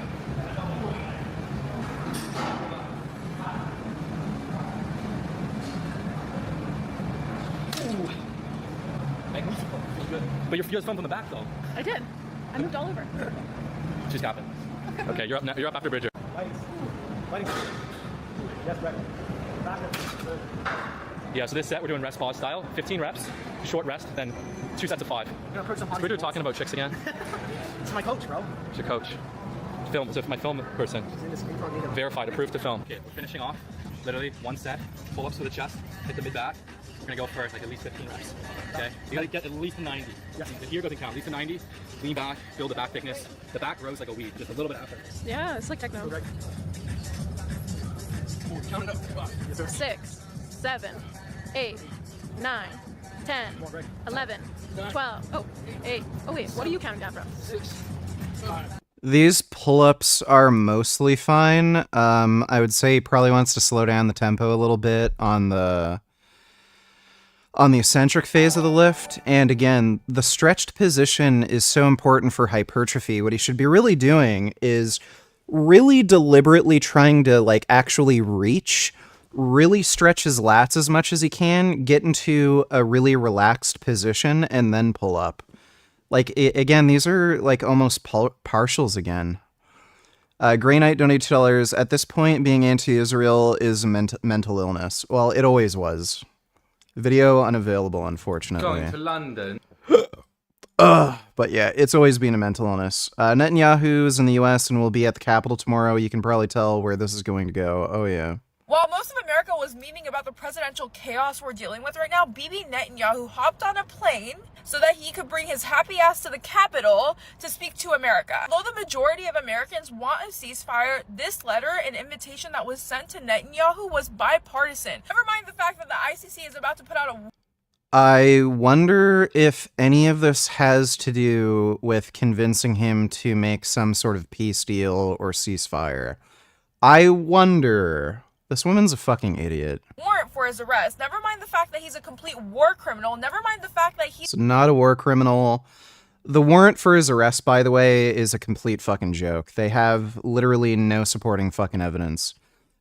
Magnifico. Feels good. But your feels fun from the back, though. I did. I moved all over. Just happened. Okay, you're up now. You're up after Bridger. Lighting. Yes, Greg. Back up. Yeah, so this set we're doing rest pause style. 15 reps, short rest, then 2 sets of 5. You're gonna Is Bridger talking about chicks again? It's my coach, bro. It's your coach. Film, so my film person. Verified, approved to film. Okay, we're finishing off. Literally 1 set. Pull-ups to the chest, hit the mid-back. We're gonna go for like at least 15 reps. Okay? You gotta get at least a 90. Yeah. The here doesn't count. At least a 90. Lean back, build the back thickness. The back grows like a weed. Just a little bit of effort. Yeah, it's like techno. Count it up. 6, 7, 8, 9, 10, 11, 12. Oh, 8. Oh wait, what are you counting down from? 6, 5. These pull-ups are mostly fine. I would say he probably wants to slow down the tempo a little bit on the eccentric phase of the lift. And again, the stretched position is so important for hypertrophy. What he should be really doing is really deliberately trying to like actually reach, really stretch his lats as much as he can, get into a really relaxed position, and then pull up. Like, again, these are like almost partials again. Grey Knight donated $2. At this point, being anti-Israel is a mental illness. Well, it always was. Video unavailable, unfortunately. Going to London. But yeah, it's always been a mental illness. Netanyahu's in the US and will be at the Capitol tomorrow. You can probably tell where this is going to go. Oh, yeah. While most of America was memeing about the presidential chaos we're dealing with right now, Bibi Netanyahu hopped on a plane so that he could bring his happy ass to the Capitol to speak to America. Although the majority of Americans want a ceasefire, this letter and invitation that was sent to Netanyahu was bipartisan. Never mind the fact that the ICC is about to put out a... I wonder if any of this has to do with convincing him to make some sort of peace deal or ceasefire. I wonder... This woman's a fucking idiot. warrant for his arrest. Never mind the fact that he's a complete war criminal. Never mind the fact that he's... It's not a war criminal. The warrant for his arrest, by the way, is a complete fucking joke. They have literally no supporting fucking evidence.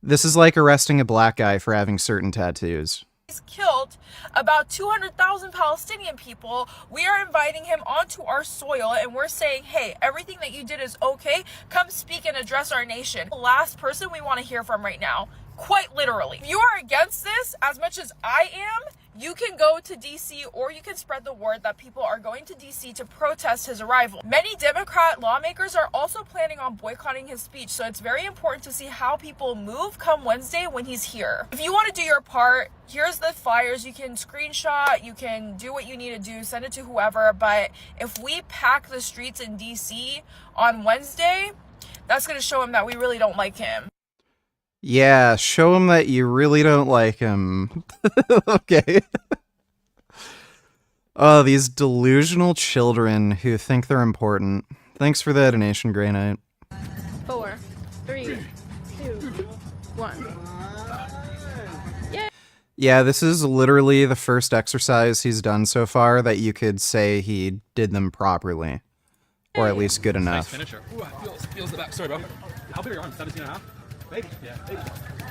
This is like arresting a black guy for having certain tattoos. He's killed about 200,000 Palestinian people. We are inviting him onto our soil and we're saying, hey, everything that you did is okay. Come speak and address our nation. The last person we want to hear from right now. Quite literally. If you are against this as much as I am, you can go to DC or you can spread the word that people are going to DC to protest his arrival. Many Democrat lawmakers are also planning on boycotting his speech, so it's very important to see how people move come Wednesday when he's here. If you want to do your part, here's the flyers. You can screenshot, you can do what you need to do, send it to whoever, but if we pack the streets in DC on Wednesday, that's going to show him that we really don't like him. Yeah, show him that you really don't like him. Okay. Oh, these delusional children who think they're important. Thanks for the donation, Grey Knight. 4, 3, 2, 1. Yeah, this is literally the first exercise he's done so far that you could say he did them properly. Or at least good enough. Nice finisher. Ooh, feels the back. Sorry, bro. How big are your arms? 17 and a half? Maybe. Yeah. Maybe.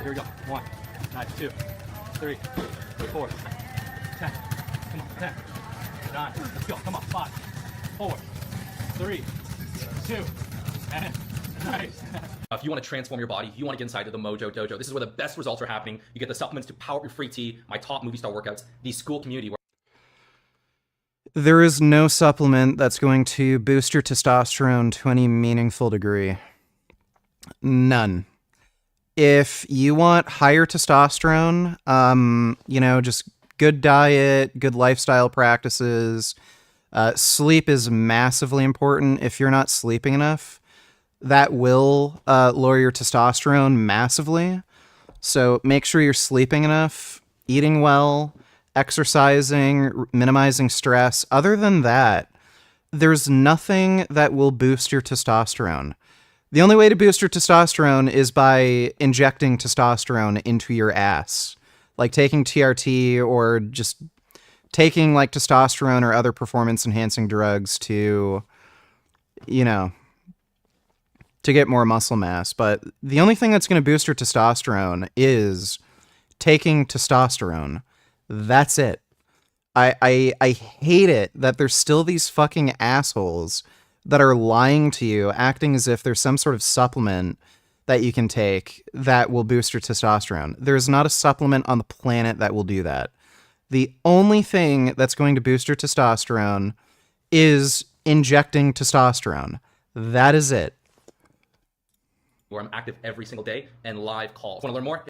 Here we go. 1, nice, 2, 3, 4, 10. Come on, 10. 9. Let's go. Come on. 5, 4, 3, 2, and nice. If you want to transform your body, if you want to get inside to the Mojo Dojo, this is where the best results are happening. You get the supplements to power up your free tea, my top movie star workouts, the school community. There is no supplement that's going to boost your testosterone to any meaningful degree. None. If you want higher testosterone, you know, just good diet, good lifestyle practices, sleep is massively important. If you're not sleeping enough, that will lower your testosterone massively. So make sure you're sleeping enough, eating well, exercising, minimizing stress. Other than that, there's nothing that will boost your testosterone. The only way to boost your testosterone is by injecting testosterone into your ass. Like taking TRT or just taking like testosterone or other performance enhancing drugs to, you know, to get more muscle mass. But the only thing that's going to boost your testosterone is taking testosterone. That's it. I hate it that there's still these fucking assholes that are lying to you, acting as if there's some sort of supplement that you can take that will boost your testosterone. There's not a supplement on the planet that will do that. The only thing that's going to boost your testosterone is injecting testosterone. That is it. Where I'm active every single day and live calls. Want to learn more?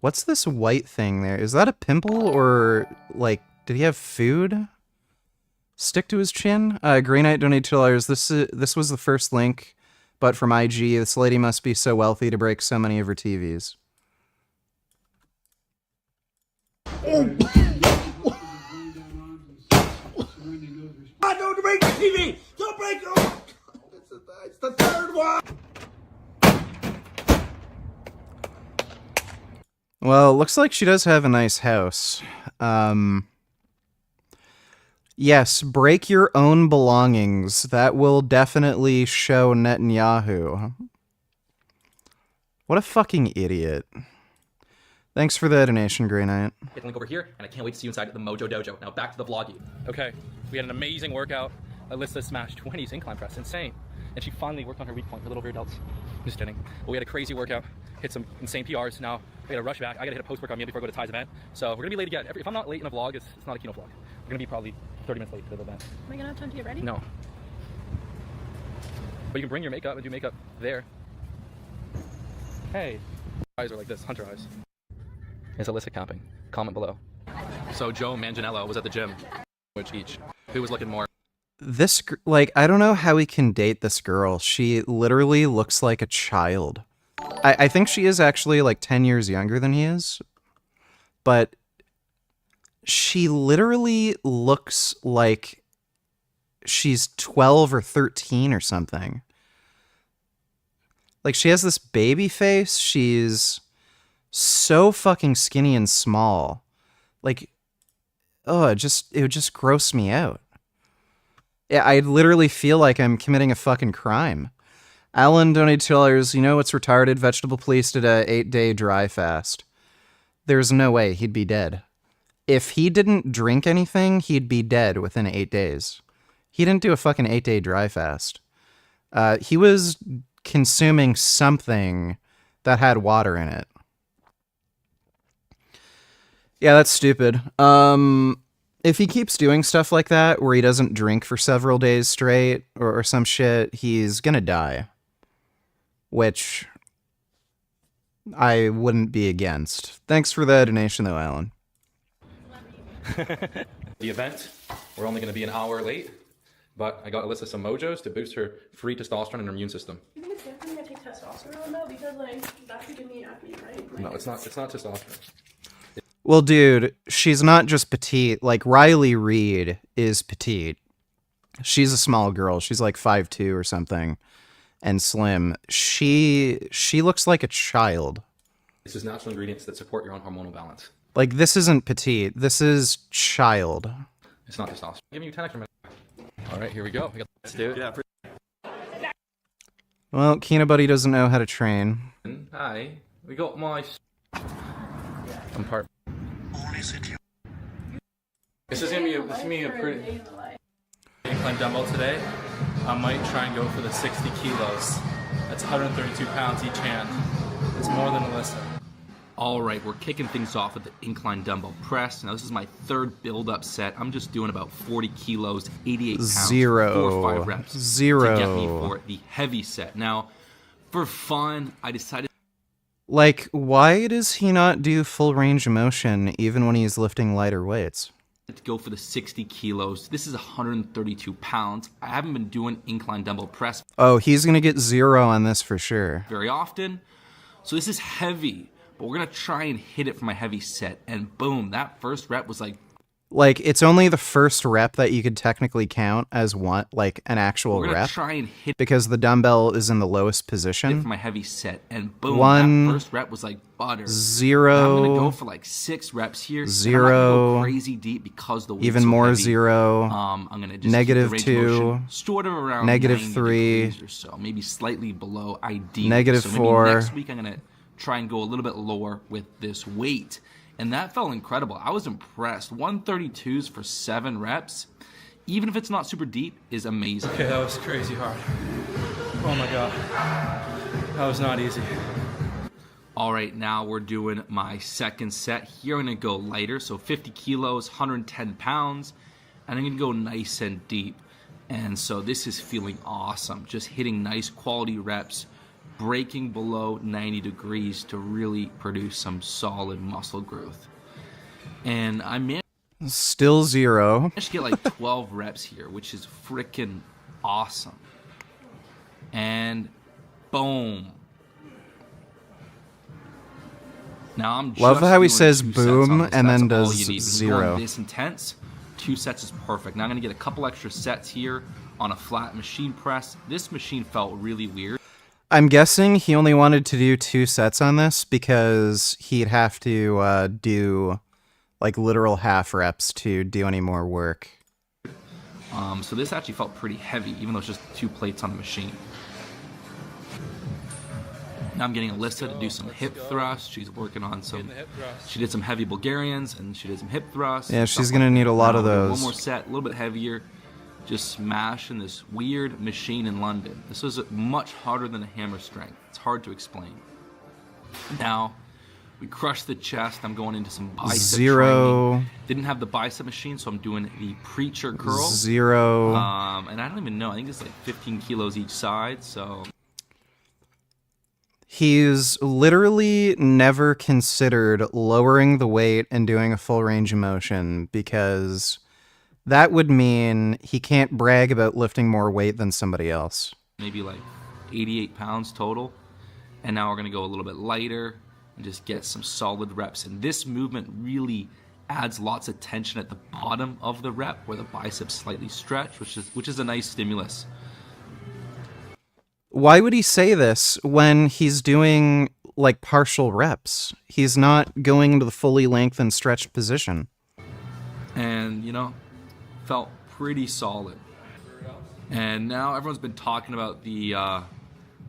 What's this white thing there? Is that a pimple or, like, did he have food stick to his chin? Green Knight donated $2. This was the first link, but from IG. This lady must be so wealthy to break so many of her TVs. I don't break the TV! Don't break it! It's the third one! Well, looks like she does have a nice house. Yes, break your own belongings. That will definitely show Netanyahu. What a fucking idiot. Thanks for the donation, Grey Knight. Hit the link over here, and I can't wait to see you inside the Mojo Dojo. Now back to the vloggy. Okay, we had an amazing workout. Alyssa smashed 20s incline press, insane. And she finally worked on her weak point for little rear delts. Just kidding. But we had a crazy workout, hit some insane PRs. Now we gotta rush back. I gotta hit a post-workout meal before I go to Ty's event. So we're gonna be late again. If I'm not late in a vlog, it's not a Kino vlog. We're gonna be probably 30 minutes late to the event. Am I gonna have time to get ready? No. But you can bring your makeup and do makeup there. Hey. Eyes are like this, hunter eyes. Is illicit camping? Comment below. So Joe Manganiello was at the gym. Which each? Who was looking more? This, like, I don't know how we can date this girl. She literally looks like a child. I think she is actually like 10 years younger than he is. But she literally looks like she's 12 or 13 or something. Like, she has this baby face. She's so fucking skinny and small. Like, oh, it would just gross me out. Yeah, I literally feel like I'm committing a fucking crime. Alan donated $2. You know what's retarded? Vegetable Police did a 8-day dry fast. There's no way he'd be dead. If he didn't drink anything, he'd be dead within 8 days. He didn't do a fucking 8-day dry fast. He was consuming something that had water in it. Yeah, that's stupid. If he keeps doing stuff like that, where he doesn't drink for several days straight, or some shit, he's gonna die. Which I wouldn't be against. Thanks for the donation, though, Alan. The event, we're only gonna be an hour late, but I got Alyssa some mojos to boost her free testosterone and her immune system. You think it's good for me to take testosterone though? Because like that could give me acne, right? No, it's not testosterone. Well, dude, she's not just petite. Like, Riley Reid is petite. She's a small girl. She's like 5'2" or something, and slim. She looks like a child. This is natural ingredients that support your own hormonal balance. Like, this isn't petite. This is child. It's not testosterone. I'm giving you 10 extra minutes. All right, here we go. Let's do it. Yeah. Well, Kinobody doesn't know how to train. Hi, we got my compartment. This is gonna be a pretty incline dumbbell today. I might try and go for the 60 kilos. That's 132 pounds each hand. It's more than Alyssa. All right, we're kicking things off with the incline dumbbell press. Now this is my third build-up set. I'm just doing about 40 kilos, 88 pounds, 4 or 5 reps to get me for the heavy set. Now, for fun, I decided. Like, why does he not do full range of motion even when he's lifting lighter weights? To go for the 60 kilos. This is 132 pounds. I haven't been doing incline dumbbell press. Oh, he's gonna get 0 on this for sure. Very often. So this is heavy, but we're gonna try and hit it for my heavy set. And boom, that first rep was like it's only the first rep that you could technically count as one, like an actual we're gonna rep. Try and hit because the dumbbell is in the lowest position. For my heavy set, and boom, 1, that first rep was like butter. 0. And I'm gonna go for like 6 reps here. 0. I'm not gonna go crazy deep because the weight's even so more heavy. 0. I'm gonna just negative keep the range 2. motion sort of around negative 90 3. degrees or so, maybe slightly below ideal. Negative so maybe 4. Next week I'm gonna try and go a little bit lower with this weight. And that felt incredible. I was impressed. 132s for 7 reps, even if it's not super deep, is amazing. Okay, that was crazy hard. Oh my God. That was not easy. All right, now we're doing my second set. Here I'm gonna go lighter, so 50 kilos, 110 pounds, and I'm gonna go nice and deep. And so this is feeling awesome. Just hitting nice quality reps, breaking below 90 degrees to really produce some solid muscle growth. And I managed still 0. to get like 12 reps here, which is freaking awesome. And boom. Now I'm just love how he doing says 2 sets boom on this. and That's then all does you need. 0. Going this intense, 2 sets is perfect. Now I'm gonna get a couple extra sets here on a flat machine press. This machine felt really weird. I'm guessing he only wanted to do 2 sets on this because he'd have to do like literal half reps to do any more work. So this actually felt pretty heavy, even though it's just 2 plates on the machine. Now I'm getting Alyssa to do some hip thrusts. She's working on some. She did some heavy Bulgarians and she did some hip thrusts. Yeah, she's gonna need a lot of Now, those. One more set, a little bit heavier. Just smashing this weird machine in London. This was much harder than a hammer strength. It's hard to explain. Now, we crushed the chest. I'm going into some bicep 0. training. Didn't have the bicep machine, so I'm doing the preacher curl. 0. And I don't even know. I think it's like 15 kilos each side, so. He's literally never considered lowering the weight and doing a full range of motion because that would mean he can't brag about lifting more weight than somebody else. Maybe like 88 pounds total. And now we're gonna go a little bit lighter and just get some solid reps. And this movement really adds lots of tension at the bottom of the rep where the biceps slightly stretch, which is a nice stimulus. Why would he say this when he's doing like partial reps? He's not going into the fully lengthened stretched position. And, you know, felt pretty solid. And now everyone's been talking about the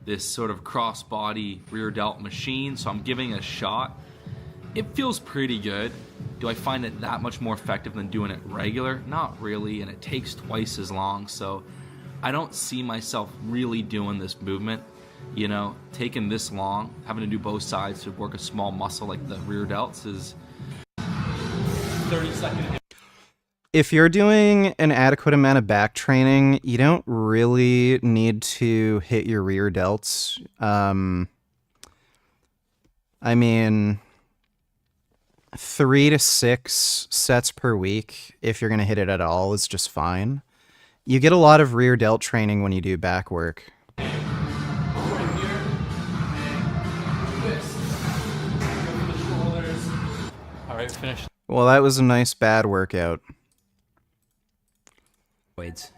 this sort of cross-body rear delt machine, so I'm giving it a shot. It feels pretty good. Do I find it that much more effective than doing it regular? Not really, and it takes twice as long, so I don't see myself really doing this movement. You know, taking this long, having to do both sides to work a small muscle like the rear delts is 30 seconds. If you're doing an adequate amount of back training, you don't really need to hit your rear delts. I mean, 3 to 6 sets per week, if you're going to hit it at all, is just fine. You get a lot of rear delt training when you do back work. All right, finished. Well, that was a nice bad workout.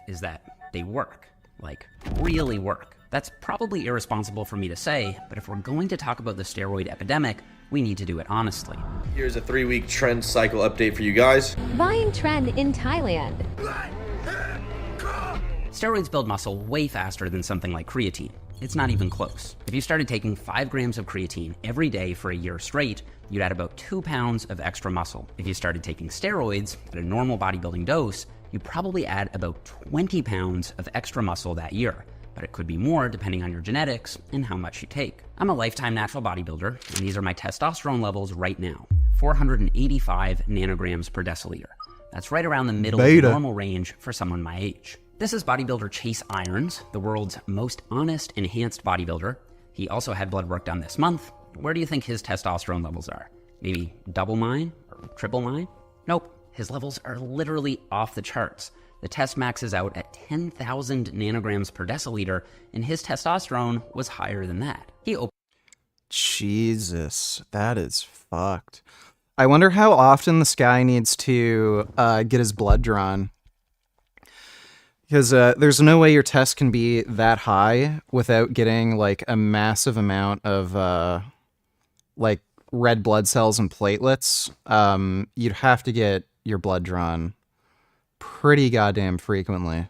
Is that they work, like really work. That's probably irresponsible for me to say, but if we're going to talk about the steroid epidemic, we need to do it honestly. Here's a 3-week trend cycle update for you guys. Volume trend in Thailand. Steroids build muscle way faster than something like creatine. It's not even close. If you started taking 5 grams of creatine every day for a year straight, you'd add about 2 pounds of extra muscle. If you started taking steroids at a normal bodybuilding dose, you'd probably add about 20 pounds of extra muscle that year, but it could be more depending on your genetics and how much you take. I'm a lifetime natural bodybuilder, and these are my testosterone levels right now, 485 nanograms per deciliter. That's right around the middle of the normal range for someone my age. This is bodybuilder Chase Irons, the world's most honest, enhanced bodybuilder. He also had blood work done this month. Where do you think his testosterone levels are? Maybe double mine or triple mine? Nope. His levels are literally off the charts. The test maxes out at 10,000 nanograms per deciliter, and his testosterone was higher than that. Jesus, that is fucked. I wonder how often this guy needs to get his blood drawn. Because there's no way your test can be that high without getting like a massive amount of like red blood cells and platelets. You'd have to get your blood drawn pretty goddamn frequently.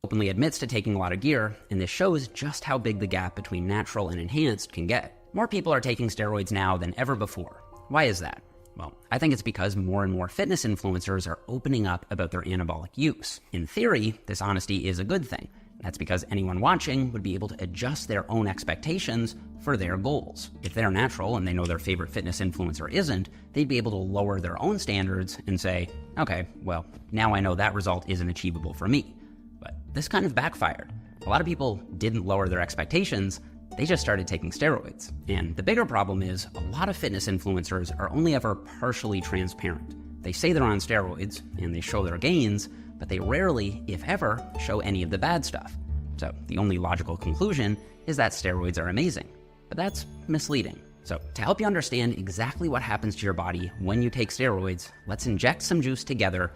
Openly admits to taking a lot of gear, and this shows just how big the gap between natural and enhanced can get. More people are taking steroids now than ever before. Why is that? Well, I think it's because more and more fitness influencers are opening up about their anabolic use. In theory, this honesty is a good thing. That's because anyone watching would be able to adjust their own expectations for their goals. If they're natural and they know their favorite fitness influencer isn't, they'd be able to lower their own standards and say, okay, well, now I know that result isn't achievable for me. But this kind of backfired. A lot of people didn't lower their expectations, they just started taking steroids. And the bigger problem is a lot of fitness influencers are only ever partially transparent. They say they're on steroids and they show their gains, but they rarely, if ever, show any of the bad stuff. So the only logical conclusion is that steroids are amazing. But that's misleading. So to help you understand exactly what happens to your body when you take steroids, let's inject some juice together.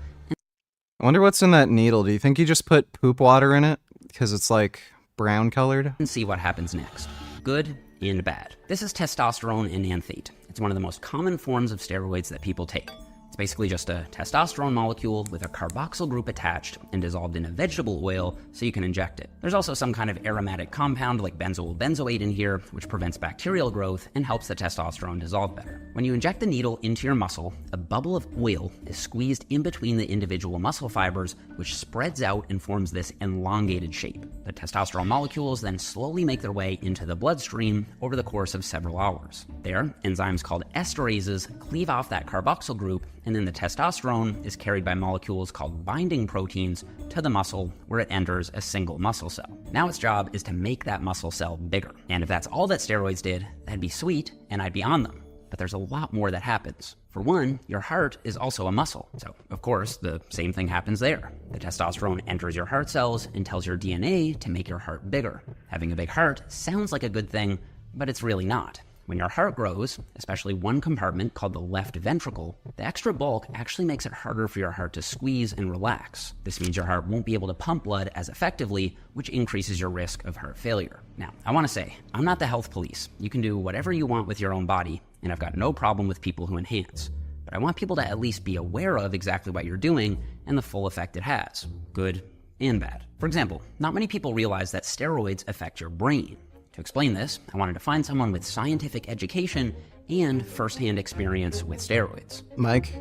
I wonder what's in that needle. Do you think you just put poop water in it? Because it's like brown colored? And see what happens next. Good and bad. This is testosterone enanthate. It's one of the most common forms of steroids that people take. It's basically just a testosterone molecule with a carboxyl group attached and dissolved in a vegetable oil so you can inject it. There's also some kind of aromatic compound like benzoyl benzoate in here, which prevents bacterial growth and helps the testosterone dissolve better. When you inject the needle into your muscle, a bubble of oil is squeezed in between the individual muscle fibers, which spreads out and forms this elongated shape. The testosterone molecules then slowly make their way into the bloodstream over the course of several hours. There, enzymes called esterases cleave off that carboxyl group, and then the testosterone is carried by molecules called binding proteins to the muscle, where it enters a single muscle cell. Now its job is to make that muscle cell bigger. And if that's all that steroids did, that'd be sweet, and I'd be on them. But there's a lot more that happens. For one, your heart is also a muscle. So, of course, the same thing happens there. The testosterone enters your heart cells and tells your DNA to make your heart bigger. Having a big heart sounds like a good thing, but it's really not. When your heart grows, especially one compartment called the left ventricle, the extra bulk actually makes it harder for your heart to squeeze and relax. This means your heart won't be able to pump blood as effectively, which increases your risk of heart failure. Now, I want to say, I'm not the health police. You can do whatever you want with your own body, and I've got no problem with people who enhance. But I want people to at least be aware of exactly what you're doing and the full effect it has, good and bad. For example, not many people realize that steroids affect your brain. To explain this, I wanted to find someone with scientific education and firsthand experience with steroids. Mike?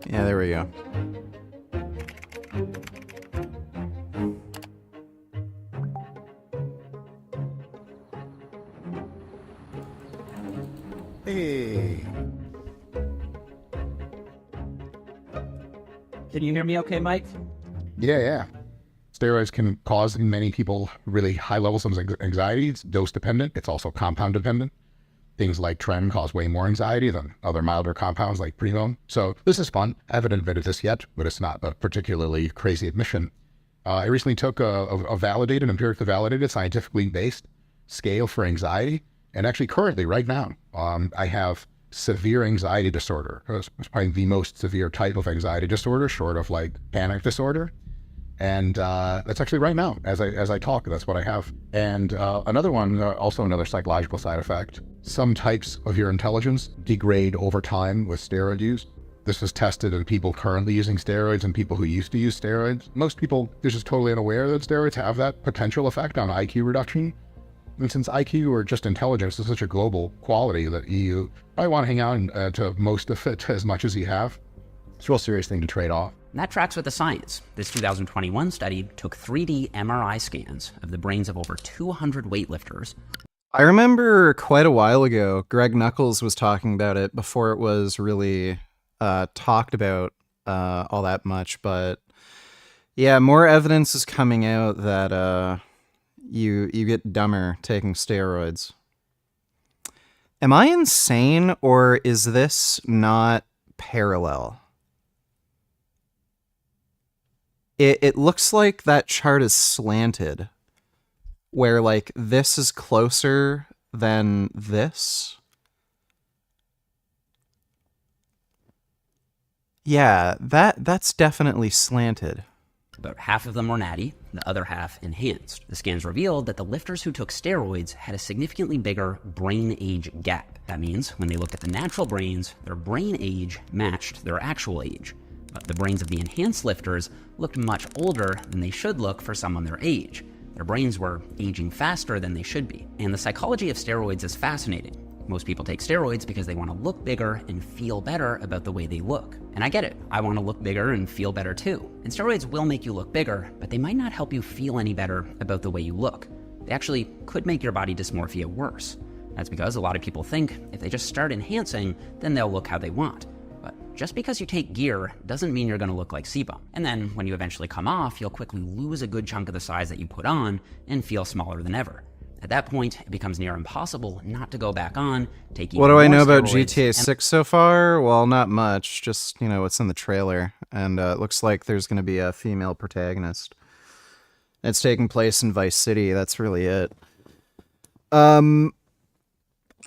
Yeah, there we go. Hey. Can you hear me okay, Mike? Yeah. Steroids can cause in many people really high levels of anxiety. It's dose dependent. It's also compound dependent. Things like Tren cause way more anxiety than other milder compounds like Primo. So this is fun. I haven't admitted this yet, but it's not a particularly crazy admission. I recently took a validated, empirically validated, scientifically based scale for anxiety. And actually currently, right now, I have severe anxiety disorder. It's probably the most severe type of anxiety disorder, short of like panic disorder. And that's actually right now, as I talk, that's what I have. And another one, also another psychological side effect. Some types of your intelligence degrade over time with steroid use. This was tested in people currently using steroids and people who used to use steroids. Most people are just totally unaware that steroids have that potential effect on IQ reduction. And since IQ or just intelligence is such a global quality that you probably want to hang out to most of it as much as you have. It's a real serious thing to trade off. And that tracks with the science. This 2021 study took 3D MRI scans of the brains of over 200 weightlifters. I remember quite a while ago, Greg Nuckols was talking about it before it was really talked about all that much. But yeah, more evidence is coming out that you get dumber taking steroids. Am I insane, or is this not parallel? It looks like that chart is slanted, where like this is closer than this. Yeah, that's definitely slanted. About half of them were natty, the other half enhanced. The scans revealed that the lifters who took steroids had a significantly bigger brain age gap. That means when they looked at the natural brains, their brain age matched their actual age. But the brains of the enhanced lifters looked much older than they should look for someone their age. Their brains were aging faster than they should be. And the psychology of steroids is fascinating. Most people take steroids because they want to look bigger and feel better about the way they look. And I get it. I want to look bigger and feel better too. And steroids will make you look bigger, but they might not help you feel any better about the way you look. They actually could make your body dysmorphia worse. That's because a lot of people think if they just start enhancing, then they'll look how they want. But just because you take gear doesn't mean you're going to look like sebum. And then when you eventually come off, you'll quickly lose a good chunk of the size that you put on and feel smaller than ever. At that point, it becomes near impossible not to go back on, take even What do I know about steroids, GTA 6 so far? Well, not much. Just, what's in the trailer. And it looks like there's going to be a female protagonist. It's taking place in Vice City. That's really it. I'm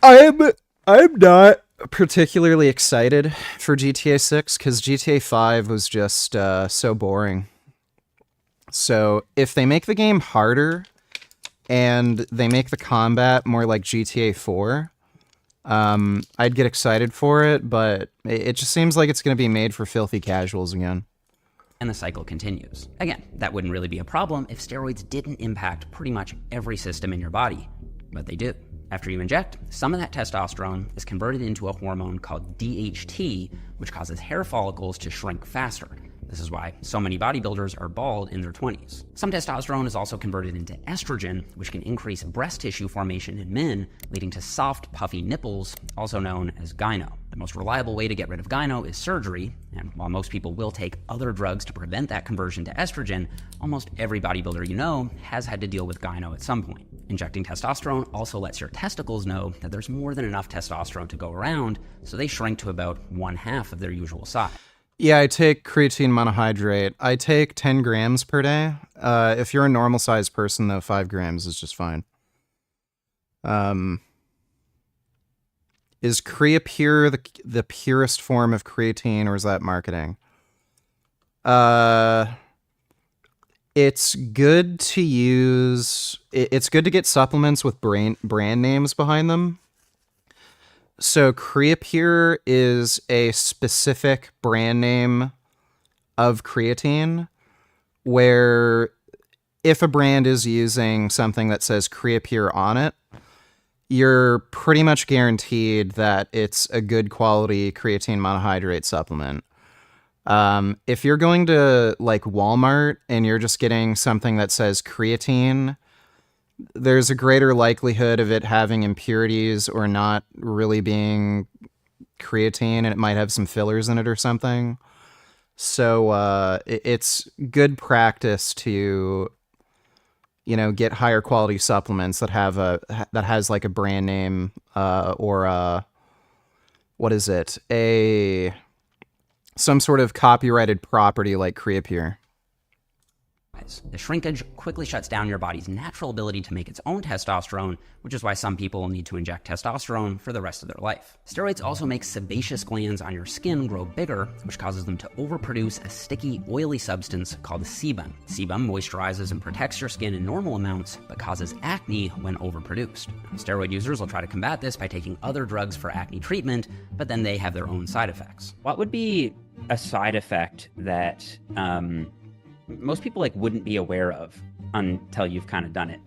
not particularly excited for GTA 6 because GTA 5 was just so boring. So if they make the game harder and they make the combat more like GTA 4, I'd get excited for it, but it just seems like it's going to be made for filthy casuals again. And the cycle continues. Again, that wouldn't really be a problem if steroids didn't impact pretty much every system in your body, but they do. After you inject, some of that testosterone is converted into a hormone called DHT, which causes hair follicles to shrink faster. The This is why so many bodybuilders are bald in their 20s. Some testosterone is also converted into estrogen, which can increase breast tissue formation in men, leading to soft, puffy nipples, also known as gyno. The most reliable way to get rid of gyno is surgery, and while most people will take other drugs to prevent that conversion to estrogen, almost every bodybuilder you know has had to deal with gyno at some point. Injecting testosterone also lets your testicles know that there's more than enough testosterone to go around, so they shrink to about 1/2 of their usual size. Yeah, I take creatine monohydrate. I take 10 grams per day. If you're a normal sized person, though, 5 grams is just fine. Is Creapure the purest form of creatine, or is that marketing? It's good to use. It's good to get supplements with brand names behind them. So Creapure is a specific brand name of creatine, where if a brand is using something that says Creapure on it, you're pretty much guaranteed that it's a good quality creatine monohydrate supplement. If you're going to like Walmart and you're just getting something that says creatine, there's a greater likelihood of it having impurities or not really being creatine, and it might have some fillers in it or something. So it's good practice to, you know, get higher quality supplements that have that has like a brand name or what is it? Some sort of copyrighted property like Creapure. The shrinkage quickly shuts down your body's natural ability to make its own testosterone, which is why some people will need to inject testosterone for the rest of their life. Steroids also make sebaceous glands on your skin grow bigger, which causes them to overproduce a sticky, oily substance called sebum. Sebum moisturizes and protects your skin in normal amounts, but causes acne when overproduced. Steroid users will try to combat this by taking other drugs for acne treatment, but then they have their own side effects. What would be a side effect that most people wouldn't be aware of until you've kind of done it?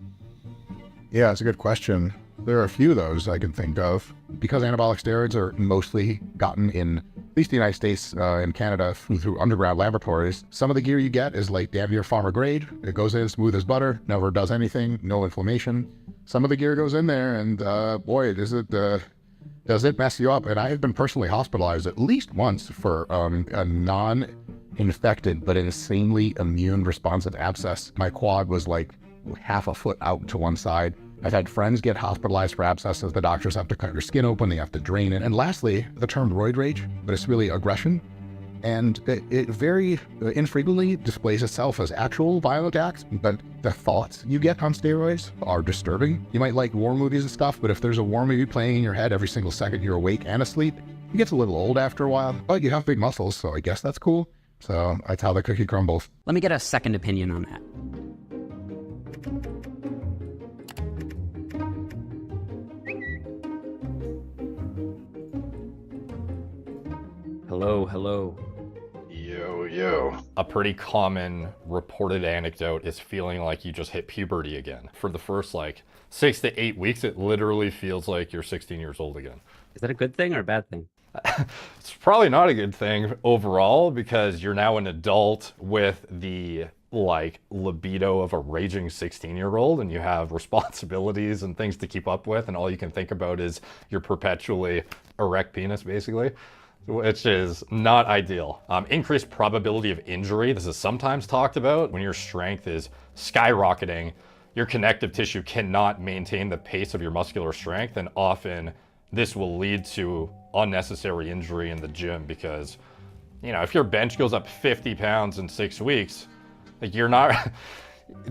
Yeah, it's a good question. There are a few of those I can think of. Because anabolic steroids are mostly gotten in, at least the United States and Canada, through underground laboratories, some of the gear you get is like damn near farmer grade. It goes in smooth as butter, never does anything, no inflammation. Some of the gear goes in there and boy, does it mess you up. And I have been personally hospitalized at least once for a non-infected but insanely immune responsive abscess. My quad was like half a foot out to one side. I've had friends get hospitalized for abscesses. The doctors have to cut your skin open, they have to drain it. And lastly, the term roid rage, but it's really aggression. And it very infrequently displays itself as actual violent acts, but the thoughts you get on steroids are disturbing. You might like war movies and stuff, but if there's a war movie playing in your head every single second you're awake and asleep, it gets a little old after a while, but you have big muscles, so I guess that's cool. So that's how the cookie crumbles. Let me get a second opinion on that. Hello, hello. Yo. A pretty common reported anecdote is feeling like you just hit puberty again. For the first 6 to 8 weeks, it literally feels like you're 16 years old again. Is that a good thing or a bad thing? It's probably not a good thing overall, because you're now an adult with the libido of a raging 16-year-old, and you have responsibilities and things to keep up with, and all you can think about is your perpetually erect penis, basically, which is not ideal. Increased probability of injury. This is sometimes talked about. When your strength is skyrocketing, your connective tissue cannot maintain the pace of your muscular strength, and often this will lead to unnecessary injury in the gym, because, if your bench goes up 50 pounds in 6 weeks, you're not,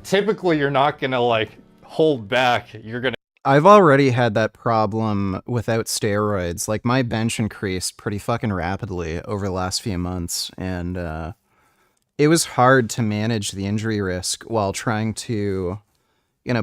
typically you're not gonna hold back. You're gonna. I've already had that problem without steroids. My bench increased pretty fucking rapidly over the last few months, and it was hard to manage the injury risk while trying to,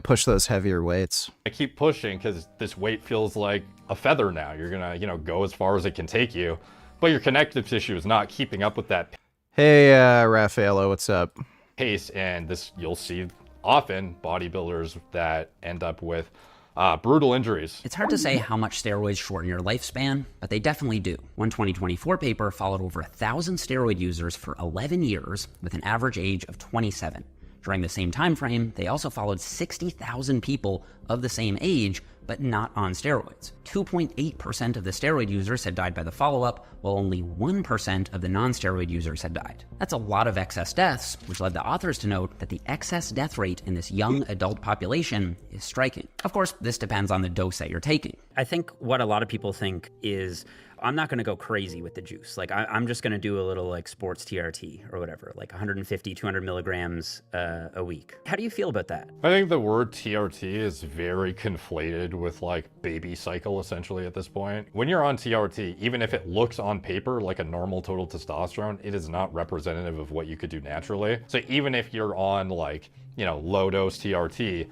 push those heavier weights. I keep pushing because this weight feels like a feather now. You're gonna, go as far as it can take you, but your connective tissue is not keeping up with that. Hey, Raffaello, what's up? Pace, and this you'll see often bodybuilders that end up with Brutal injuries. It's hard to say how much steroids shorten your lifespan, but they definitely do. One 2024 paper followed over 1,000 steroid users for 11 years with an average age of 27. During the same time frame, they also followed 60,000 people of the same age, but not on steroids. 2.8% of the steroid users had died by the follow-up, while only 1% of the non-steroid users had died. That's a lot of excess deaths, which led the authors to note that the excess death rate in this young adult population is striking. Of course, this depends on the dose that you're taking. I think what a lot of people think is, I'm not going to go crazy with the juice. Like, I'm just going to do a little like sports TRT or whatever, like 150, 200 milligrams a week. How do you feel about that? I think the word TRT is very conflated with like baby cycle essentially at this point. When you're on TRT, even if it looks on paper like a normal total testosterone, it is not representative of what you could do naturally. So even if you're on like, you know, low dose TRT,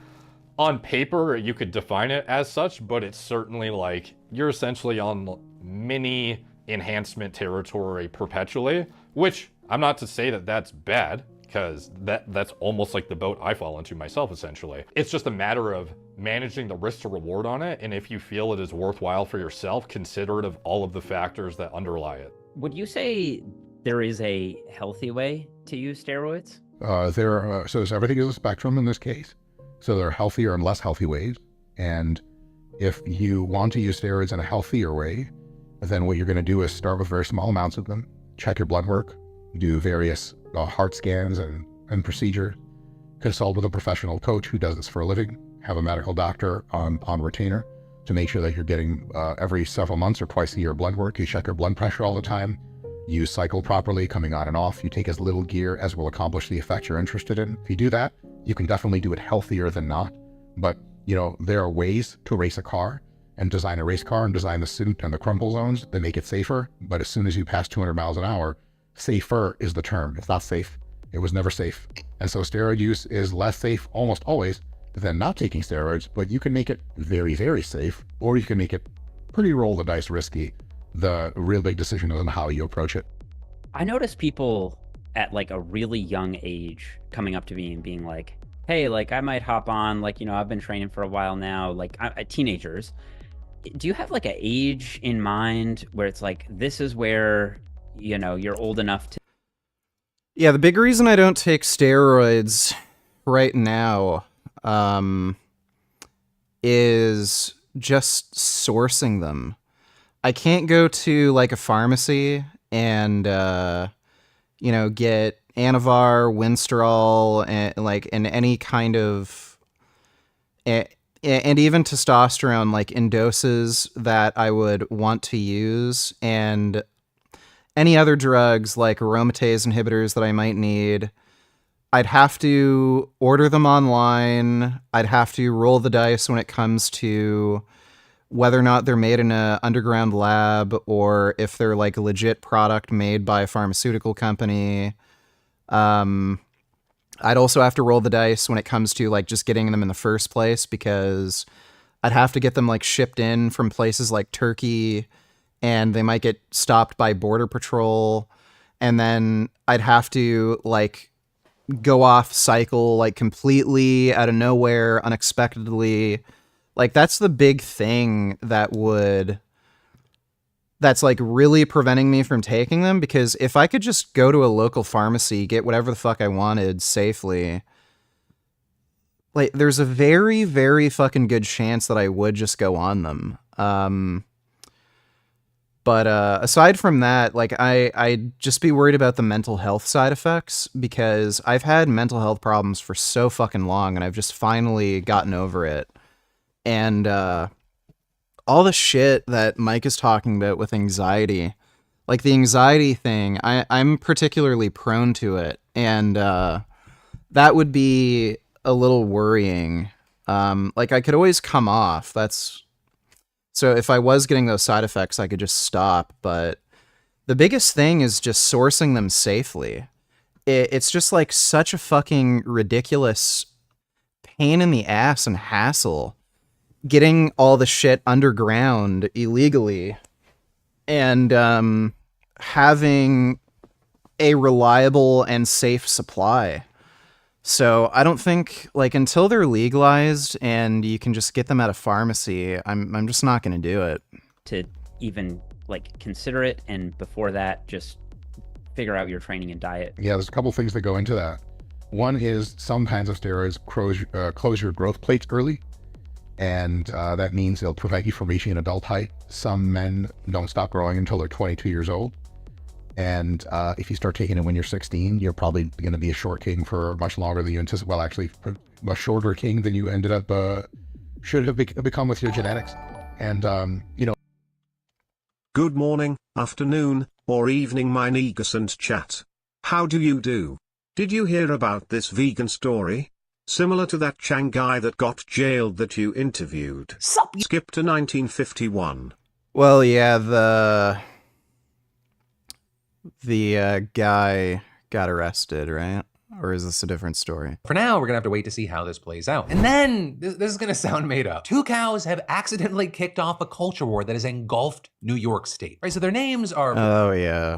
on paper you could define it as such, but it's certainly like you're essentially on mini enhancement territory perpetually, which I'm not to say that that's bad, because that's almost like the boat I fall into myself essentially. It's just a matter of managing the risk to reward on it, and if you feel it is worthwhile for yourself, considerate of all of the factors that underlie it. Would you say there is a healthy way to use steroids? So everything is a spectrum in this case. So there are healthier and less healthy ways. And if you want to use steroids in a healthier way, then what you're going to do is start with very small amounts of them, check your blood work, do various heart scans and procedures, consult with a professional coach who does this for a living, have a medical doctor on retainer to make sure that you're getting every several months or twice a year blood work. You check your blood pressure all the time, you cycle properly, coming on and off. You take as little gear as will accomplish the effect you're interested in. If you do that, you can definitely do it healthier than not. But, you know, there are ways to race a car and design a race car and design the suit and the crumple zones that make it safer. But as soon as you pass 200 miles an hour, safer is the term. It's not safe. It was never safe. And so steroid use is less safe almost always than not taking steroids, but you can make it very, very safe, or you can make it pretty roll the dice risky. The real big decision is on how you approach it. I notice people at like a really young age coming up to me and being like, hey, like I might hop on, like, you know, I've been training for a while now, like teenagers. Do you have like an age in mind where it's like, this is where, you know, you're old enough to... Yeah, the big reason I don't take steroids right now is just sourcing them. I can't go to like a pharmacy and, you know, get Anavar, Winstrol, and any kind of... And even testosterone, like in doses that I would want to use, and any other drugs like aromatase inhibitors that I might need, I'd have to order them online. I'd have to roll the dice when it comes to whether or not they're made in an underground lab or if they're like a legit product made by a pharmaceutical company. I'd also have to roll the dice when it comes to like just getting them in the first place, because I'd have to get them like shipped in from places like Turkey, and they might get stopped by Border Patrol, and then I'd have to like go off cycle like completely out of nowhere, unexpectedly. Like that's the big thing that's like really preventing me from taking them, because if I could just go to a local pharmacy, get whatever the fuck I wanted safely, like there's a very, very fucking good chance that I would just go on them. But aside from that, like I'd just be worried about the mental health side effects, because I've had mental health problems for so fucking long, and I've just finally gotten over it. And all the shit that Mike is talking about with anxiety, like the anxiety thing, I'm particularly prone to it, and that would be a little worrying. Like I could always come off. So if I was getting those side effects, I could just stop. But the biggest thing is just sourcing them safely. It's just like such a fucking ridiculous pain in the ass and hassle getting all the shit underground illegally and having a reliable and safe supply. So I don't think, like, until they're legalized and you can just get them at a pharmacy, I'm just not going to do it. To even like consider it, and before that, just figure out your training and diet. Yeah, there's a couple things that go into that. One is some kinds of steroids close your growth plates early, and that means they'll prevent you from reaching an adult height. Some men don't stop growing until they're 22 years old. And if you start taking it when you're 16, you're probably going to be a short king for much longer than you anticipate. Well, actually, a shorter king than you ended up should have become with your genetics. And, you know. Good morning, afternoon, or evening, my niggas and chat. How do you do? Did you hear about this vegan story? Similar to that Chang guy that got jailed that you interviewed. Skip to 1951. Well, yeah, the guy got arrested, right? Or is this a different story? For now, we're gonna have to wait to see how this plays out. And then, this is gonna sound made up. Two cows have accidentally kicked off a culture war that has engulfed New York State. Right, so their names are... Oh, yeah.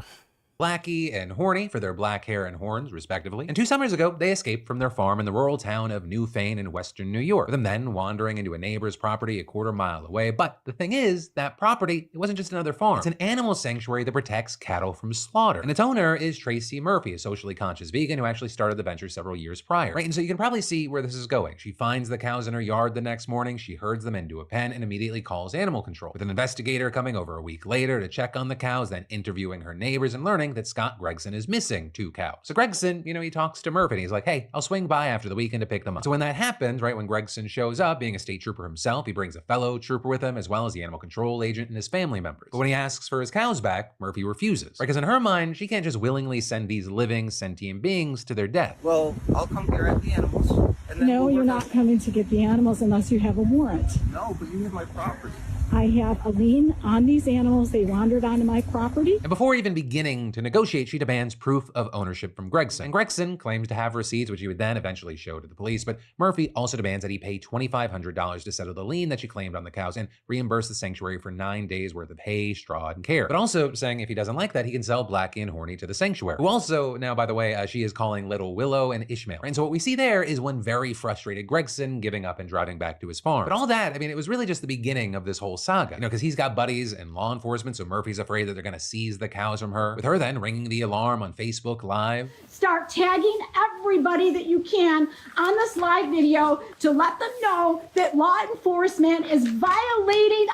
Blacky and Horny for their black hair and horns, respectively. And 2 summers ago, they escaped from their farm in the rural town of Newfane in western New York, with them then wandering into a neighbor's property a quarter mile away. But the thing is, that property, it wasn't just another farm. It's an animal sanctuary that protects cattle from slaughter. And its owner is Tracy Murphy, a socially conscious vegan who actually started the venture several years prior. Right, and so you can probably see where this is going. She finds the cows in her yard the next morning, she herds them into a pen, and immediately calls animal control, with an investigator coming over a week later to check on the cows, then interviewing her neighbors and learning that Scott Gregson is missing 2 cows. So Gregson, he talks to Murphy and he's like, hey, I'll swing by after the weekend to pick them up. So when that happens, right, when Gregson shows up, being a state trooper himself, he brings a fellow trooper with him, as well as the animal control agent and his family members. But when he asks for his cows back, Murphy refuses. Right, because in her mind, she can't just willingly send these living, sentient beings to their death. Well, I'll come here at the animals. And then No, you're not coming to get the animals unless you have a warrant. No, but you need my property. I have a lien on these animals. They wandered onto my property. And before even beginning to negotiate, she demands proof of ownership from Gregson. And Gregson claims to have receipts, which he would then eventually show to the police, but Murphy also demands that he pay $2,500 to settle the lien that she claimed on the cows and reimburse the sanctuary for 9 days worth of hay, straw, and care. But also saying if he doesn't like that, he can sell Blacky and Horny to the sanctuary, who also, now by the way, she is calling Little Willow and Ishmael. And so what we see there is one very frustrated Gregson giving up and driving back to his farm. But all that, it was really just the beginning of this whole saga, because he's got buddies in law enforcement, so Murphy's afraid that they're gonna seize the cows from her, with her then ringing the alarm on Facebook Live. Start tagging everybody that you can on this live video to let them know that law enforcement is violating.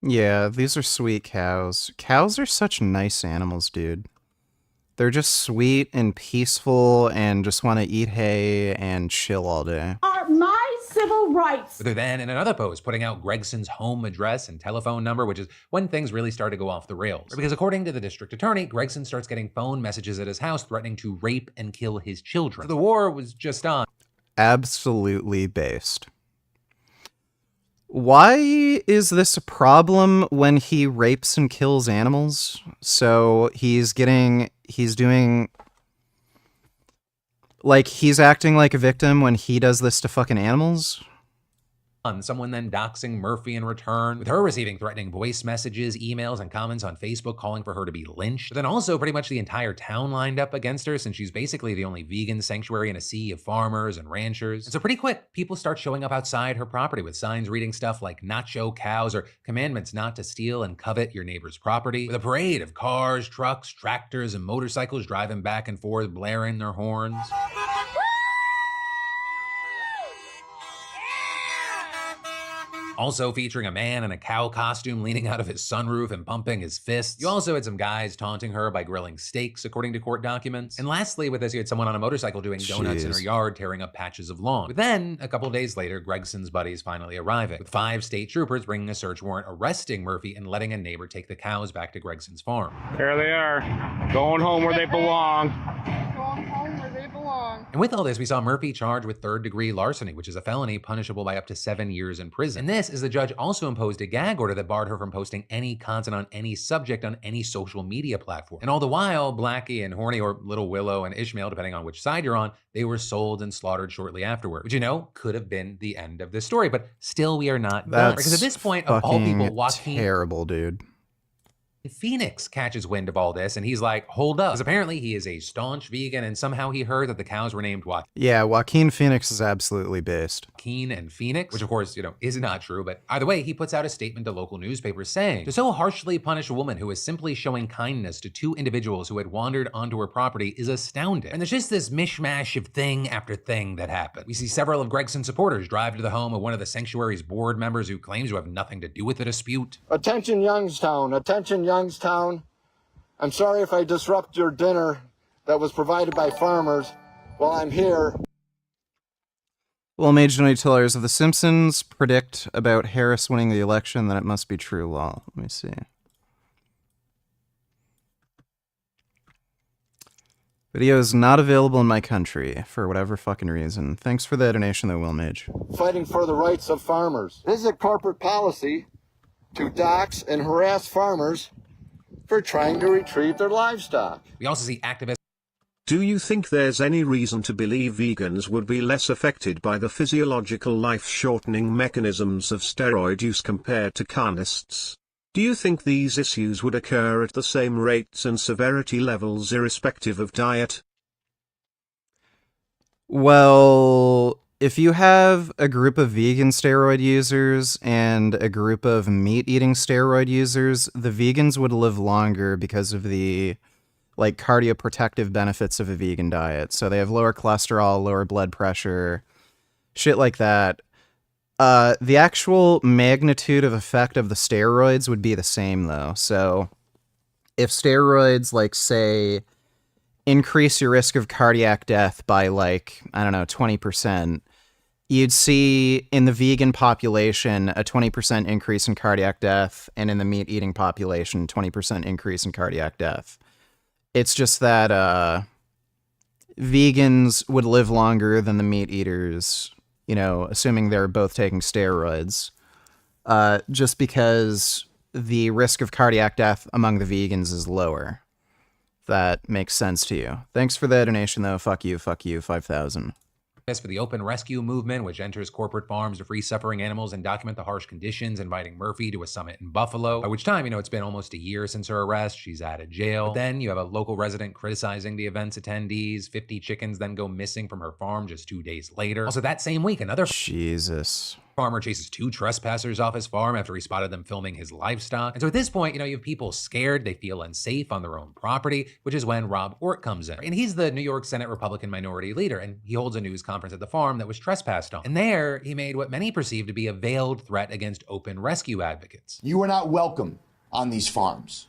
Yeah, these are sweet cows. Cows are such nice animals, dude. They're just sweet and peaceful and just want to eat hay and chill all day. Are my civil rights. With her then in another post putting out Gregson's home address and telephone number, which is when things really start to go off the rails. Because according to the district attorney, Gregson starts getting phone messages at his house threatening to rape and kill his children. So the war was just on. Absolutely based. Why is this a problem when he rapes and kills animals? So he's acting like a victim when he does this to fucking animals? Someone then doxing Murphy in return, with her receiving threatening voice messages, emails, and comments on Facebook calling for her to be lynched. But then also pretty much the entire town lined up against her, since she's basically the only vegan sanctuary in a sea of farmers and ranchers. And so pretty quick, people start showing up outside her property with signs reading stuff like not show cows or commandments not to steal and covet your neighbor's property, with a parade of cars, trucks, tractors, and motorcycles driving back and forth, blaring their horns. Also featuring a man in a cow costume leaning out of his sunroof and pumping his fists. You also had some guys taunting her by grilling steaks, according to court documents. And lastly, with this, you had someone on a motorcycle doing donuts in her yard, tearing up patches of lawn. But then, a couple days later, Gregson's buddies finally arriving, with 5 state troopers bringing a search warrant, arresting Murphy and letting a neighbor take the cows back to Gregson's farm. There they are, going home where they belong. And with all this, we saw Murphy charged with 3rd-degree larceny, which is a felony punishable by up to 7 years in prison. And this is the judge also imposed a gag order that barred her from posting any content on any subject on any social media platform. And all the while, Blacky and Horny, or Little Willow and Ishmael, depending on which side you're on, they were sold and slaughtered shortly afterward, which could have been the end of this story. But still, we are not done. Because at this point, of all people, Joaquin... terrible, dude. Phoenix catches wind of all this and he's like, hold up. Because apparently he is a staunch vegan and somehow he heard that the cows were named Yeah, Joaquin Phoenix is absolutely based. Joaquin and Phoenix, which of course, is not true. But either way, he puts out a statement to local newspapers saying, to so harshly punish a woman who is simply showing kindness to two individuals who had wandered onto her property is astounding. And there's just this mishmash of thing after thing that happened. We see several of Gregson's supporters drive to the home of one of the sanctuary's board members who claims to have nothing to do with the dispute. Attention Youngstown, attention Youngstown. I'm sorry if I disrupt your dinner that was provided by farmers while I'm here. Well, Mage Night Tellers of The Simpsons predict about Harris winning the election, then it must be true law. Let me see. Video is not available in my country for whatever fucking reason. Thanks for the donation though, Will Mage. Fighting for the rights of farmers. This is a corporate policy to dox and harass farmers for trying to retrieve their livestock. We also see activists. Do you think there's any reason to believe vegans would be less affected by the physiological life-shortening mechanisms of steroid use compared to carnists? Do you think these issues would occur at the same rates and severity levels irrespective of diet? Well, if you have a group of vegan steroid users and a group of meat-eating steroid users, the vegans would live longer because of the cardioprotective benefits of a vegan diet. So they have lower cholesterol, lower blood pressure, shit like that. The actual magnitude of effect of the steroids would be the same though. So if steroids, say, increase your risk of cardiac death by 20%, you'd see in the vegan population a 20% increase in cardiac death, and in the meat-eating population, 20% increase in cardiac death. It's just that vegans would live longer than the meat eaters, assuming they're both taking steroids, just because the risk of cardiac death among the vegans is lower. If that makes sense to you. Thanks for the donation, though. Fuck you, 5,000. For the open rescue movement, which enters corporate farms to free suffering animals and document the harsh conditions, inviting Murphy to a summit in Buffalo. By which time, it's been almost a year since her arrest. She's out of jail. But then you have a local resident criticizing the event's attendees. 50 chickens then go missing from her farm just 2 days later. Also, that same week, another Jesus. Farmer chases 2 trespassers off his farm after he spotted them filming his livestock. And so at this point, you have people scared, they feel unsafe on their own property, which is when Rob Ort comes in. And he's the New York Senate Republican minority leader, and he holds a news conference at the farm that was trespassed on. And there, he made what many perceive to be a veiled threat against open rescue advocates. You are not welcome on these farms.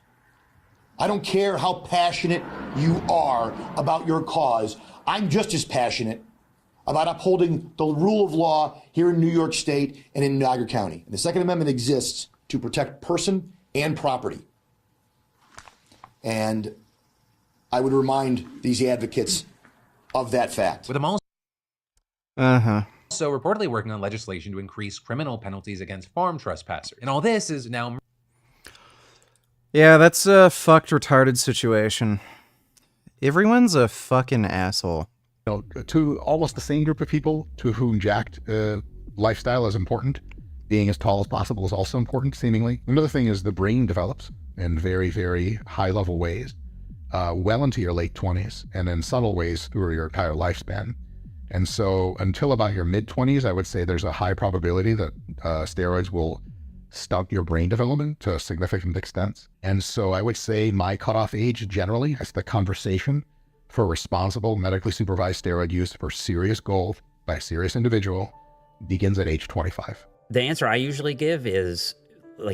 I don't care how passionate you are about your cause. I'm just as passionate about upholding the rule of law here in New York State and in Niagara County. And the Second Amendment exists to protect person and property. And I would remind these advocates of that fact. With them also reportedly working on legislation to increase criminal penalties against farm trespassers. And all this is now... Yeah, that's a fucked retarded situation. Everyone's a fucking asshole. To almost the same group of people to whom jacked lifestyle is important, being as tall as possible is also important, seemingly. Another thing is the brain develops in very, very high-level ways, well into your late 20s, and in subtle ways through your entire lifespan. And so until about your mid-20s, I would say there's a high probability that steroids will stunt your brain development to a significant extent. And so I would say my cutoff age generally, as the conversation for responsible medically supervised steroid use for serious goals by a serious individual begins at age 25. The answer I usually give is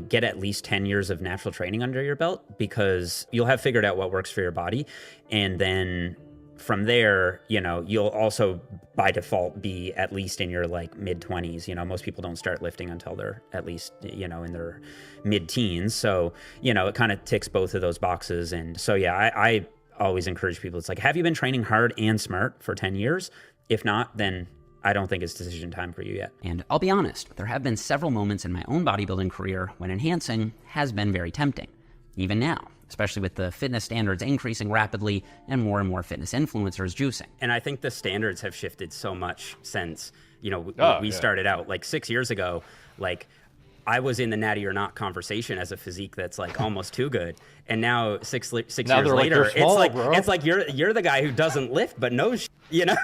get at least 10 years of natural training under your belt, because you'll have figured out what works for your body. And then from there, you'll also by default be at least in your mid 20s. Most people don't start lifting until they're at least, in their mid teens. So, it kind of ticks both of those boxes. And so, yeah, I always encourage people. It's have you been training hard and smart for 10 years? If not, then I don't think it's decision time for you yet. And I'll be honest, there have been several moments in my own bodybuilding career when enhancing has been very tempting. Even now, especially with the fitness standards increasing rapidly and more fitness influencers juicing. And I think the standards have shifted so much since, we started out 6 years ago, I was in the natty or not conversation as a physique that's like almost too good, and now six Now years they're like, later, "You're small, it's like bro." it's like you're the guy who doesn't lift but knows, you know.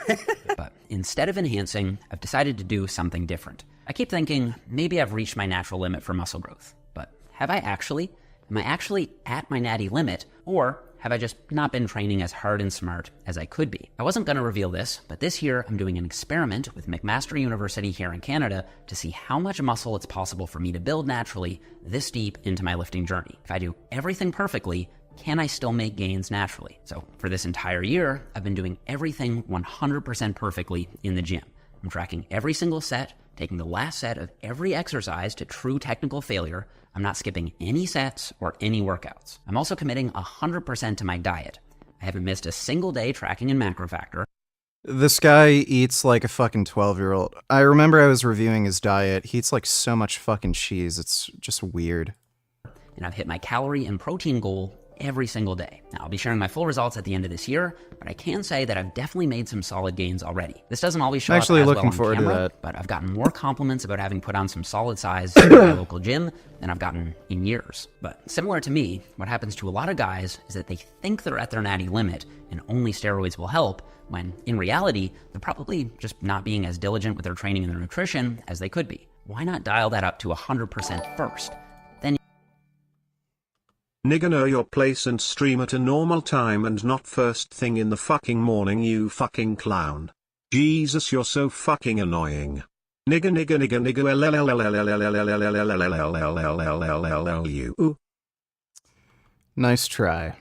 But instead of enhancing, I've decided to do something different. I keep thinking maybe I've reached my natural limit for muscle growth, but have I actually? Am I actually at my natty limit, or have I just not been training as hard and smart as I could be? I wasn't going to reveal this, but this year I'm doing an experiment with McMaster University here in Canada to see how much muscle it's possible for me to build naturally this deep into my lifting journey. If I do everything perfectly, can I still make gains naturally? So for this entire year, I've been doing everything 100% perfectly in the gym. I'm tracking every single set, taking the last set of every exercise to true technical failure. I'm not skipping any sets or any workouts. I'm also committing 100% to my diet. I haven't missed a single day tracking in macro factor. This guy eats like a fucking 12-year-old. I remember I was reviewing his diet. He eats like so much fucking cheese. It's just weird. And I've hit my calorie and protein goal every single day. Now, I'll be sharing my full results at the end of this year, but I can say that I've definitely made some solid gains already. This doesn't always show up as well on camera, but I've gotten more compliments about having put on some solid size at my local gym than I've gotten in years. But similar to me, what happens to a lot of guys is that they think they're at their natty limit and only steroids will help, when in reality, they're probably just not being as diligent with their training and their nutrition as they could be. Why not dial that up to 100% first? Nigga, know your place and stream at a normal time and not first thing in the fucking morning, you fucking clown. Jesus, you're so fucking annoying. Nigga, you. Nice try.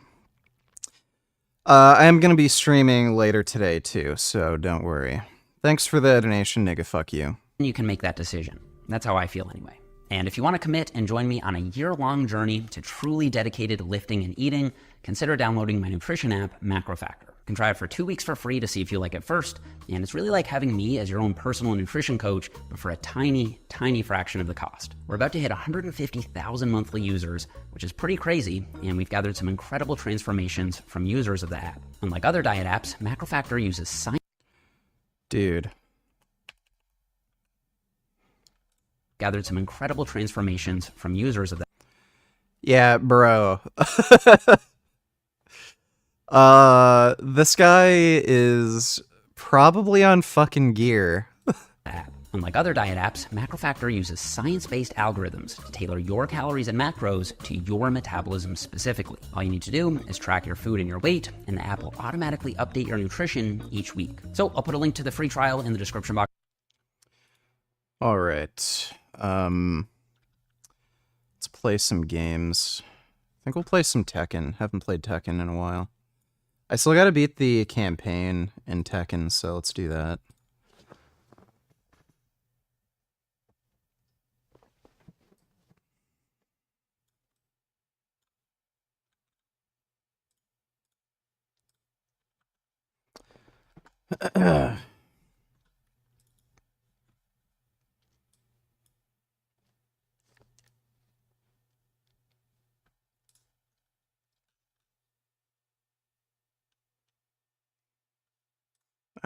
I am going to be streaming later today too, so don't worry. Thanks for the donation, nigga, fuck you. You can make that decision. That's how I feel anyway. And if you want to commit and join me on a year-long journey to truly dedicated lifting and eating, consider downloading my nutrition app, Macro Factor. You can try it for 2 weeks for free to see if you like it first, and it's really like having me as your own personal nutrition coach, but for a tiny, tiny fraction of the cost. We're about to hit 150,000 monthly users, which is pretty crazy, and we've gathered some incredible transformations from users of the app. Unlike other diet apps, Macro Factor uses science. Dude. Gathered some incredible transformations from users of that. Yeah, bro. This guy is probably on fucking gear. Unlike other diet apps, MacroFactor uses science-based algorithms to tailor your calories and macros to your metabolism specifically. All you need to do is track your food and your weight, and the app will automatically update your nutrition each week. So I'll put a link to the free trial in the description box. All right. Let's play some games. I think we'll play some Tekken. Haven't played Tekken in a while. I still gotta beat the campaign in Tekken, so let's do that.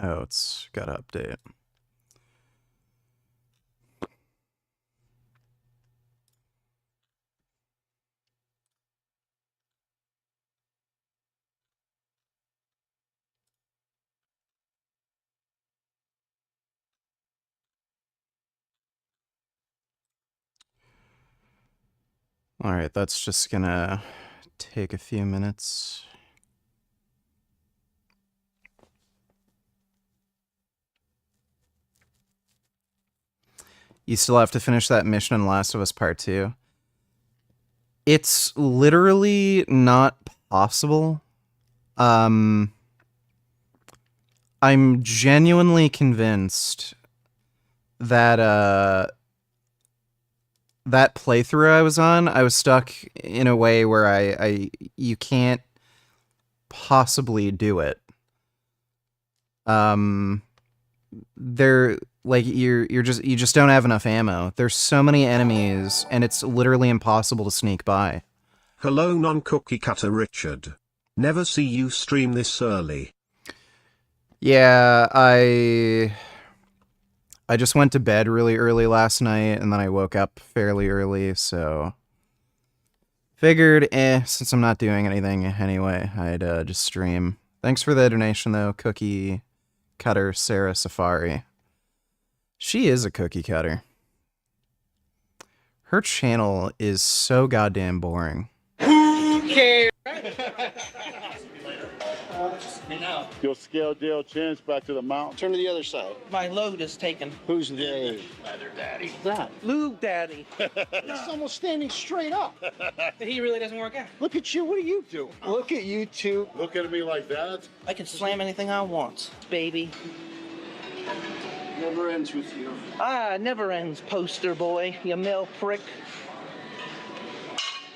Oh, it's got to update. All right, that's just gonna take a few minutes. You still have to finish that mission in Last of Us Part 2. It's literally not possible. I'm genuinely convinced that that playthrough I was on, I was stuck in a way where you can't possibly do it. You just don't have enough ammo. There's so many enemies, and it's literally impossible to sneak by. Hello, non-cookie cutter Richard. Never see you stream this early. Yeah, I I just went to bed really early last night, and then I woke up fairly early, so figured, since I'm not doing anything anyway, I'd just stream. Thanks for the donation, though, Cookie Cutter Sarah Safari. She is a cookie cutter. Her channel is so goddamn boring. Who cares? You'll scale Dale Chance back to the mountain. Turn to the other side. My load is taken. Who's they? Leather Daddy. Who's that? Lube Daddy. He's almost standing straight up. He really doesn't work out. Look at you. What do you do? Look at you two. Look at me like that. I can slam anything I want, baby. Never ends with you. Ah, never ends, poster boy, you male prick.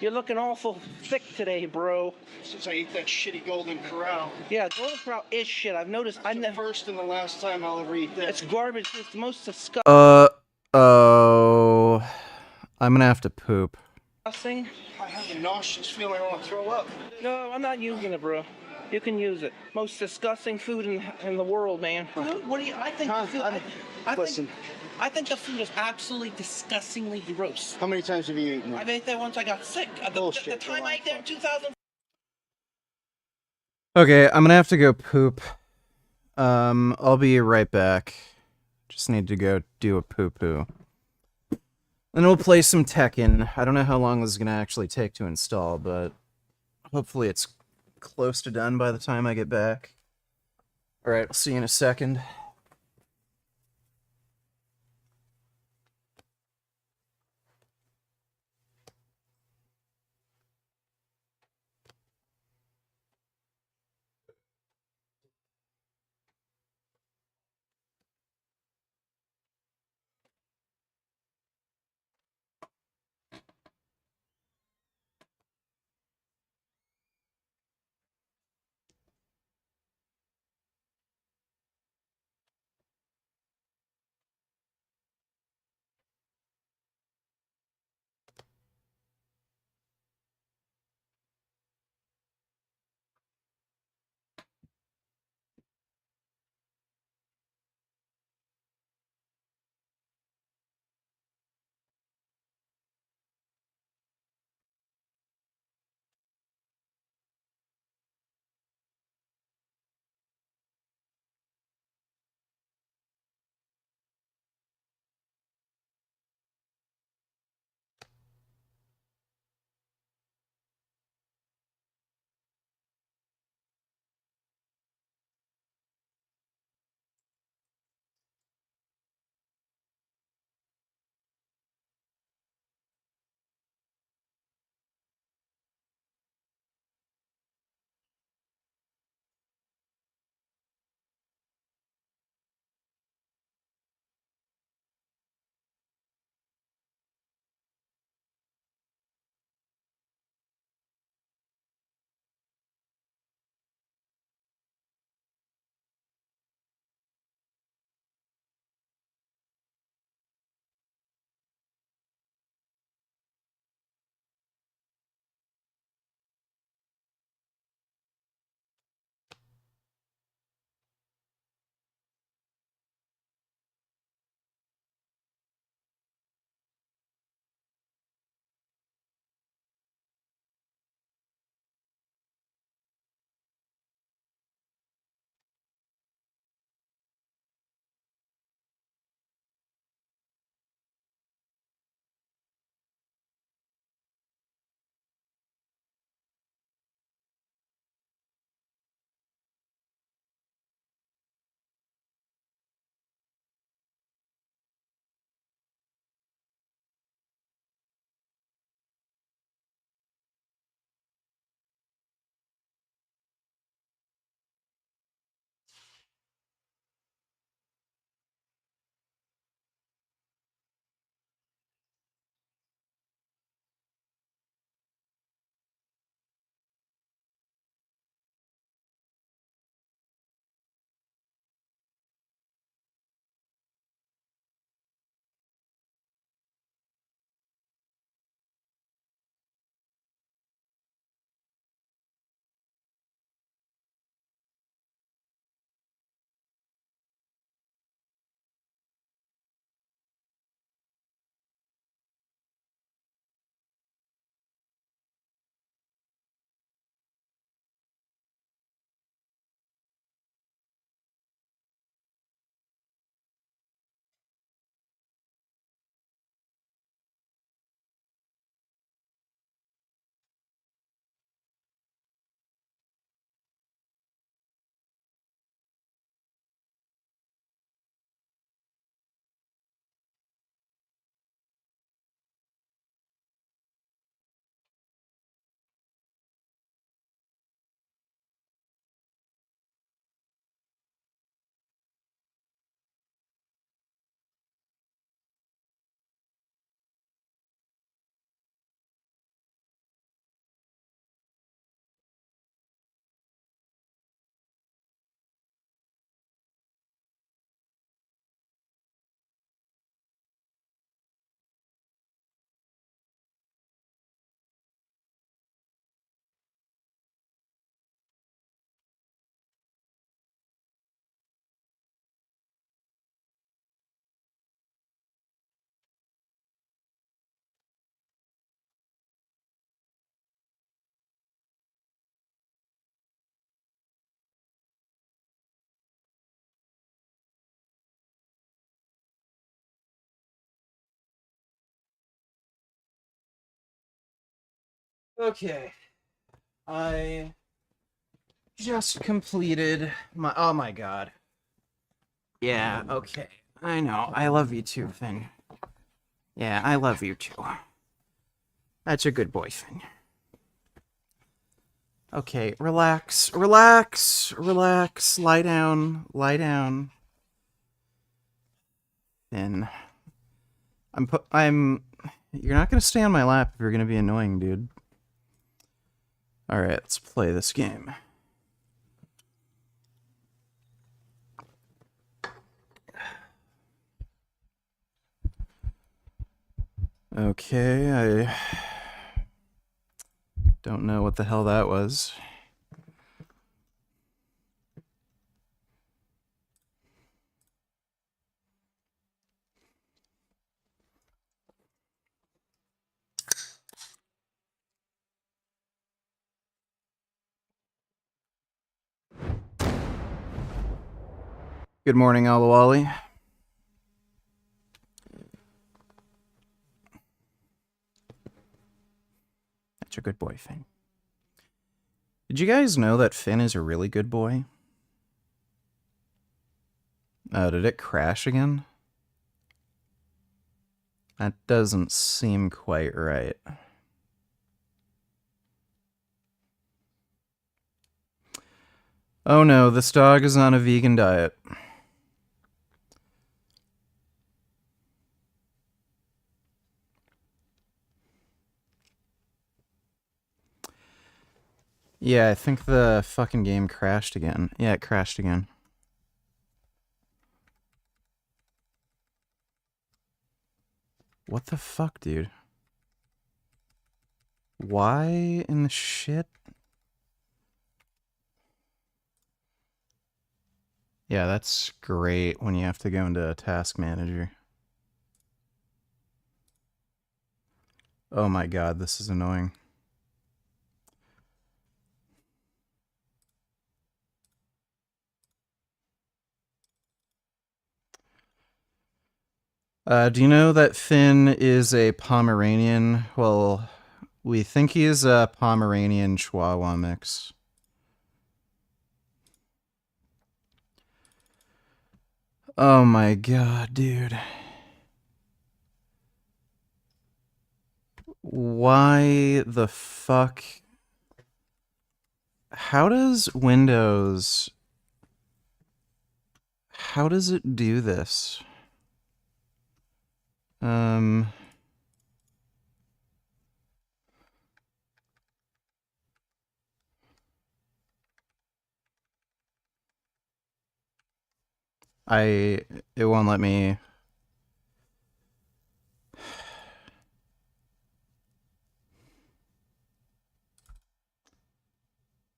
You're looking awful thick today, bro. Since I ate that shitty Golden Corral. Yeah, Golden Corral is shit. I've noticed. It's the first and the last time I'll ever eat that. It's garbage. It's the most disgusting. Oh. I'm gonna have to poop. I have a nauseous feeling I want to throw up. No, I'm not using it, bro. You can use it. Most disgusting food in the world, man. What do you? I think. Listen. I think the food is absolutely disgustingly gross. How many times have you eaten it? I ate there once. I got sick. The time I ate there in 2000. Okay, I'm gonna have to go poop. I'll be right back. Just need to go do a poo-poo. Then we'll play some Tekken. I don't know how long this is gonna actually take to install, but hopefully it's close to done by the time I get back. Alright, I'll see you in a second. Okay. I just completed my. Oh my god. Yeah, okay. I know. I love you too, Finn. Yeah, I love you too. That's a good boy, Finn. Okay, relax, relax, relax. Lie down, lie down. Finn. You're not gonna stay on my lap if you're gonna be annoying, dude. Alright, let's play this game. Okay, I don't know what the hell that was. Good morning, Alawali. That's a good boy, Finn. Did you guys know that Finn is a really good boy? Did it crash again? That doesn't seem quite right. Oh no, this dog is on a vegan diet. Yeah, I think the fucking game crashed again. Yeah, it crashed again. What the fuck, dude? Why in the shit? Yeah, that's great when you have to go into Task Manager. Oh my god, this is annoying. Do you know that Finn is a Pomeranian? Well, we think he is a Pomeranian Chihuahua mix. Oh my god, dude. Why the fuck? How does Windows... How does it do this? It won't let me...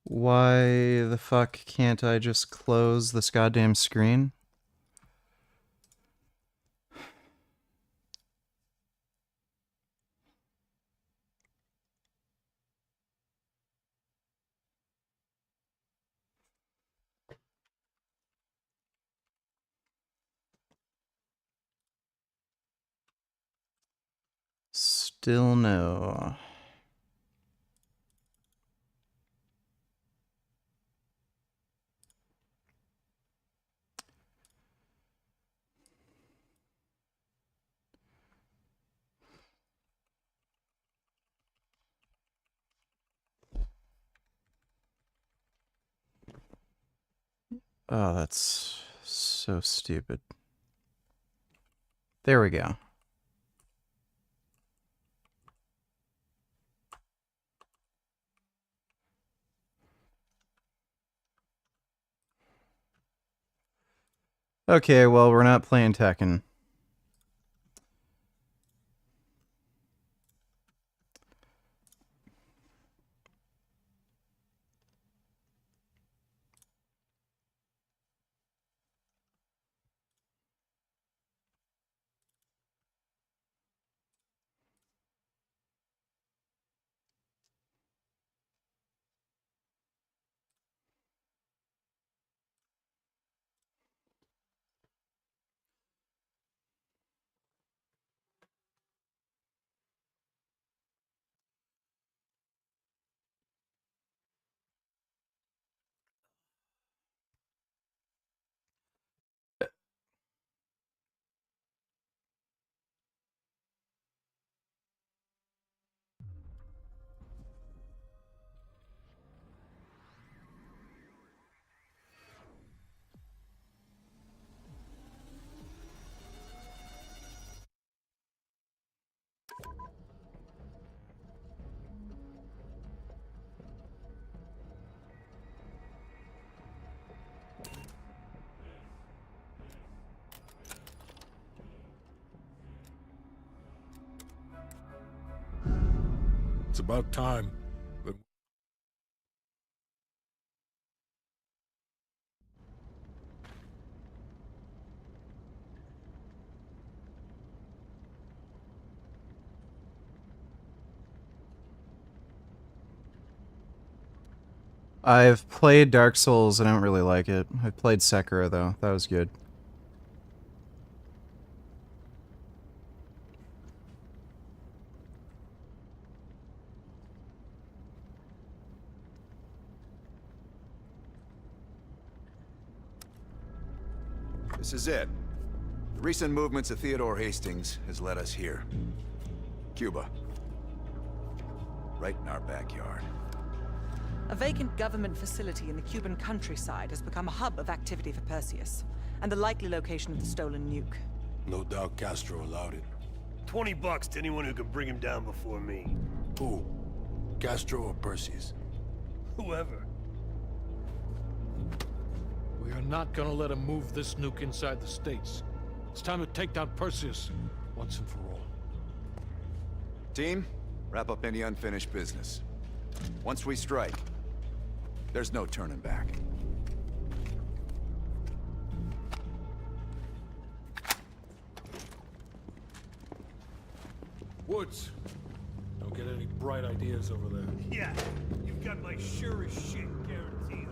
Why the fuck can't I just close this goddamn screen? Still no. Oh, that's so stupid. There we go. Okay, well, we're not playing Tekken. It's about time. But I've played Dark Souls. I don't really like it. I've played Sekiro, though. That was good. This is it. The recent movements of Theodore Hastings has led us here. Cuba. Right in our backyard. A vacant government facility in the Cuban countryside has become a hub of activity for Perseus, and the likely location of the stolen nuke. no doubt Castro allowed it. $20 to anyone who can bring him down before me. Who? Castro or Perseus? Whoever. We are not gonna let him move this nuke inside the States. It's time to take down Perseus, once and for all. Team, wrap up any unfinished business. Once we strike, there's no turning back. Woods, don't get any bright ideas over there. Yeah, you've got my sure as shit guarantee.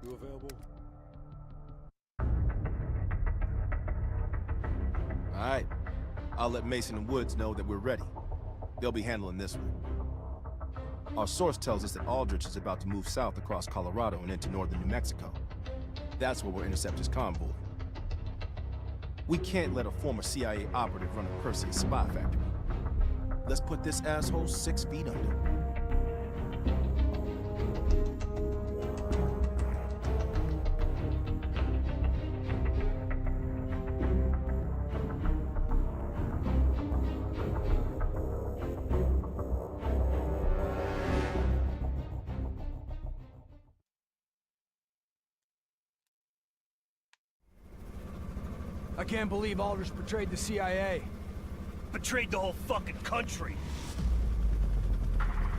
You available? All right. I'll let Mason and Woods know that we're ready. They'll be handling this one. Our source tells us that Aldrich is about to move south across Colorado and into northern New Mexico. That's where we'll intercept his convoy. We can't let a former CIA operative run a Perseus spy factory. Let's put this asshole 6 feet under. I can't believe Aldrich betrayed the CIA. Betrayed the whole fucking country.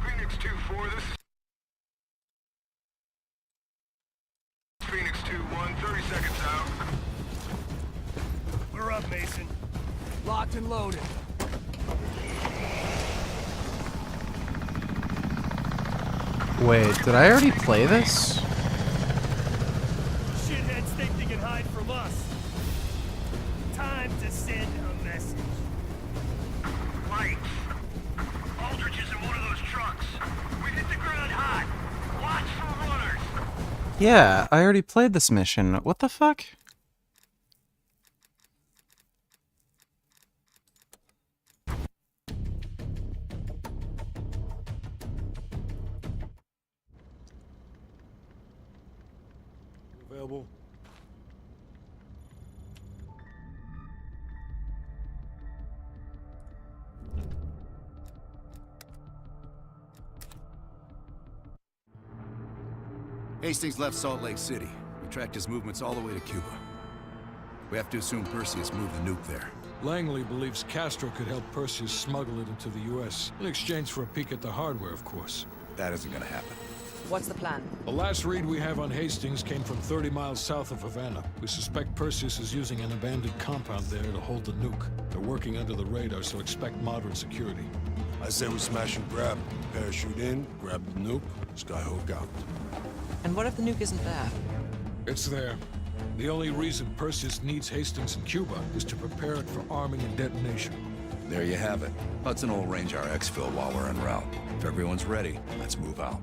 Phoenix 2-4, this is Phoenix 2-1, 30 seconds out. We're up, Mason. Locked and loaded. Wait, did I already play this? Shitheads think they can hide from us. Time to send a message. Lights. Aldrich is in one of those trucks. We hit the ground hot. Watch for runners. Yeah, I already played this mission. What the fuck? Available? Hastings left Salt Lake City. We tracked his movements all the way to Cuba. We have to assume Perseus moved the nuke there. Langley believes Castro could help Perseus smuggle it into the U.S. in exchange for a peek at the hardware, of course. That isn't gonna happen. What's the plan? The last read we have on Hastings came from 30 miles south of Havana. We suspect Perseus is using an abandoned compound there to hold the nuke. They're working under the radar, so expect moderate security. I say we smash and grab. Parachute in, grab the nuke, skyhook out. And what if the nuke isn't there? It's there. The only reason Perseus needs Hastings in Cuba is to prepare it for arming and detonation. There you have it. Hudson will arrange our exfil while we're en route. If everyone's ready, let's move out.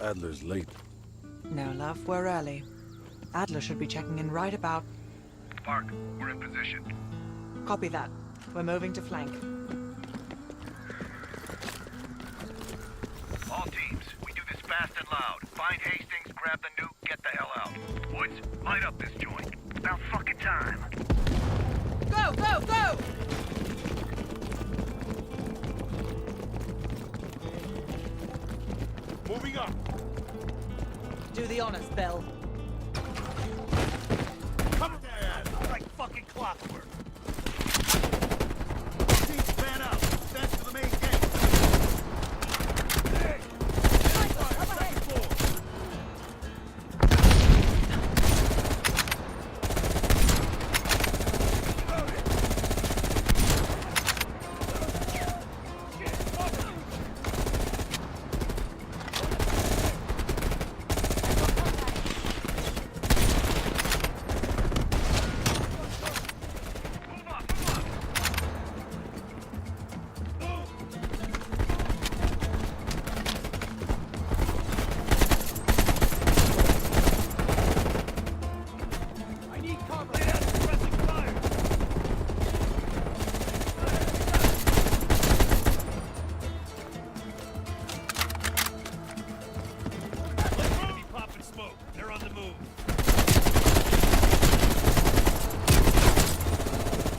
Adler's late. No, love, we're early. Adler should be checking in right about... Park, we're in position. Copy that. We're moving to flank. All teams, we do this fast and loud. Find Hastings, grab the nuke, get the hell out. Woods, light up this joint. About fucking time. the honors, Bell. Come on, like fucking clockwork. Team span out. That's to the main gate. Hey! Second floor.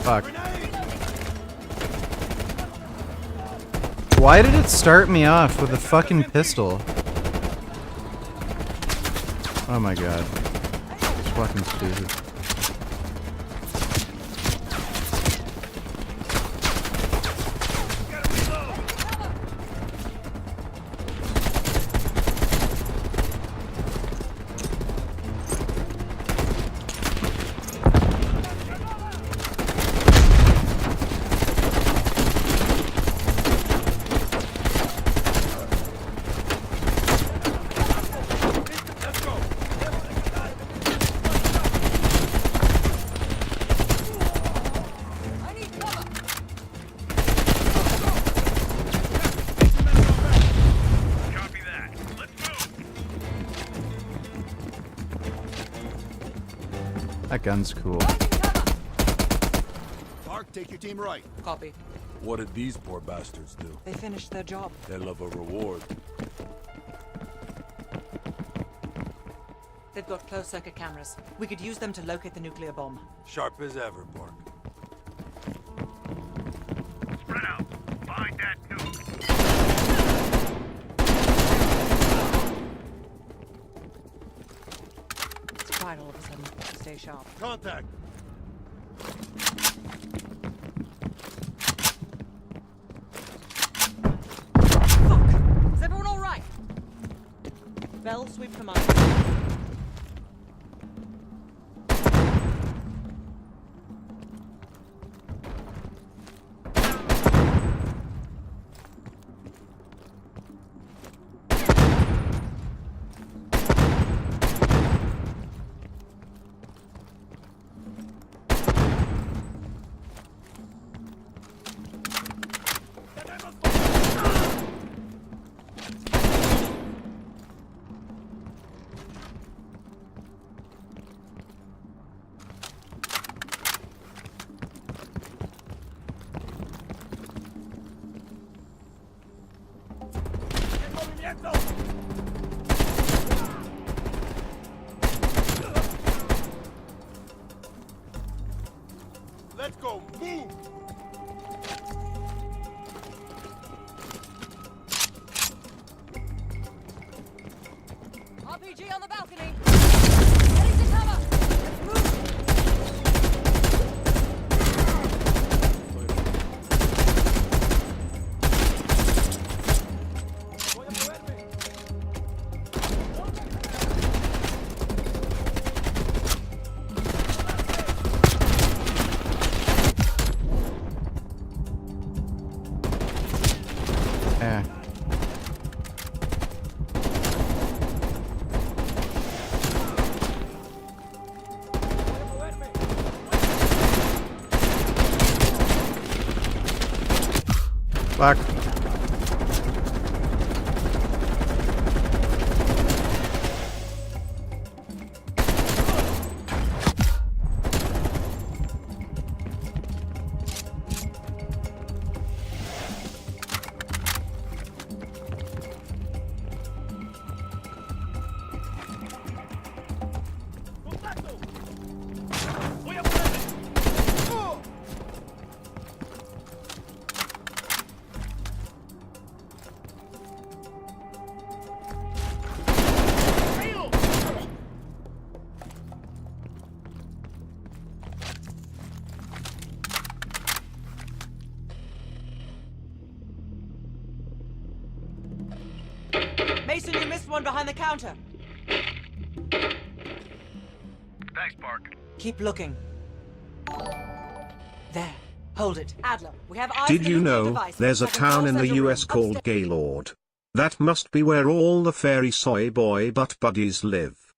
Fuck. Why did it start me off with a fucking pistol? Oh my god. It's fucking stupid. That gun's cool. Mark, take your team right. Copy. What did these poor bastards do? They finished their job. They love a reward. They've got closed-circuit cameras. We could use them to locate the nuclear bomb. Sharp as ever, Bork. Spread out. Find that nuke. It's quiet all of a sudden. Stay sharp. Contact. Is everyone all right? Bell, sweep command. Let's go. Move. RPG on the balcony. Ready to cover. Let's move. Fuck. Mason, you missed one behind the counter. Thanks, Park. Keep looking. There. Hold it. Adler, we have eyes Did on the you nuclear know device. there's a Second town floor, in the center room, US called upstairs. Gaylord? That must be where all the fairy soy boy butt buddies live.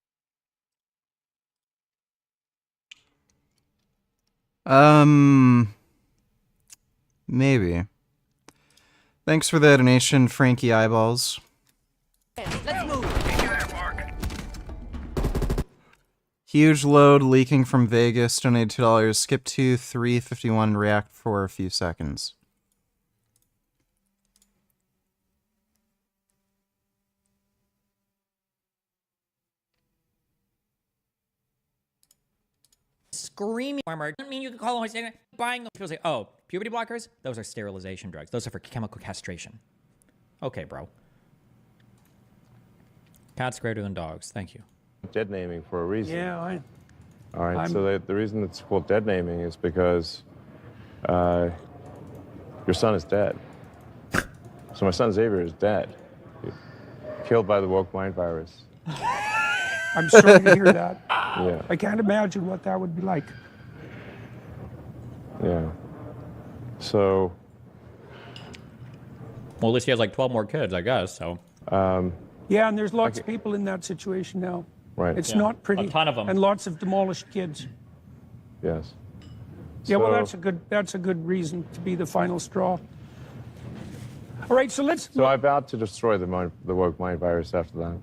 Maybe. Thanks for the donation, Frankie Eyeballs. Let's move. Huge load leaking from Vegas. Donated $2. Skip to 351. React for a few seconds. Screaming armor doesn't mean you can call them buying them. People say, oh, puberty blockers? Those are sterilization drugs. Those are for chemical castration. Okay, bro. Cats greater than dogs. Thank you. Dead naming for a reason. Yeah, All right, so the reason it's called dead naming is because your son is dead. So my son Xavier is dead. Killed by the woke mind virus. I'm sorry to hear that. Yeah, I can't imagine what that would be like. yeah. So, Well, at least he has like 12 more kids, I guess, so. Yeah, and there's lots of people in that situation now. right, It's Yeah, not pretty. a ton of 'em. And lots of demolished kids. yes. Yeah, well, So- that's a good reason to be the final straw. All right, so let's. So I vowed to destroy the woke mind virus after that.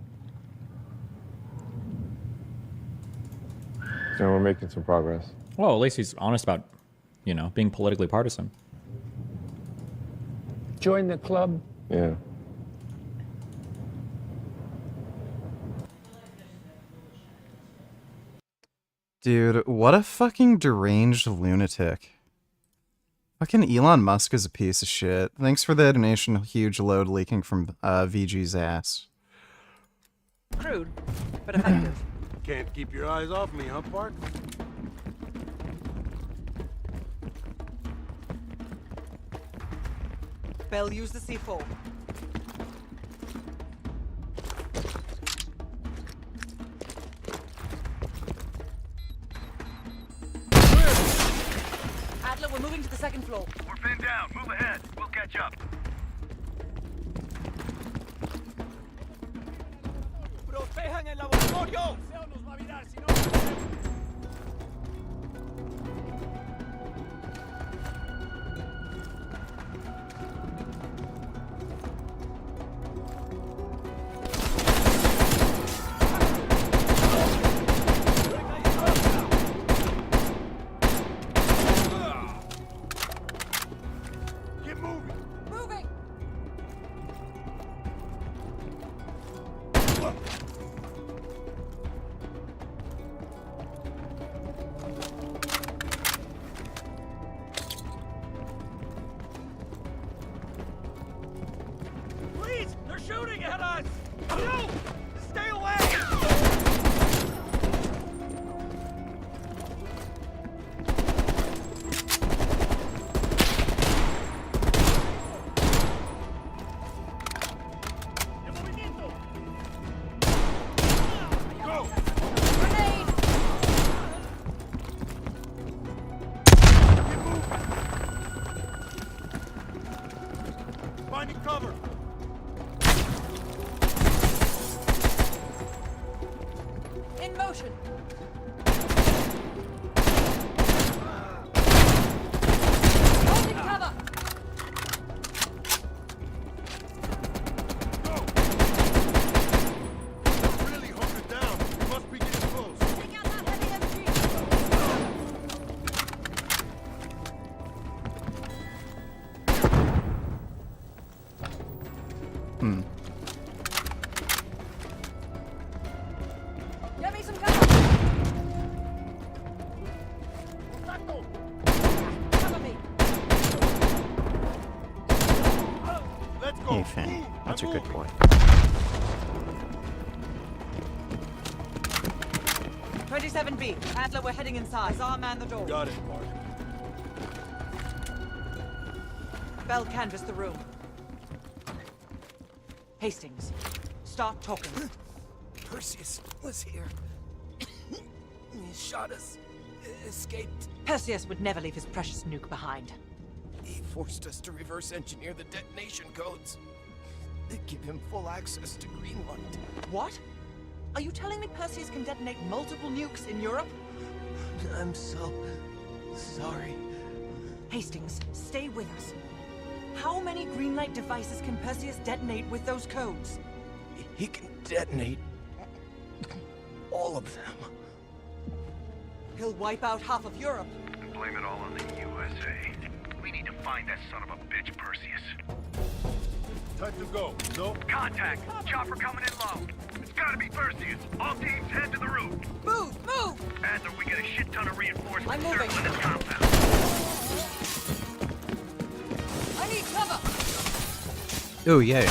And we're making some progress. Well, at least he's honest about, being politically partisan. Join the club. Yeah. Dude, what a fucking deranged lunatic. Fucking Elon Musk is a piece of shit. Thanks for the donation, huge load leaking from VG's ass. Crude, but effective. Can't keep your eyes off me, huh, Park? Bell, use the C4. Adler, we're moving to the second floor. We're pinned down. Move ahead. We'll catch up. ¡Protejan el laboratorio! ¡Seo nos va a virar si no! Get moving. Moving! Please! They're shooting at us! No! Stay away! Go! Grenade! Finding cover. In motion! Holding cover! Really hunkered down. We must be getting close. Take out that heavy MG! Get me some cover! Cover me! Let's go. Hey, Finn. That's a good boy. 27B. Adler, we're heading inside. Czar, man the door. Got it, Park. Bell, canvass the room. Hastings, start talking. Perseus was here. He shot us. Escaped. Perseus would never leave his precious nuke behind. He forced us to reverse engineer the detonation codes. They give him full access to Greenland. What? Are you telling me Perseus can detonate multiple nukes in Europe? I'm so sorry. Hastings, stay with us. How many Greenlight devices can Perseus detonate with those codes? He can detonate all of them. He'll wipe out half of Europe. And blame it all on the USA. We need to find that son of a bitch, Perseus. Time to go. No? Contact! Chopper coming in low. It's gotta be Perseus. All teams head to the roof. Move! Move! Adler, we get a shit ton of reinforcements I'm moving. circling this compound. I need cover! Oh, yay.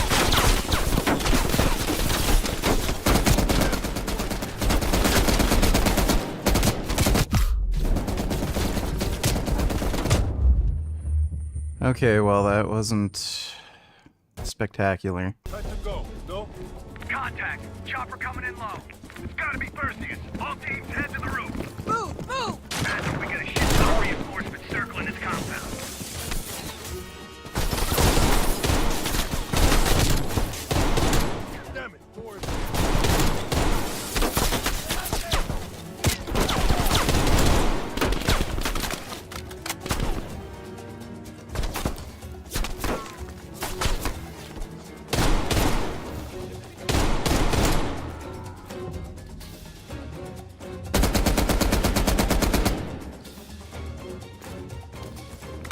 Okay, well, that wasn't spectacular. Time to go. No? Contact! Chopper coming in low. It's gotta be Perseus. All teams head to the roof. Move! Move! Adler, we get a shit ton of reinforcements circling this compound. Damn it. Towards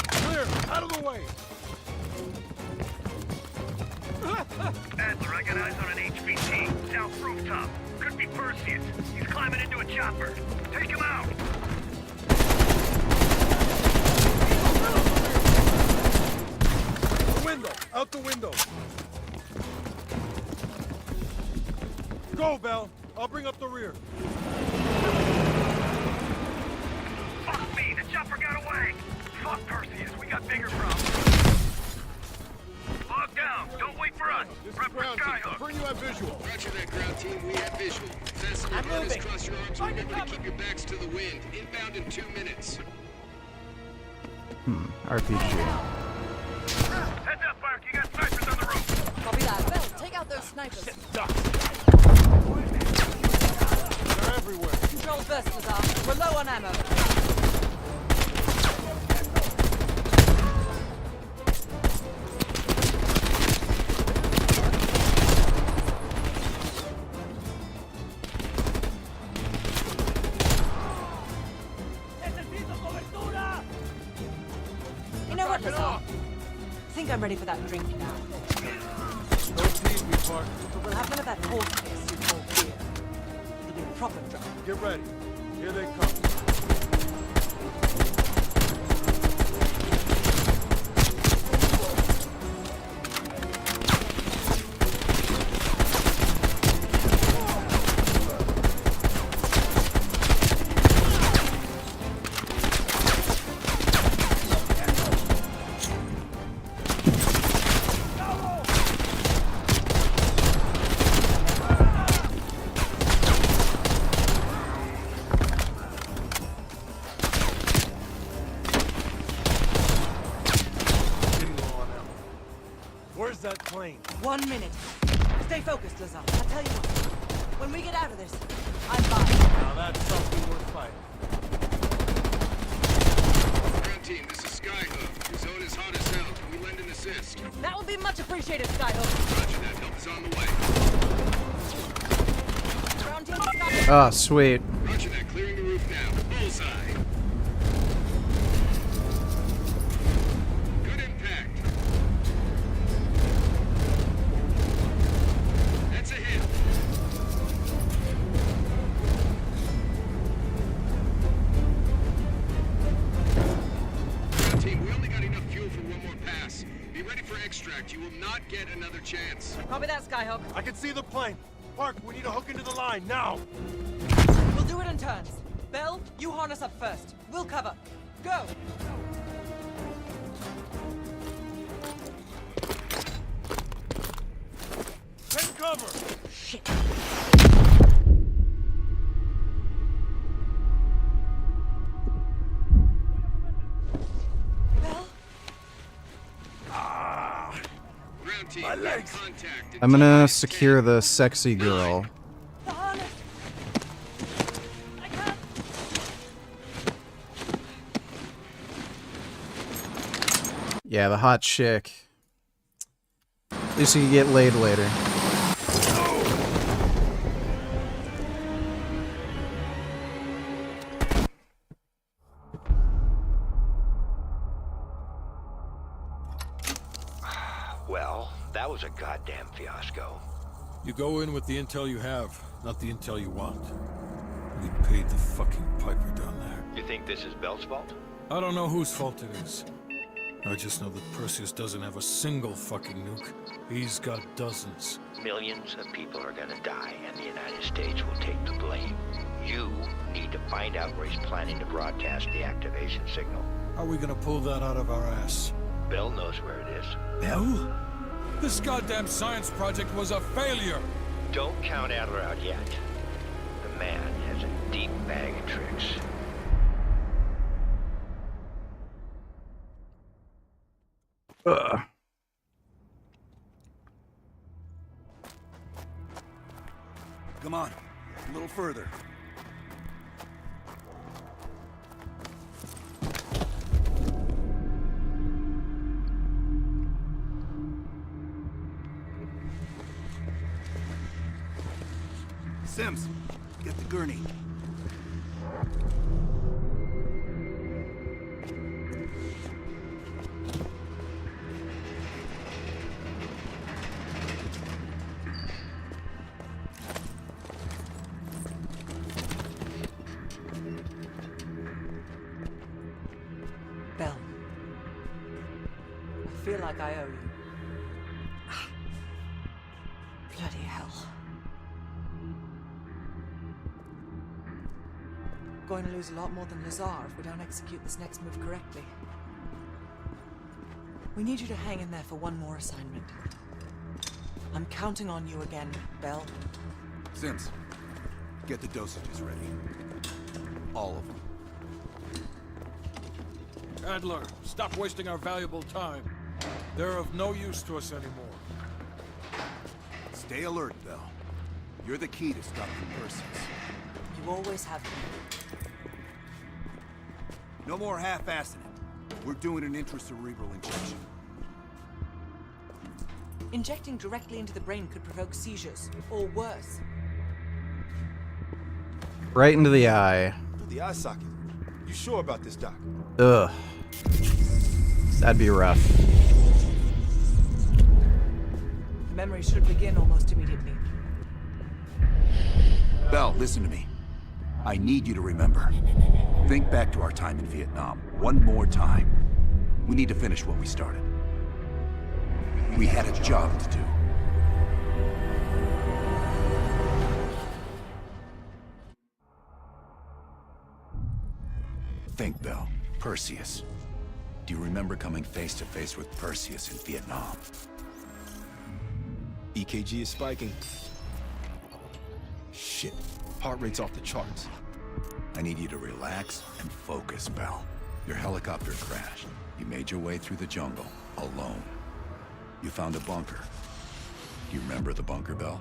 clear. Out of the way. Adler, I got eyes on an HVT. South rooftop. Could be Perseus. He's climbing into a chopper. Take him out. The window. Out the window. Go, Bell. I'll bring up the rear. Fuck me, the chopper got away. Fuck Perseus, we got bigger problems. Log down, don't wait for us. This is Prep for ground team. Skyhook. Confirm you have visual. Roger that, ground team. We have visual. Fasten your harness, cross your arms, and remember to keep your backs to the wind. Inbound in 2 minutes. RPG. Heads up, Bark, you got snipers on the roof. Copy that. Bell, take out those snipers. They're everywhere. Control first, Lazar. We're low on ammo. You know what, Lazar? I think I'm ready for that drink now. Don't need me, Park. But we'll have none of that horse piss you call beer. It'll be a proper drunk. Get ready. Here they come. Where's that plane? 1 minute. Stay focused, Lazar. I'll tell you what. When we get out of this, I'm fine. Now that's something worth fighting. Ground team, this is Skyhook. Your zone is hot as hell. Can we lend an assist? That would be much appreciated, Skyhook. Roger that. Help is on the way. Ground team, Skyhook. Ah, sweet. Roger that. Clearing the roof now. Bullseye. Good impact. That's a hit. Ground team, we only got enough fuel for one more pass. Be ready for extract. You will not get another chance. Copy that, Skyhook. I can see the plane. Park, we need to hook into the line now. We'll do it in turns. Bell, you harness up first. We'll cover. Go! Let's cover! Shit. My legs. I'm gonna secure the sexy girl. Yeah, the hot chick. At least you can get laid later. Well, that was a goddamn fiasco. You go in with the intel you have, not the intel you want. We paid the fucking piper down there. You think this is Bell's fault? I don't know whose fault it is. I just know that Perseus doesn't have a single fucking nuke. He's got dozens. Millions of people are gonna die, and the United States will take the blame. You need to find out where he's planning to broadcast the activation signal. How are we gonna pull that out of our ass? Bell knows where it is. Bell? This goddamn science project was a failure! Don't count Adler out yet. The man has a deep bag of tricks. Ugh. Come on, a little further. Sims, get the gurney. Bell. I feel like I owe you. Bloody hell. Going to lose a lot more than Lazar if we don't execute this next move correctly. We need you to hang in there for one more assignment. I'm counting on you again, Bell. Sims, get the dosages ready. All of them. Adler, stop wasting our valuable time. They're of no use to us anymore. Stay alert, Bell. You're the key to stopping Perseus. You always have been. No more half-assing it. We're doing an intracerebral injection. Injecting directly into the brain could provoke seizures, or worse. Right into the eye. The eye socket. You sure about this, Doc? Ugh. That'd be rough. The memory should begin almost immediately. Bell, listen to me. I need you to remember. Think back to our time in Vietnam. One more time. We need to finish what we started. We had a job to do. Think, Bell. Perseus. Do you remember coming face to face with Perseus in Vietnam? EKG is spiking. Shit. Heart rate's off the charts. I need you to relax and focus, Bell. Your helicopter crashed. You made your way through the jungle, alone. You found a bunker. Do you remember the bunker, Bell?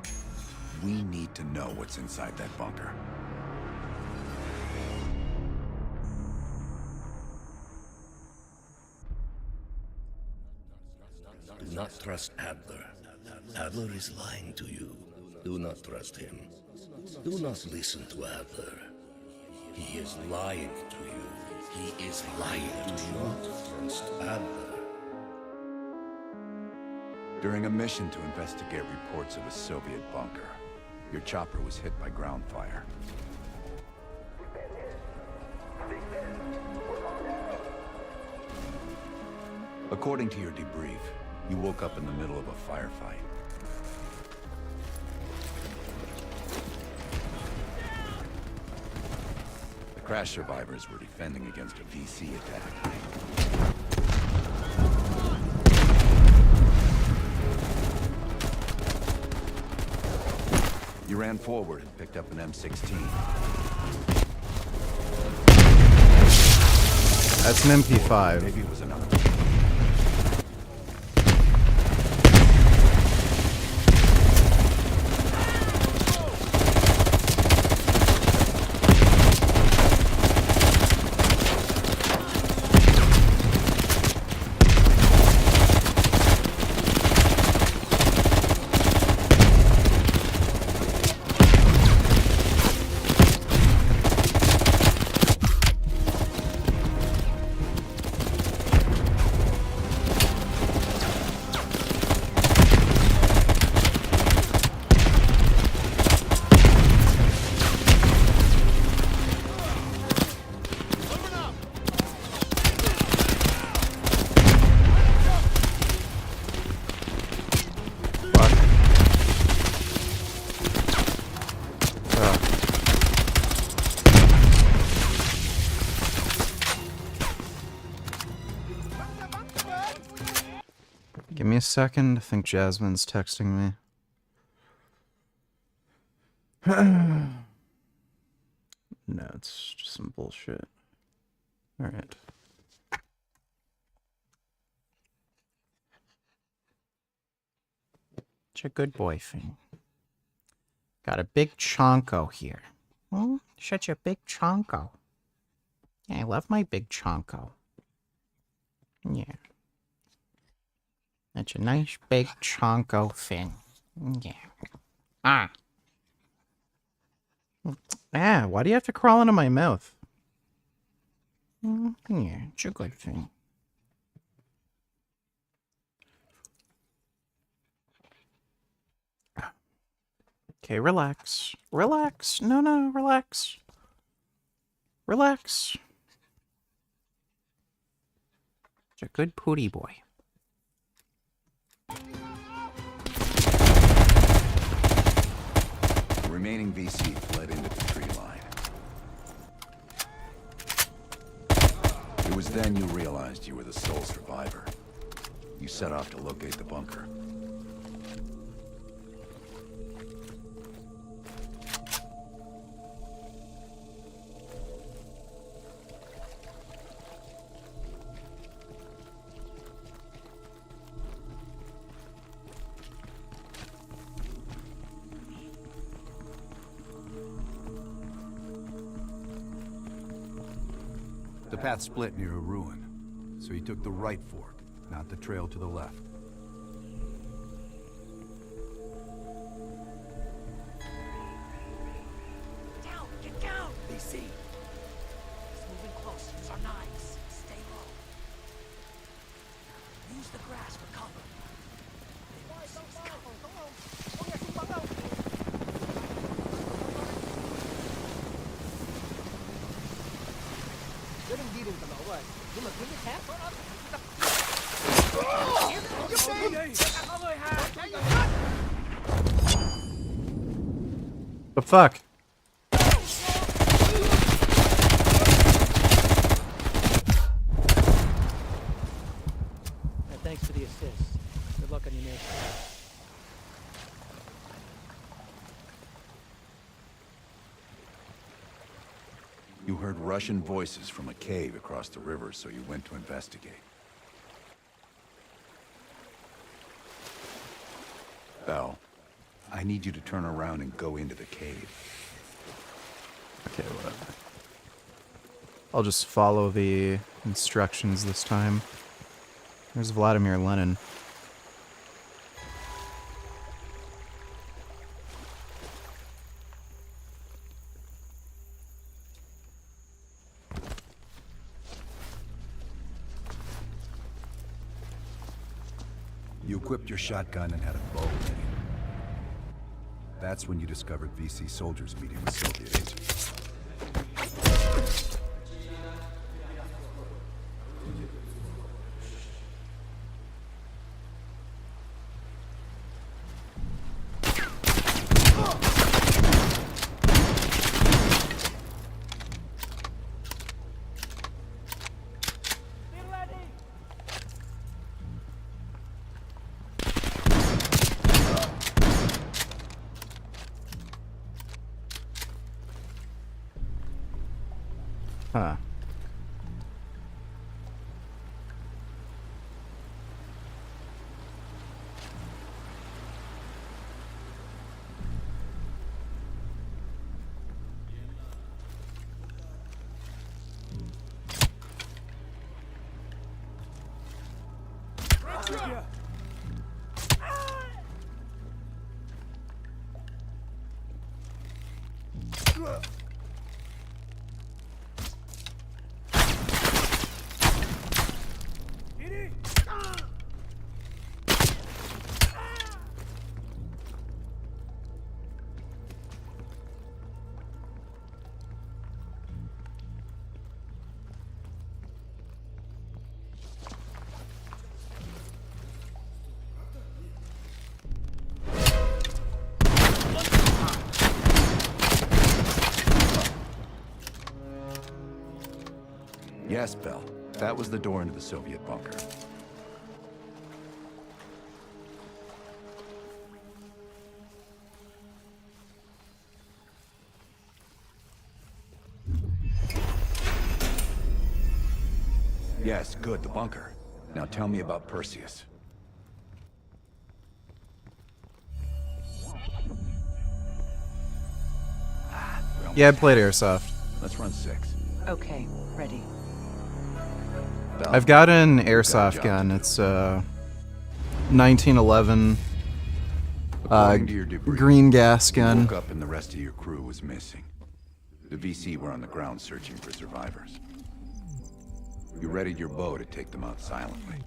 We need to know what's inside that bunker. Do not trust Adler. Adler is lying to you. Do not trust him. Do not listen to Adler. He is lying to you. He is lying to you. Do not trust Adler. During a mission to investigate reports of a Soviet bunker, your chopper was hit by ground fire. According to your debrief, you woke up in the middle of a firefight. The crash survivors were defending against a VC attack. You ran forward and picked up an M16. That's an MP5. Maybe it was another. Give me a second. I think Jasmine's texting me. No, it's just some bullshit. Alright. It's a good boy thing. Got a big chonko here. Oh, such a big chonko. Yeah, I love my big chonko. Yeah. That's a nice big chonko thing. Yeah. Ah. Ah, why do you have to crawl into my mouth? Yeah, it's a good thing. Okay, relax. Relax. No, no, relax. Relax. It's a good pooty boy. The remaining VC fled into the tree line. It was then you realized you were the sole survivor. You set off to locate the bunker. The path split near a ruin, so you took the right fork, not the trail to the left. Down! Get down! BC! He's moving close. Use our knives. Stay low. Use the grass for cover. The fuck? Thanks for the assist. Good luck on your next one. You heard Russian voices from a cave across the river, so you went to investigate. Bell, I need you to turn around and go into the cave. Okay, whatever. I'll just follow the instructions this time. There's Vladimir Lenin. You equipped your shotgun and had a bow ready. That's when you discovered VC soldiers meeting with Soviet agents. Huh. Yes, Bell. That was the door into the Soviet bunker. Yes, good, the bunker. Now tell me about Perseus. Yeah, I played Airsoft. Let's run 6. Okay, ready. Bell, I've got an airsoft gun. It's 1911 according to your debrief, green gas you gun. woke up and the rest of your crew was missing. The VC were on the ground searching for survivors. You readied your bow to take them out silently.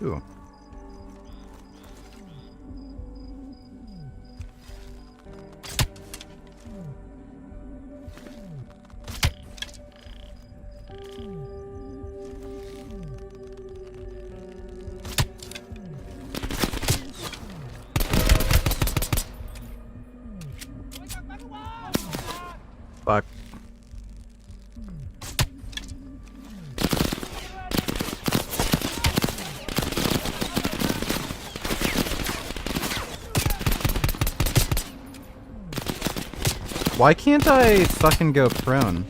Ooh. Fuck. Why can't I fucking go prone?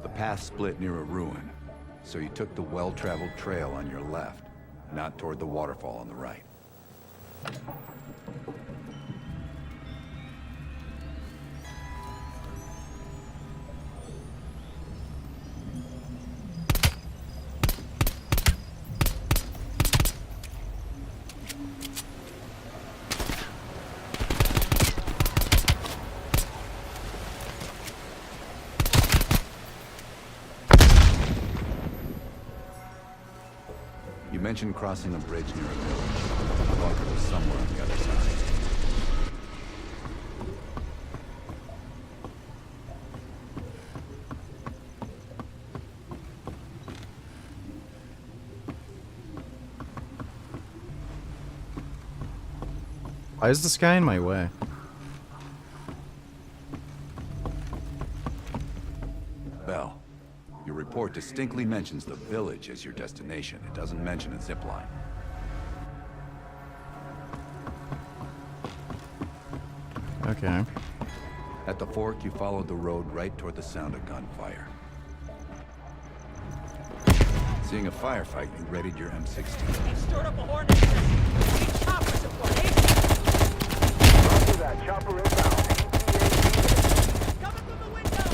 The path split near a ruin, so you took the well-traveled trail on your left, not toward the waterfall on the right. You mentioned crossing a bridge near a village. The bunker was somewhere on the other side. Why is this guy in my way? Bell, your report distinctly mentions the village as your destination. It doesn't mention a zip line. Okay. At the fork, you followed the road right toward the sound of gunfire. Seeing a firefight, you readied your M16. He stirred up a hornet's nest. We need chopper support. Roger that. Chopper inbound. Coming from the window.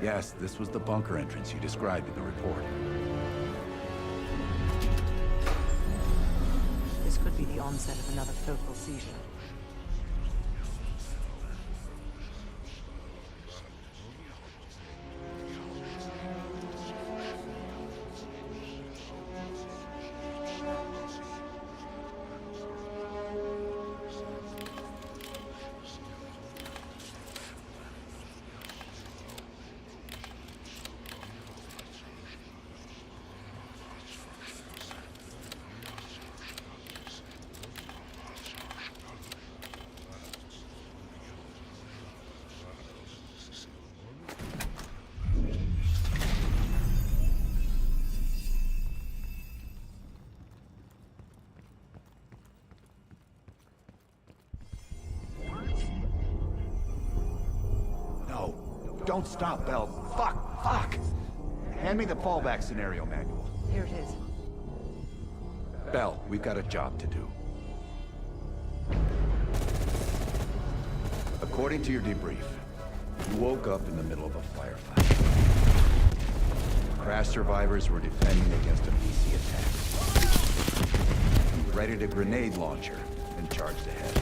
Yes, this was the bunker entrance you described in the report. This could be the onset of another focal seizure. Don't stop, Bell. Fuck! Hand me the fallback scenario manual. Here it is. Bell, we've got a job to do. According to your debrief, you woke up in the middle of a firefight. Crash survivors were defending against a PC attack. You readied a grenade launcher and charged ahead.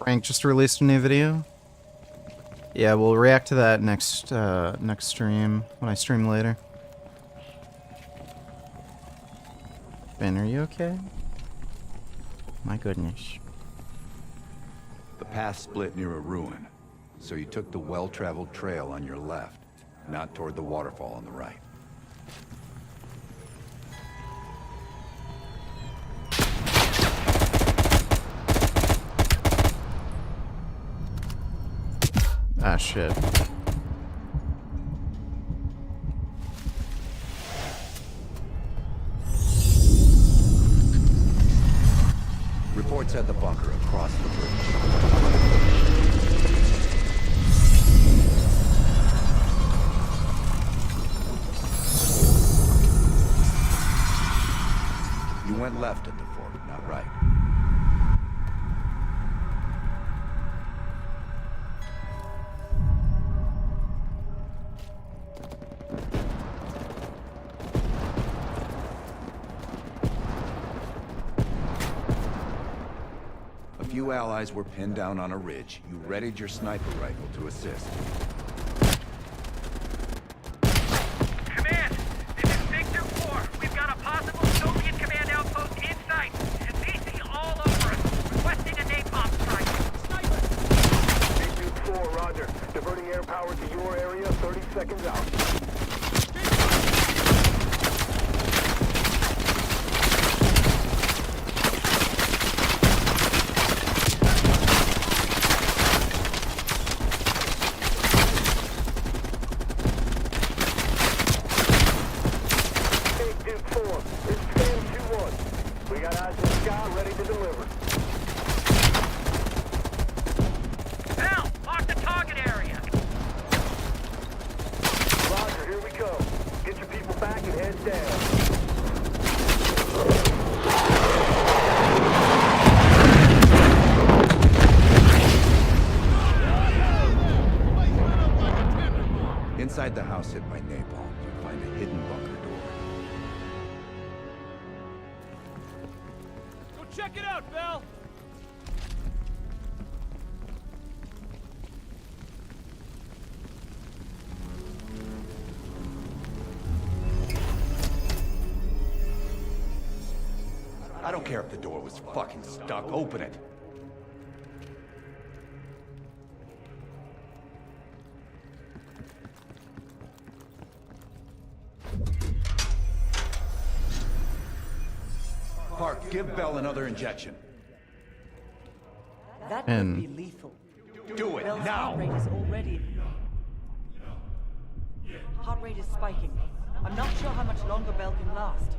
Frank just released a new video. Yeah, we'll react to that next next stream, when I stream later. Ben, are you okay? My goodness. The path split near a ruin, so you took the well-traveled trail on your left, not toward the waterfall on the right. Ah, shit. Reports at the bunker across the bridge. You went left at the fort, not right. A few allies were pinned down on a ridge. You readied your sniper rifle to assist. Command! This is Big 2-4. We've got a possible Soviet command outpost in sight, and VC all over us, requesting a napalm strike. Big 2-4, roger. Diverting air power to your area, 30 seconds out. Inside the house hit by napalm, you'll find a hidden bunker door. Go check it out, Bell! I don't care if the door was fucking stuck. Open it. Park, give Bell another injection. That And- could be lethal. Do it Bell's now. heart rate is already... Heart rate is spiking. I'm not sure how much longer Bell can last.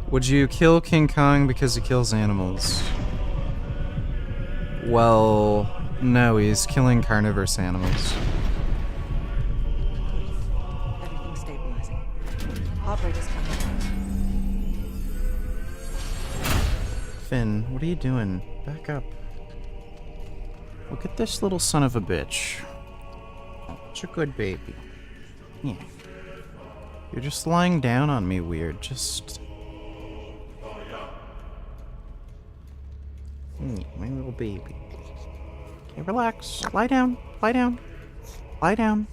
Would you kill King Kong because he kills animals? Well, no, he's killing carnivorous animals. Everything's stabilizing. Heart rate is coming down. Finn, what are you doing? Back up. Look at this little son of a bitch. It's a good baby. Yeah. You're just lying down on me weird. Just... my little baby. Okay, relax. Lie down. Lie down. Lie down.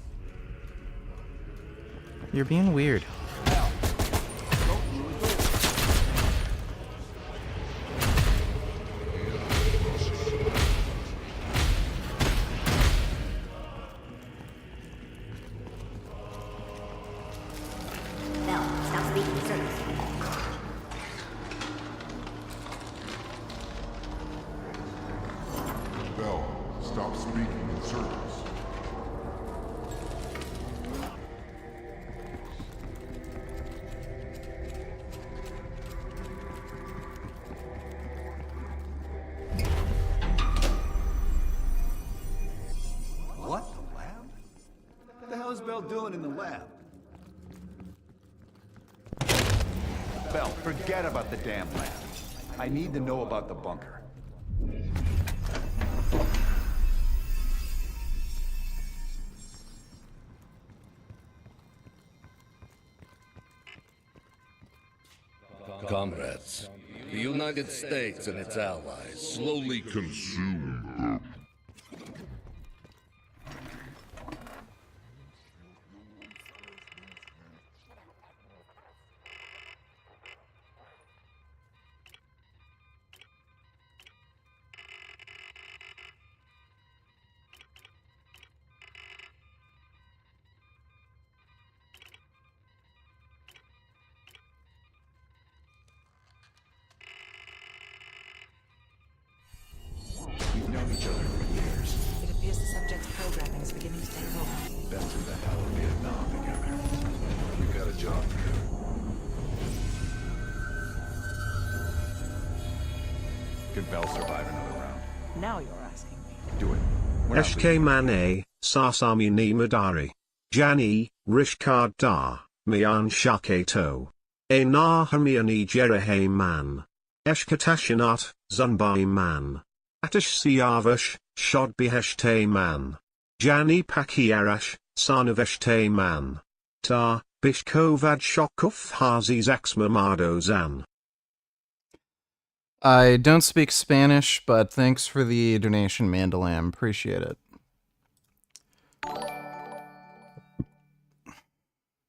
You're being weird. Stop speaking in circles. Bell, stop speaking in circles. What? The lab? What the hell is Bell doing in the lab? Bell, forget about the damn lab. I need to know about the bunker. Comrades, the United States and its allies slowly consume them. We've known each other for years. It appears the subject's programming is beginning to take hold. Been through the hell of Vietnam together. We've got a job to do. Could Bell survive another round? Now you're asking me. Do it. We're not Eshke Mane, Sasami ni Madari. Jani, Rishkard da, Mian Shaketo. E na Hamiani Jerehe man. Eshkatashinat, Zunbai man. Atash Siavash, Shod Beheshte man. Jani Pakiarash, Sarnaveshte man. Ta, Bishkovad Shokuf Hazis Exmamado Zan. I don't speak Spanish, but thanks for the donation, Mandalam. Appreciate it.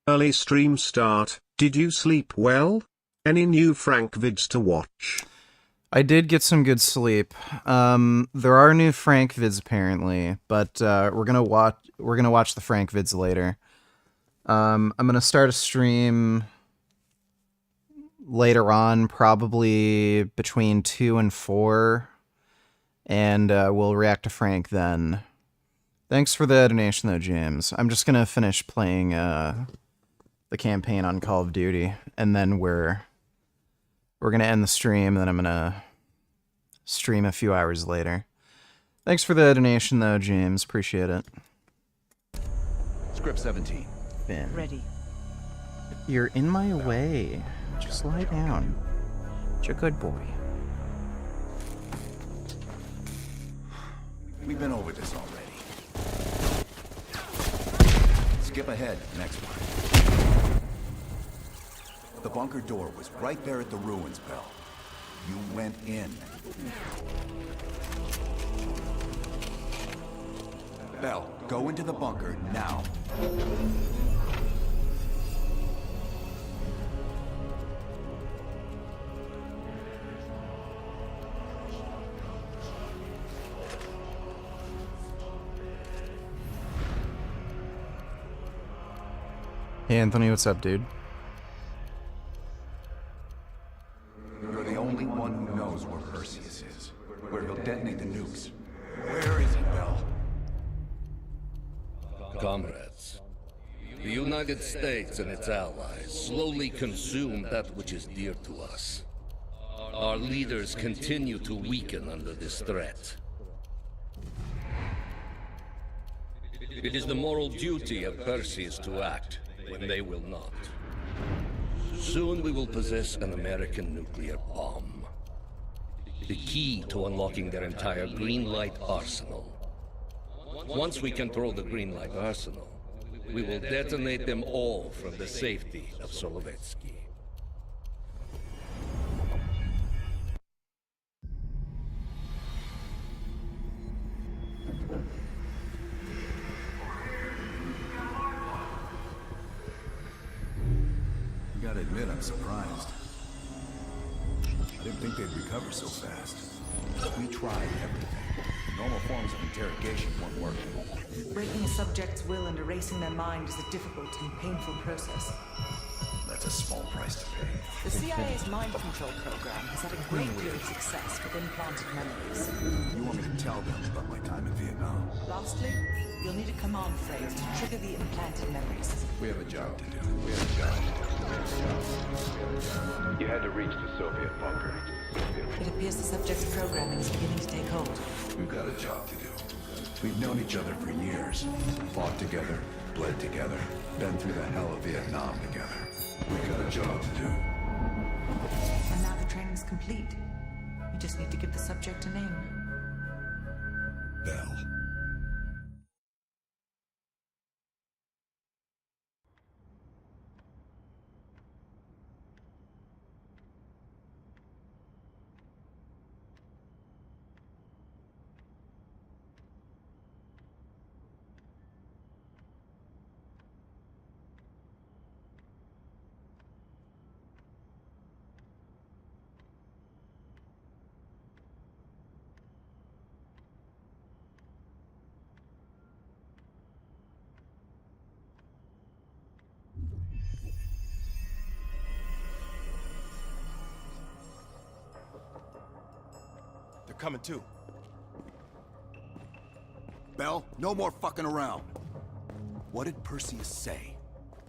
Early stream start, did you sleep well? Any new Frank vids to watch? I did get some good sleep. There are new Frank vids apparently, but we're gonna watch the Frank vids later. I'm gonna start a stream later on, probably between 2 and 4, and we'll react to Frank then. Thanks for the donation though, James. I'm just gonna finish playing the campaign on Call of Duty, and then we're gonna end the stream, and then I'm gonna stream a few hours later. Thanks for the donation though, James. Appreciate it. Script 17. Ben. Ready. You're in my way. Just lie down. You're a good boy. We've been over this already. Skip ahead, next one. The bunker door was right there at the ruins, Bell. You went in. Bell, go into the bunker now. Hey Anthony, what's up, dude? You're the only one who knows where Perseus is, where he'll detonate the nukes. Where is he, Bell? Comrades, the United States and its allies slowly consume that which is dear to us. Our leaders continue to weaken under this threat. It is the moral duty of Perseus to act when they will not. Soon we will possess an American nuclear bomb. The key to unlocking their entire green light arsenal. Once we control the green light arsenal, we will detonate them all from the safety of Solovetsky. Gotta admit, I'm surprised. I didn't think they'd recover so fast. We tried everything. Normal forms of interrogation weren't working. Breaking a subject's will and erasing their mind is a difficult and painful process. That's a small price to pay. The CIA's mind control program has had a great deal of success with implanted memories. You want me to tell them about my time in Vietnam? Lastly, you'll need a command phrase to trigger the implanted memories. We have a job to do. You had to reach the Soviet bunker. It appears the subject's programming is beginning to take hold. We've got a job to do. We've known each other for years. Fought together, bled together, been through the hell of Vietnam together. We've got a job to do. And now the training's complete. You just need to give the subject a name. Bell. They're coming too. Bell, no more fucking around. What did Perseus say?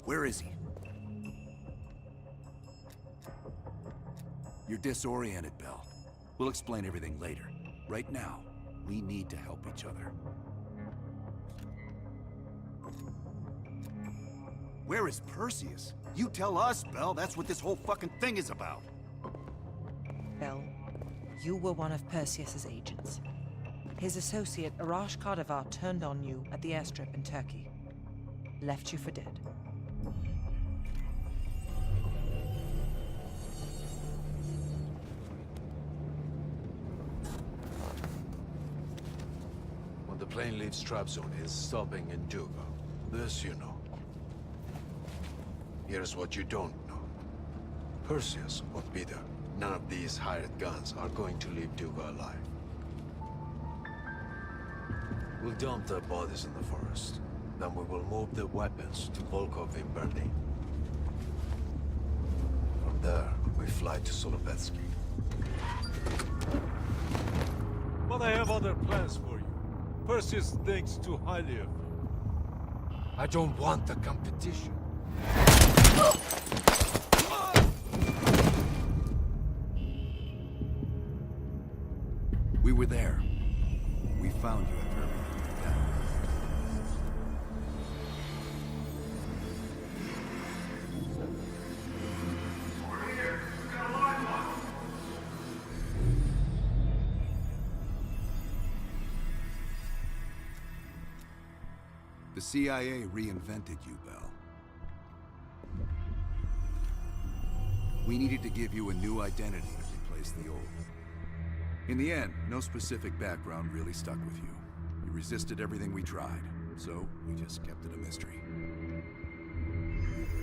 Where is he? You're disoriented, Bell. We'll explain everything later. Right now, we need to help each other. Where is Perseus? You tell us, Bell. That's what this whole fucking thing is about. Bell, you were one of Perseus's agents. His associate, Arash Kardavar, turned on you at the airstrip in Turkey. Left you for dead. When the plane leaves Trabzon, it's stopping in Duga. This you know. Here's what you don't know. Perseus won't be there. None of these hired guns are going to leave Duga alive. We'll dump their bodies in the forest. Then we will move the weapons to Volkov in Berlin. From there, we fly to Solovetsky. But I have other plans for you. Perseus thinks too highly of you. I don't want the competition. We were there. We found you after everything went down. The CIA reinvented you, Bell. We needed to give you a new identity to replace the old. In the end, no specific background really stuck with you. You resisted everything we tried, so we just kept it a mystery.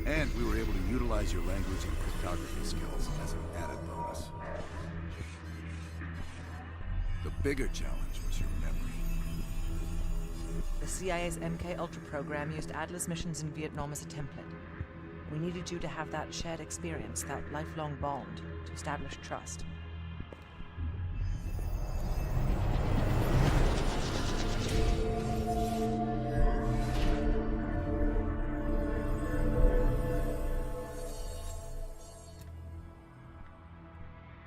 And we were able to utilize your language and cryptography skills as an added bonus. The bigger challenge was your memory. The CIA's MK Ultra program used Adler's missions in Vietnam as a template. We needed you to have that shared experience, that lifelong bond, to establish trust.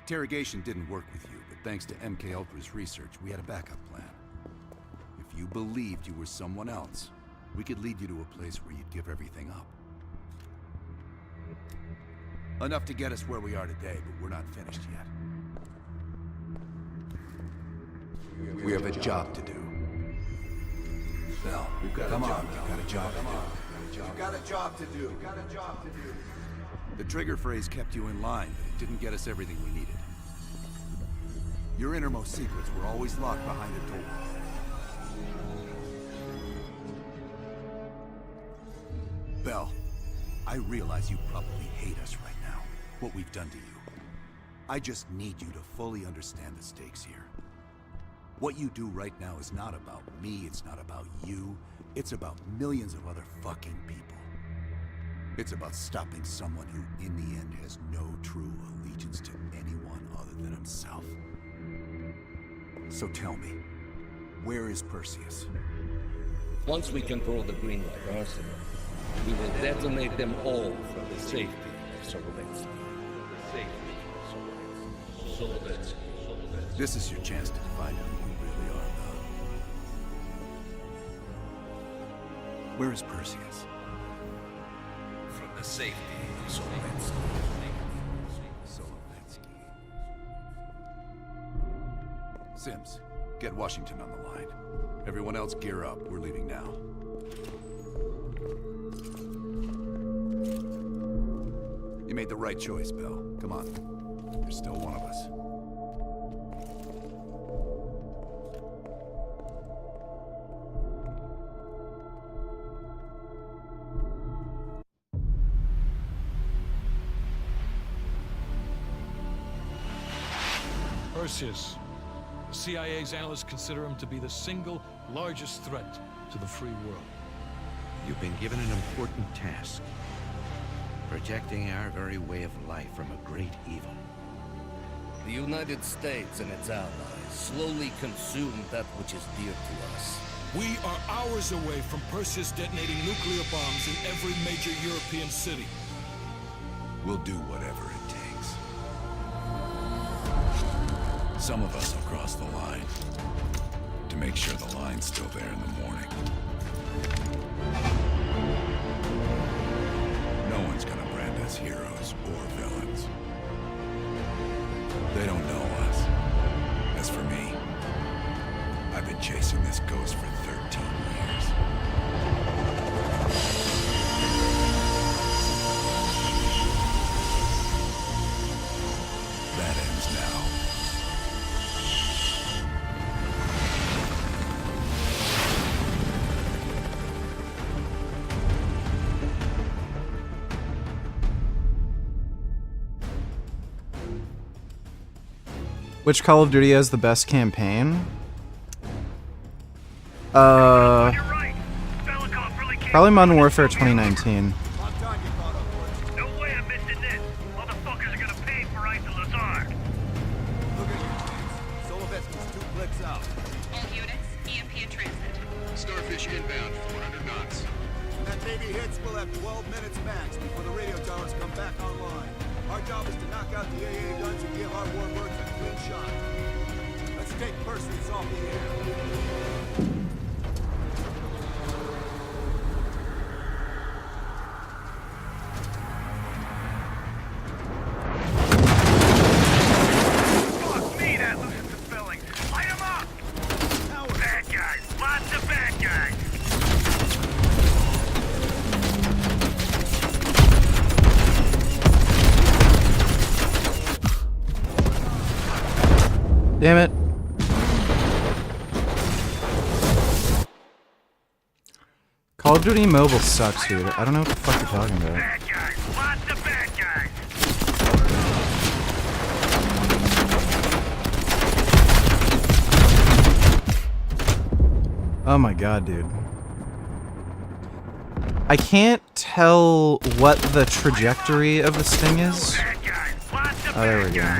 Interrogation didn't work with you, but thanks to MK Ultra's research, we had a backup plan. If you believed you were someone else, we could lead you to a place where you'd give everything up. Enough to get us where we are today, but we're not finished yet. We have a job to do. Bell, come on, we've got a job to do. You've got a job to do. The trigger phrase kept you in line, but it didn't get us everything we needed. Your innermost secrets were always locked behind a door. Bell, I realize you probably hate us right now, what we've done to you. I just need you to fully understand the stakes here. What you do right now is not about me, it's not about you, it's about millions of other fucking people. It's about stopping someone who, in the end, has no true allegiance to anyone other than himself. So tell me, where is Perseus? Once we control the Green Light Arsenal, we will detonate them all for the safety of Solovetsky. This is your chance to find out who you really are, Bell. Where is Perseus? From the safety of Solovetsky. Sims, get Washington on the line. Everyone else gear up. We're leaving now. You made the right choice, Bell. Come on. There's still one of us. Perseus. The CIA's analysts consider him to be the single largest threat to the free world. You've been given an important task. Protecting our very way of life from a great evil. The United States and its allies slowly consume that which is dear to us. We are hours away from Perseus detonating nuclear bombs in every major European city. We'll do whatever it takes. Some of us will cross the line to make sure the line's still there in the morning. No one's gonna brand us heroes or villains. They don't know us. As for me, I've been chasing this ghost for 13 years. That ends now. Which Call of Duty has the best campaign? Probably Modern Warfare 2019. No way I'm missing this. Motherfuckers are gonna pay for Ice and Lazard. Look at you, Solovetsky's 2 clicks out. All units, EMP in transit. Starfish inbound, 400 knots. When that baby hits, we'll have 12 minutes max before the radio towers come back online. Our job is to knock out the AA guns and give our warbirds a clean shot. Let's take Perseus off the air. Fuck me, that loosens the filling. Light 'em up! Bad guys. Lots of bad guys. Damn it. Call of Duty Mobile sucks, dude. I don't know what the fuck you're talking about. Bad guys. Lots of bad guys. Oh my god, dude. I can't tell what the trajectory of this thing is? Oh, there we go.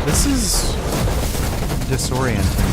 This is disorienting.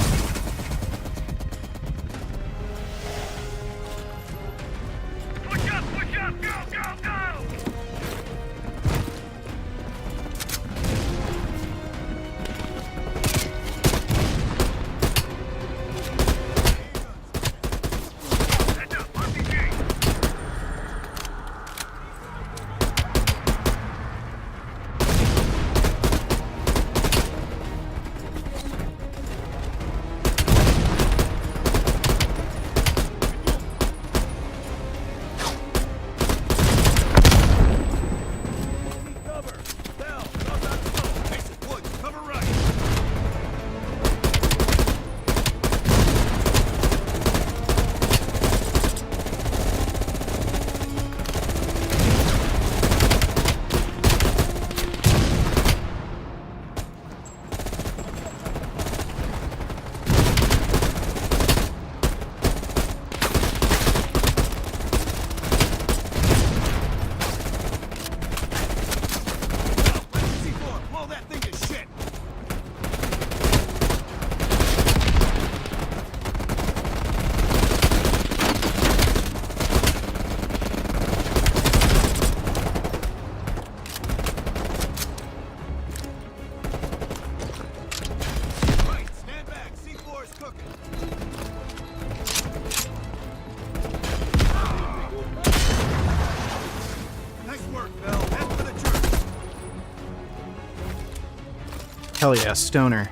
Hell yeah, stoner.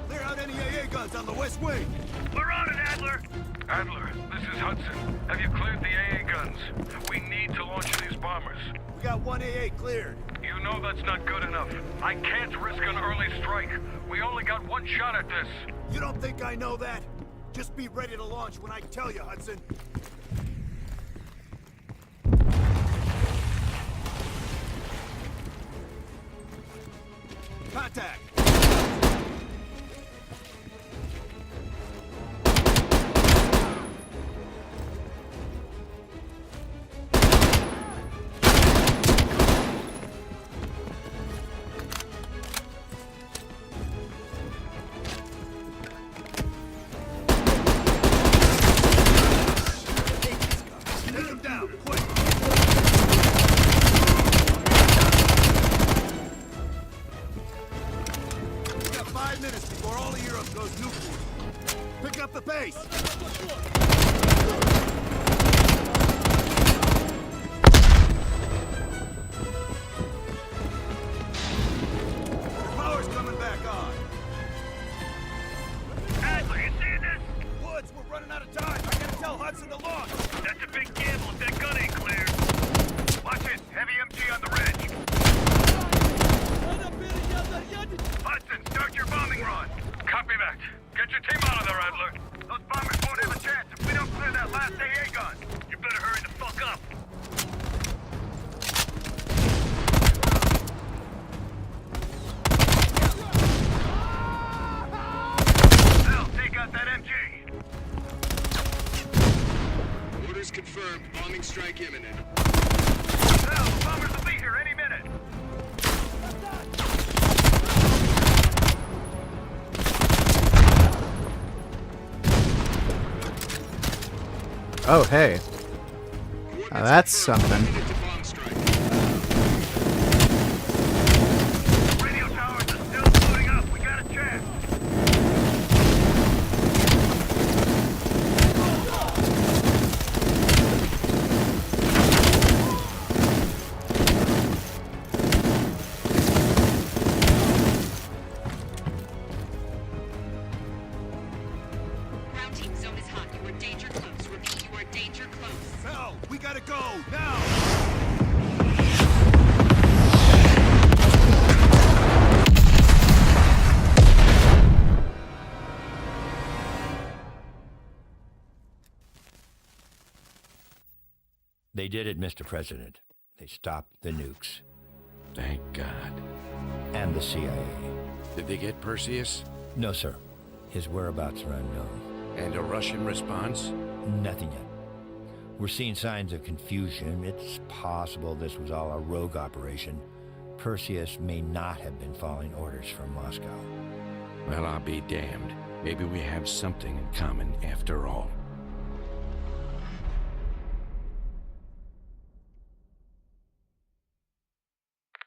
Clear out any AA guns on the west wing. We're on it, Adler. Adler, this is Hudson. Have you cleared the AA guns? We need to launch these bombers. We got one AA cleared. You know that's not good enough. I can't risk an early strike. We only got one shot at this. You don't think I know that? Just be ready to launch when I tell you, Hudson. Contact! Take him down, quick! We got 5 minutes before all of Europe goes nuclear. Pick up the pace! The power's coming back on. Adler, you seeing this? Woods, we're running out of time. I gotta tell Hudson to launch. That's a big gamble if that gun ain't cleared. Watch it. Heavy MG on the ridge. Hudson, start your bombing run. Copy that. Get your team out of there, Adler. Those bombers won't have a chance if we don't clear that last AA gun. You better hurry the fuck up. Hell, take out that MG. Orders confirmed. Bombing strike imminent. Hell, the bombers will be here any minute. Oh, hey. Now that's something. Radio towers are still floating up. We got a chance. Ground team, zone is hot. You are danger close. Repeat, you are danger close. Hell, we gotta go, now! They did it, Mr. President. They stopped the nukes. Thank God. And the CIA. Did they get Perseus? No, sir. His whereabouts are unknown. And a Russian response? Nothing yet. We're seeing signs of confusion. It's possible this was all a rogue operation. Perseus may not have been following orders from Moscow. Well, I'll be damned. Maybe we have something in common after all.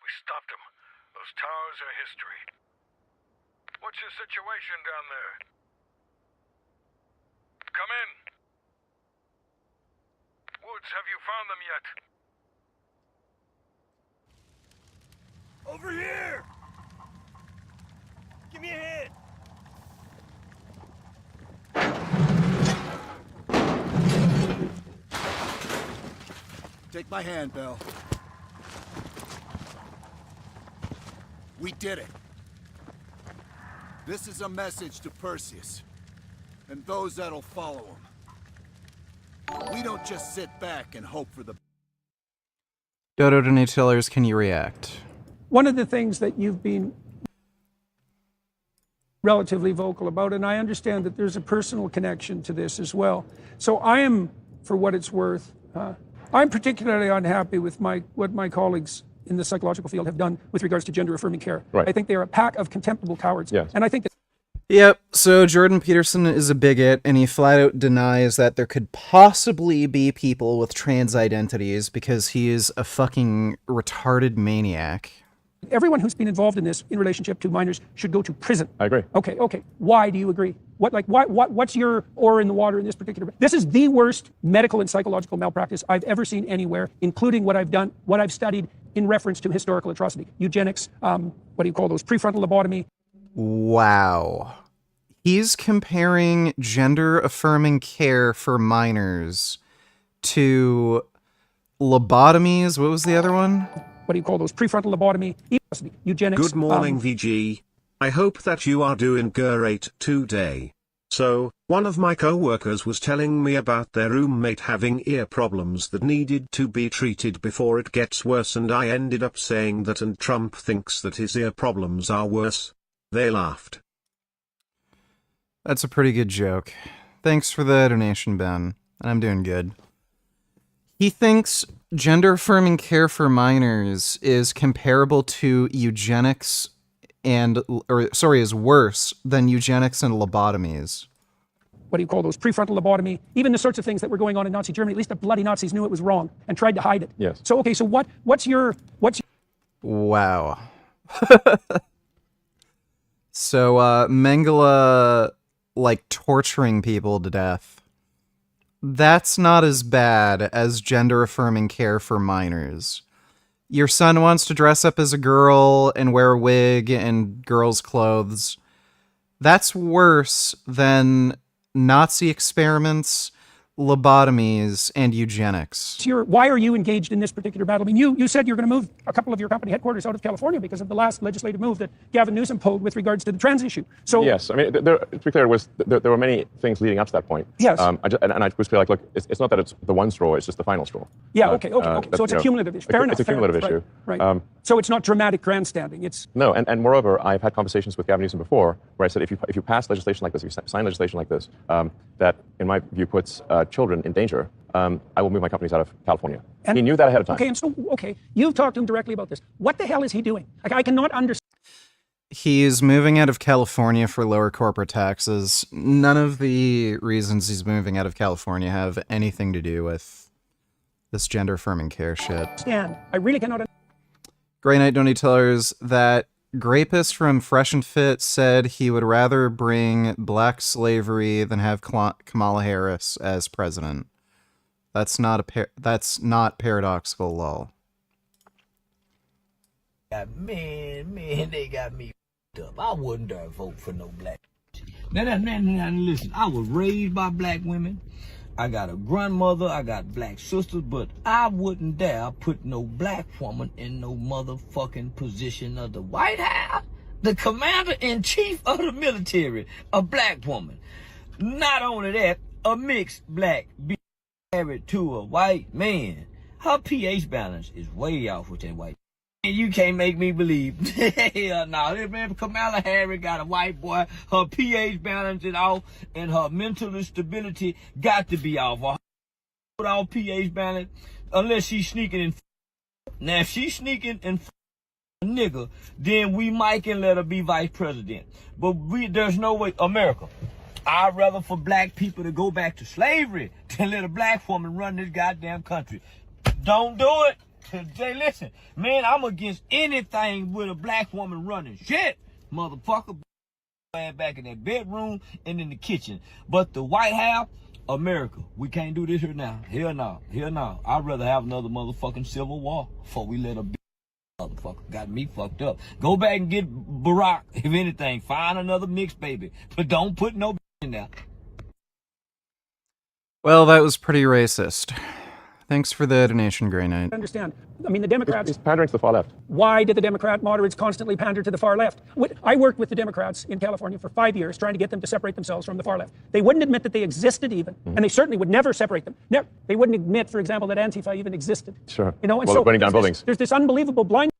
We stopped them. Those towers are history. What's your situation down there? Come in. Woods, have you found them yet? Over here! Give me a hand! Take my hand, Bell. We did it. This is a message to Perseus, and those that'll follow him. We don't just sit back and hope for the... Dodo Donatillers, can you react? One of the things that you've been relatively vocal about, and I understand that there's a personal connection to this as well. So I am, for what it's worth, I'm particularly unhappy with what my colleagues in the psychological field have done with regards to gender-affirming care. Right. I think they're a pack of contemptible cowards. Yes. And I think that... Yep, so Jordan Peterson is a bigot, and he flat out denies that there could possibly be people with trans identities because he is a fucking retarded maniac. Everyone who's been involved in this in relationship to minors should go to prison. I agree. Okay. Why do you agree? What's your oar in the water in this particular? This is the worst medical and psychological malpractice I've ever seen anywhere, including what I've studied in reference to historical atrocity, eugenics, what do you call those, prefrontal lobotomy. Wow. He's comparing gender-affirming care for minors to lobotomies. What was the other one? What do you call those, prefrontal lobotomy, eugenics. Good morning, VG. I hope that you are doing great today. So, one of my co-workers was telling me about their roommate having ear problems that needed to be treated before it gets worse, and I ended up saying that, and Trump thinks that his ear problems are worse. They laughed. That's a pretty good joke. Thanks for the donation, Ben. I'm doing good. He thinks gender-affirming care for minors is comparable to eugenics is worse than eugenics and lobotomies. What do you call those, prefrontal lobotomy, even the sorts of things that were going on in Nazi Germany. At least the bloody Nazis knew it was wrong and tried to hide it. Yes. So, okay, so what's your... Wow. So, Mengele, torturing people to death. That's not as bad as gender-affirming care for minors. Your son wants to dress up as a girl and wear a wig and girls' clothes. That's worse than Nazi experiments, lobotomies, and eugenics. Why are you engaged in this particular battle? I mean, you said you're going to move a couple of your company headquarters out of California because of the last legislative move that Gavin Newsom pulled with regards to the trans issue. So yes, I mean, to be clear, there were many things leading up to that point. Yes. I was feel like, look, it's not that it's the one straw; it's just the final straw. Yeah. Okay. So it's a cumulative issue. Fair enough. It's a cumulative issue. Right. So it's not dramatic grandstanding. It's no, and moreover, I've had conversations with Gavin Newsom before, where I said, if you pass legislation like this, if you sign legislation like this, that in my view puts children in danger, I will move my companies out of California. And he knew that ahead of time. Okay, and so you've talked to him directly about this. What the hell is he doing? I cannot understand. He's moving out of California for lower corporate taxes. None of the reasons he's moving out of California have anything to do with this gender-affirming care shit. I really cannot. Grey Knight Donny Tellers, that Grapist from Fresh and Fit said he would rather bring black slavery than have Kamala Harris as president. That's not paradoxical, lol. Man, they got me up. I wouldn't dare vote for no black. Now, listen, I was raised by black women. I got a grandmother, I got black sisters, but I wouldn't dare put no black woman in no motherfucking position of the White House. The commander-in-chief of the military, a black woman. Not only that, a mixed black be married to a white man. Her pH balance is way off with that white. And you can't make me believe. Hell no. If Kamala Harris got a white boy, her pH balance is off, and her mental stability got to be off. Or without pH balance, unless she's sneaking in. Now, if she's sneaking in a nigga, then we might can let her be vice president. But there's no way. America, I'd rather for black people to go back to slavery than let a black woman run this goddamn country. Don't do it. Jay, listen, man, I'm against anything with a black woman running shit, motherfucker. Back in that bedroom and in the kitchen. But the White House, America, we can't do this here now. Hell no. Hell no. I'd rather have another motherfucking civil war before we let a motherfucker. Got me fucked up. Go back and get Barack, if anything. Find another mixed baby. But don't put no in there. Well, that was pretty racist. Thanks for the donation, Grey Knight. Understand. I mean, the Democrats... He's pandering to the far left. Why did the Democrat moderates constantly pander to the far left? I worked with the Democrats in California for 5 years trying to get them to separate themselves from the far left. They wouldn't admit that they existed even, and they certainly would never separate them. Never. They wouldn't admit, for example, that Antifa even existed. Sure. You know, and well, so burning down buildings. There's this unbelievable blind...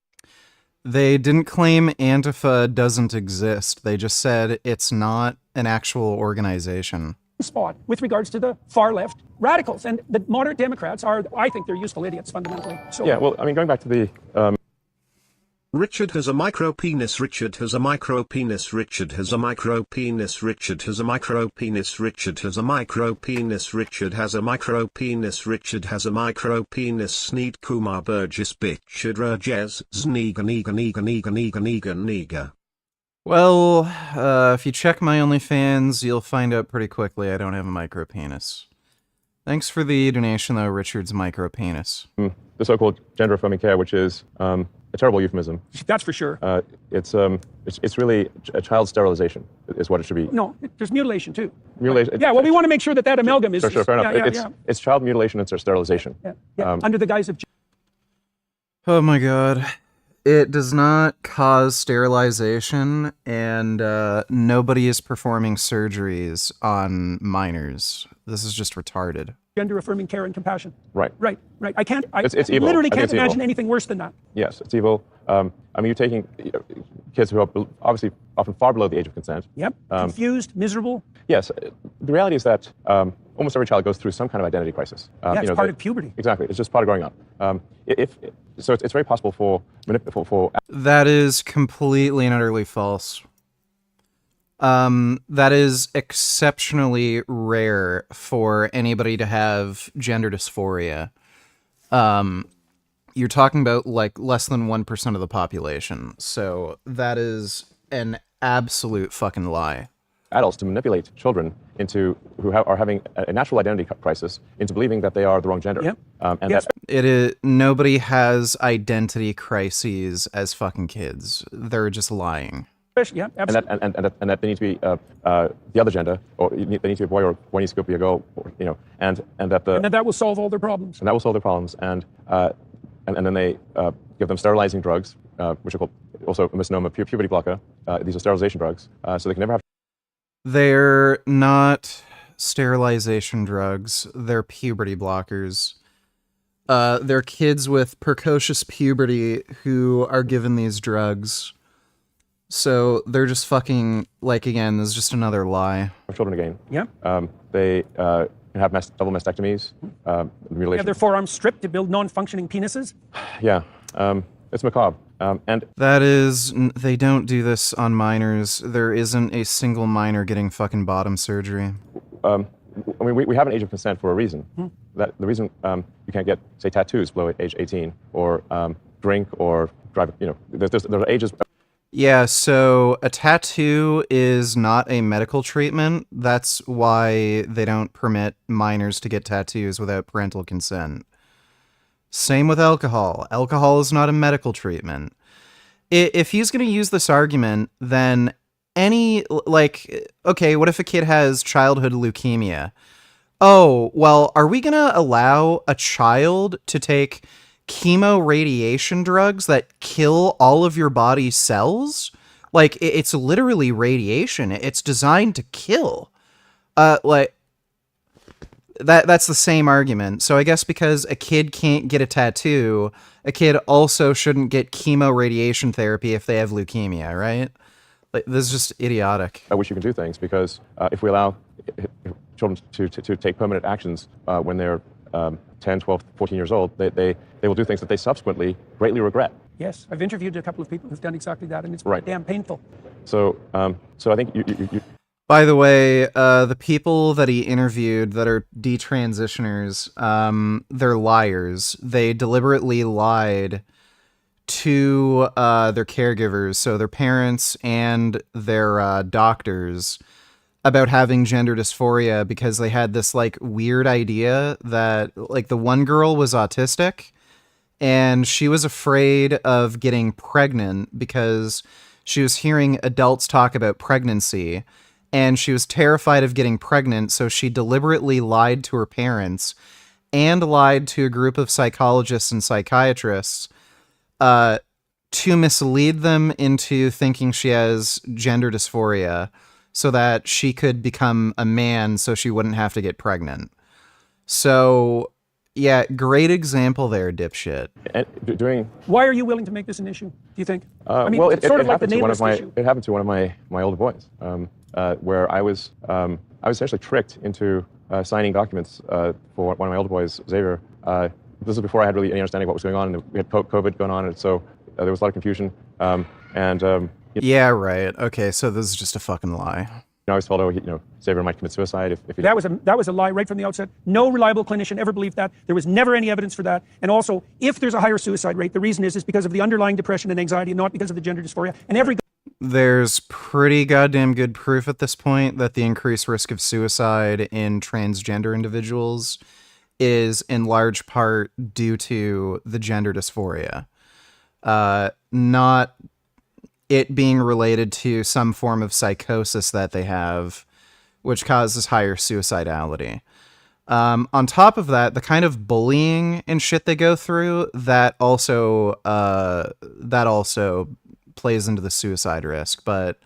They didn't claim Antifa doesn't exist. They just said it's not an actual organization. Spot with regards to the far left radicals, and the moderate Democrats are, I think, they're useful idiots fundamentally. So yeah, well, I mean, going back to the Richard has a micro penis. Richard has a micro penis. Richard has a micro penis. Richard has a micro penis. Richard has a micro penis. Richard has a micro penis. Richard has a micro penis. Sneed Kumar Burgess Bitchard Rajes Zneega Neega Neega Neega Neega Neega Neega. Well, if you check my OnlyFans, you'll find out pretty quickly I don't have a micro penis. Thanks for the donation, though, Richard's micro penis. The so-called gender-affirming care, which is a terrible euphemism. That's for sure. It's really a child sterilization, is what it should be. No, there's mutilation too. Mutilation. Yeah, well, we want to make sure that amalgam is... Sure, fair enough. It's child mutilation and sterilization. Under the guise of... Oh my god. It does not cause sterilization, and nobody is performing surgeries on minors. This is just retarded. Gender-affirming care and compassion. Right. Right. I can't... It's evil. Literally can't imagine evil. anything worse than that. Yes, it's evil. I mean, you're taking kids who are obviously often far below the age of consent. Yep. Confused, miserable. Yes. The reality is that almost every child goes through some kind of identity crisis. It's part of puberty. Exactly. It's just part of growing up. So it's very possible for... That is completely and utterly false. That is exceptionally rare for anybody to have gender dysphoria. You're talking about like less than 1% of the population. So that is an absolute fucking lie. Adults to manipulate children into who are having a natural identity crisis into believing that they are the wrong gender. Yep. And yes. It is, nobody has identity crises as fucking kids. They're just lying. Yeah, absolutely. And that they need to be the other gender, or they need to be a boy, or one needs to be a girl, or, and that will solve all their problems. And that will solve their problems. And then they give them sterilizing drugs, which are called also a misnomer, puberty blocker. These are sterilization drugs, so they can never have. They're not sterilization drugs. They're puberty blockers. They're kids with precocious puberty who are given these drugs. So they're just fucking, like, again, this is just another lie. Children again. Yeah. They can have double mastectomies, mutilation. Have their forearms stripped to build non-functioning penises? Yeah. It's macabre. And that is, they don't do this on minors. There isn't a single minor getting fucking bottom surgery. I mean, we have an age of consent for a reason. That the reason you can't get, say, tattoos below age 18, or drink or drive. There are ages. Yeah, so a tattoo is not a medical treatment. That's why they don't permit minors to get tattoos without parental consent. Same with alcohol. Alcohol is not a medical treatment. If he's going to use this argument, then okay, what if a kid has childhood leukemia? Oh, well, are we going to allow a child to take chemo radiation drugs that kill all of your body's cells? Like, it's literally radiation. It's designed to kill. that's the same argument. So I guess because a kid can't get a tattoo, a kid also shouldn't get chemo radiation therapy if they have leukemia, right? Like, this is just idiotic. I wish you could do things because if we allow children to take permanent actions when they're 10, 12, 14 years old, they will do things that they subsequently greatly regret. Yes, I've interviewed a couple of people who've done exactly that, and it's Right. damn painful. So I think you By the way, the people that he interviewed that are detransitioners, they're liars. They deliberately lied to their caregivers, so their parents and their doctors, about having gender dysphoria because they had this like weird idea that like the one girl was autistic and she was afraid of getting pregnant because she was hearing adults talk about pregnancy and she was terrified of getting pregnant, so she deliberately lied to her parents and lied to a group of psychologists and psychiatrists to mislead them into thinking she has gender dysphoria so that she could become a man so she wouldn't have to get pregnant. So, yeah, great example there, dipshit. Why are you willing to make this an issue, do you think? Well, it's sort of like the happened to nameless issue. it happened to one of my older boys, where I was essentially tricked into signing documents for one of my older boys, Xavier. This is before I had really any understanding of what was going on, and we had COVID going on, and so there was a lot of confusion. Yeah, right. Okay, so this is just a fucking lie. I was told, Xavier might commit suicide if he... That was a lie right from the outset. No reliable clinician ever believed that. There was never any evidence for that. And also, if there's a higher suicide rate, the reason is because of the underlying depression and anxiety, not because of the gender dysphoria. And there's pretty goddamn good proof at this point that the increased risk of suicide in transgender individuals is in large part due to the gender dysphoria. Not it being related to some form of psychosis that they have, which causes higher suicidality. On top of that, the kind of bullying and shit they go through, that also plays into the suicide risk. But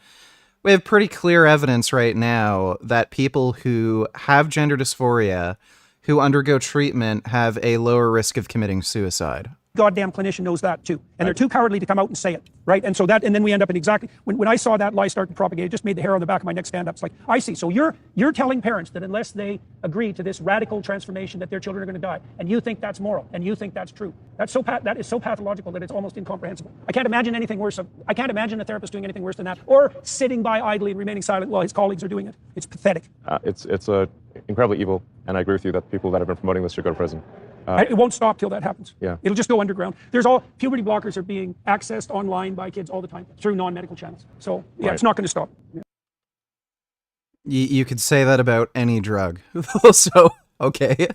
we have pretty clear evidence right now that people who have gender dysphoria, who undergo treatment, have a lower risk of committing suicide. goddamn clinician knows that too. And they're too cowardly to come out and say it, right? And so that, and then we end up in exactly, when I saw that lie start to propagate, it just made the hair on the back of my neck stand up. It's like, I see. So you're telling parents that unless they agree to this radical transformation that their children are going to die, and you think that's moral, and you think that's true. That is so pathological that it's almost incomprehensible. I can't imagine anything worse. I can't imagine a therapist doing anything worse than that, or sitting by idly and remaining silent while his colleagues are doing it. It's pathetic. It's incredibly evil, and I agree with you that people that have been promoting this should go to prison. It won't stop till that happens. Yeah. It'll just go underground. Puberty blockers are being accessed online by kids all the time through non-medical channels. So yeah, Right. It's not going to stop. Yeah. You could say that about any drug. So, okay.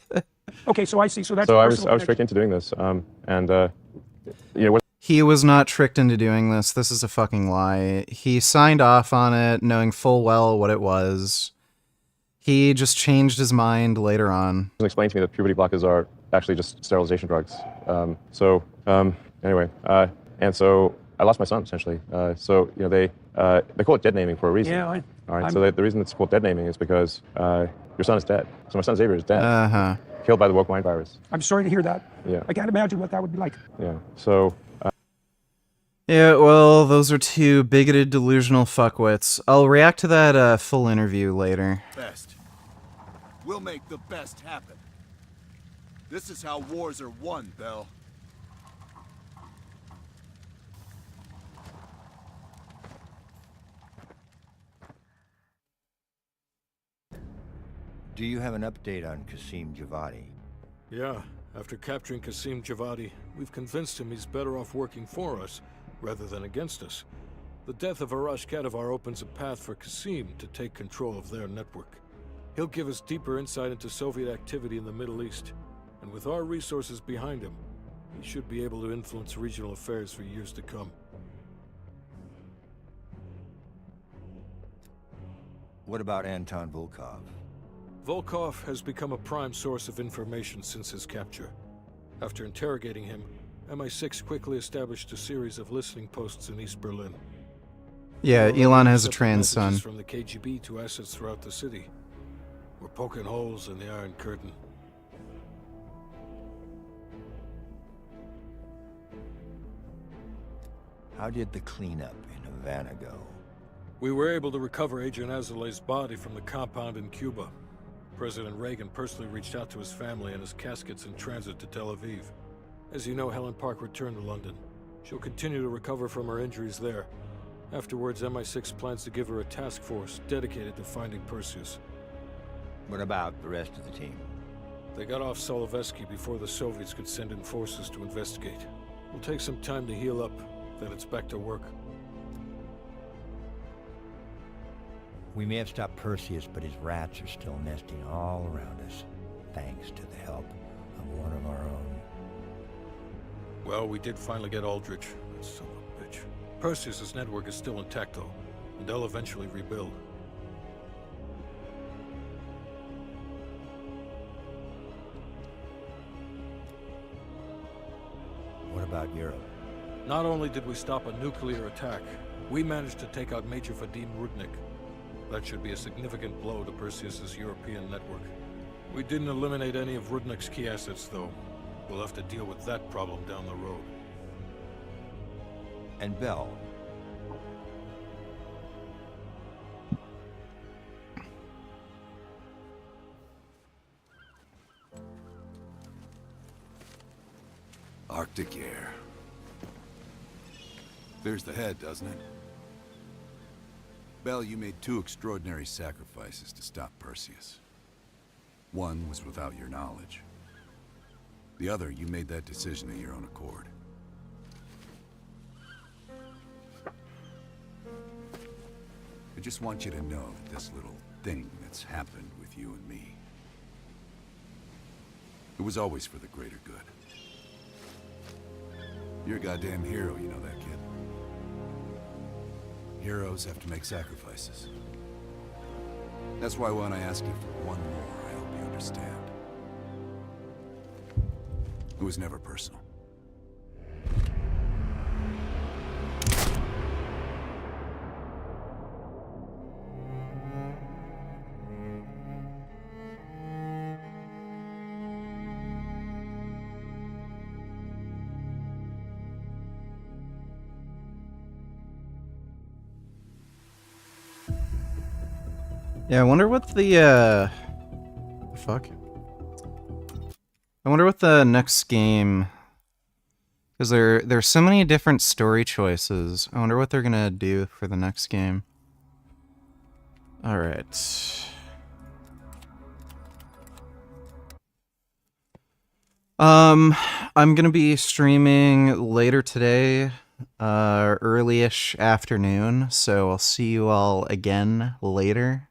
Okay, so I see. So that's So I was tricked into doing this, He was not tricked into doing this. This is a fucking lie. He signed off on it knowing full well what it was. He just changed his mind later on. It explained to me that puberty blockers are actually just sterilization drugs. Anyway, and so I lost my son essentially. They call it dead naming for a reason. Yeah, All right. So the reason it's called dead naming is because your son is dead. So my son Xavier is dead. Killed by the woke mind virus. I'm sorry to hear that. Yeah. I can't imagine what that would be like. Yeah. So. Yeah, well, those are two bigoted, delusional fuckwits. I'll react to that full interview later. Best. We'll make the best happen. This is how wars are won, Bell. Do you have an update on Qasim Javadi? Yeah, after capturing Qasim Javadi, we've convinced him he's better off working for us rather than against us. The death of Arash Kadivar opens a path for Qasim to take control of their network. He'll give us deeper insight into Soviet activity in the Middle East, and with our resources behind him, he should be able to influence regional affairs for years to come. What about Anton Volkov? Volkov has become a prime source of information since his capture. After interrogating him, MI6 quickly established a series of listening posts in East Berlin. Yeah, There are Elon has a separate trans son. messages from the KGB to assets throughout the city. We're poking holes in the Iron Curtain. How did the cleanup in Havana go? We were able to recover Agent Azoulay's body from the compound in Cuba. President Reagan personally reached out to his family, and his casket's in transit to Tel Aviv. As you know, Helen Park returned to London. She'll continue to recover from her injuries there. Afterwards, MI6 plans to give her a task force dedicated to finding Perseus. What about the rest of the team? They got off Solovetsky before the Soviets could send in forces to investigate. It'll take some time to heal up, then it's back to work. We may have stopped Perseus, but his rats are still nesting all around us, thanks to the help of one of our own. Well, we did finally get Aldrich. That son of a bitch. Perseus' network is still intact, though, and they'll eventually rebuild. What about Europe? Not only did we stop a nuclear attack, we managed to take out Major Vadim Rudnik. That should be a significant blow to Perseus' European network. We didn't eliminate any of Rudnik's key assets, though. We'll have to deal with that problem down the road. And Bell? Arctic air. Clears the head, doesn't it? Bell, you made two extraordinary sacrifices to stop Perseus. One was without your knowledge. The other, you made that decision of your own accord. I just want you to know that this little thing that's happened with you and me, it was always for the greater good. You're a goddamn hero, you know that, kid. Heroes have to make sacrifices. That's why when I ask you for one more, I hope you understand. It was never personal. Yeah, I wonder what the fuck? I wonder what the next game, because there's so many different story choices. I wonder what they're gonna do for the next game. All right. I'm gonna be streaming later today, early-ish afternoon, so I'll see you all again later.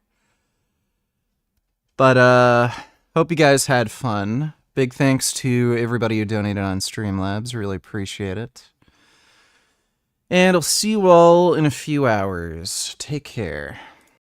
But, hope you guys had fun. Big thanks to everybody who donated on Streamlabs. Really appreciate it. And I'll see you all in a few hours. Take care.